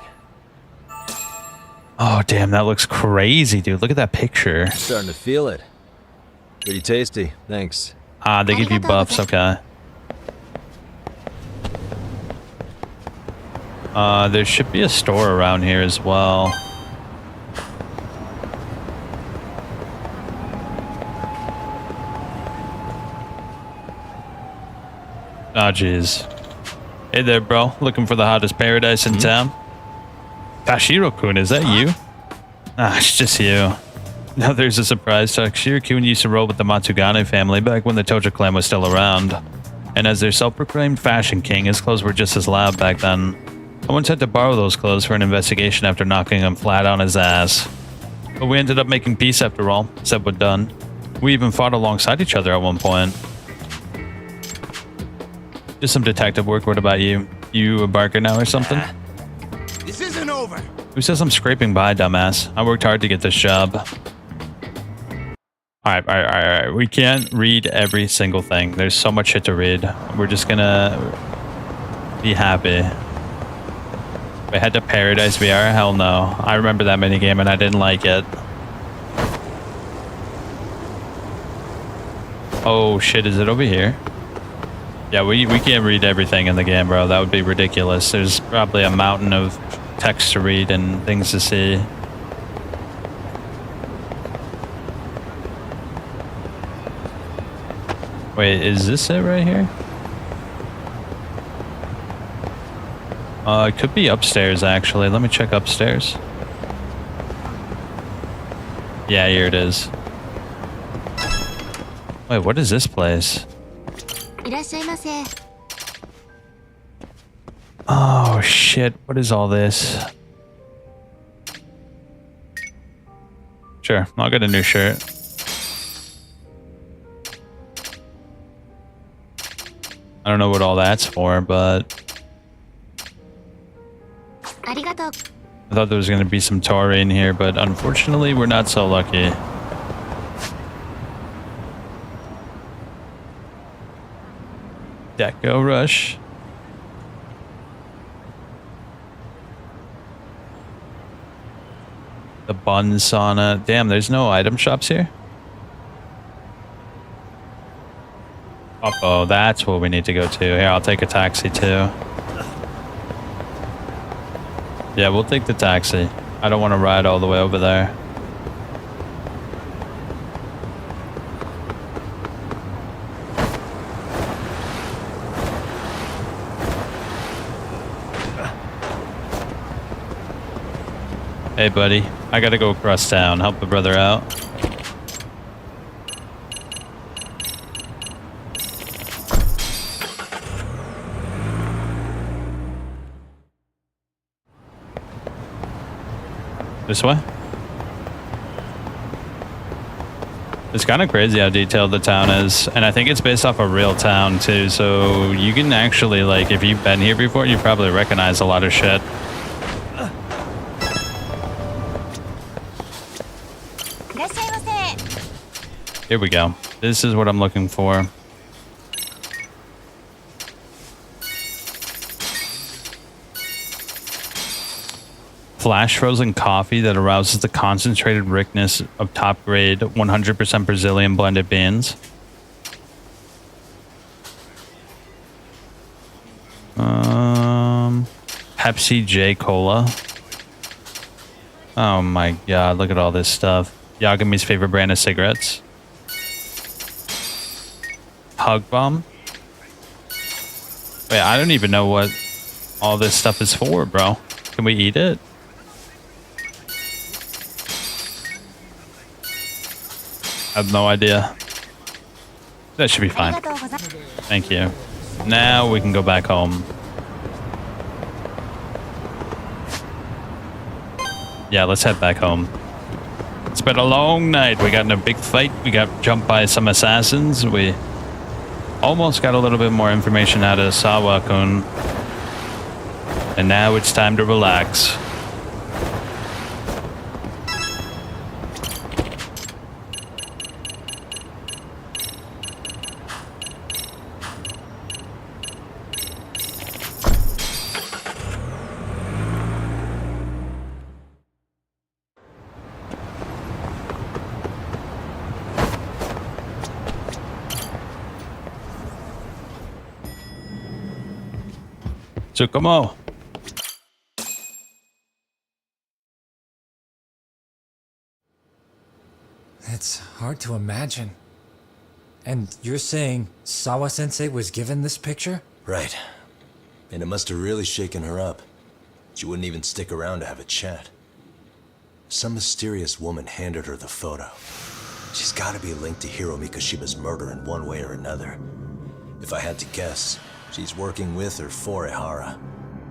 Oh, damn, that looks crazy, dude. Look at that picture. Starting to feel it. Pretty tasty, thanks. Ah, they give you buffs, okay. There should be a store around here as well. Oh, jeez. Hey there, bro. Looking for the hottest paradise in town? Tashiro-kun, is that you? Ah, it's just you. Now there's a surprise. Tashiro-kun used to roll with the Matsugane family back when the Tojo clan was still around. And as their self-proclaimed fashion king, his clothes were just as loud back then. I once had to borrow those clothes for an investigation after knocking him flat on his ass. But we ended up making peace after all, said what done. We even fought alongside each other at one point. Just some detective work. What about you? You a barker now or something? This isn't over. Who says I'm scraping by, dumbass? I worked hard to get this job. Alright. We can't read every single thing. There's so much shit to read. We're just gonna be happy. We head to Paradise VR? Hell no. I remember that minigame and I didn't like it. Oh shit, is it over here? Yeah, we can't read everything in the game, bro. That would be ridiculous. There's probably a mountain of text to read and things to see. Wait, is this it right here? It could be upstairs, actually. Let me check upstairs. Yeah, here it is. Wait, what is this place? Oh, shit. What is all this? Sure, I'll get a new shirt. I don't know what all that's for, but... I thought there was going to be some Tori in here, but unfortunately, we're not so lucky. Deco Rush. The Bun Sauna. Damn, there's no item shops here? Uh-oh, that's what we need to go to. Here, I'll take a taxi too. Yeah, we'll take the taxi. I don't want to ride all the way over there. Hey, buddy. I gotta go across town. Help a brother out. This way? It's kind of crazy how detailed the town is. And I think it's based off a real town too. So you can actually, like, if you've been here before, you probably recognize a lot of shit. Here we go. This is what I'm looking for. Flash frozen coffee that arouses the concentrated richness of top grade 100% Brazilian blended beans. Pepsi J Cola. Oh my god, look at all this stuff. Yagami's favorite brand of cigarettes. Hug Bomb. Wait, I don't even know what all this stuff is for, bro. Can we eat it? I have no idea. That should be fine. Thank you. Now we can go back home. Yeah, let's head back home. It's been a long night. We got in a big fight. We got jumped by some assassins. We almost got a little bit more information out of Sawa-kun. And now it's time to relax. Tsukumo. It's hard to imagine. And you're saying Sawa-sensei was given this picture? Right. And it must have really shaken her up. She wouldn't even stick around to have a chat. Some mysterious woman handed her the photo. She's gotta be linked to Hiro Mikoshiba's murder in one way or another. If I had to guess, she's working with or for Ehara.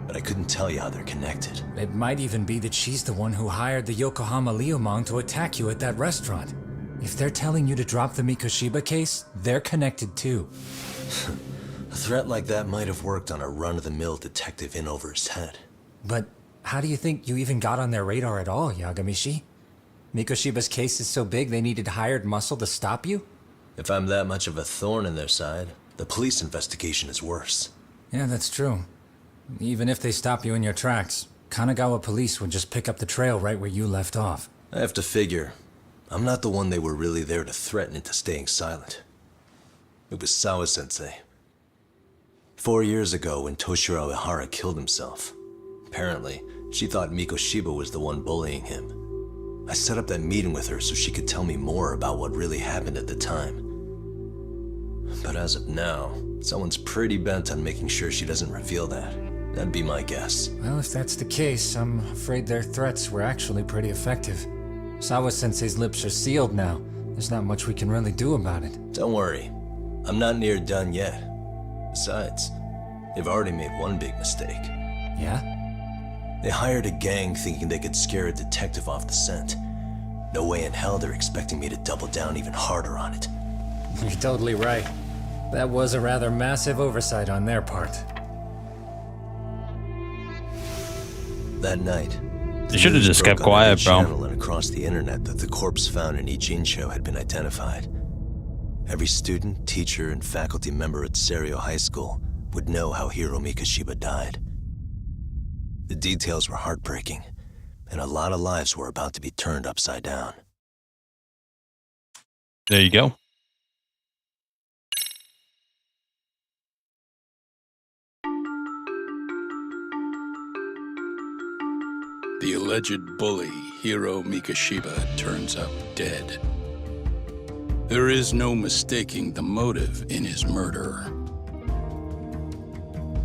But I couldn't tell you how they're connected. It might even be that she's the one who hired the Yokohama Liumang to attack you at that restaurant. If they're telling you to drop the Mikoshiba case, they're connected too. A threat like that might have worked on a run-of-the-mill detective in over his head. But how do you think you even got on their radar at all, Yagamishi? Mikoshiba's case is so big they needed hired muscle to stop you? If I'm that much of a thorn in their side, the police investigation is worse. Yeah, that's true. Even if they stop you in your tracks, Kanagawa police would just pick up the trail right where you left off. I have to figure, I'm not the one they were really there to threaten into staying silent. It was Sawa-sensei. 4 years ago when Toshiro Ihara killed himself. Apparently, she thought Mikoshiba was the one bullying him. I set up that meeting with her so she could tell me more about what really happened at the time. But as of now, someone's pretty bent on making sure she doesn't reveal that. That'd be my guess. Well, if that's the case, I'm afraid their threats were actually pretty effective. Sawa-sensei's lips are sealed now. There's not much we can really do about it. Don't worry. I'm not near done yet. Besides, they've already made one big mistake. Yeah? They hired a gang thinking they could scare a detective off the scent. No way in hell they're expecting me to double down even harder on it. You're totally right. That was a rather massive oversight on their part. That night, You should have just kept quiet, bro. And across the internet that the corpse found in Ijincho had been identified. Every student, teacher, and faculty member at Serio High School would know how Hiro Mikoshiba died. The details were heartbreaking, and a lot of lives were about to be turned upside down. There you go. The alleged bully, Hiro Mikoshiba, turns up dead. There is no mistaking the motive in his murder.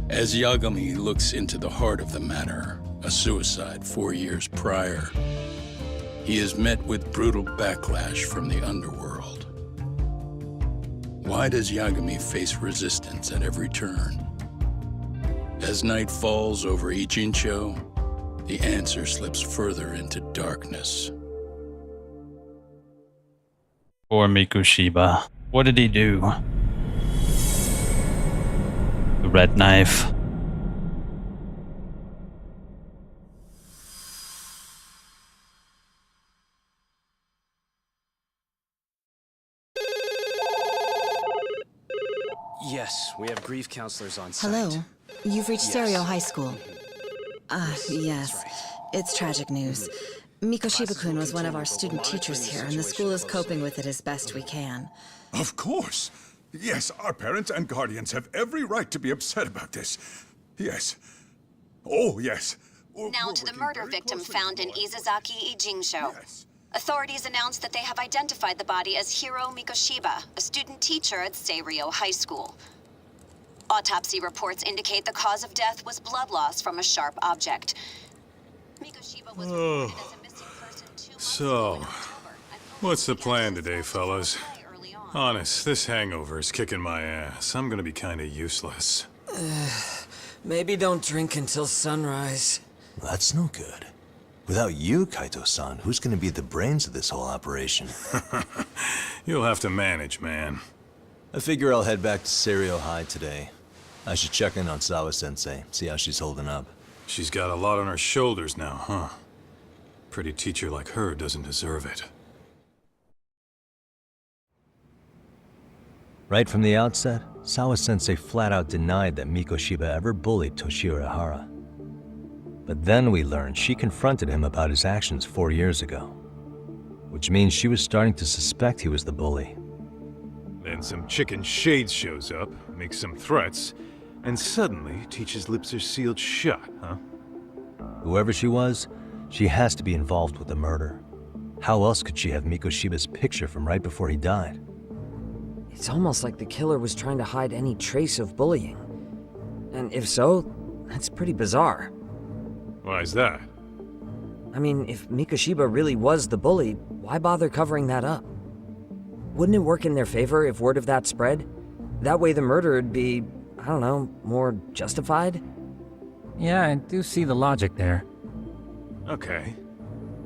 As Yagami looks into the heart of the matter, a suicide 4 years prior, he is met with brutal backlash from the underworld. Why does Yagami face resistance at every turn? As night falls over Ijincho, the answer slips further into darkness. Poor Mikoshiba. What did he do? The red knife. Yes, we have grief counselors on site. Hello. You've reached Yes. Serio High School. Yes. It's tragic news. Mikoshiba-kun was one of our student teachers here, and the school is coping with it as best we can. Of course. Yes, our parents and guardians have every right to be upset about this. Yes. Oh, yes. Now to the murder victim found in Izazaki, Ijincho. Authorities announced that they have identified the body as Hiro Mikoshiba, a student teacher at Serio High School. Autopsy reports indicate the cause of death was blood loss from a sharp object. Mikoshiba was reported as a missing person 2 months So, what's the plan today, fellas? Honest, this hangover is kicking my ass. I'm gonna be kinda useless. Maybe don't drink until sunrise. That's no good. Without you, Kaito-san, who's gonna be the brains of this whole operation? You'll have to manage, man. I figure I'll head back to Serio High today. I should check in on Sawa-sensei, see how she's holding up. She's got a lot on her shoulders now, huh? Pretty teacher like her doesn't deserve it. Right from the outset, Sawa-sensei flat out denied that Mikoshiba ever bullied Toshiro Ihara. But then we learned she confronted him about his actions 4 years ago. Which means she was starting to suspect he was the bully. Then some chicken shades shows up, makes some threats, and suddenly teacher's lips are sealed shut, huh? Whoever she was, she has to be involved with the murder. How else could she have Mikoshiba's picture from right before he died? It's almost like the killer was trying to hide any trace of bullying. And if so, that's pretty bizarre. Why's that? I mean, if Mikoshiba really was the bully, why bother covering that up? Wouldn't it work in their favor if word of that spread? That way the murder would be, I don't know, more justified? Yeah, I do see the logic there. Okay.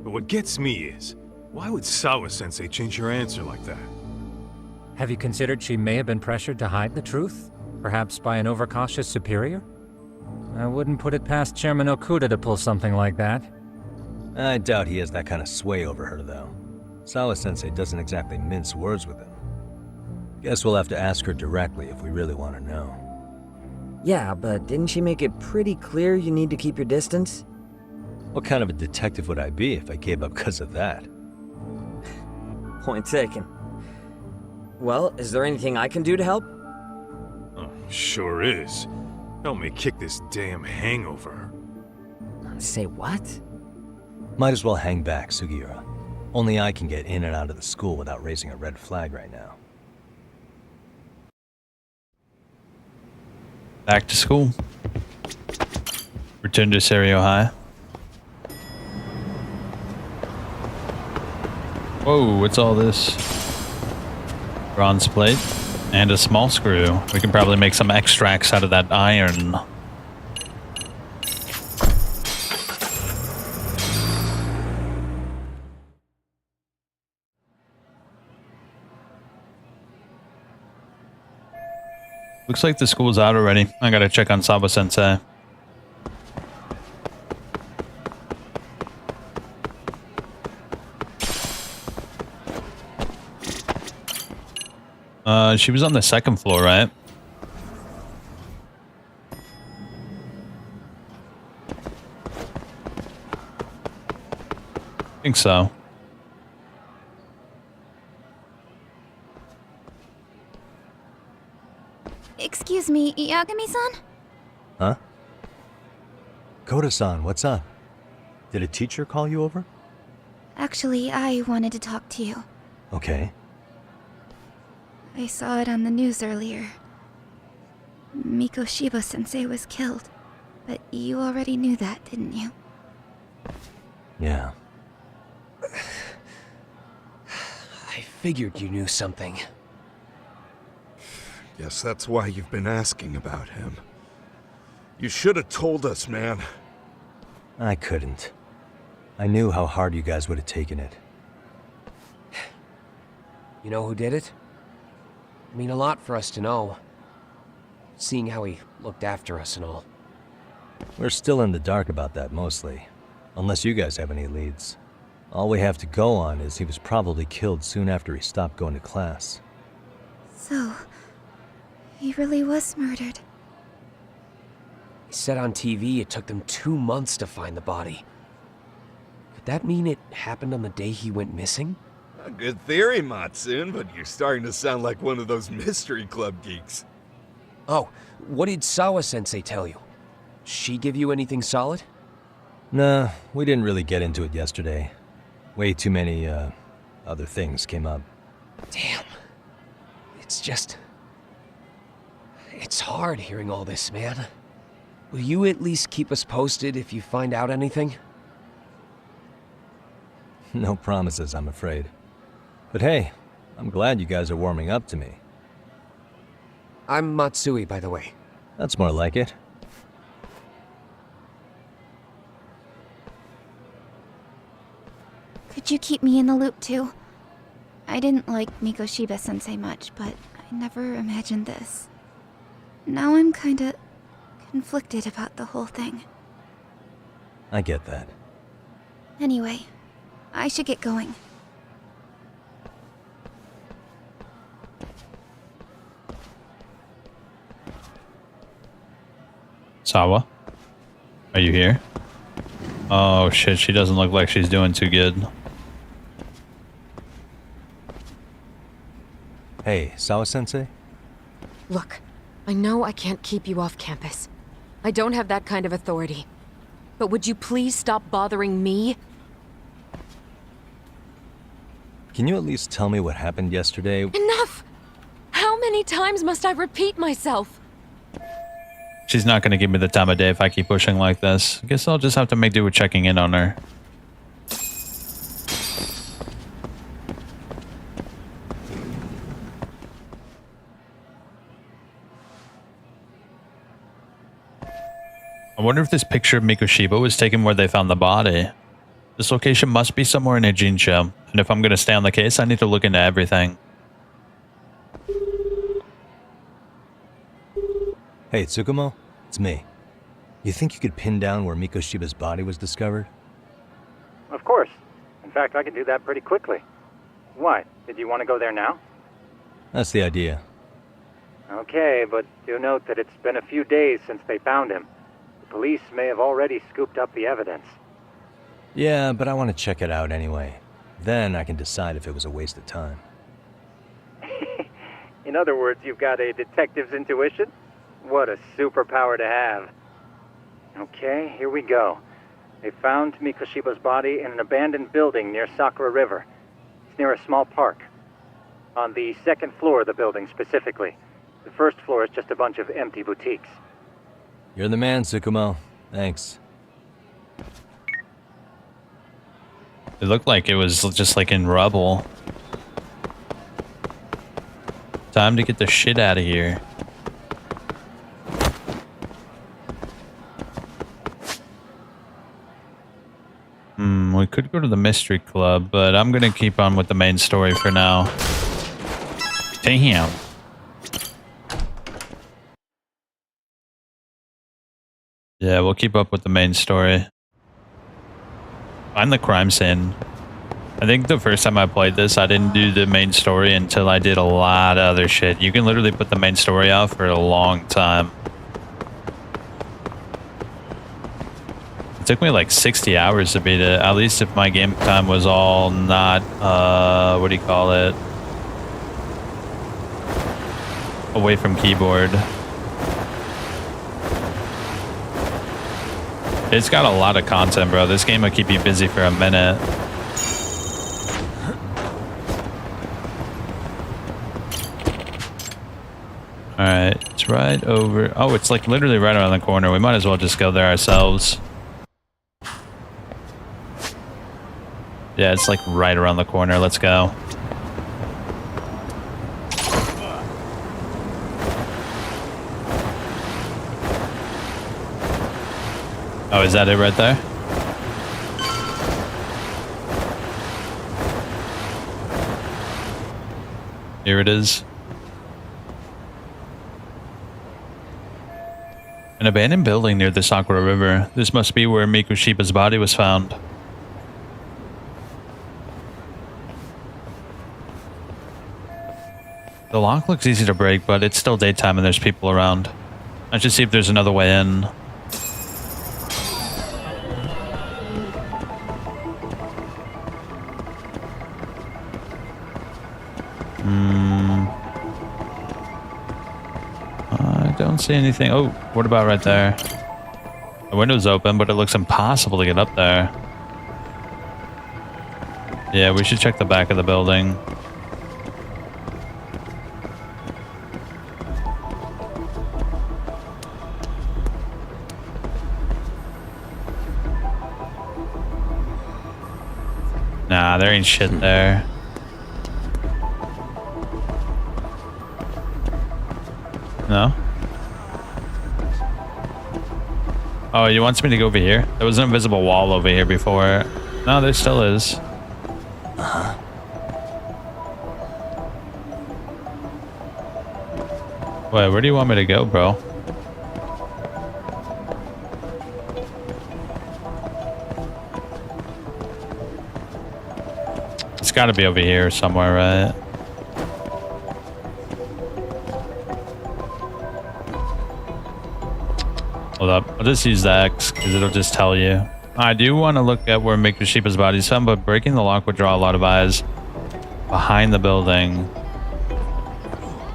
But what gets me is, why would Sawa-sensei change her answer like that? Have you considered she may have been pressured to hide the truth? Perhaps by an overcautious superior? I wouldn't put it past Chairman Okuda to pull something like that. I doubt he has that kind of sway over her, though. Sawa-sensei doesn't exactly mince words with him. Guess we'll have to ask her directly if we really want to know. Yeah, but didn't she make it pretty clear you need to keep your distance? What kind of a detective would I be if I gave up because of that? Point taken. Well, is there anything I can do to help? Oh, sure is. Help me kick this damn hangover. Say what? Might as well hang back, Sugiura. Only I can get in and out of the school without raising a red flag right now. Back to school. Return to Serio High. Whoa, what's all this? Bronze plate and a small screw. We can probably make some extracts out of that iron. Looks like the school's out already. I gotta check on Sawa-sensei. She was on the second floor, right? I think so. Excuse me, Yagami-san? Huh? Koda-san, what's up? Did a teacher call you over? Actually, I wanted to talk to you. Okay. I saw it on the news earlier. Mikoshiba-sensei was killed. But you already knew that, didn't you? Yeah. I figured you knew something. Guess that's why you've been asking about him. You should have told us, man. I couldn't. I knew how hard you guys would have taken it. You know who did it? I mean a lot for us to know. Seeing how he looked after us and all. We're still in the dark about that mostly. Unless you guys have any leads. All we have to go on is he was probably killed soon after he stopped going to class. So, he really was murdered. He said on TV it took them 2 months to find the body. Could that mean it happened on the day he went missing? A good theory, Matsune, but you're starting to sound like one of those mystery club geeks. Oh, what did Sawa-sensei tell you? She give you anything solid? Nah, we didn't really get into it yesterday. Way too many, other things came up. Damn. It's just... It's hard hearing all this, man. Will you at least keep us posted if you find out anything? No promises, I'm afraid. But hey, I'm glad you guys are warming up to me. I'm Matsui, by the way. That's more like it. Could you keep me in the loop too? I didn't like Mikoshiba-sensei much, but I never imagined this. Now I'm kinda conflicted about the whole thing. I get that. Anyway, I should get going. Sawa? Are you here? Oh shit, she doesn't look like she's doing too good. Hey, Sawa-sensei? Look, I know I can't keep you off campus. I don't have that kind of authority. But would you please stop bothering me? Can you at least tell me what happened yesterday? Enough! How many times must I repeat myself? She's not going to give me the time of day if I keep pushing like this. I guess I'll just have to make do with checking in on her. I wonder if this picture of Mikoshiba was taken where they found the body. This location must be somewhere in Ejinsho, and if I'm going to stay on the case, I need to look into everything. Hey, Tsukumo? It's me. You think you could pin down where Mikoshiba's body was discovered? Of course. In fact, I can do that pretty quickly. What? Did you want to go there now? That's the idea. Okay, but do note that it's been a few days since they found him. The police may have already scooped up the evidence. Yeah, but I want to check it out anyway. Then I can decide if it was a waste of time. In other words, you've got a detective's intuition? What a superpower to have. Okay, here we go. They found Mikoshiba's body in an abandoned building near Sakura River. It's near a small park. On the second floor of the building, specifically. The first floor is just a bunch of empty boutiques. You're the man, Tsukumo. Thanks. It looked like it was just like in rubble. Time to get the shit out of here. We could go to the mystery club, but I'm gonna keep on with the main story for now. Damn. Yeah, we'll keep up with the main story. Find the crime scene. I think the first time I played this, I didn't do the main story until I did a lot of other shit. You can literally put the main story out for a long time. It took me like 60 hours to beat it, at least if my game time was all not, what do you call it? Away from keyboard. It's got a lot of content, bro. This game will keep you busy for a minute. Alright, it's right over... Oh, it's like literally right around the corner. We might as well just go there ourselves. Yeah, it's like right around the corner. Let's go. Oh, is that it right there? Here it is. An abandoned building near the Sakura River. This must be where Mikoshiba's body was found. The lock looks easy to break, but it's still daytime and there's people around. I should see if there's another way in. I don't see anything. Oh, what about right there? The window's open, but it looks impossible to get up there. Yeah, we should check the back of the building. Nah, there ain't shit there. No? Oh, he wants me to go over here? There was an invisible wall over here before. No, there still is. Uh-huh. Wait, where do you want me to go, bro? It's gotta be over here somewhere, right? Hold up. I'll just use the X because it'll just tell you. I do want to look at where Mikoshiba's body is found, but breaking the lock would draw a lot of eyes behind the building.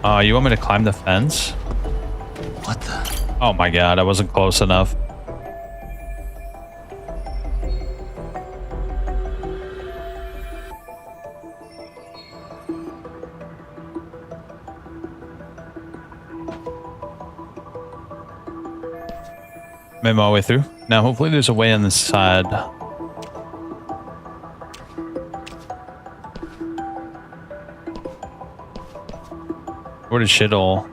Oh, you want me to climb the fence? What the? Oh my god, I wasn't close enough. Made my way through. Now, hopefully there's a way on this side. Where did shit all?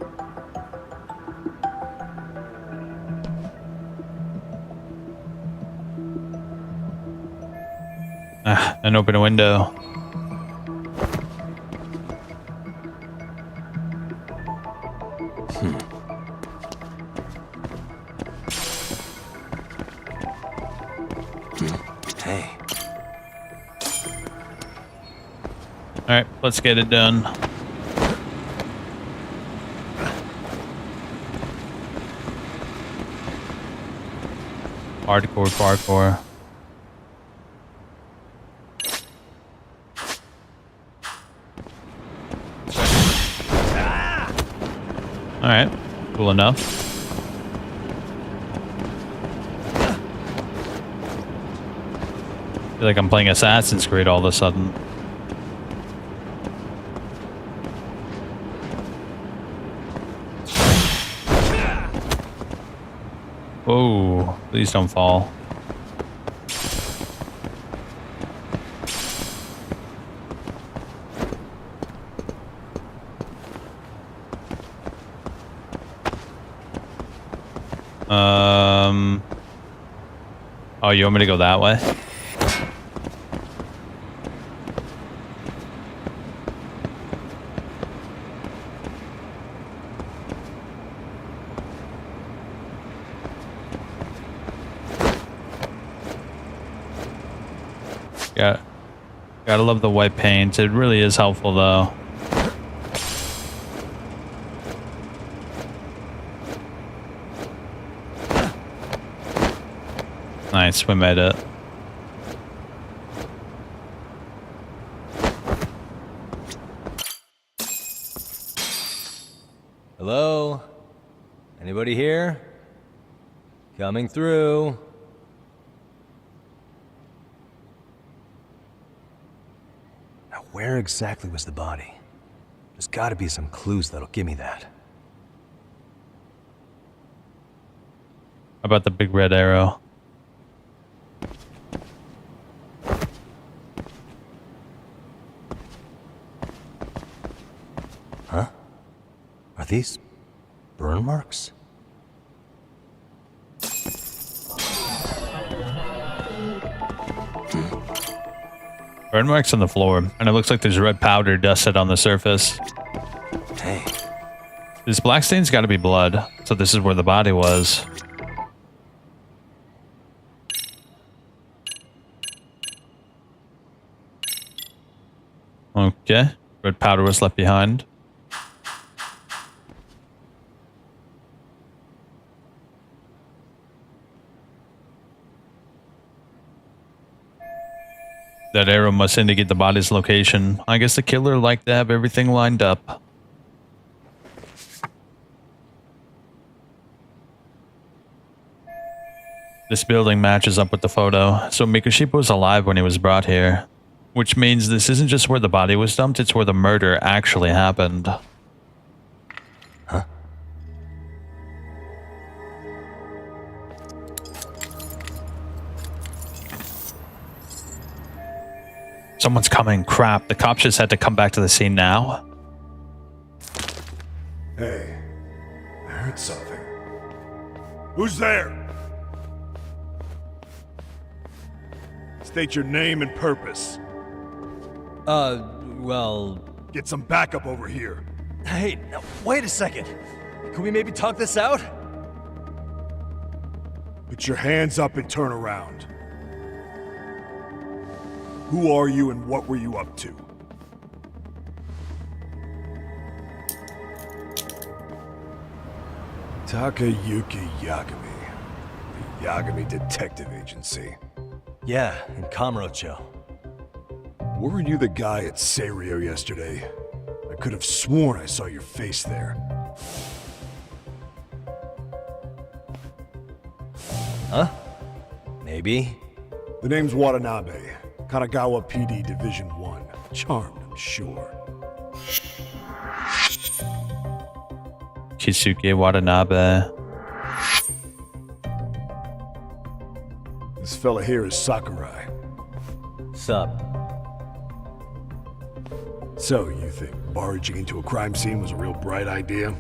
And open a window. Hey. Alright, let's get it done. Hardcore parkour. Alright, cool enough. I feel like I'm playing Assassin's Creed all of a sudden. Whoa, please don't fall. Oh, you want me to go that way? Gotta love the white paint. It really is helpful though. Nice, we made it. Hello? Anybody here? Coming through. Now, where exactly was the body? There's gotta be some clues that'll give me that. How about the big red arrow? Huh? Are these burn marks? Burn marks on the floor, and it looks like there's red powder dusted on the surface. Hey. This black stain's gotta be blood, so this is where the body was. Okay, red powder was left behind. That arrow must indicate the body's location. I guess the killer liked to have everything lined up. This building matches up with the photo, so Mikoshiba was alive when he was brought here. Which means this isn't just where the body was dumped, it's where the murder actually happened. Huh? Someone's coming. Crap, the cops just had to come back to the scene now. Hey, I heard something. Who's there? State your name and purpose. Well... Get some backup over here. Hey, now, wait a second. Can we maybe talk this out? Put your hands up and turn around. Who are you and what were you up to? Takayuki Yagami. The Yagami Detective Agency. Yeah, in Kamurocho. Weren't you the guy at Seirio yesterday? I could have sworn I saw your face there. Huh? Maybe. The name's Watanabe. Kanagawa PD Division 1. Charmed, I'm sure. Kisuke Watanabe. This fella here is Sakurai. Sup? So, you think barging into a crime scene was a real bright idea?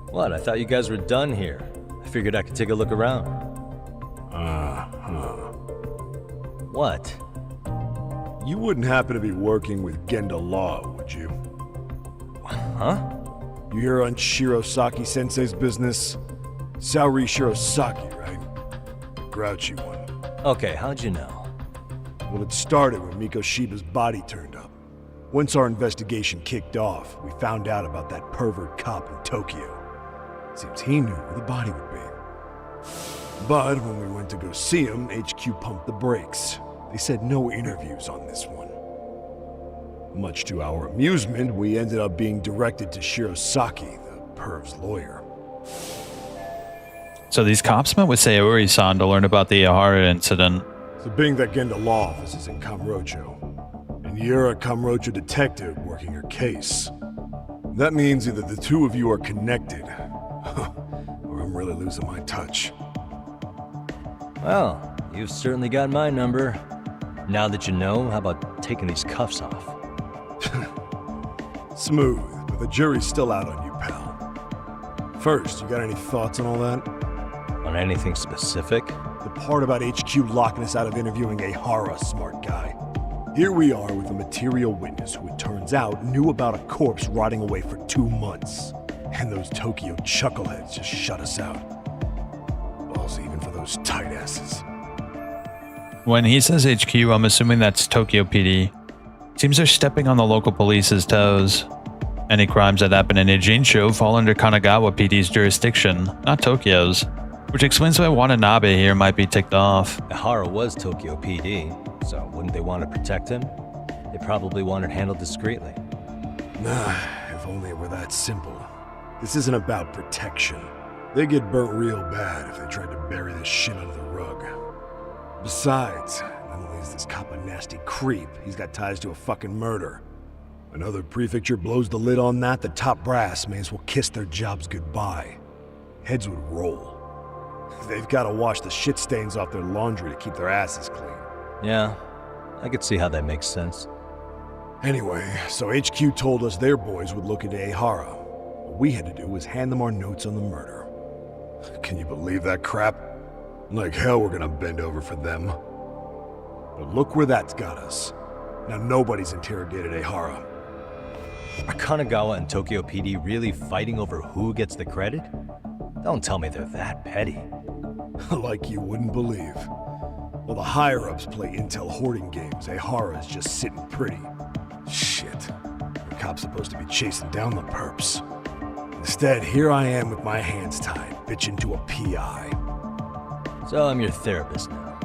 What? I thought you guys were done here. I figured I could take a look around. What? You wouldn't happen to be working with Genda Law, would you? Huh? You hear on Shirosaki-sensei's business? Saori Shirosaki, right? Grouchy one. Okay, how'd you know? Well, it started when Mikoshiba's body turned up. Once our investigation kicked off, we found out about that pervert cop in Tokyo. Seems he knew where the body would be. But when we went to go see him, HQ pumped the brakes. They said no interviews on this one. Much to our amusement, we ended up being directed to Shirosaki, the perv's lawyer. So these cops met with Sayori-san to learn about the Ihara incident. So being that Genda law office is in Kamurocho, and you're a Kamurocho detective working your case, that means either the two of you are connected, or I'm really losing my touch. Well, you've certainly got my number. Now that you know, how about taking these cuffs off? Smooth, but the jury's still out on you, pal. First, you got any thoughts on all that? On anything specific? The part about HQ locking us out of interviewing Ihara, smart guy. Here we are with a material witness who it turns out knew about a corpse rotting away for 2 months. And those Tokyo chuckleheads just shut us out. Balls even for those tight asses. When he says HQ, I'm assuming that's Tokyo PD. Seems they're stepping on the local police's toes. Any crimes that happen in Ijincho fall under Kanagawa PD's jurisdiction, not Tokyo's. Which explains why Watanabe here might be ticked off. Ihara was Tokyo PD, so wouldn't they want to protect him? They probably want it handled discreetly. Nah, if only it were that simple. This isn't about protection. They get burnt real bad if they tried to bury this shit under the rug. Besides, not only is this cop a nasty creep, he's got ties to a fucking murder. Another prefecture blows the lid on that, the top brass may as well kiss their jobs goodbye. Heads would roll. They've got to wash the shit stains off their laundry to keep their asses clean. Yeah, I could see how that makes sense. Anyway, so HQ told us their boys would look into Ihara. What we had to do was hand them our notes on the murder. Can you believe that crap? Like hell we're gonna bend over for them. But look where that's got us. Now nobody's interrogated Ihara. Are Kanagawa and Tokyo PD really fighting over who gets the credit? Don't tell me they're that petty. Like you wouldn't believe. While the higher-ups play intel hoarding games, Ihara's just sitting pretty. Shit. The cop's supposed to be chasing down the perps. Instead, here I am with my hands tied, bitching to a PI. So I'm your therapist now.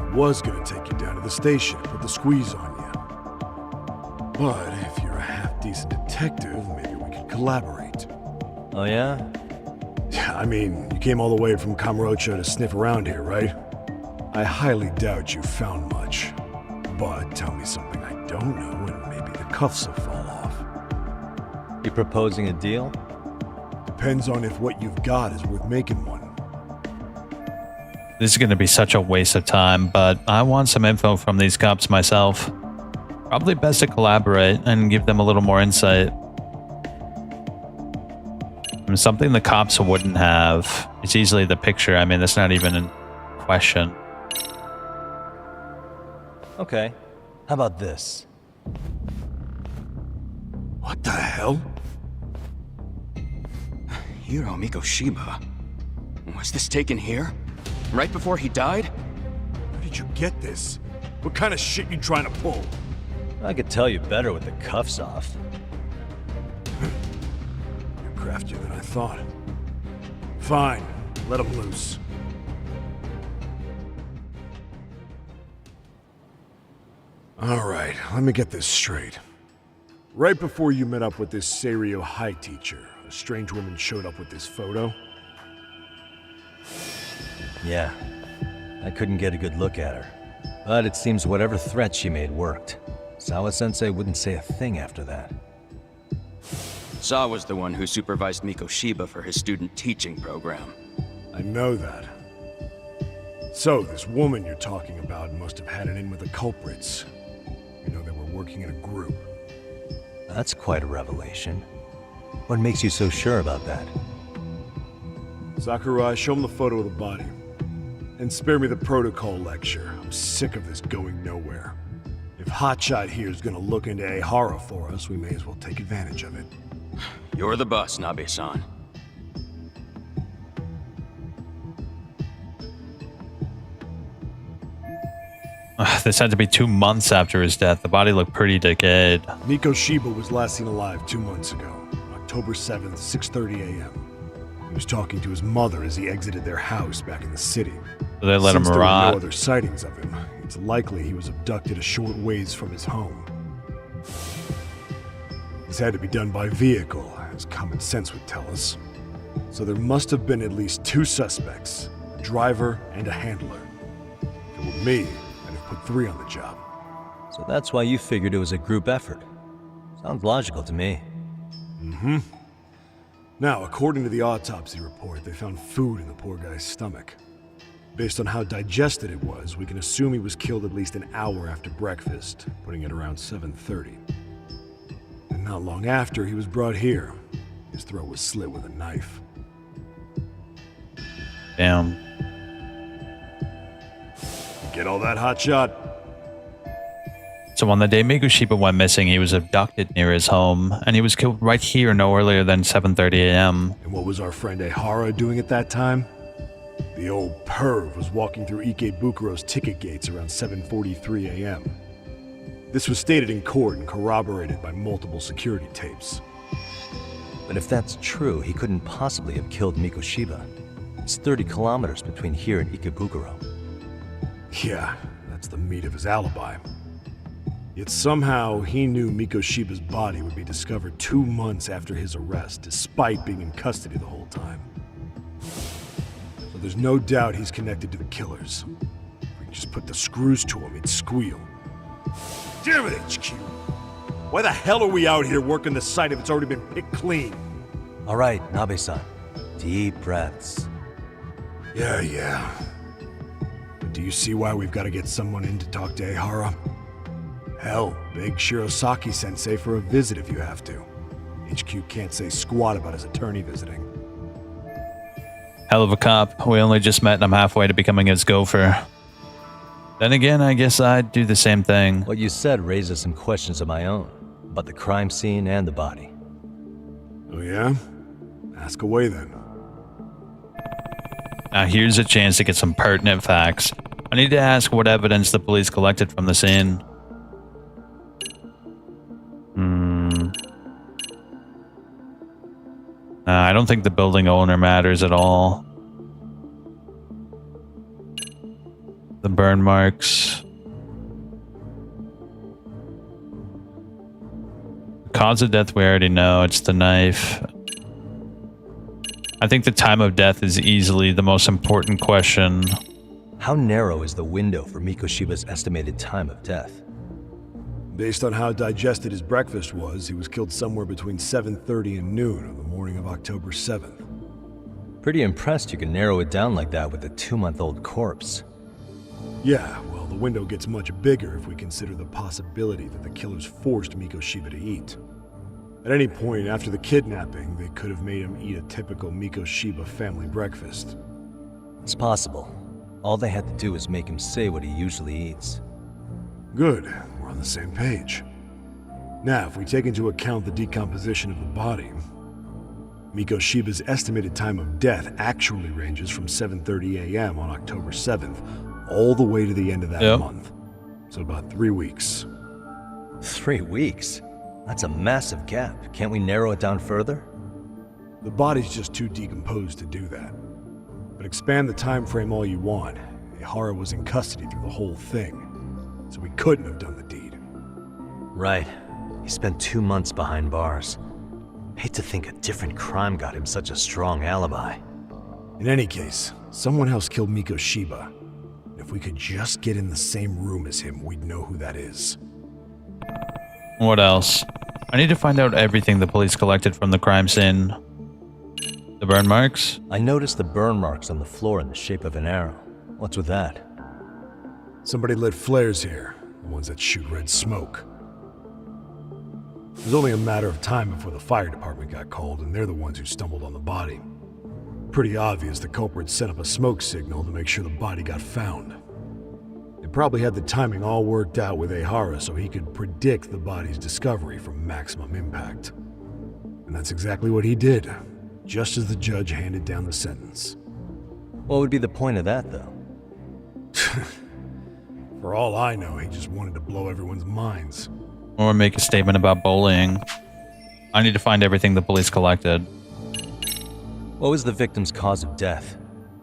I was gonna take you down to the station and put the squeeze on you. But if you're a half-decent detective, maybe we could collaborate. Oh yeah? I mean, you came all the way from Kamurocho to sniff around here, right? I highly doubt you found much. But tell me something I don't know and maybe the cuffs will fall off. You proposing a deal? Depends on if what you've got is worth making one. This is going to be such a waste of time, but I want some info from these cops myself. Probably best to collaborate and give them a little more insight. Something the cops wouldn't have. It's easily the picture. I mean, that's not even in question. Okay. How about this? What the hell? Hiro Mikoshiba. Was this taken here? Right before he died? Where did you get this? What kind of shit you trying to pull? I could tell you better with the cuffs off. You're craftier than I thought. Fine, let him loose. All right, let me get this straight. Right before you met up with this Seiryo High teacher, a strange woman showed up with this photo. Yeah, I couldn't get a good look at her. But it seems whatever threat she made worked. Sawa-sensei wouldn't say a thing after that. Sawa's the one who supervised Mikoshiba for his student teaching program. I know that. So, this woman you're talking about must have had it in with the culprits. You know, they were working in a group. That's quite a revelation. What makes you so sure about that? Sakurai, show him the photo of the body. And spare me the protocol lecture. I'm sick of this going nowhere. If Hotshot here is gonna look into Ihara for us, we may as well take advantage of it. You're the boss, Nabe-san. This had to be 2 months after his death. The body looked pretty decayed. Mikoshima was last seen alive 2 months ago, October 7th, 6:30 a.m. He was talking to his mother as he exited their house back in the city. So they let him Since there were rot. no other sightings of him, it's likely he was abducted a short ways from his home. This had to be done by vehicle, as common sense would tell us. So there must have been at least 2 suspects, a driver and a handler. If it were me, I'd have put 3 on the job. So that's why you figured it was a group effort. Sounds logical to me. Mm-hmm. Now, according to the autopsy report, they found food in the poor guy's stomach. Based on how digested it was, we can assume he was killed at least an hour after breakfast, putting it around 7:30. And not long after, he was brought here. His throat was slit with a knife. Damn. Get all that, hotshot? So on the day Mikoshima went missing, he was abducted near his home, and he was killed right here no earlier than 7:30 a.m. And what was our friend Ehara doing at that time? The old perv was walking through Ikebukuro's ticket gates around 7:43 a.m. This was stated in court and corroborated by multiple security tapes. But if that's true, he couldn't possibly have killed Mikoshiba. It's 30 kilometers between here and Ikebukuro. Yeah, that's the meat of his alibi. Yet somehow he knew Mikoshiba's body would be discovered 2 months after his arrest, despite being in custody the whole time. So there's no doubt he's connected to the killers. If we can just put the screws to him, he'd squeal. Damn it, HQ! Why the hell are we out here working the site if it's already been picked clean? All right, Nabe-san. Deep breaths. Yeah. But do you see why we've got to get someone in to talk to Ehara? Hell, beg Shirosaki-sensei for a visit if you have to. HQ can't say squat about his attorney visiting. Hell of a cop. We only just met and I'm halfway to becoming his gopher. Then again, I guess I'd do the same thing. What you said raises some questions of my own, about the crime scene and the body. Oh yeah? Ask away then. Now here's a chance to get some pertinent facts. I need to ask what evidence the police collected from the scene. I don't think the building owner matters at all. The burn marks. The cause of death we already know, it's the knife. I think the time of death is easily the most important question. How narrow is the window for Mikoshiba's estimated time of death? Based on how digested his breakfast was, he was killed somewhere between 7:30 and noon on the morning of October 7th. Pretty impressed you can narrow it down like that with a 2-month-old corpse. Yeah, well, the window gets much bigger if we consider the possibility that the killers forced Mikoshiba to eat. At any point after the kidnapping, they could have made him eat a typical Mikoshiba family breakfast. It's possible. All they had to do was make him say what he usually eats. Good, we're on the same page. Now, if we take into account the decomposition of the body, Mikoshiba's estimated time of death actually ranges from 7:30 a.m. on October 7th all the way to the end of that month. So about 3 weeks. 3 weeks? That's a massive gap. Can't we narrow it down further? The body's just too decomposed to do that. But expand the time frame all you want. Ehara was in custody through the whole thing, so we couldn't have done the deed. Right. He spent 2 months behind bars. Hate to think a different crime got him such a strong alibi. In any case, someone else killed Mikoshiba. If we could just get in the same room as him, we'd know who that is. What else? I need to find out everything the police collected from the crime scene. The burn marks? I noticed the burn marks on the floor in the shape of an arrow. What's with that? Somebody lit flares here, the ones that shoot red smoke. It was only a matter of time before the fire department got called, and they're the ones who stumbled on the body. Pretty obvious the culprit set up a smoke signal to make sure the body got found. They probably had the timing all worked out with Ehara so he could predict the body's discovery from maximum impact. And that's exactly what he did, just as the judge handed down the sentence. What would be the point of that, though? For all I know, he just wanted to blow everyone's minds. Or make a statement about bullying. I need to find everything the police collected. What was the victim's cause of death?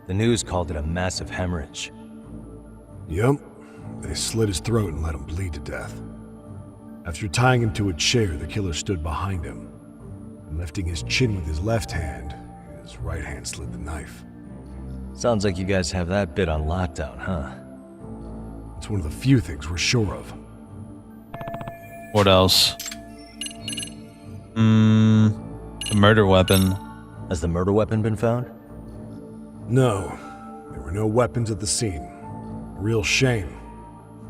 The news called it a massive hemorrhage. Yep. They slit his throat and let him bleed to death. After tying him to a chair, the killer stood behind him. And lifting his chin with his left hand, his right hand slid the knife. Sounds like you guys have that bit on lockdown, huh? It's one of the few things we're sure of. What else? The murder weapon. Has the murder weapon been found? No. There were no weapons at the scene. A real shame.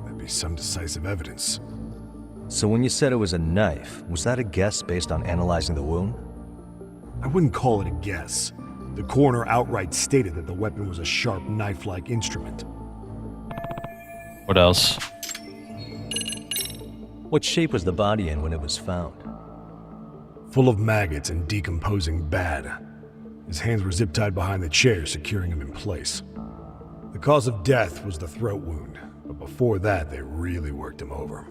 That'd be some decisive evidence. So when you said it was a knife, was that a guess based on analyzing the wound? I wouldn't call it a guess. The coroner outright stated that the weapon was a sharp knife-like instrument. What else? What shape was the body in when it was found? Full of maggots and decomposing bad. His hands were zip-tied behind the chair, securing him in place. The cause of death was the throat wound, but before that, they really worked him over.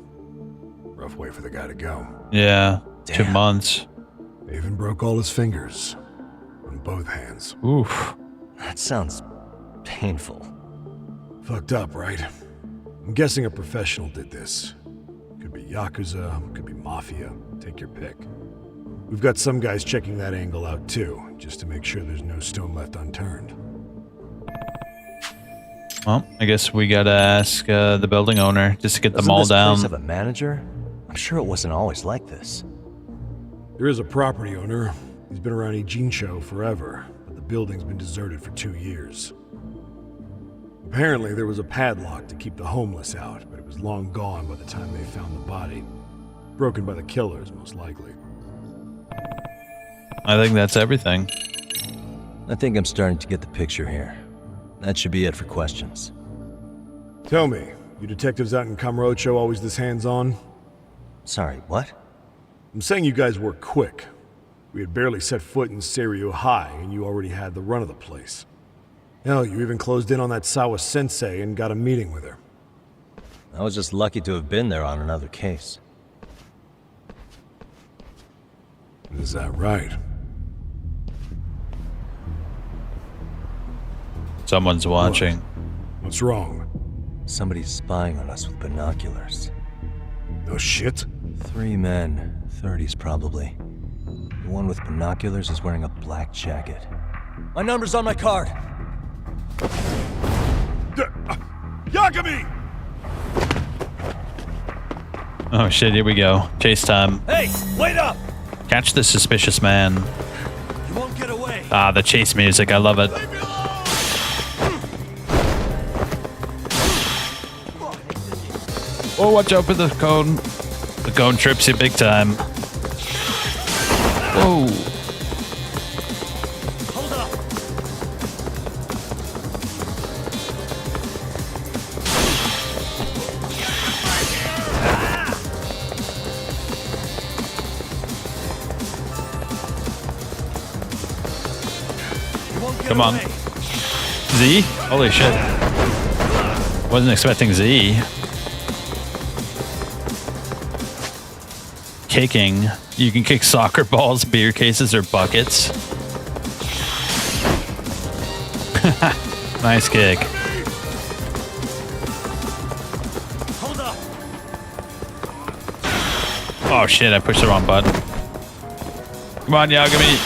Rough way for the guy to go. Yeah, Damn. 2 months. They even broke all his fingers. On both hands. Oof. That sounds painful. Fucked up, right? I'm guessing a professional did this. Could be Yakuza, could be Mafia. Take your pick. We've got some guys checking that angle out too, just to make sure there's no stone left unturned. Well, I guess we gotta ask the building owner just to get them all Doesn't down. this place have a manager? I'm sure it wasn't always like this. There is a property owner. He's been around Ijincho forever, but the building's been deserted for 2 years. Apparently, there was a padlock to keep the homeless out, but it was long gone by the time they found the body. Broken by the killers, most likely. I think that's everything. I think I'm starting to get the picture here. That should be it for questions. Tell me, you detectives out in Kamurocho always this hands-on? Sorry, what? I'm saying you guys work quick. We had barely set foot in Seiryu High, and you already had the run of the place. Hell, you even closed in on that Sawa sensei and got a meeting with her. I was just lucky to have been there on another case. Is that right? Someone's watching. What's wrong? Somebody's spying on us with binoculars. No shit? 3 men, 30s probably. The one with binoculars is wearing a black jacket. My number's on my card! Yagami! Oh shit, here we go. Chase time. Hey, wait up! Catch the suspicious man. You won't get away! Ah, the chase music, I love it. Oh, watch out for the cone. The cone trips you big time. Whoa. Hold up! Come on. Z? Holy shit. Wasn't expecting Z. Kicking. You can kick soccer balls, beer cases, or buckets. Nice kick. Hold up! Oh shit, I pushed the wrong button. Come on, Yagami.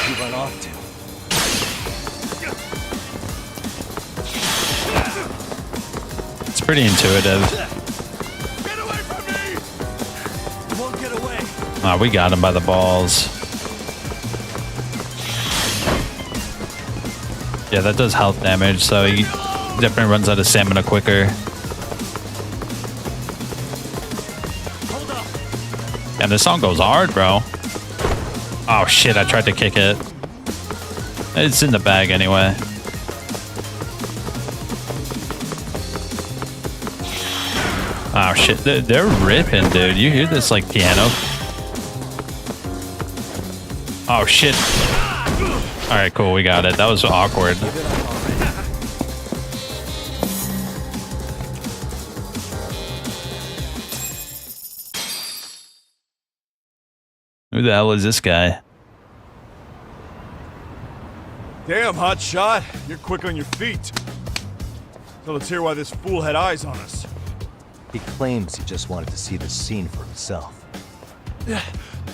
You run off to. It's pretty intuitive. Ah, we got him by the balls. Yeah, that does health damage, so he definitely runs out of stamina quicker. And this song goes hard, bro. Oh shit, I tried to kick it. It's in the bag anyway. Oh shit, they're ripping, dude. You hear this like piano? Oh shit. Alright, cool, we got it. That was awkward. Who the hell is this guy? Damn, hotshot. You're quick on your feet. So let's hear why this fool had eyes on us. He claims he just wanted to see the scene for himself.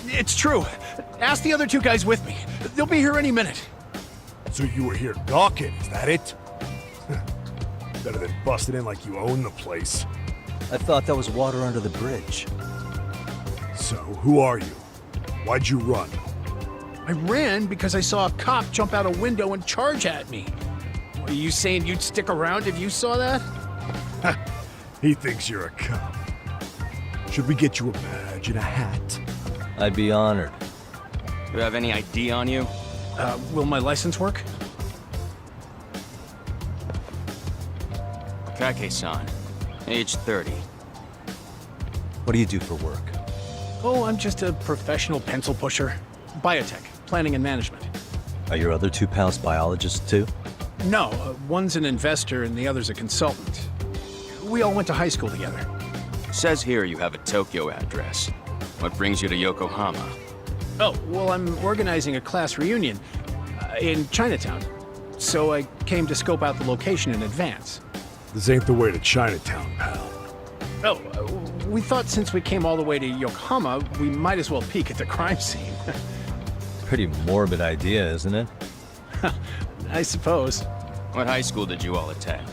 It's true. Ask the other two guys with me. They'll be here any minute. So you were here gawking, is that it? Better than busting in like you own the place. I thought that was water under the bridge. So, who are you? Why'd you run? I ran because I saw a cop jump out a window and charge at me. Are you saying you'd stick around if you saw that? He thinks you're a cop. Should we get you a badge and a hat? I'd be honored. Do you have any ID on you? Will my license work? Kake-san, age 30. What do you do for work? Oh, I'm just a professional pencil pusher. Biotech, planning and management. Are your other two pals biologists too? No, one's an investor and the other's a consultant. We all went to high school together. Says here you have a Tokyo address. What brings you to Yokohama? Oh, well, I'm organizing a class reunion in Chinatown. So I came to scope out the location in advance. This ain't the way to Chinatown, pal. Oh, we thought since we came all the way to Yokohama, we might as well peek at the crime scene. Pretty morbid idea, isn't it? I suppose. What high school did you all attend?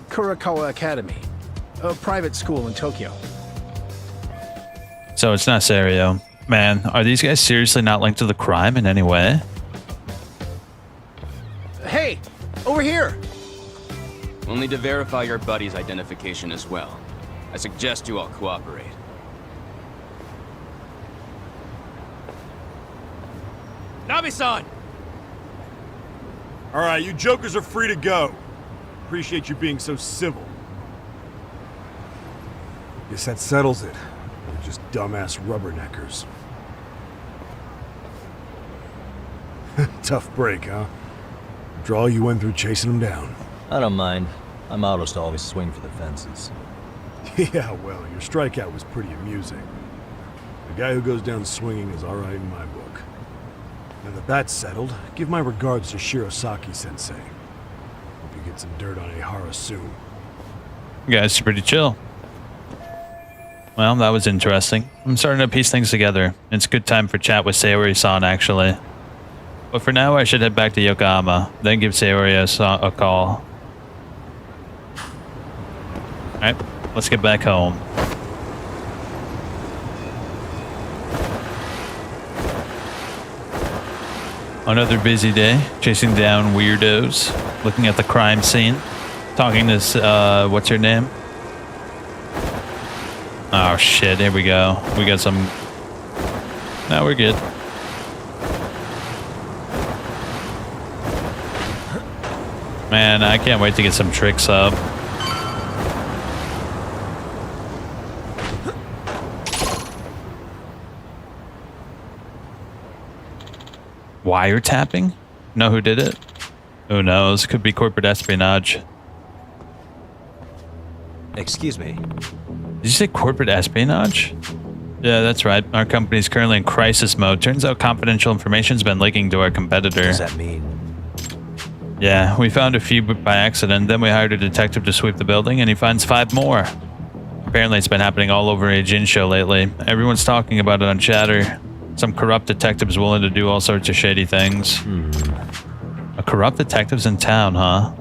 Kurakawa Academy, a private school in Tokyo. So it's not Serio. Man, are these guys seriously not linked to the crime in any way? Hey, over here! We'll need to verify your buddy's identification as well. I suggest you all cooperate. Nabi-san! Alright, you jokers are free to go. Appreciate you being so civil. Guess that settles it. We're just dumbass rubberneckers. Tough break, huh? Draw you went through chasing them down. I don't mind. I'm autos to always swing for the fences. Yeah, well, your strikeout was pretty amusing. The guy who goes down swinging is alright in my book. Now that that's settled, give my regards to Shirosaki-sensei. Hope you get some dirt on Ehara soon. You guys are pretty chill. Well, that was interesting. I'm starting to piece things together. It's a good time for chat with Sayori-san, actually. But for now, I should head back to Yokohama, then give Sayori a call. Alright, let's get back home. Another busy day, chasing down weirdos, looking at the crime scene, talking to, what's her name? Oh shit, here we go. We got some... No, we're good. Man, I can't wait to get some tricks up. Wiretapping? Know who did it? Who knows? Could be corporate espionage. Excuse me. Did you say corporate espionage? Yeah, that's right. Our company is currently in crisis mode. Turns out confidential information's been leaking to our competitor. What does that mean? Yeah, we found a few by accident. Then we hired a detective to sweep the building, and he finds 5 more. Apparently, it's been happening all over a Jin show lately. Everyone's talking about it on chatter. Some corrupt detectives willing to do all sorts of shady things. A corrupt detective's in town, huh?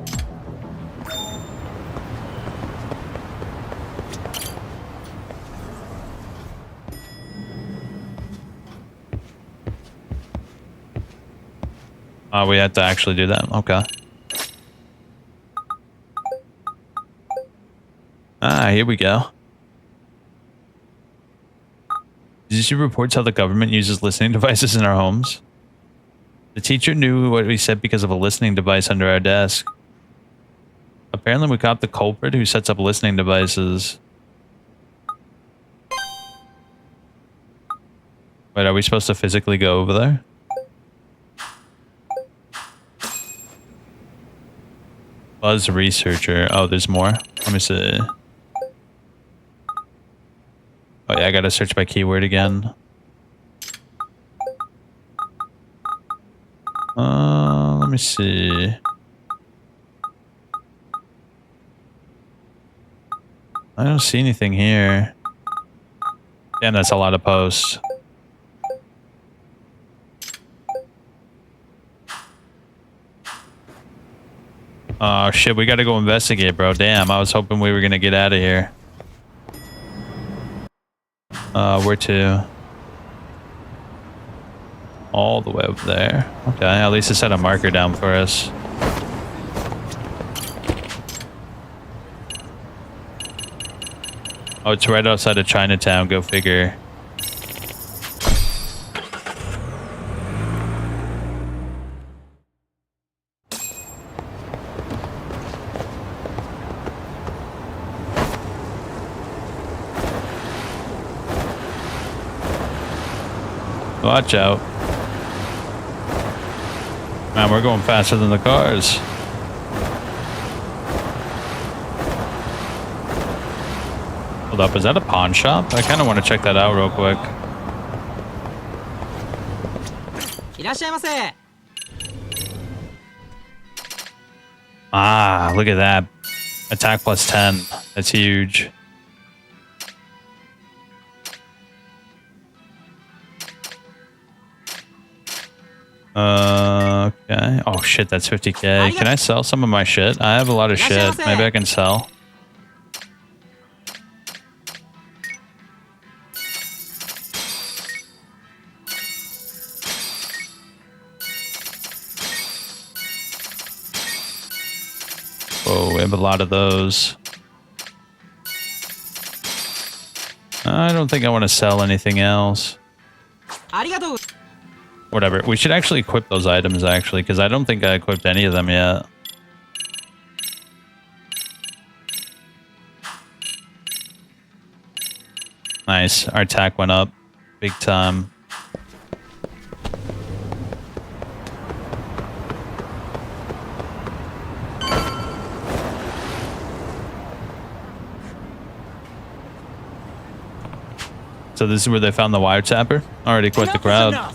Oh, we had to actually do that. Okay. Ah, here we go. Did you see reports how the government uses listening devices in our homes? The teacher knew what we said because of a listening device under our desk. Apparently we caught the culprit who sets up listening devices. Wait, are we supposed to physically go over there? Buzz researcher. Oh, there's more. Let me see. Oh yeah, I gotta search by keyword again. me see. I don't see anything here. Damn, that's a lot of posts. Oh shit, we gotta go investigate, bro. Damn, I was hoping we were gonna get out of here. Where to? All the way up there. Okay, at least it set a marker down for us. Oh, it's right outside of Chinatown. Go figure. Watch out. Man, we're going faster than the cars. Hold up, is that a pawn shop? I kind of want to check that out real quick. Ah, look at that. Attack plus 10. That's huge. Okay. Oh shit, that's 50k. Can I sell some of my shit? I have a lot of shit. Maybe I can sell. Whoa, we have a lot of those. I don't think I want to sell anything else. Whatever. We should actually equip those items, actually, because I don't think I equipped any of them yet. Nice. Our attack went up big time. So this is where they found the wiretapper? Already quit the crowd.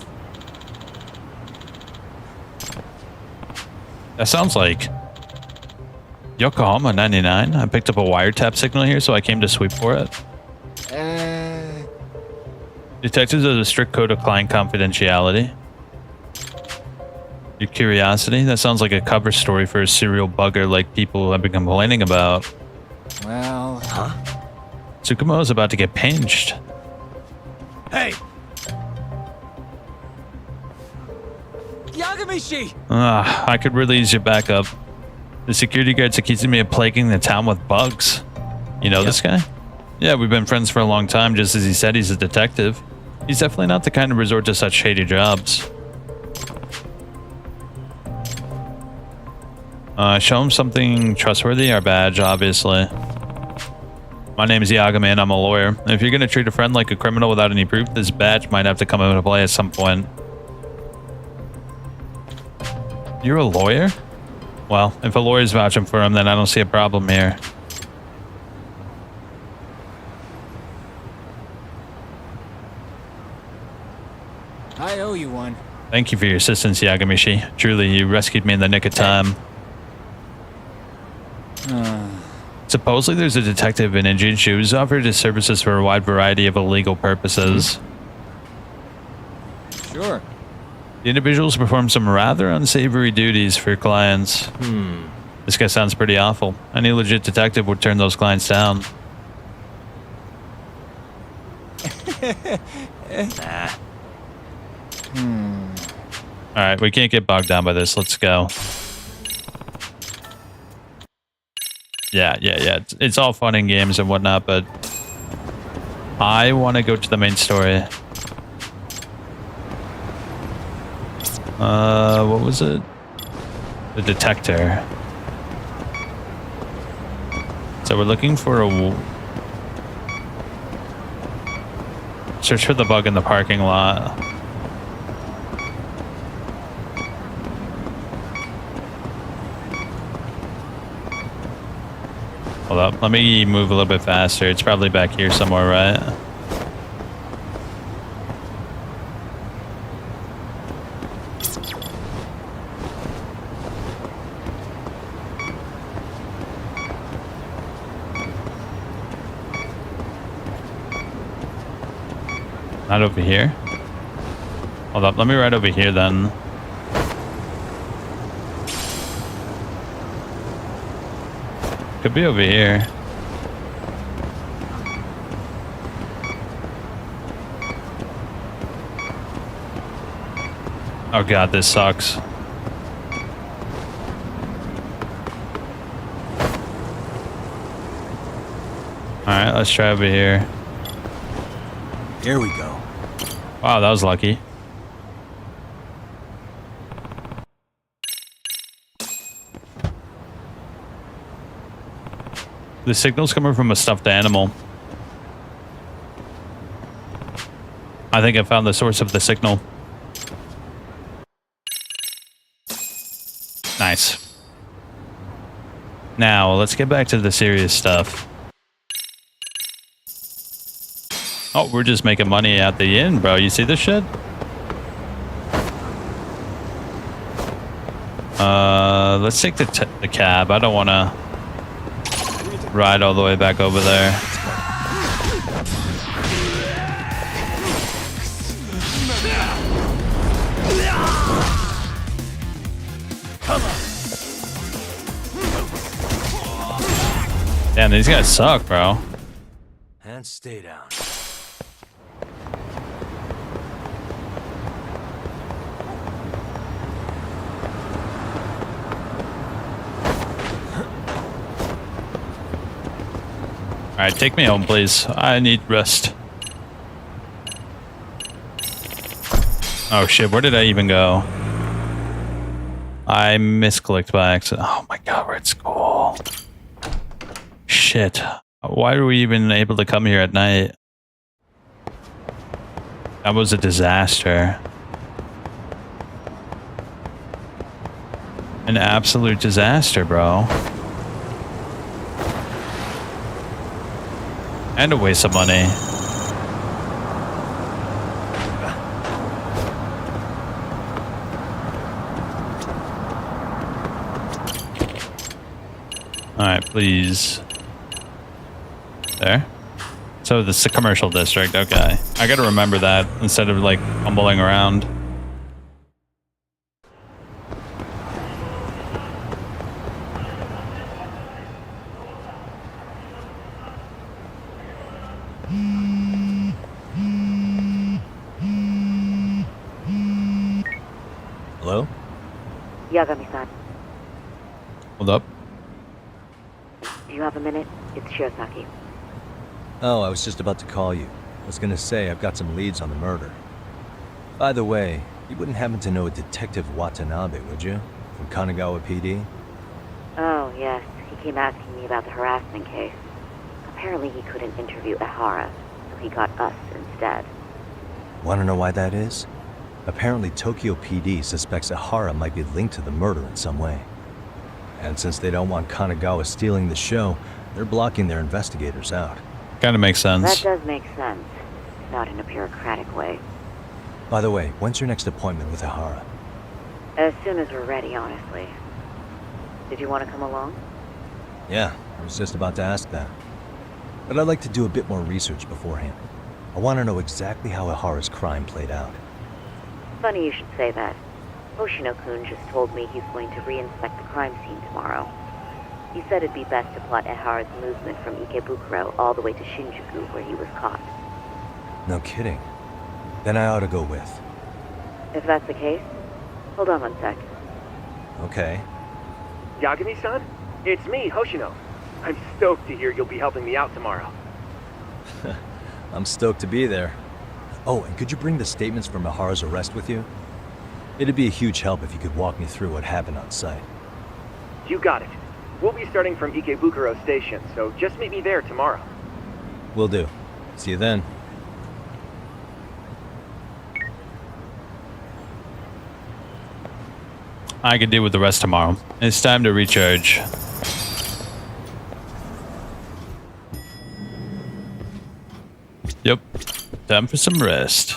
That sounds like Yokohama 99. I picked up a wiretap signal here, so I came to sweep for it. Detectives have a strict code of client confidentiality. Your curiosity? That sounds like a cover story for a serial bugger like people have been complaining about. Well... Huh? Tsukumo is about to get pinched. Hey! I could really use your backup. The security guards accusing me of plaguing the town with bugs. You know this guy? Yeah, we've been friends for a long time, just as he said he's a detective. He's definitely not the kind to resort to such shady jobs. Show him something trustworthy, our badge, obviously. My name is Yagami and I'm a lawyer. If you're gonna treat a friend like a criminal without any proof, this badge might have to come into play at some point. You're a lawyer? Well, if a lawyer's vouching for him, then I don't see a problem here. I owe you one. Thank you for your assistance, Yagamishi. Truly, you rescued me in the nick of time. Supposedly, there's a detective in Injinchu who's offered his services for a wide variety of illegal purposes. Sure. The individuals perform some rather unsavory duties for clients. This guy sounds pretty awful. Any legit detective would turn those clients down. Alright, we can't get bogged down by this. Let's go. Yeah. It's all fun and games and whatnot, but I want to go to the main story. What was it? The detector. So we're looking for a... Search for the bug in the parking lot. Hold up, let me move a little bit faster. It's probably back here somewhere, right? Not over here? Hold up, let me ride over here then. Could be over here. Oh god, this sucks. Alright, let's try over here. Here we go. Wow, that was lucky. The signal's coming from a stuffed animal. I think I found the source of the signal. Nice. Now, let's get back to the serious stuff. Oh, we're just making money at the inn, bro. You see this shit? Let's take the cab. I don't want to ride all the way back over there. Damn, these guys suck, bro. And stay down. Alright, take me home, please. I need rest. Oh shit, where did I even go? I misclicked by accident. Oh my god, we're at school. Shit. Why are we even able to come here at night? That was a disaster. An absolute disaster, bro. And a waste of money. Alright, please. There. So this is a commercial district, okay. I gotta remember that instead of like fumbling around. Hello? Yagami-san, Hold up. do you have a minute? It's Shiosaki. Oh, I was just about to call you. I was gonna say I've got some leads on the murder. By the way, you wouldn't happen to know a Detective Watanabe, would you? From Kanagawa PD? Oh, yes. He came asking me about the harassment case. Apparently he couldn't interview Ehara, so he got us instead. Wanna know why that is? Apparently Tokyo PD suspects Ehara might be linked to the murder in some way. And since they don't want Kanagawa stealing the show, they're blocking their investigators out. Kinda makes sense. That does make sense. Not in a bureaucratic way. By the way, when's your next appointment with Ehara? As soon as we're ready, honestly. Did you want to come along? Yeah, I was just about to ask that. But I'd like to do a bit more research beforehand. I want to know exactly how Ehara's crime played out. Funny you should say that. Hoshino-kun just told me he's going to re-inspect the crime scene tomorrow. He said it'd be best to plot Ehara's movement from Ikebukuro all the way to Shinjuku, where he was caught. No kidding. Then I ought to go with. If that's the case, hold on one sec. Okay. Yagami-san? It's me, Hoshino. I'm stoked to hear you'll be helping me out tomorrow. I'm stoked to be there. Oh, and could you bring the statements from Ehara's arrest with you? It'd be a huge help if you could walk me through what happened on site. You got it. We'll be starting from Ikebukuro Station, so just meet me there tomorrow. Will do. See you then. I can deal with the rest tomorrow. It's time to recharge. Yep. Time for some rest.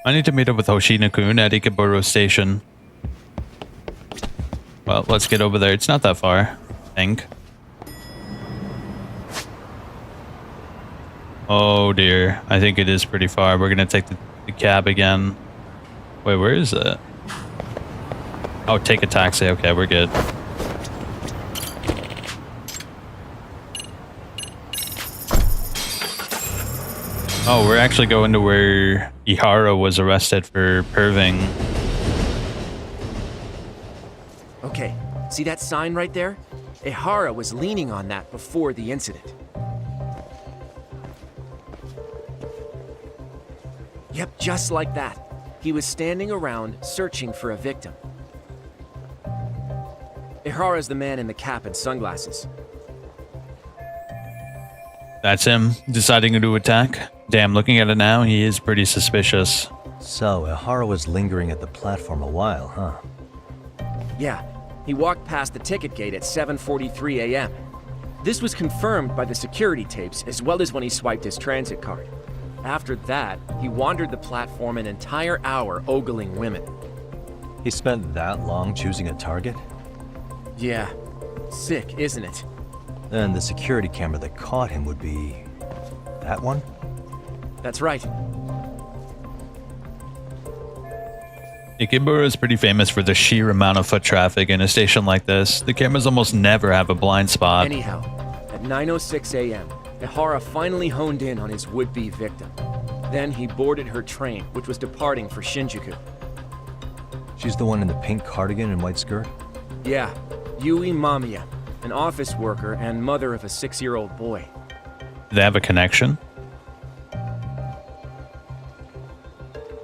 I need to meet up with Hoshino-kun at Ikebukuro Station. Well, let's get over there. It's not that far, I think. Oh dear. I think it is pretty far. We're gonna take the cab again. Wait, where is it? Oh, take a taxi. Okay, we're good. Oh, we're actually going to where Ihara was arrested for perving. Okay, see that sign right there? Ihara was leaning on that before the incident. Yep, just like that. He was standing around searching for a victim. Ihara's the man in the cap and sunglasses. That's him deciding to attack. Damn, looking at it now, he is pretty suspicious. So, Ihara was lingering at the platform a while, huh? Yeah, he walked past the ticket gate at 7:43 a.m. This was confirmed by the security tapes as well as when he swiped his transit card. After that, he wandered the platform an entire hour ogling women. He spent that long choosing a target? Yeah, sick, isn't it? Then the security camera that caught him would be... that one? That's right. Ikebukuro is pretty famous for the sheer amount of foot traffic in a station like this. The cameras almost never have a blind spot. Anyhow, at 9:06 a.m., Ihara finally honed in on his would-be victim. Then he boarded her train, which was departing for Shinjuku. She's the one in the pink cardigan and white skirt? Yeah, Yui Mamiya, an office worker and mother of a 6-year-old boy. Do they have a connection?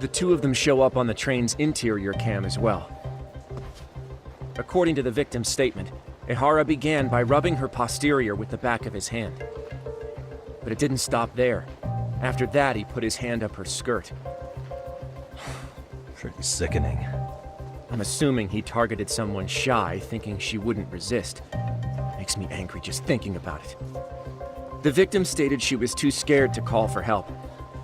The two of them show up on the train's interior cam as well. According to the victim's statement, Ihara began by rubbing her posterior with the back of his hand. But it didn't stop there. After that, he put his hand up her skirt. Pretty sickening. I'm assuming he targeted someone shy, thinking she wouldn't resist. Makes me angry just thinking about it. The victim stated she was too scared to call for help,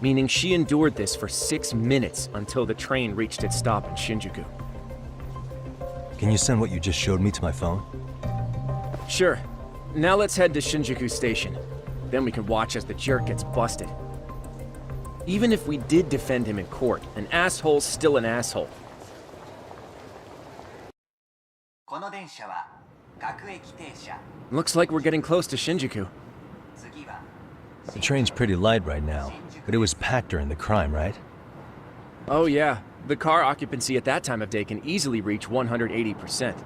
meaning she endured this for 6 minutes until the train reached its stop in Shinjuku. Can you send what you just showed me to my phone? Sure. Now let's head to Shinjuku Station. Then we can watch as the jerk gets busted. Even if we did defend him in court, an asshole's still an asshole. Looks like we're getting close to Shinjuku. The train's pretty light right now, but it was packed during the crime, right? Oh yeah, the car occupancy at that time of day can easily reach 180%.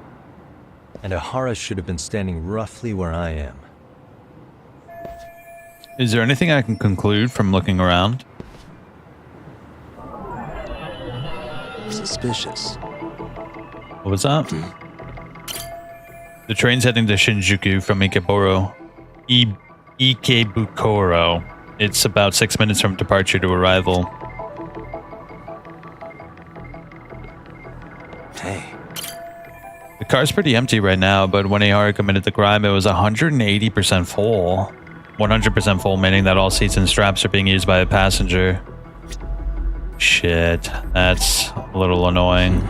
And Ihara should have been standing roughly where I am. Is there anything I can conclude from looking around? Suspicious. What was that? The train's heading to Shinjuku from Ikebukuro. Ikebukuro. It's about 6 minutes from departure to arrival. Hey. The car's pretty empty right now, but when Ihara committed the crime, it was 180% full. 100% full, meaning that all seats and straps are being used by a passenger. Shit, that's a little annoying.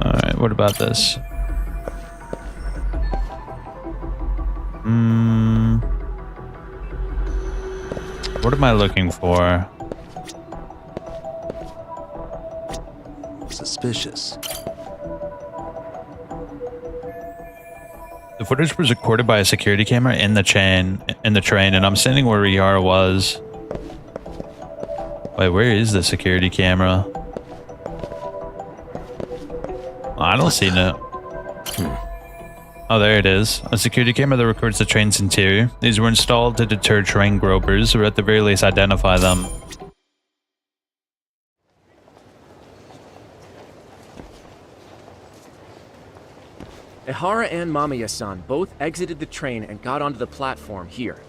Alright, what about this? What am I looking for? Suspicious. The footage was recorded by a security camera in the train, and I'm standing where Ihara was. Wait, where is the security camera? I don't see no. Oh, there it is. A security camera that records the train's interior. These were installed to deter train gropers, or at the very least identify them. Ihara and Mamiya-san both exited the train and got onto the platform here.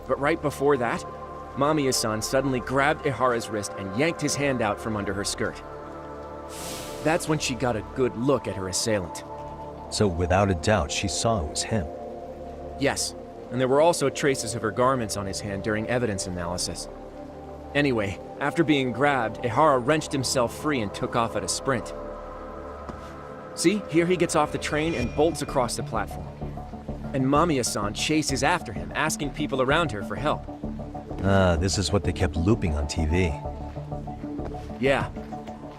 But right before that, Mamiya-san suddenly grabbed Ihara's wrist and yanked his hand out from under her skirt. That's when she got a good look at her assailant. So without a doubt, she saw it was him. Yes, and there were also traces of her garments on his hand during evidence analysis. Anyway, after being grabbed, Ihara wrenched himself free and took off at a sprint. See, here he gets off the train and bolts across the platform. And Mamiya-san chases after him, asking people around her for help. Ah, this is what they kept looping on TV. Yeah.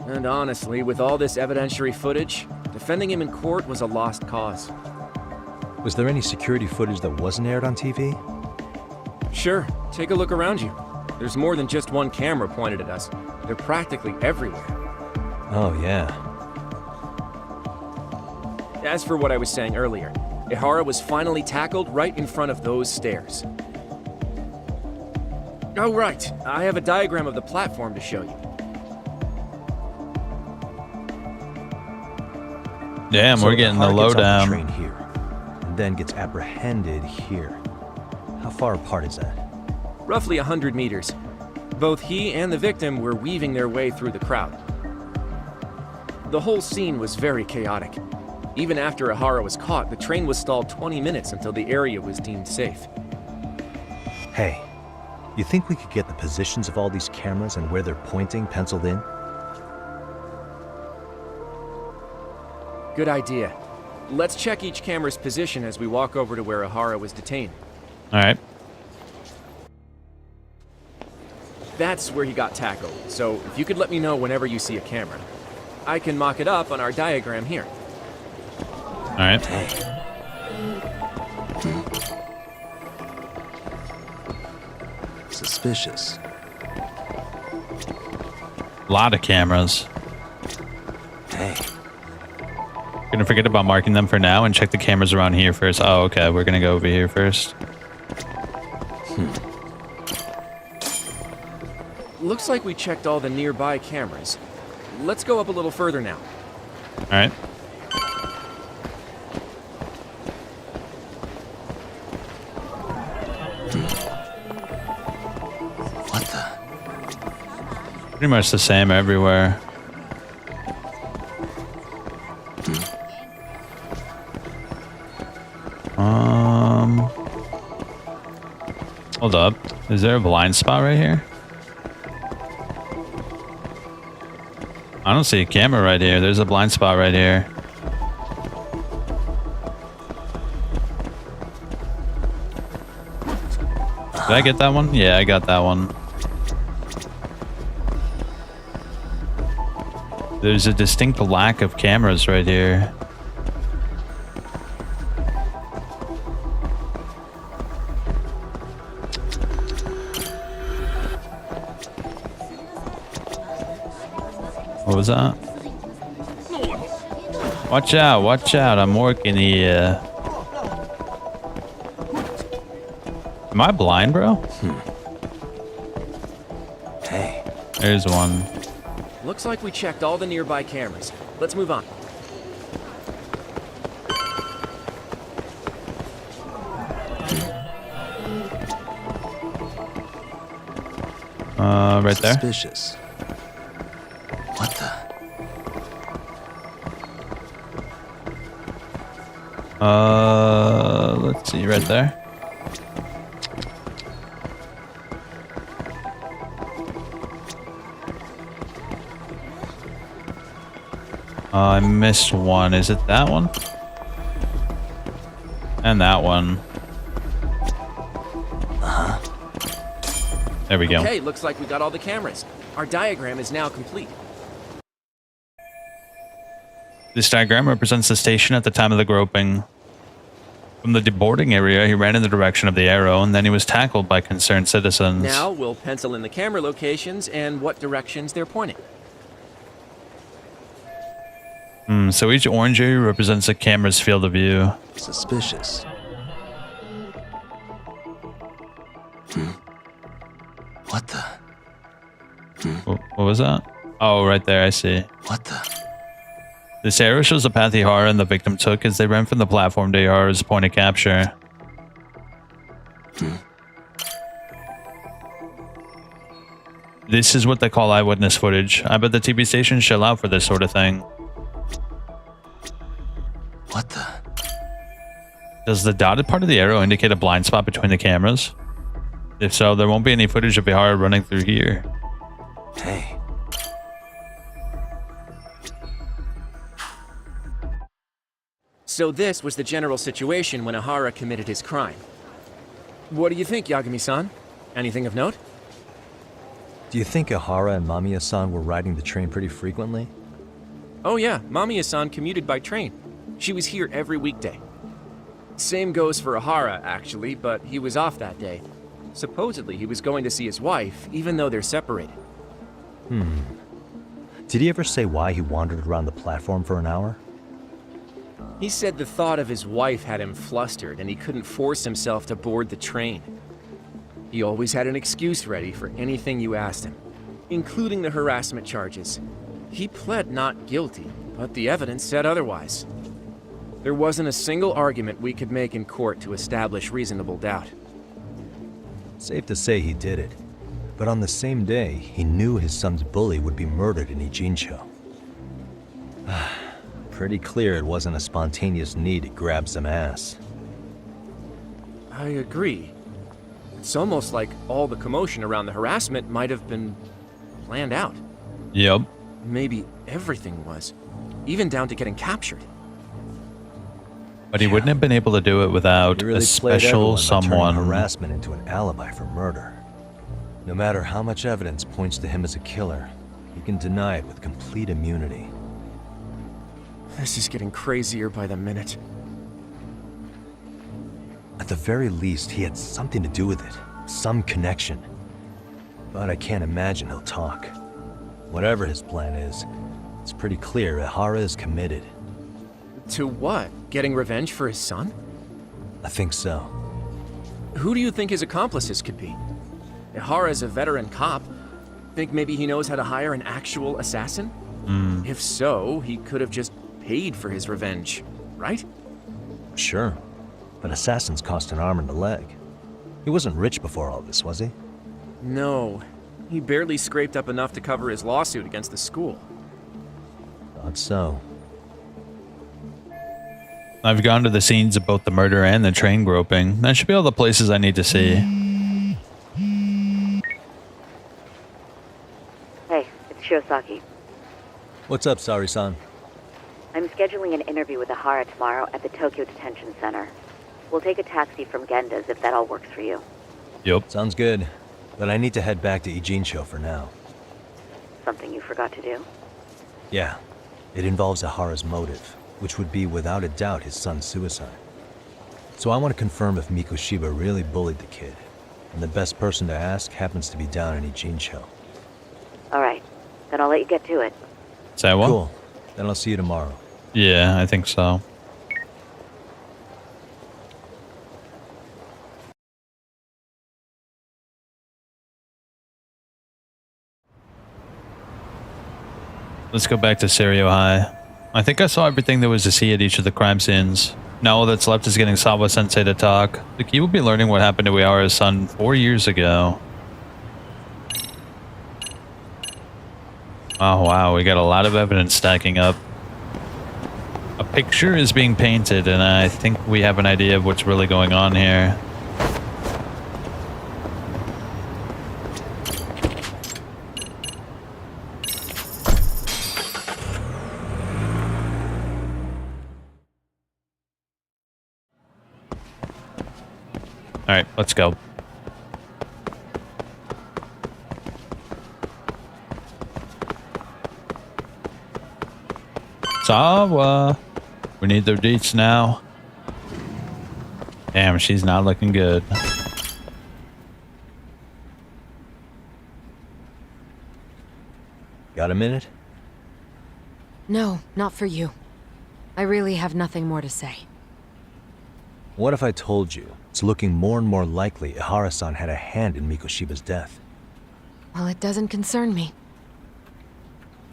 And honestly, with all this evidentiary footage, defending him in court was a lost cause. Was there any security footage that wasn't aired on TV? Sure, take a look around you. There's more than just one camera pointed at us. They're practically everywhere. Oh, yeah. As for what I was saying earlier, Ihara was finally tackled right in front of those stairs. Oh, right. I have a diagram of the platform to show you. Damn, So we're getting the Ihara gets off lowdown. train here, and then gets apprehended here. How far apart is that? Roughly 100 meters. Both he and the victim were weaving their way through the crowd. The whole scene was very chaotic. Even after Ihara was caught, the train was stalled 20 minutes until the area was deemed safe. Hey, you think we could get the positions of all these cameras and where they're pointing penciled in? Good idea. Let's check each camera's position as we walk over to where Ihara was detained. All right. That's where he got tackled, so if you could let me know whenever you see a camera. I can mock it up on our diagram here. All right. Suspicious. A lot of cameras. Hey. Gonna forget about marking them for now and check the cameras around here first. Oh, okay. We're gonna go over here first. Looks like we checked all the nearby cameras. Let's go up a little further now. All right. What the? Pretty much the same everywhere. Hold up. Is there a blind spot right here? I don't see a camera right here. There's a blind spot right here. Did I get that one? Yeah, I got that one. There's a distinct lack of cameras right here. What was that? Watch out, I'm working here. Am I blind, bro? Hey. There's one. Looks like we checked all the nearby cameras. Let's move on. Right there. Suspicious. What the? Let's see, right there. I missed one. Is it that one? And that one. There we go. Okay, looks like we got all the cameras. Our diagram is now complete. This diagram represents the station at the time of the groping. From the deboarding area, he ran in the direction of the arrow, and then he was tackled by concerned citizens. Now we'll pencil in the camera locations and what directions they're pointing. So each orange area represents a camera's field of view. Suspicious. What the? What was that? Oh, right there, I see. What the? This arrow shows the path Ihara and the victim took as they ran from the platform to Ihara's point of capture. This is what they call eyewitness footage. I bet the TV stations shell out for this sort of thing. What the? Does the dotted part of the arrow indicate a blind spot between the cameras? If so, there won't be any footage of Ihara running through here. Hey. So this was the general situation when Ihara committed his crime. What do you think, Yagami-san? Anything of note? Do you think Ihara and Mamiya-san were riding the train pretty frequently? Oh yeah, Mamiya-san commuted by train. She was here every weekday. Same goes for Ihara, actually, but he was off that day. Supposedly he was going to see his wife, even though they're separated. Did he ever say why he wandered around the platform for an hour? He said the thought of his wife had him flustered and he couldn't force himself to board the train. He always had an excuse ready for anything you asked him, including the harassment charges. He pled not guilty, but the evidence said otherwise. There wasn't a single argument we could make in court to establish reasonable doubt. Safe to say he did it. But on the same day, he knew his son's bully would be murdered in Ijincho. Pretty clear it wasn't a spontaneous need to grab some ass. I agree. It's almost like all the commotion around the harassment might have been planned out. Yep. Maybe everything was, even down to getting captured. But he wouldn't have been able to do it without He really a special someone. Turning harassment into an alibi for murder. No matter how much evidence points to him as a killer, he can deny it with complete immunity. This is getting crazier by the minute. At the very least, he had something to do with it. Some connection. But I can't imagine he'll talk. Whatever his plan is, it's pretty clear Ihara is committed. To what? Getting revenge for his son? I think so. Who do you think his accomplices could be? Ihara's a veteran cop. Think maybe he knows how to hire an actual assassin? If so, he could have just paid for his revenge, right? Sure. But assassins cost an arm and a leg. He wasn't rich before all this, was he? No. He barely scraped up enough to cover his lawsuit against the school. Thought so. I've gone to the scenes of both the murder and the train groping. That should be all the places I need to see. Hey, it's Shiosaki. What's up, Sari-san? I'm scheduling an interview with Ihara tomorrow at the Tokyo Detention Center. We'll take a taxi from Genda's if that all works for you. Yep. Sounds good. But I need to head back to Ijincho for now. Something you forgot to do? Yeah. It involves Ihara's motive, which would be without a doubt his son's suicide. So I want to confirm if Mikoshiba really bullied the kid. And the best person to ask happens to be down in Ijincho. Alright, then I'll let you get to it. Say what? Cool. Then I'll see you tomorrow. Yeah, I think so. Let's go back to Serio High. I think I saw everything there was to see at each of the crime scenes. Now all that's left is getting Sawa-sensei to talk. The key will be learning what happened to Ihara's son 4 years ago. Oh wow, we got a lot of evidence stacking up. A picture is being painted, and I think we have an idea of what's really going on here. Alright, let's go. Sawa, we need their deets now. Damn, she's not looking good. Got a minute? No, not for you. I really have nothing more to say. What if I told you it's looking more and more likely Ihara-san had a hand in Mikoshiba's death? Well, it doesn't concern me.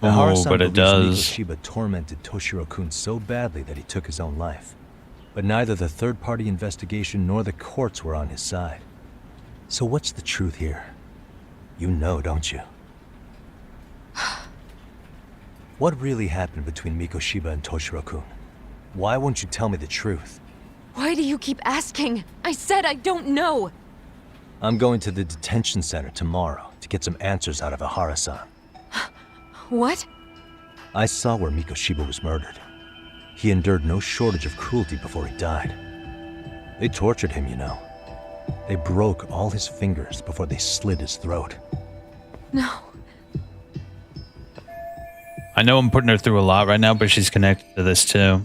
Oh, but it does. Mikoshiba tormented Toshiro-kun so badly that he took his own life. But neither the third-party investigation nor the courts were on his side. So what's the truth here? You know, don't you? What really happened between Mikoshiba and Toshiro-kun? Why won't you tell me the truth? Why do you keep asking? I said I don't know! I'm going to the detention center tomorrow to get some answers out of Ihara-san. What? I saw where Mikoshiba was murdered. He endured no shortage of cruelty before he died. They tortured him, you know. They broke all his fingers before they slit his throat. No. I know I'm putting her through a lot right now, but she's connected to this too.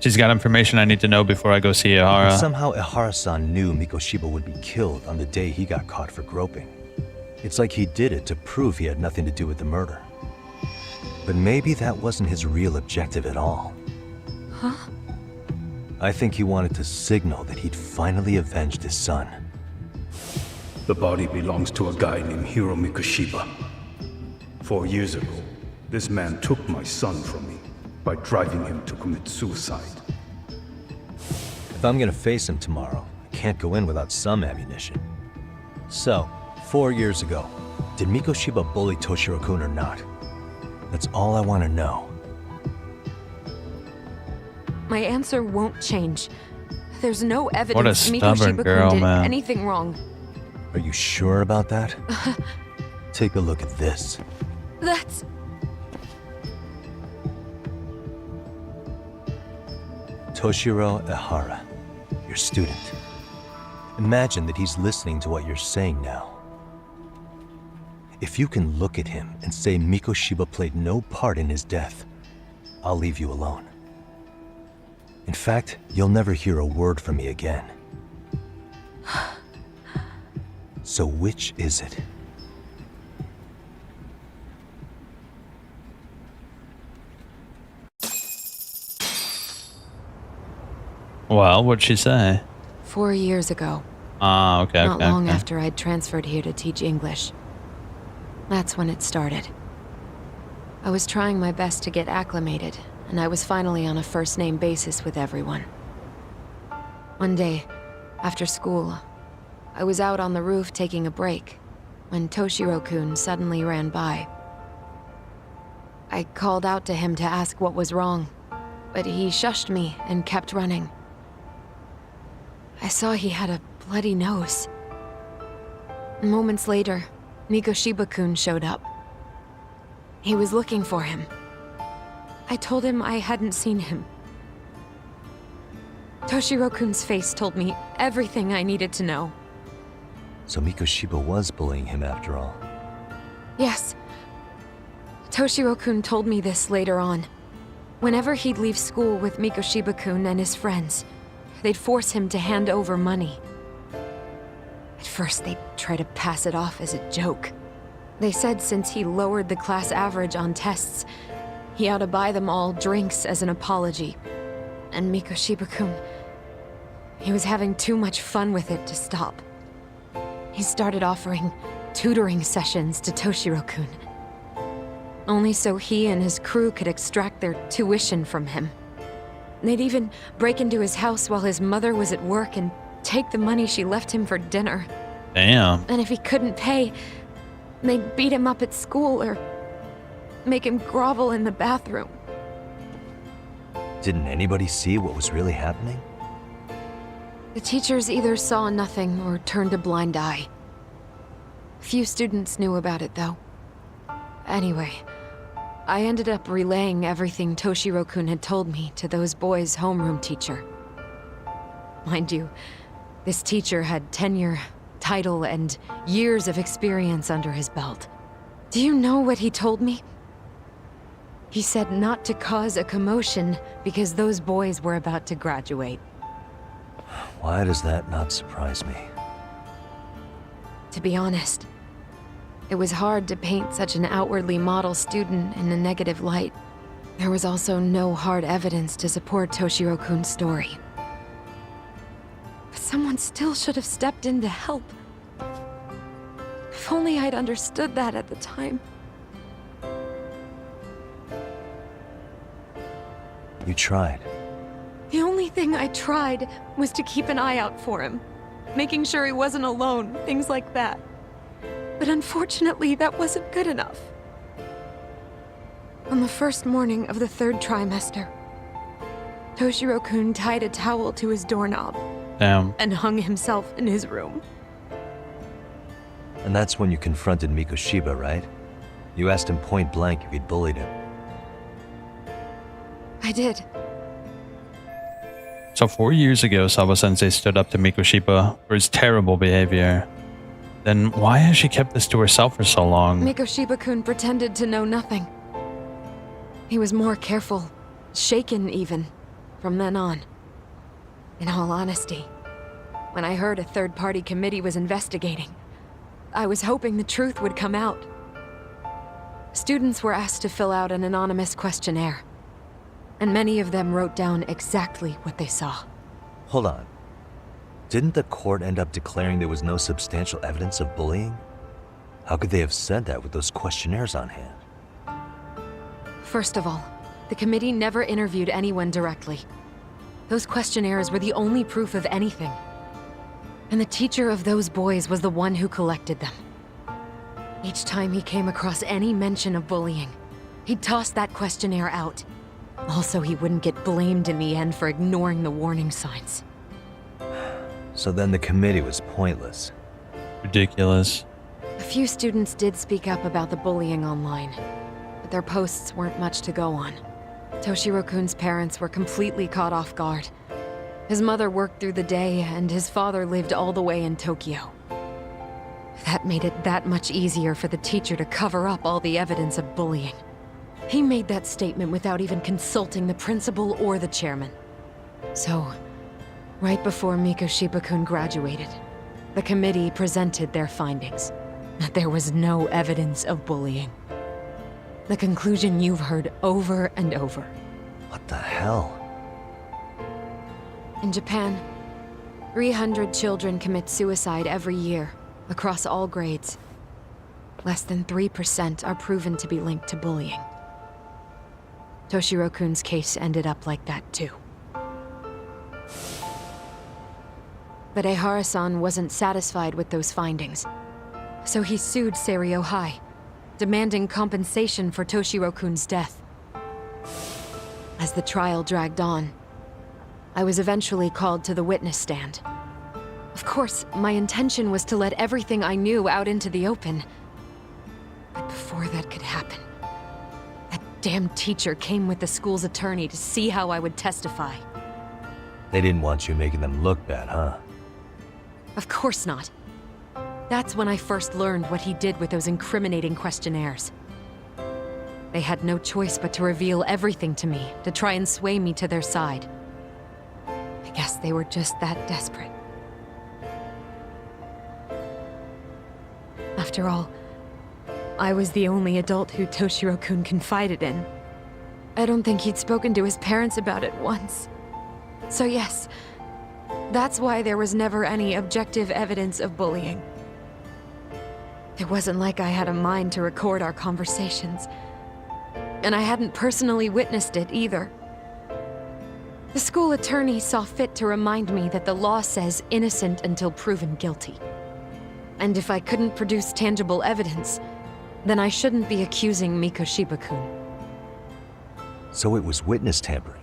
She's got information I need to know before I go see Ihara. And somehow Ihara-san knew Mikoshiba would be killed on the day he got caught for groping. It's like he did it to prove he had nothing to do with the murder. But maybe that wasn't his real objective at all. Huh? I think he wanted to signal that he'd finally avenged his son. The body belongs to a guy named Hiro Mikoshiba. 4 years ago, this man took my son from me by driving him to commit suicide. If I'm gonna face him tomorrow, I can't go in without some ammunition. So, 4 years ago, did Mikoshiba bully Toshiro-kun or not? That's all I want to know. My answer won't change. There's no evidence stubborn Mikoshiba-kun girl, did man. anything wrong. Are you sure about that? Take a look at this. That's... Toshiro Ihara, your student. Imagine that he's listening to what you're saying now. If you can look at him and say Mikoshiba played no part in his death, I'll leave you alone. In fact, you'll never hear a word from me again. So which is it? Well, what'd she say? 4 years ago. Ah, okay, Not okay, long okay. after I'd transferred here to teach English. That's when it started. I was trying my best to get acclimated, and I was finally on a first-name basis with everyone. One day, after school, I was out on the roof taking a break, when Toshiro-kun suddenly ran by. I called out to him to ask what was wrong, but he shushed me and kept running. I saw he had a bloody nose. Moments later, Mikoshiba-kun showed up. He was looking for him. I told him I hadn't seen him. Toshiro-kun's face told me everything I needed to know. So Mikoshiba was bullying him after all. Yes. Toshiro-kun told me this later on. Whenever he'd leave school with Mikoshiba-kun and his friends, they'd force him to hand over money. At first, they'd try to pass it off as a joke. They said since he lowered the class average on tests, he ought to buy them all drinks as an apology. And Mikoshiba-kun, he was having too much fun with it to stop. He started offering tutoring sessions to Toshiro-kun, only so he and his crew could extract their tuition from him. They'd even break into his house while his mother was at work and take the money she left him for dinner. Damn. And if he couldn't pay, they'd beat him up at school or make him grovel in the bathroom. Didn't anybody see what was really happening? The teachers either saw nothing or turned a blind eye. Few students knew about it, though. Anyway, I ended up relaying everything Toshiro-kun had told me to those boys' homeroom teacher. Mind you, this teacher had tenure, title, and years of experience under his belt. Do you know what he told me? He said not to cause a commotion because those boys were about to graduate. Why does that not surprise me? To be honest, it was hard to paint such an outwardly model student in a negative light. There was also no hard evidence to support Toshiro-kun's story. But someone still should have stepped in to help. If only I'd understood that at the time. You tried. The only thing I tried was to keep an eye out for him, making sure he wasn't alone, things like that. But unfortunately, that wasn't good enough. On the first morning of the 3rd trimester, Toshiro-kun tied a towel to his doorknob. Damn. And hung himself in his room. And that's when you confronted Mikoshiba, right? You asked him point blank if he'd bullied him. I did. So 4 years ago, Sabo-sensei stood up to Mikoshiba for his terrible behavior. Then why has she kept this to herself for so long? Mikoshiba-kun pretended to know nothing. He was more careful, shaken even, from then on. In all honesty, when I heard a third-party committee was investigating, I was hoping the truth would come out. Students were asked to fill out an anonymous questionnaire, and many of them wrote down exactly what they saw. Hold on. Didn't the court end up declaring there was no substantial evidence of bullying? How could they have said that with those questionnaires on hand? First of all, the committee never interviewed anyone directly. Those questionnaires were the only proof of anything. And the teacher of those boys was the one who collected them. Each time he came across any mention of bullying, he'd toss that questionnaire out. Also, he wouldn't get blamed in the end for ignoring the warning signs. So then the committee was pointless. Ridiculous. A few students did speak up about the bullying online, but their posts weren't much to go on. Toshiro-kun's parents were completely caught off guard. His mother worked through the day, and his father lived all the way in Tokyo. That made it that much easier for the teacher to cover up all the evidence of bullying. He made that statement without even consulting the principal or the chairman. So, right before Mikoshiba-kun graduated, the committee presented their findings, that there was no evidence of bullying. The conclusion you've heard over and over. What the hell? In Japan, 300 children commit suicide every year, across all grades. Less than 3% are proven to be linked to bullying. Toshiro-kun's case ended up like that too. But Ehara-san wasn't satisfied with those findings, so he sued Seiryo High, demanding compensation for Toshiro-kun's death. As the trial dragged on, I was eventually called to the witness stand. Of course, my intention was to let everything I knew out into the open. But before that could happen, that damn teacher came with the school's attorney to see how I would testify. They didn't want you making them look bad, huh? Of course not. That's when I first learned what he did with those incriminating questionnaires. They had no choice but to reveal everything to me, to try and sway me to their side. I guess they were just that desperate. After all, I was the only adult who Toshiro-kun confided in. I don't think he'd spoken to his parents about it once. So yes, that's why there was never any objective evidence of bullying. It wasn't like I had a mind to record our conversations. And I hadn't personally witnessed it either. The school attorney saw fit to remind me that the law says innocent until proven guilty. And if I couldn't produce tangible evidence, then I shouldn't be accusing Mikoshiba-kun. So it was witness tampering?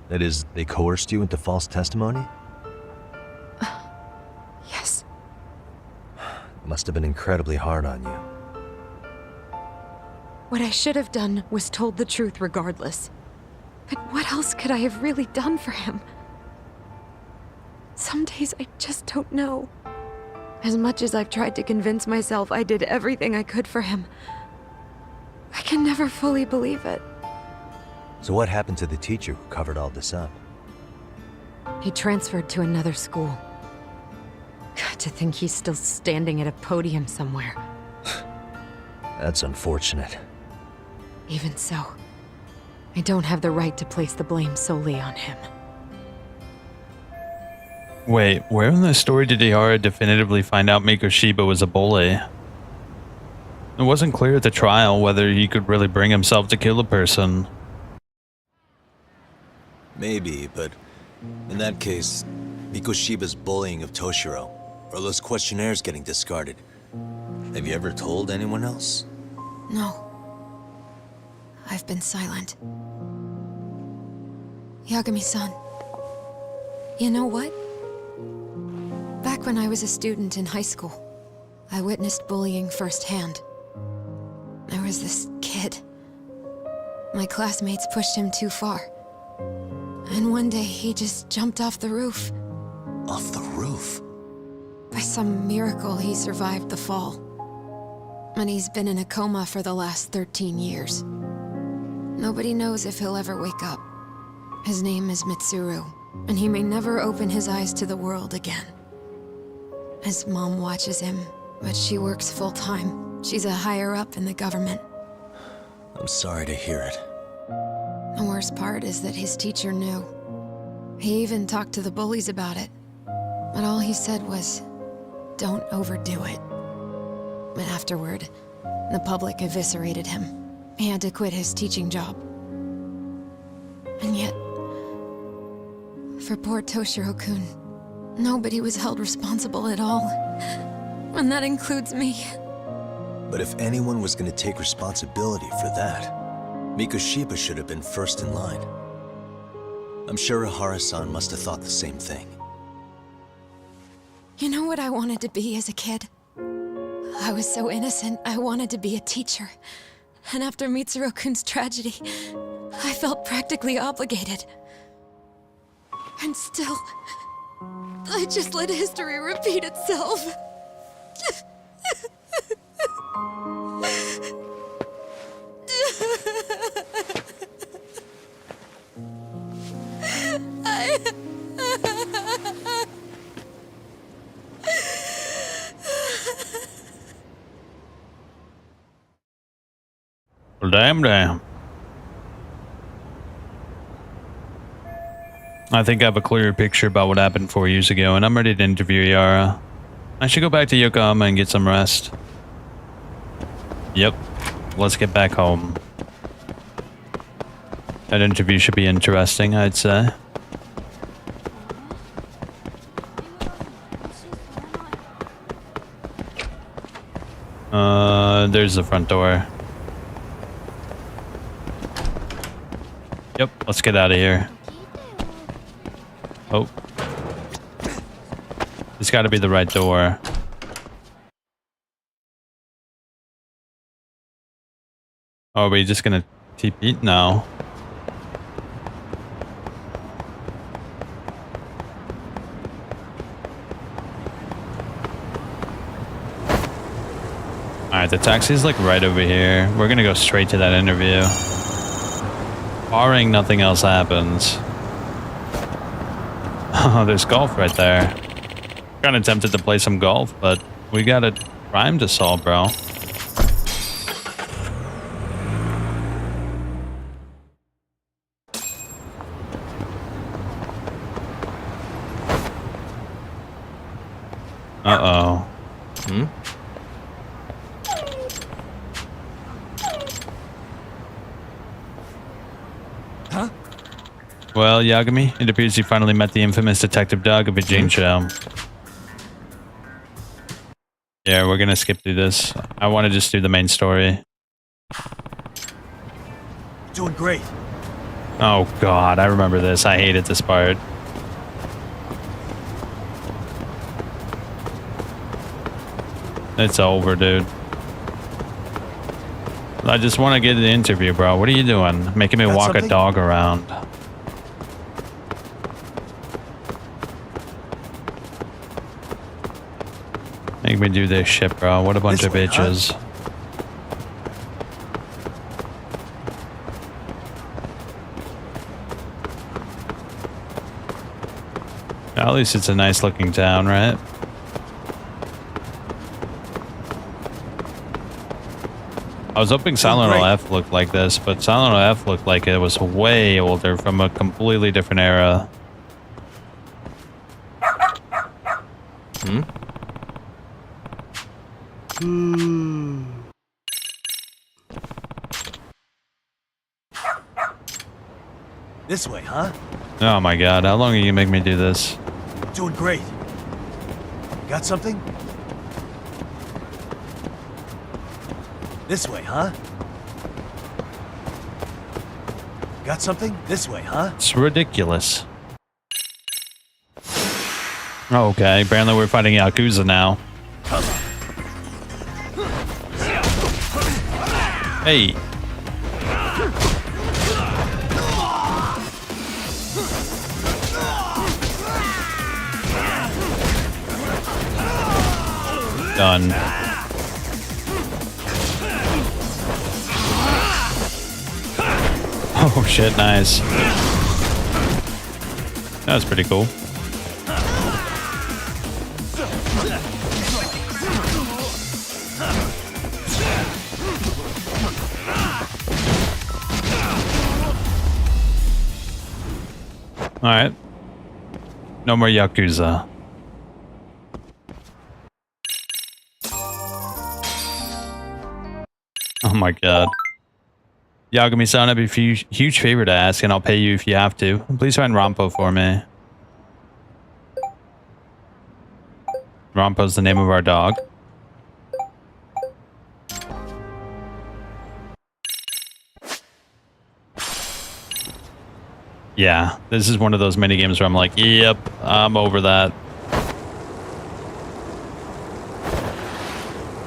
That is, they coerced you into false testimony? Yes. It must have been incredibly hard on you. What I should have done was told the truth regardless. But what else could I have really done for him? Some days I just don't know. As much as I've tried to convince myself I did everything I could for him, I can never fully believe it. So what happened to the teacher who covered all this up? He transferred to another school. God, to think he's still standing at a podium somewhere. That's unfortunate. Even so, I don't have the right to place the blame solely on him. Wait, where in the story did Ihara definitively find out Mikoshiba was a bully? It wasn't clear at the trial whether he could really bring himself to kill a person. Maybe, but in that case, Mikoshiba's bullying of Toshiro, or those questionnaires getting discarded. Have you ever told anyone else? No. I've been silent. Yagami-san, you know what? Back when I was a student in high school, I witnessed bullying firsthand. There was this kid. My classmates pushed him too far. And one day he just jumped off the roof. Off the roof? By some miracle, he survived the fall. And he's been in a coma for the last 13 years. Nobody knows if he'll ever wake up. His name is Mitsuru, and he may never open his eyes to the world again. His mom watches him, but she works full-time. She's a higher-up in the government. I'm sorry to hear it. The worst part is that his teacher knew. He even talked to the bullies about it. But all he said was, don't overdo it. But afterward, the public eviscerated him. He had to quit his teaching job. And yet, for poor Toshiro-kun, nobody was held responsible at all. And that includes me. But if anyone was going to take responsibility for that, Mikoshiba should have been first in line. I'm sure Ihara-san must have thought the same thing. You know what I wanted to be as a kid? I was so innocent, I wanted to be a teacher. And after Mitsuru-kun's tragedy, I felt practically obligated. And still, I just let history repeat itself. Well, damn. I think I have a clearer picture about what happened 4 years ago, and I'm ready to interview Yara. I should go back to Yokohama and get some rest. Yep, let's get back home. That interview should be interesting, I'd say. There's the front door. Yep, let's get out of here. Oh. It's gotta be the right door. Oh, are we just gonna TP? No. Alright, the taxi's like right over here. We're gonna go straight to that interview. Barring nothing else happens. Oh, there's golf right there. Kinda tempted to play some golf, but we got a crime to solve, bro. Uh-oh. Huh? Well, Yagami, it appears you finally met the infamous Detective Doug of a Jin show. Yeah, we're gonna skip through this. I want to just do the main story. Doing great. Oh god, I remember this. I hated this part. It's over, dude. I just want to get the interview, bro. What are you doing? Making me walk a dog around. Make me do this shit, bro. What a bunch of bitches. Huh? At least it's a nice looking town, right? I was hoping Silent F looked like this, but Silent F looked like it was way older from a completely different era. This way, huh? Oh my god, how long are you gonna make me do this? Doing great. Got something? This way, huh? Got something? This way, huh? It's ridiculous. Okay, apparently we're fighting Yakuza now. Hey. Done. Oh shit, nice. That was pretty cool. Alright. No more Yakuza. Oh my god. Yagami-san, I'd be a huge favor to ask, and I'll pay you if you have to. Please find Rampo for me. Rampo's the name of our dog. Yeah, this is one of those minigames where I'm like, yep, I'm over that.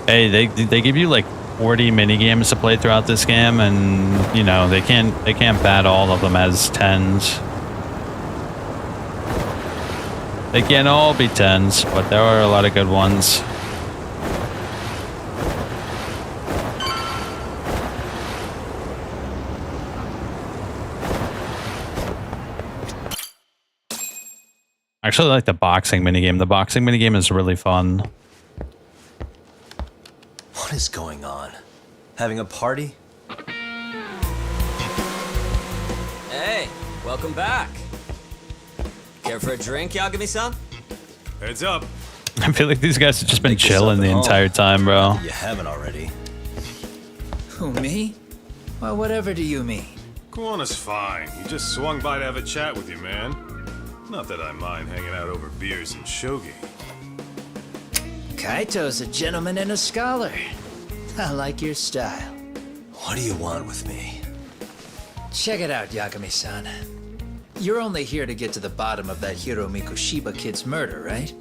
Hey, they give you like 40 minigames to play throughout this game, and you know they can't bat all of them as 10s. They can't all be 10s, but there are a lot of good ones. I actually like the boxing minigame. The boxing minigame is really fun. What is going on? Having a party? Hey, welcome back. Care for a drink, Yagami-san? Heads up. I feel like these guys have just been chilling the entire time, bro. You haven't already. Who, me? Well, whatever do you mean? Kuwana's fine. He just swung by to have a chat with you, man. Not that I mind hanging out over beers and shogi. Kaito's a gentleman and a scholar. I like your style. What do you want with me? Check it out, Yagami-san. You're only here to get to the bottom of that Hiro Mikoshiba kid's murder, right?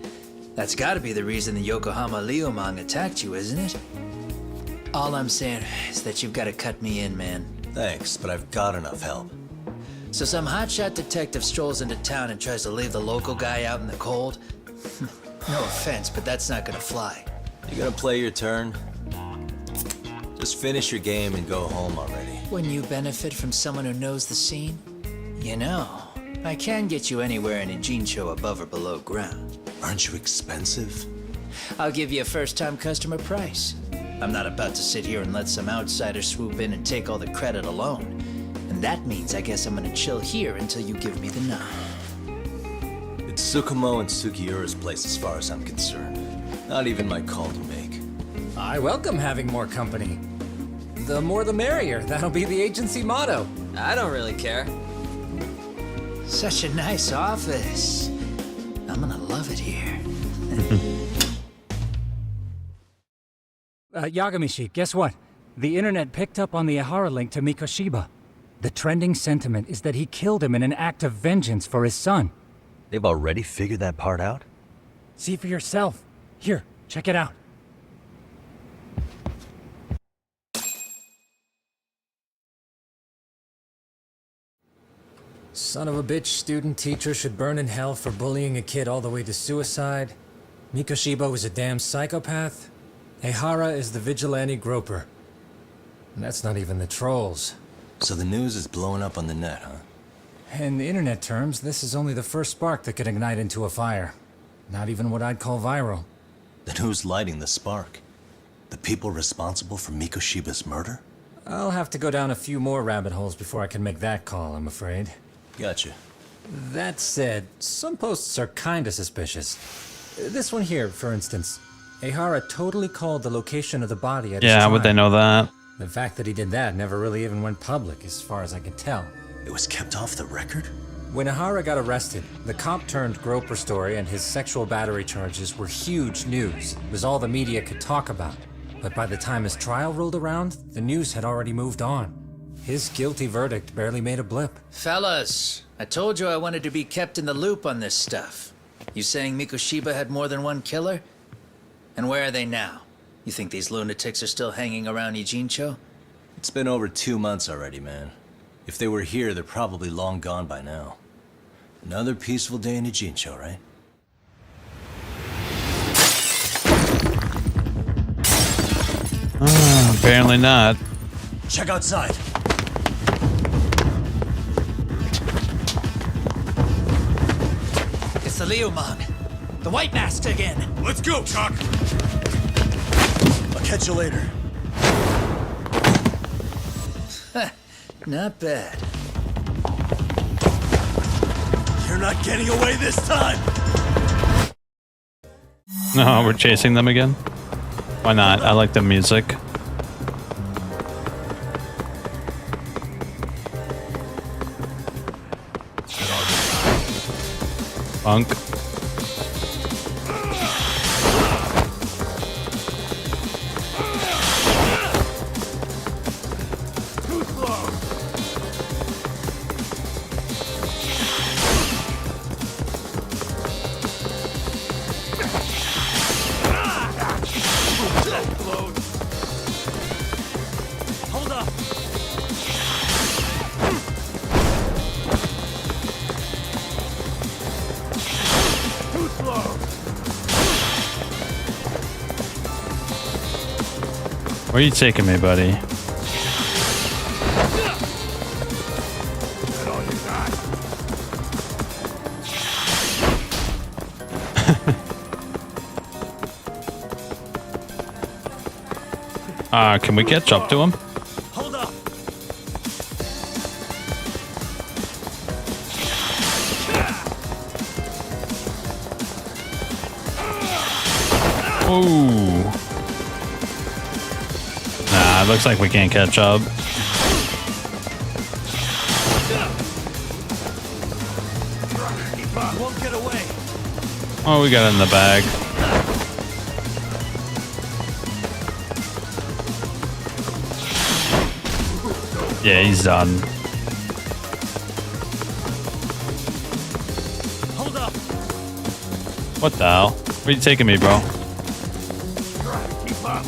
That's gotta be the reason the Yokohama Liumang attacked you, isn't it? All I'm saying is that you've gotta cut me in, man. Thanks, but I've got enough help. So some hotshot detective strolls into town and tries to leave the local guy out in the cold? No offense, but that's not gonna fly. You gonna play your turn? Just finish your game and go home already. When you benefit from someone who knows the scene? You know, I can get you anywhere in a Ijincho above or below ground. Aren't you expensive? I'll give you a first-time customer price. I'm not about to sit here and let some outsider swoop in and take all the credit alone. And that means I guess I'm gonna chill here until you give me the nod. It's Tsukumo and Sugiura's place as far as I'm concerned. Not even my call to make. I welcome having more company. The more the merrier. That'll be the agency motto. I don't really care. Such a nice office. I'm gonna love it here. Yagamishi, guess what? The internet picked up on the Ihara link to Mikoshiba. The trending sentiment is that he killed him in an act of vengeance for his son. They've already figured that part out? See for yourself. Here, check it out. Son of a bitch student teacher should burn in hell for bullying a kid all the way to suicide. Mikoshiba was a damn psychopath. Ehara is the vigilante groper. And that's not even the trolls. So the news is blowing up on the net, huh? In the internet terms, this is only the first spark that could ignite into a fire. Not even what I'd call viral. Then who's lighting the spark? The people responsible for Mikoshiba's murder? I'll have to go down a few more rabbit holes before I can make that call, I'm afraid. Gotcha. That said, some posts are kinda suspicious. This one here, for instance. Ehara totally called the location of the body at his Yeah, how would trial. they know that? The fact that he did that never really even went public, as far as I can tell. It was kept off the record? When Ehara got arrested, the cop-turned-groper story and his sexual battery charges were huge news. It was all the media could talk about. But by the time his trial rolled around, the news had already moved on. His guilty verdict barely made a blip. Fellas, I told you I wanted to be kept in the loop on this stuff. You saying Mikoshiba had more than one killer? And where are they now? You think these lunatics are still hanging around Ijincho? It's been over 2 months already, man. If they were here, they're probably long gone by now. Another peaceful day in Ijincho, right? Apparently not. Check outside. It's the Leomon. The White Masks again. Let's go, Chuck. I'll catch you later. Not bad. You're not getting away this time. No, we're chasing them again. Why not? I like the music. Punk. Hold up. Too slow. Where are you taking me, buddy? Can we catch up to him? Hold up. Ooh. Nah, it looks like we can't catch up. Won't get away. Oh, we got it in the bag. Yeah, he's done. Hold up. What the hell? Where you taking me, bro? Keep up.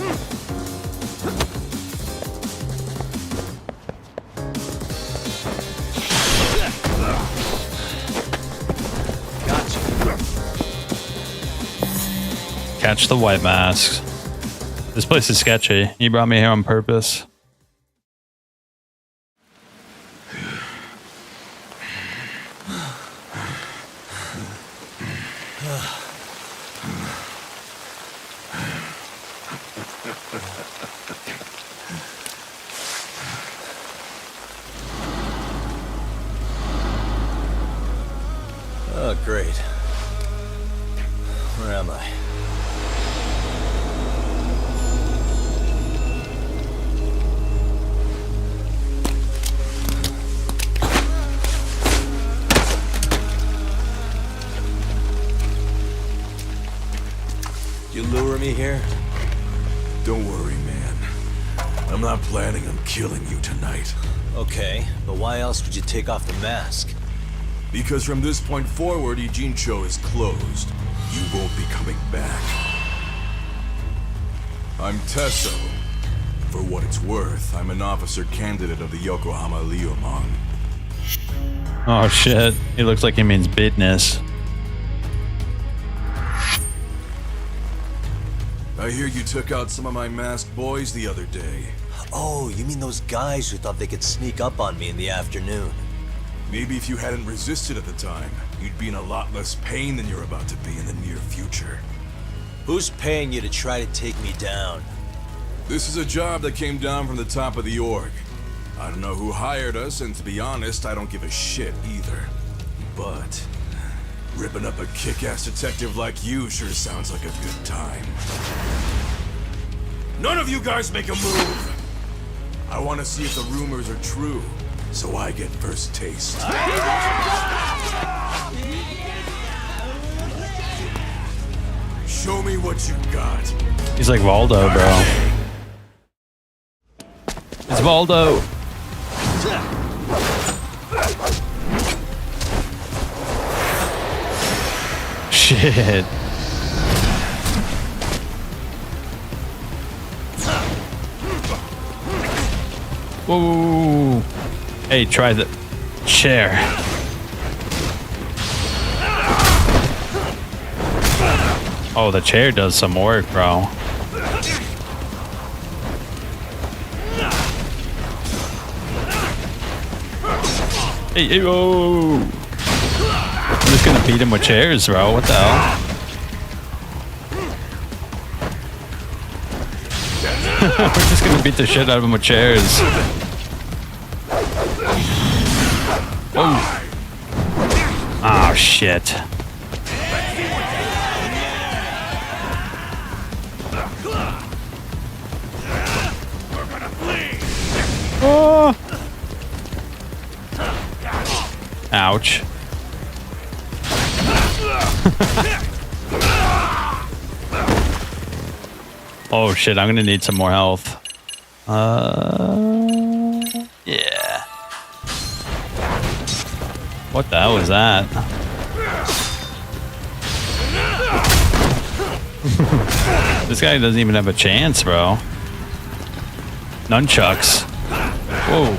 Catch the white masks. This place is sketchy. You brought me here on purpose. Oh, great. Where am I? You lure me here? Don't worry, man. I'm not planning on killing you tonight. Okay, but why else would you take off the mask? Because from this point forward, Ijincho is closed. You won't be coming back. I'm Tesso. For what it's worth, I'm an officer candidate of the Yokohama Leomon. Oh shit. He looks like he means business. I hear you took out some of my masked boys the other day. Oh, you mean those guys who thought they could sneak up on me in the afternoon? Maybe if you hadn't resisted at the time, you'd be in a lot less pain than you're about to be in the near future. Who's paying you to try to take me down? This is a job that came down from the top of the org. I don't know who hired us, and to be honest, I don't give a shit either. But ripping up a kick-ass detective like you sure sounds like a good time. None of you guys make a move! I want to see if the rumors are true, so I get first taste. Show me what you got. He's like Valdo, bro. It's Valdo. Shit. Whoa. Hey, try the chair. Oh, the chair does some work, bro. Hey, hey, oh! I'm just gonna beat him with chairs, bro. What the hell? We're just gonna beat the shit out of him with chairs. Oh! Oh shit! Oh! Ouch. Oh shit, I'm gonna need some more health. Yeah. What the hell was that? This guy doesn't even have a chance, bro. Nunchucks. Whoa.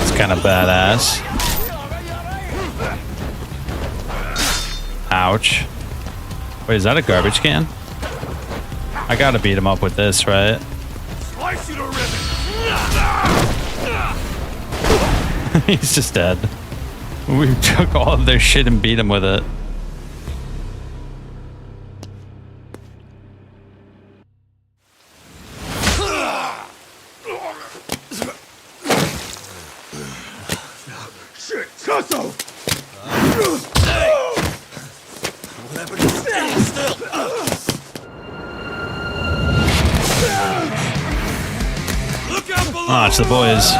It's kind of badass. Ouch. Wait, is that a garbage can? I gotta beat him up with this, right? Slice you to ribbons. He's just dead. We took all of their shit and beat him with it. Shit, Tusso! Oh, it's the boys.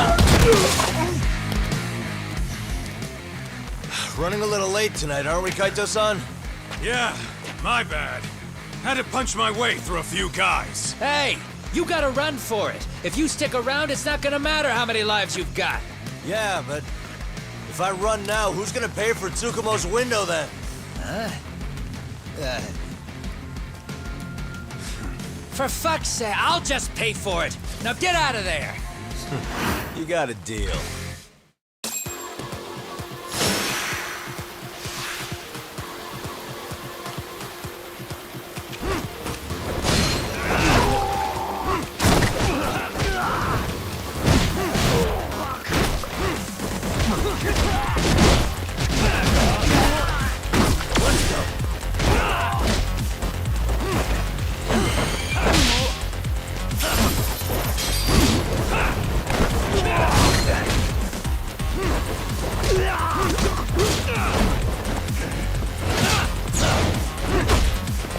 Running a little late tonight, aren't we, Kaito-san? Yeah, my bad. Had to punch my way through a few guys. Hey, you gotta run for it. If you stick around, it's not gonna matter how many lives you've got. Yeah, but if I run now, who's gonna pay for Tsukumo's window then? For fuck's sake, I'll just pay for it. Now get out of there. You got a deal.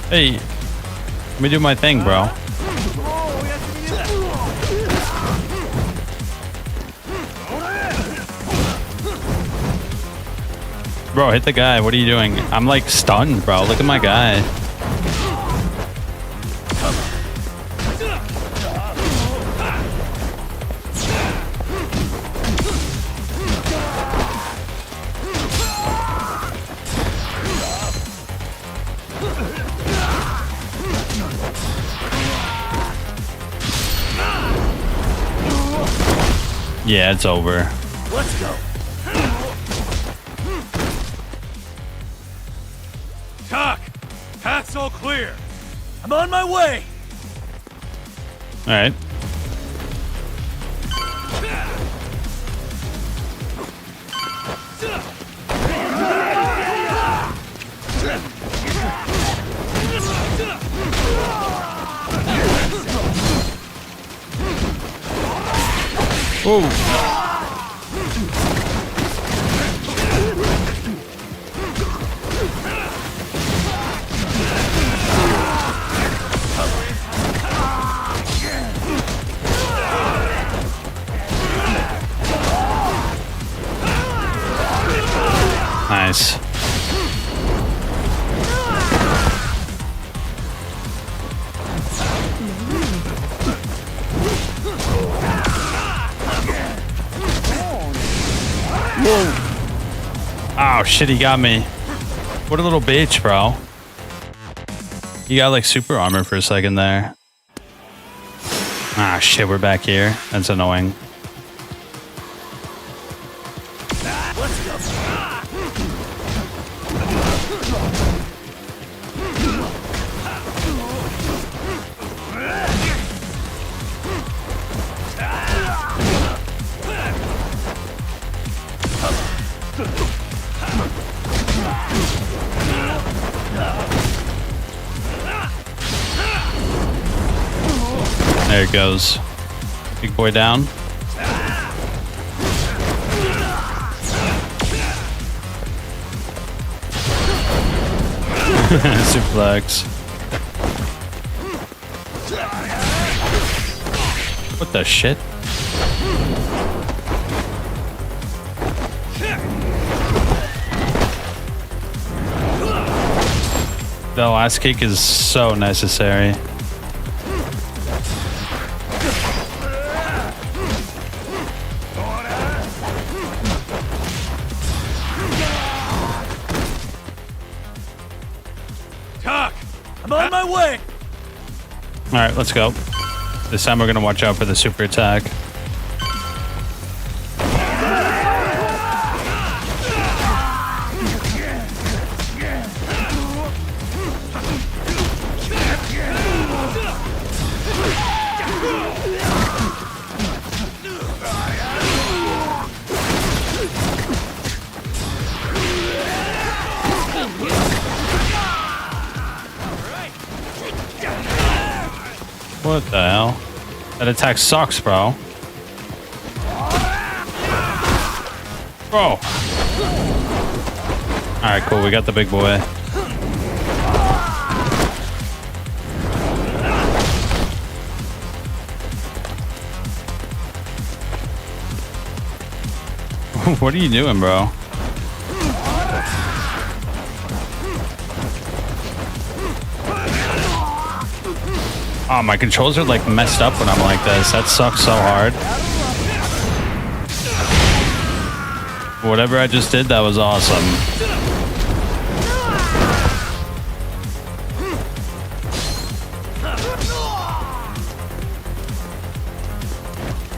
Hey, let me do my thing, bro. Bro, hit the guy. What are you doing? I'm like stunned, bro. Look at my guy. Yeah, it's over. Let's go. Talk. Path's all clear. I'm on my way. All right. Whoa. Nice. Whoa. Oh shit, he got me. What a little bitch, bro. You got like super armor for a second there. Ah shit, we're back here. That's annoying. There it goes. Big boy down. Suplex. What the shit? The last kick is so necessary. I'm on my way. All right, let's go. This time we're gonna watch out for the super attack. What the hell? That attack sucks, bro. Bro. Alright, cool. We got the big boy. What are you doing, bro? Oh, my controls are like messed up when I'm like this. That sucks so hard. Whatever I just did, that was awesome.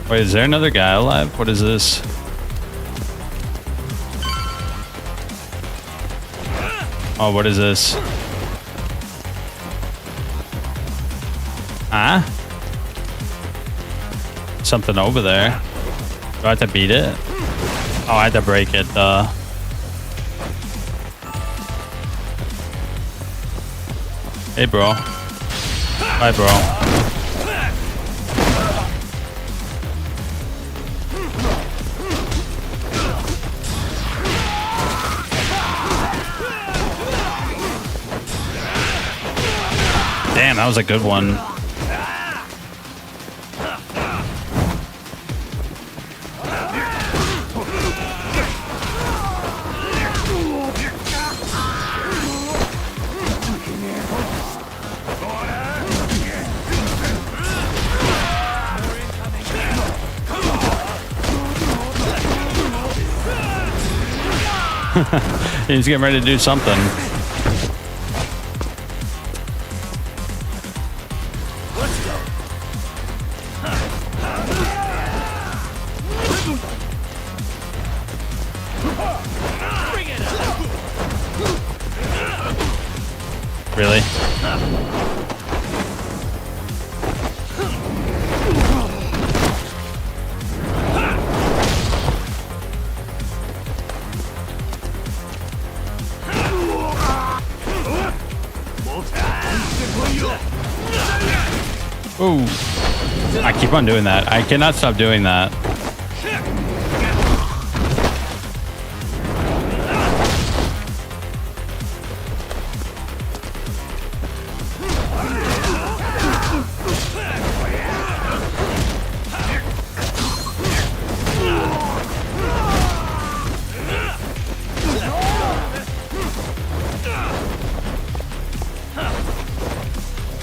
Wait, is there another guy alive? What is this? Oh, what is this? Huh? Something over there. Do I have to beat it? Oh, I had to break it. Hey, bro. Bye, bro. Damn, that was a good one. He's getting ready to do something. Really? Ooh. I keep on doing that. I cannot stop doing that.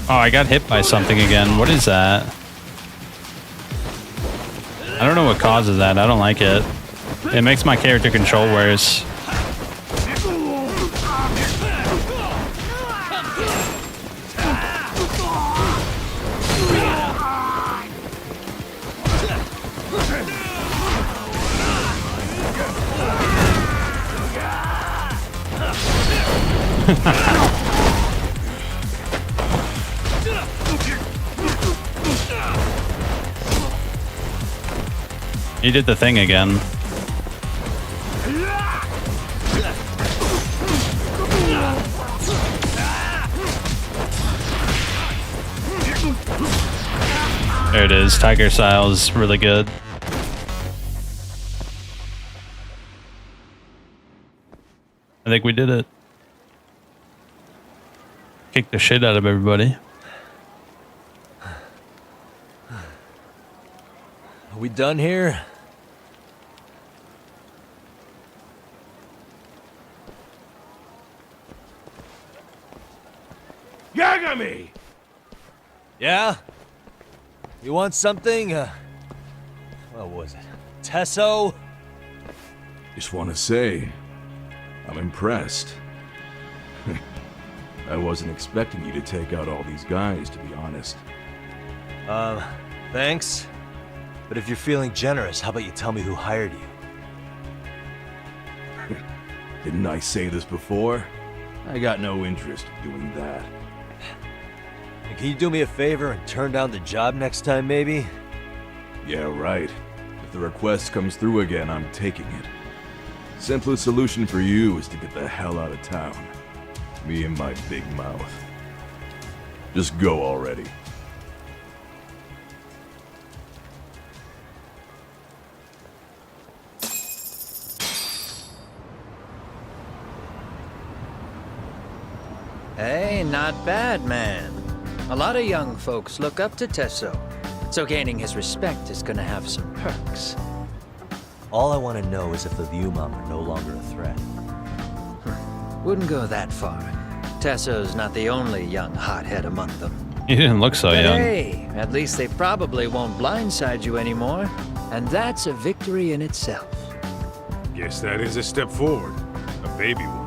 Oh, I got hit by something again. What is that? I don't know what causes that. I don't like it. It makes my character control worse. He did the thing again. There it is. Tiger Style's really good. I think we did it. Kick the shit out of everybody. Are we done here? Yagami! Yeah? You want something? What was it? Tesso? Just want to say, I'm impressed. I wasn't expecting you to take out all these guys, to be honest. Thanks. But if you're feeling generous, how about you tell me who hired you? Didn't I say this before? I got no interest in doing that. And can you do me a favor and turn down the job next time, maybe? Yeah, right. If the request comes through again, I'm taking it. Simplest solution for you is to get the hell out of town. Me and my big mouth. Just go already. Hey, not bad, man. A lot of young folks look up to Tesso, so gaining his respect is gonna have some perks. All I want to know is if the Liumang are no longer a threat. Wouldn't go that far. Tesso's not the only young hothead among them. He didn't look so But young. hey, at least they probably won't blindside you anymore, and that's a victory in itself. Guess that is a step forward. A baby one.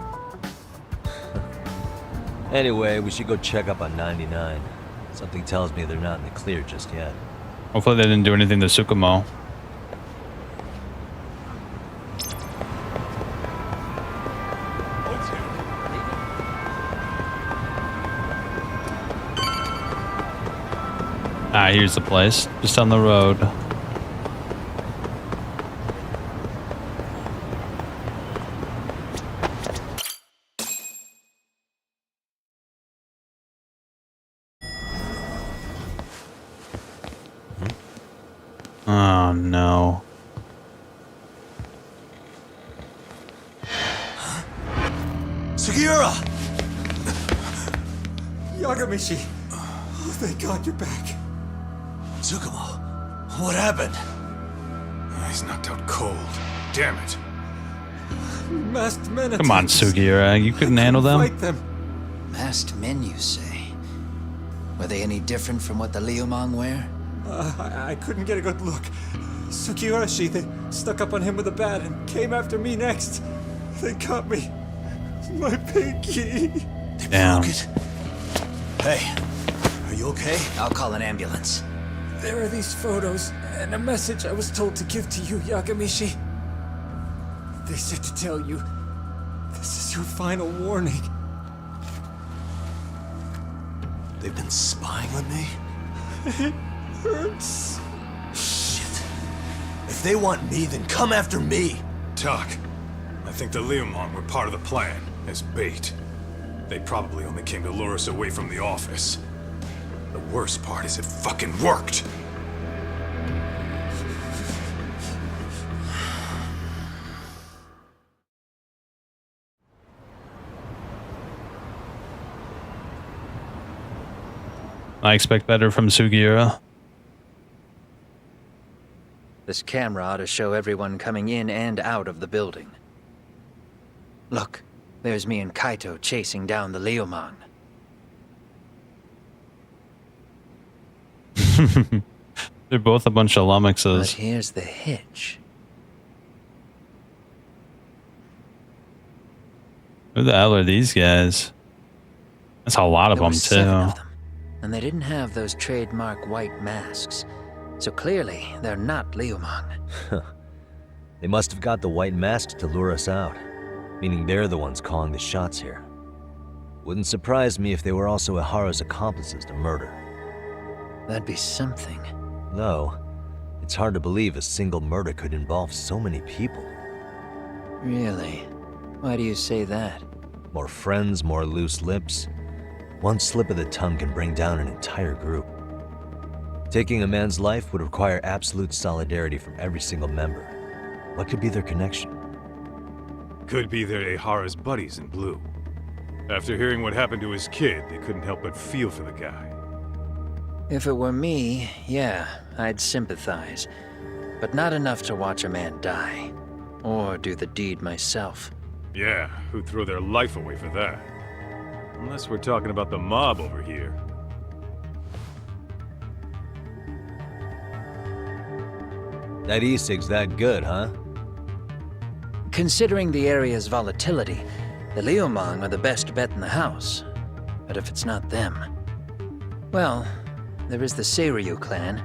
Anyway, we should go check up on 99. Something tells me they're not in the clear just yet. Hopefully they didn't do anything to Tsukumo. Ah, here's the place. Just down the road. Oh no. Sugiura! Yagamishi! Oh, thank God you're back. Tsukumo, what happened? He's knocked out cold. Damn it. Masked men Come on, Sugiura. You couldn't handle them? Fight them. Masked men, you say? Were they any different from what the Liumang wear? I couldn't get a good look. Sugiurashi, they stuck up on him with a bat and came after me next. They got me. My pinky. Damn. Hey, are you okay? I'll call an ambulance. There are these photos and a message I was told to give to you, Yagamishi. They said to tell you, this is your final warning. They've been spying on me? It hurts. Shit. If they want me, then come after me. Talk. I think the Liumang were part of the plan, as bait. They probably only came to lure us away from the office. The worst part is it fucking worked! I expect better from Sugiura. This camera ought to show everyone coming in and out of the building. Look, there's me and Kaito chasing down the Liumang. They're both a bunch of But lummoxes. here's the hitch. Who the hell are these guys? That's a lot of There were them, 7 too. of them, and they didn't have those trademark white masks. So clearly, they're not Liumang. They must have got the white masks to lure us out, meaning they're the ones calling the shots here. Wouldn't surprise me if they were also Ihara's accomplices to murder. That'd be something. No, it's hard to believe a single murder could involve so many people. Really? Why do you say that? More friends, more loose lips. One slip of the tongue can bring down an entire group. Taking a man's life would require absolute solidarity from every single member. What could be their connection? Could be they're Ehara's buddies in blue. After hearing what happened to his kid, they couldn't help but feel for the guy. If it were me, yeah, I'd sympathize. But not enough to watch a man die. Or do the deed myself. Yeah, who'd throw their life away for that? Unless we're talking about the mob over here. That e-cig's that good, huh? Considering the area's volatility, the Liumang are the best bet in the house. But if it's not them... Well, there is the Seiryu clan,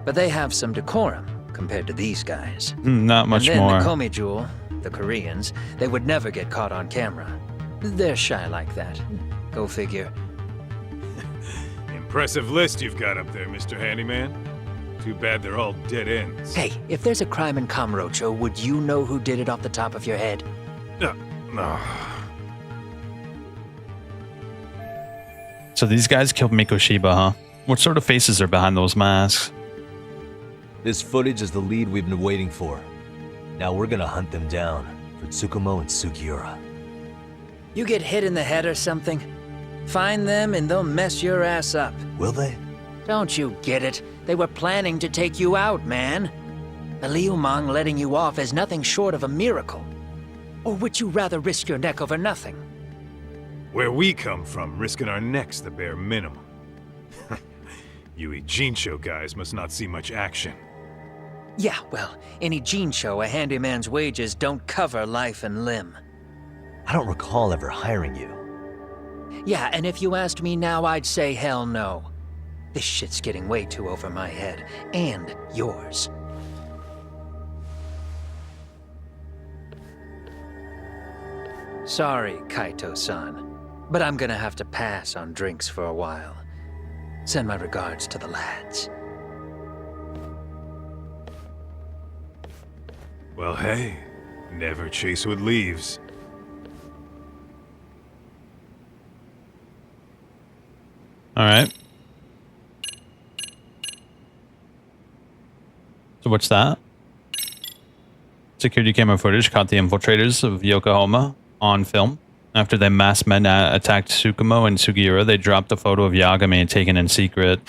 but they have some decorum compared to these guys. Not much and then more. the Komijul, the Koreans, they would never get caught on camera. They're shy like that. Go figure. Impressive list you've got up there, Mr. Handyman. Too bad they're all dead ends. Hey, if there's a crime in Kamurocho, would you know who did it off the top of your head? No. So these guys killed Mikoshiba, huh? What sort of faces are behind those masks? This footage is the lead we've been waiting for. Now we're gonna hunt them down for Tsukumo and Sugiura. You get hit in the head or something? Find them and they'll mess your ass up. Will they? Don't you get it? They were planning to take you out, man. The Liumang letting you off is nothing short of a miracle. Or would you rather risk your neck over nothing? Where we come from, risking our necks the bare minimum. You Ijincho guys must not see much action. Yeah, well, in Ijincho, a handyman's wages don't cover life and limb. I don't recall ever hiring you. Yeah, and if you asked me now, I'd say hell no. This shit's getting way too over my head. And yours. Sorry, Kaito-san. But I'm gonna have to pass on drinks for a while. Send my regards to the lads. Well, hey, never chase what leaves. All right. So what's that? Security camera footage caught the infiltrators of Yokohama on film. After the masked men attacked Tsukumo and Sugiura, they dropped a photo of Yagami taken in secret.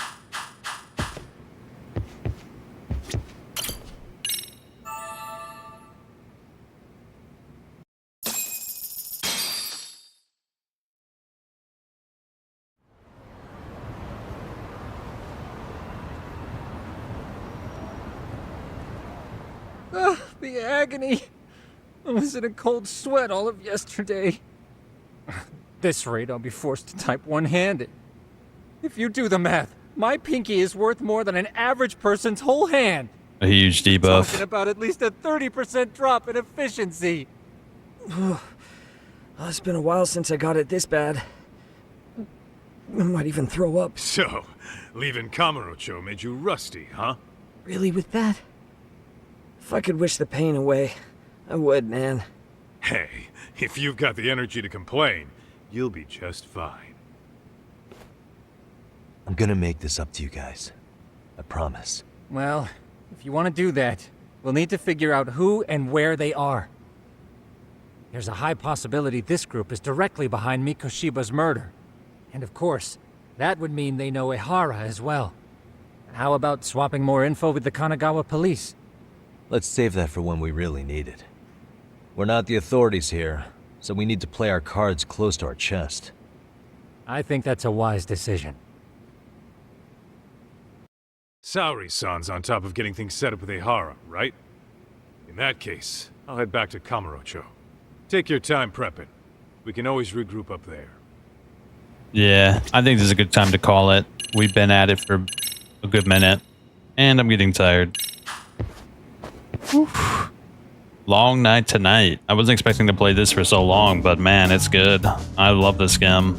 The agony. I was in a cold sweat all of yesterday. At this rate, I'll be forced to type one-handed. If you do the math, my pinky is worth more than an average person's whole hand. A huge debuff. Talking about at least a 30% drop in efficiency. It's been a while since I got it this bad. I might even throw up. So, leaving Kamurocho made you rusty, huh? Really with that? If I could wish the pain away, I would, man. Hey, if you've got the energy to complain, you'll be just fine. I'm gonna make this up to you guys. I promise. Well, if you want to do that, we'll need to figure out who and where they are. There's a high possibility this group is directly behind Mikoshiba's murder. And of course, that would mean they know Ehara as well. How about swapping more info with the Kanagawa police? Let's save that for when we really need it. We're not the authorities here, so we need to play our cards close to our chest. I think that's a wise decision. Saori-san's on top of getting things set up with Ehara, right? In that case, I'll head back to Kamurocho. Take your time prepping. We can always regroup up there. Yeah, I think this is a good time to call it. We've been at it for a good minute, and I'm getting tired. Oof. Long night tonight. I wasn't expecting to play this for so long, but man, it's good. I love this game.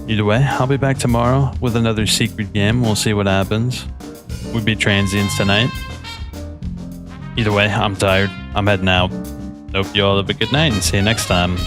Either way, I'll be back tomorrow with another secret game. We'll see what happens. We beat Transience tonight. Either way, I'm tired. I'm heading out. Hope you all have a good night and see you next time.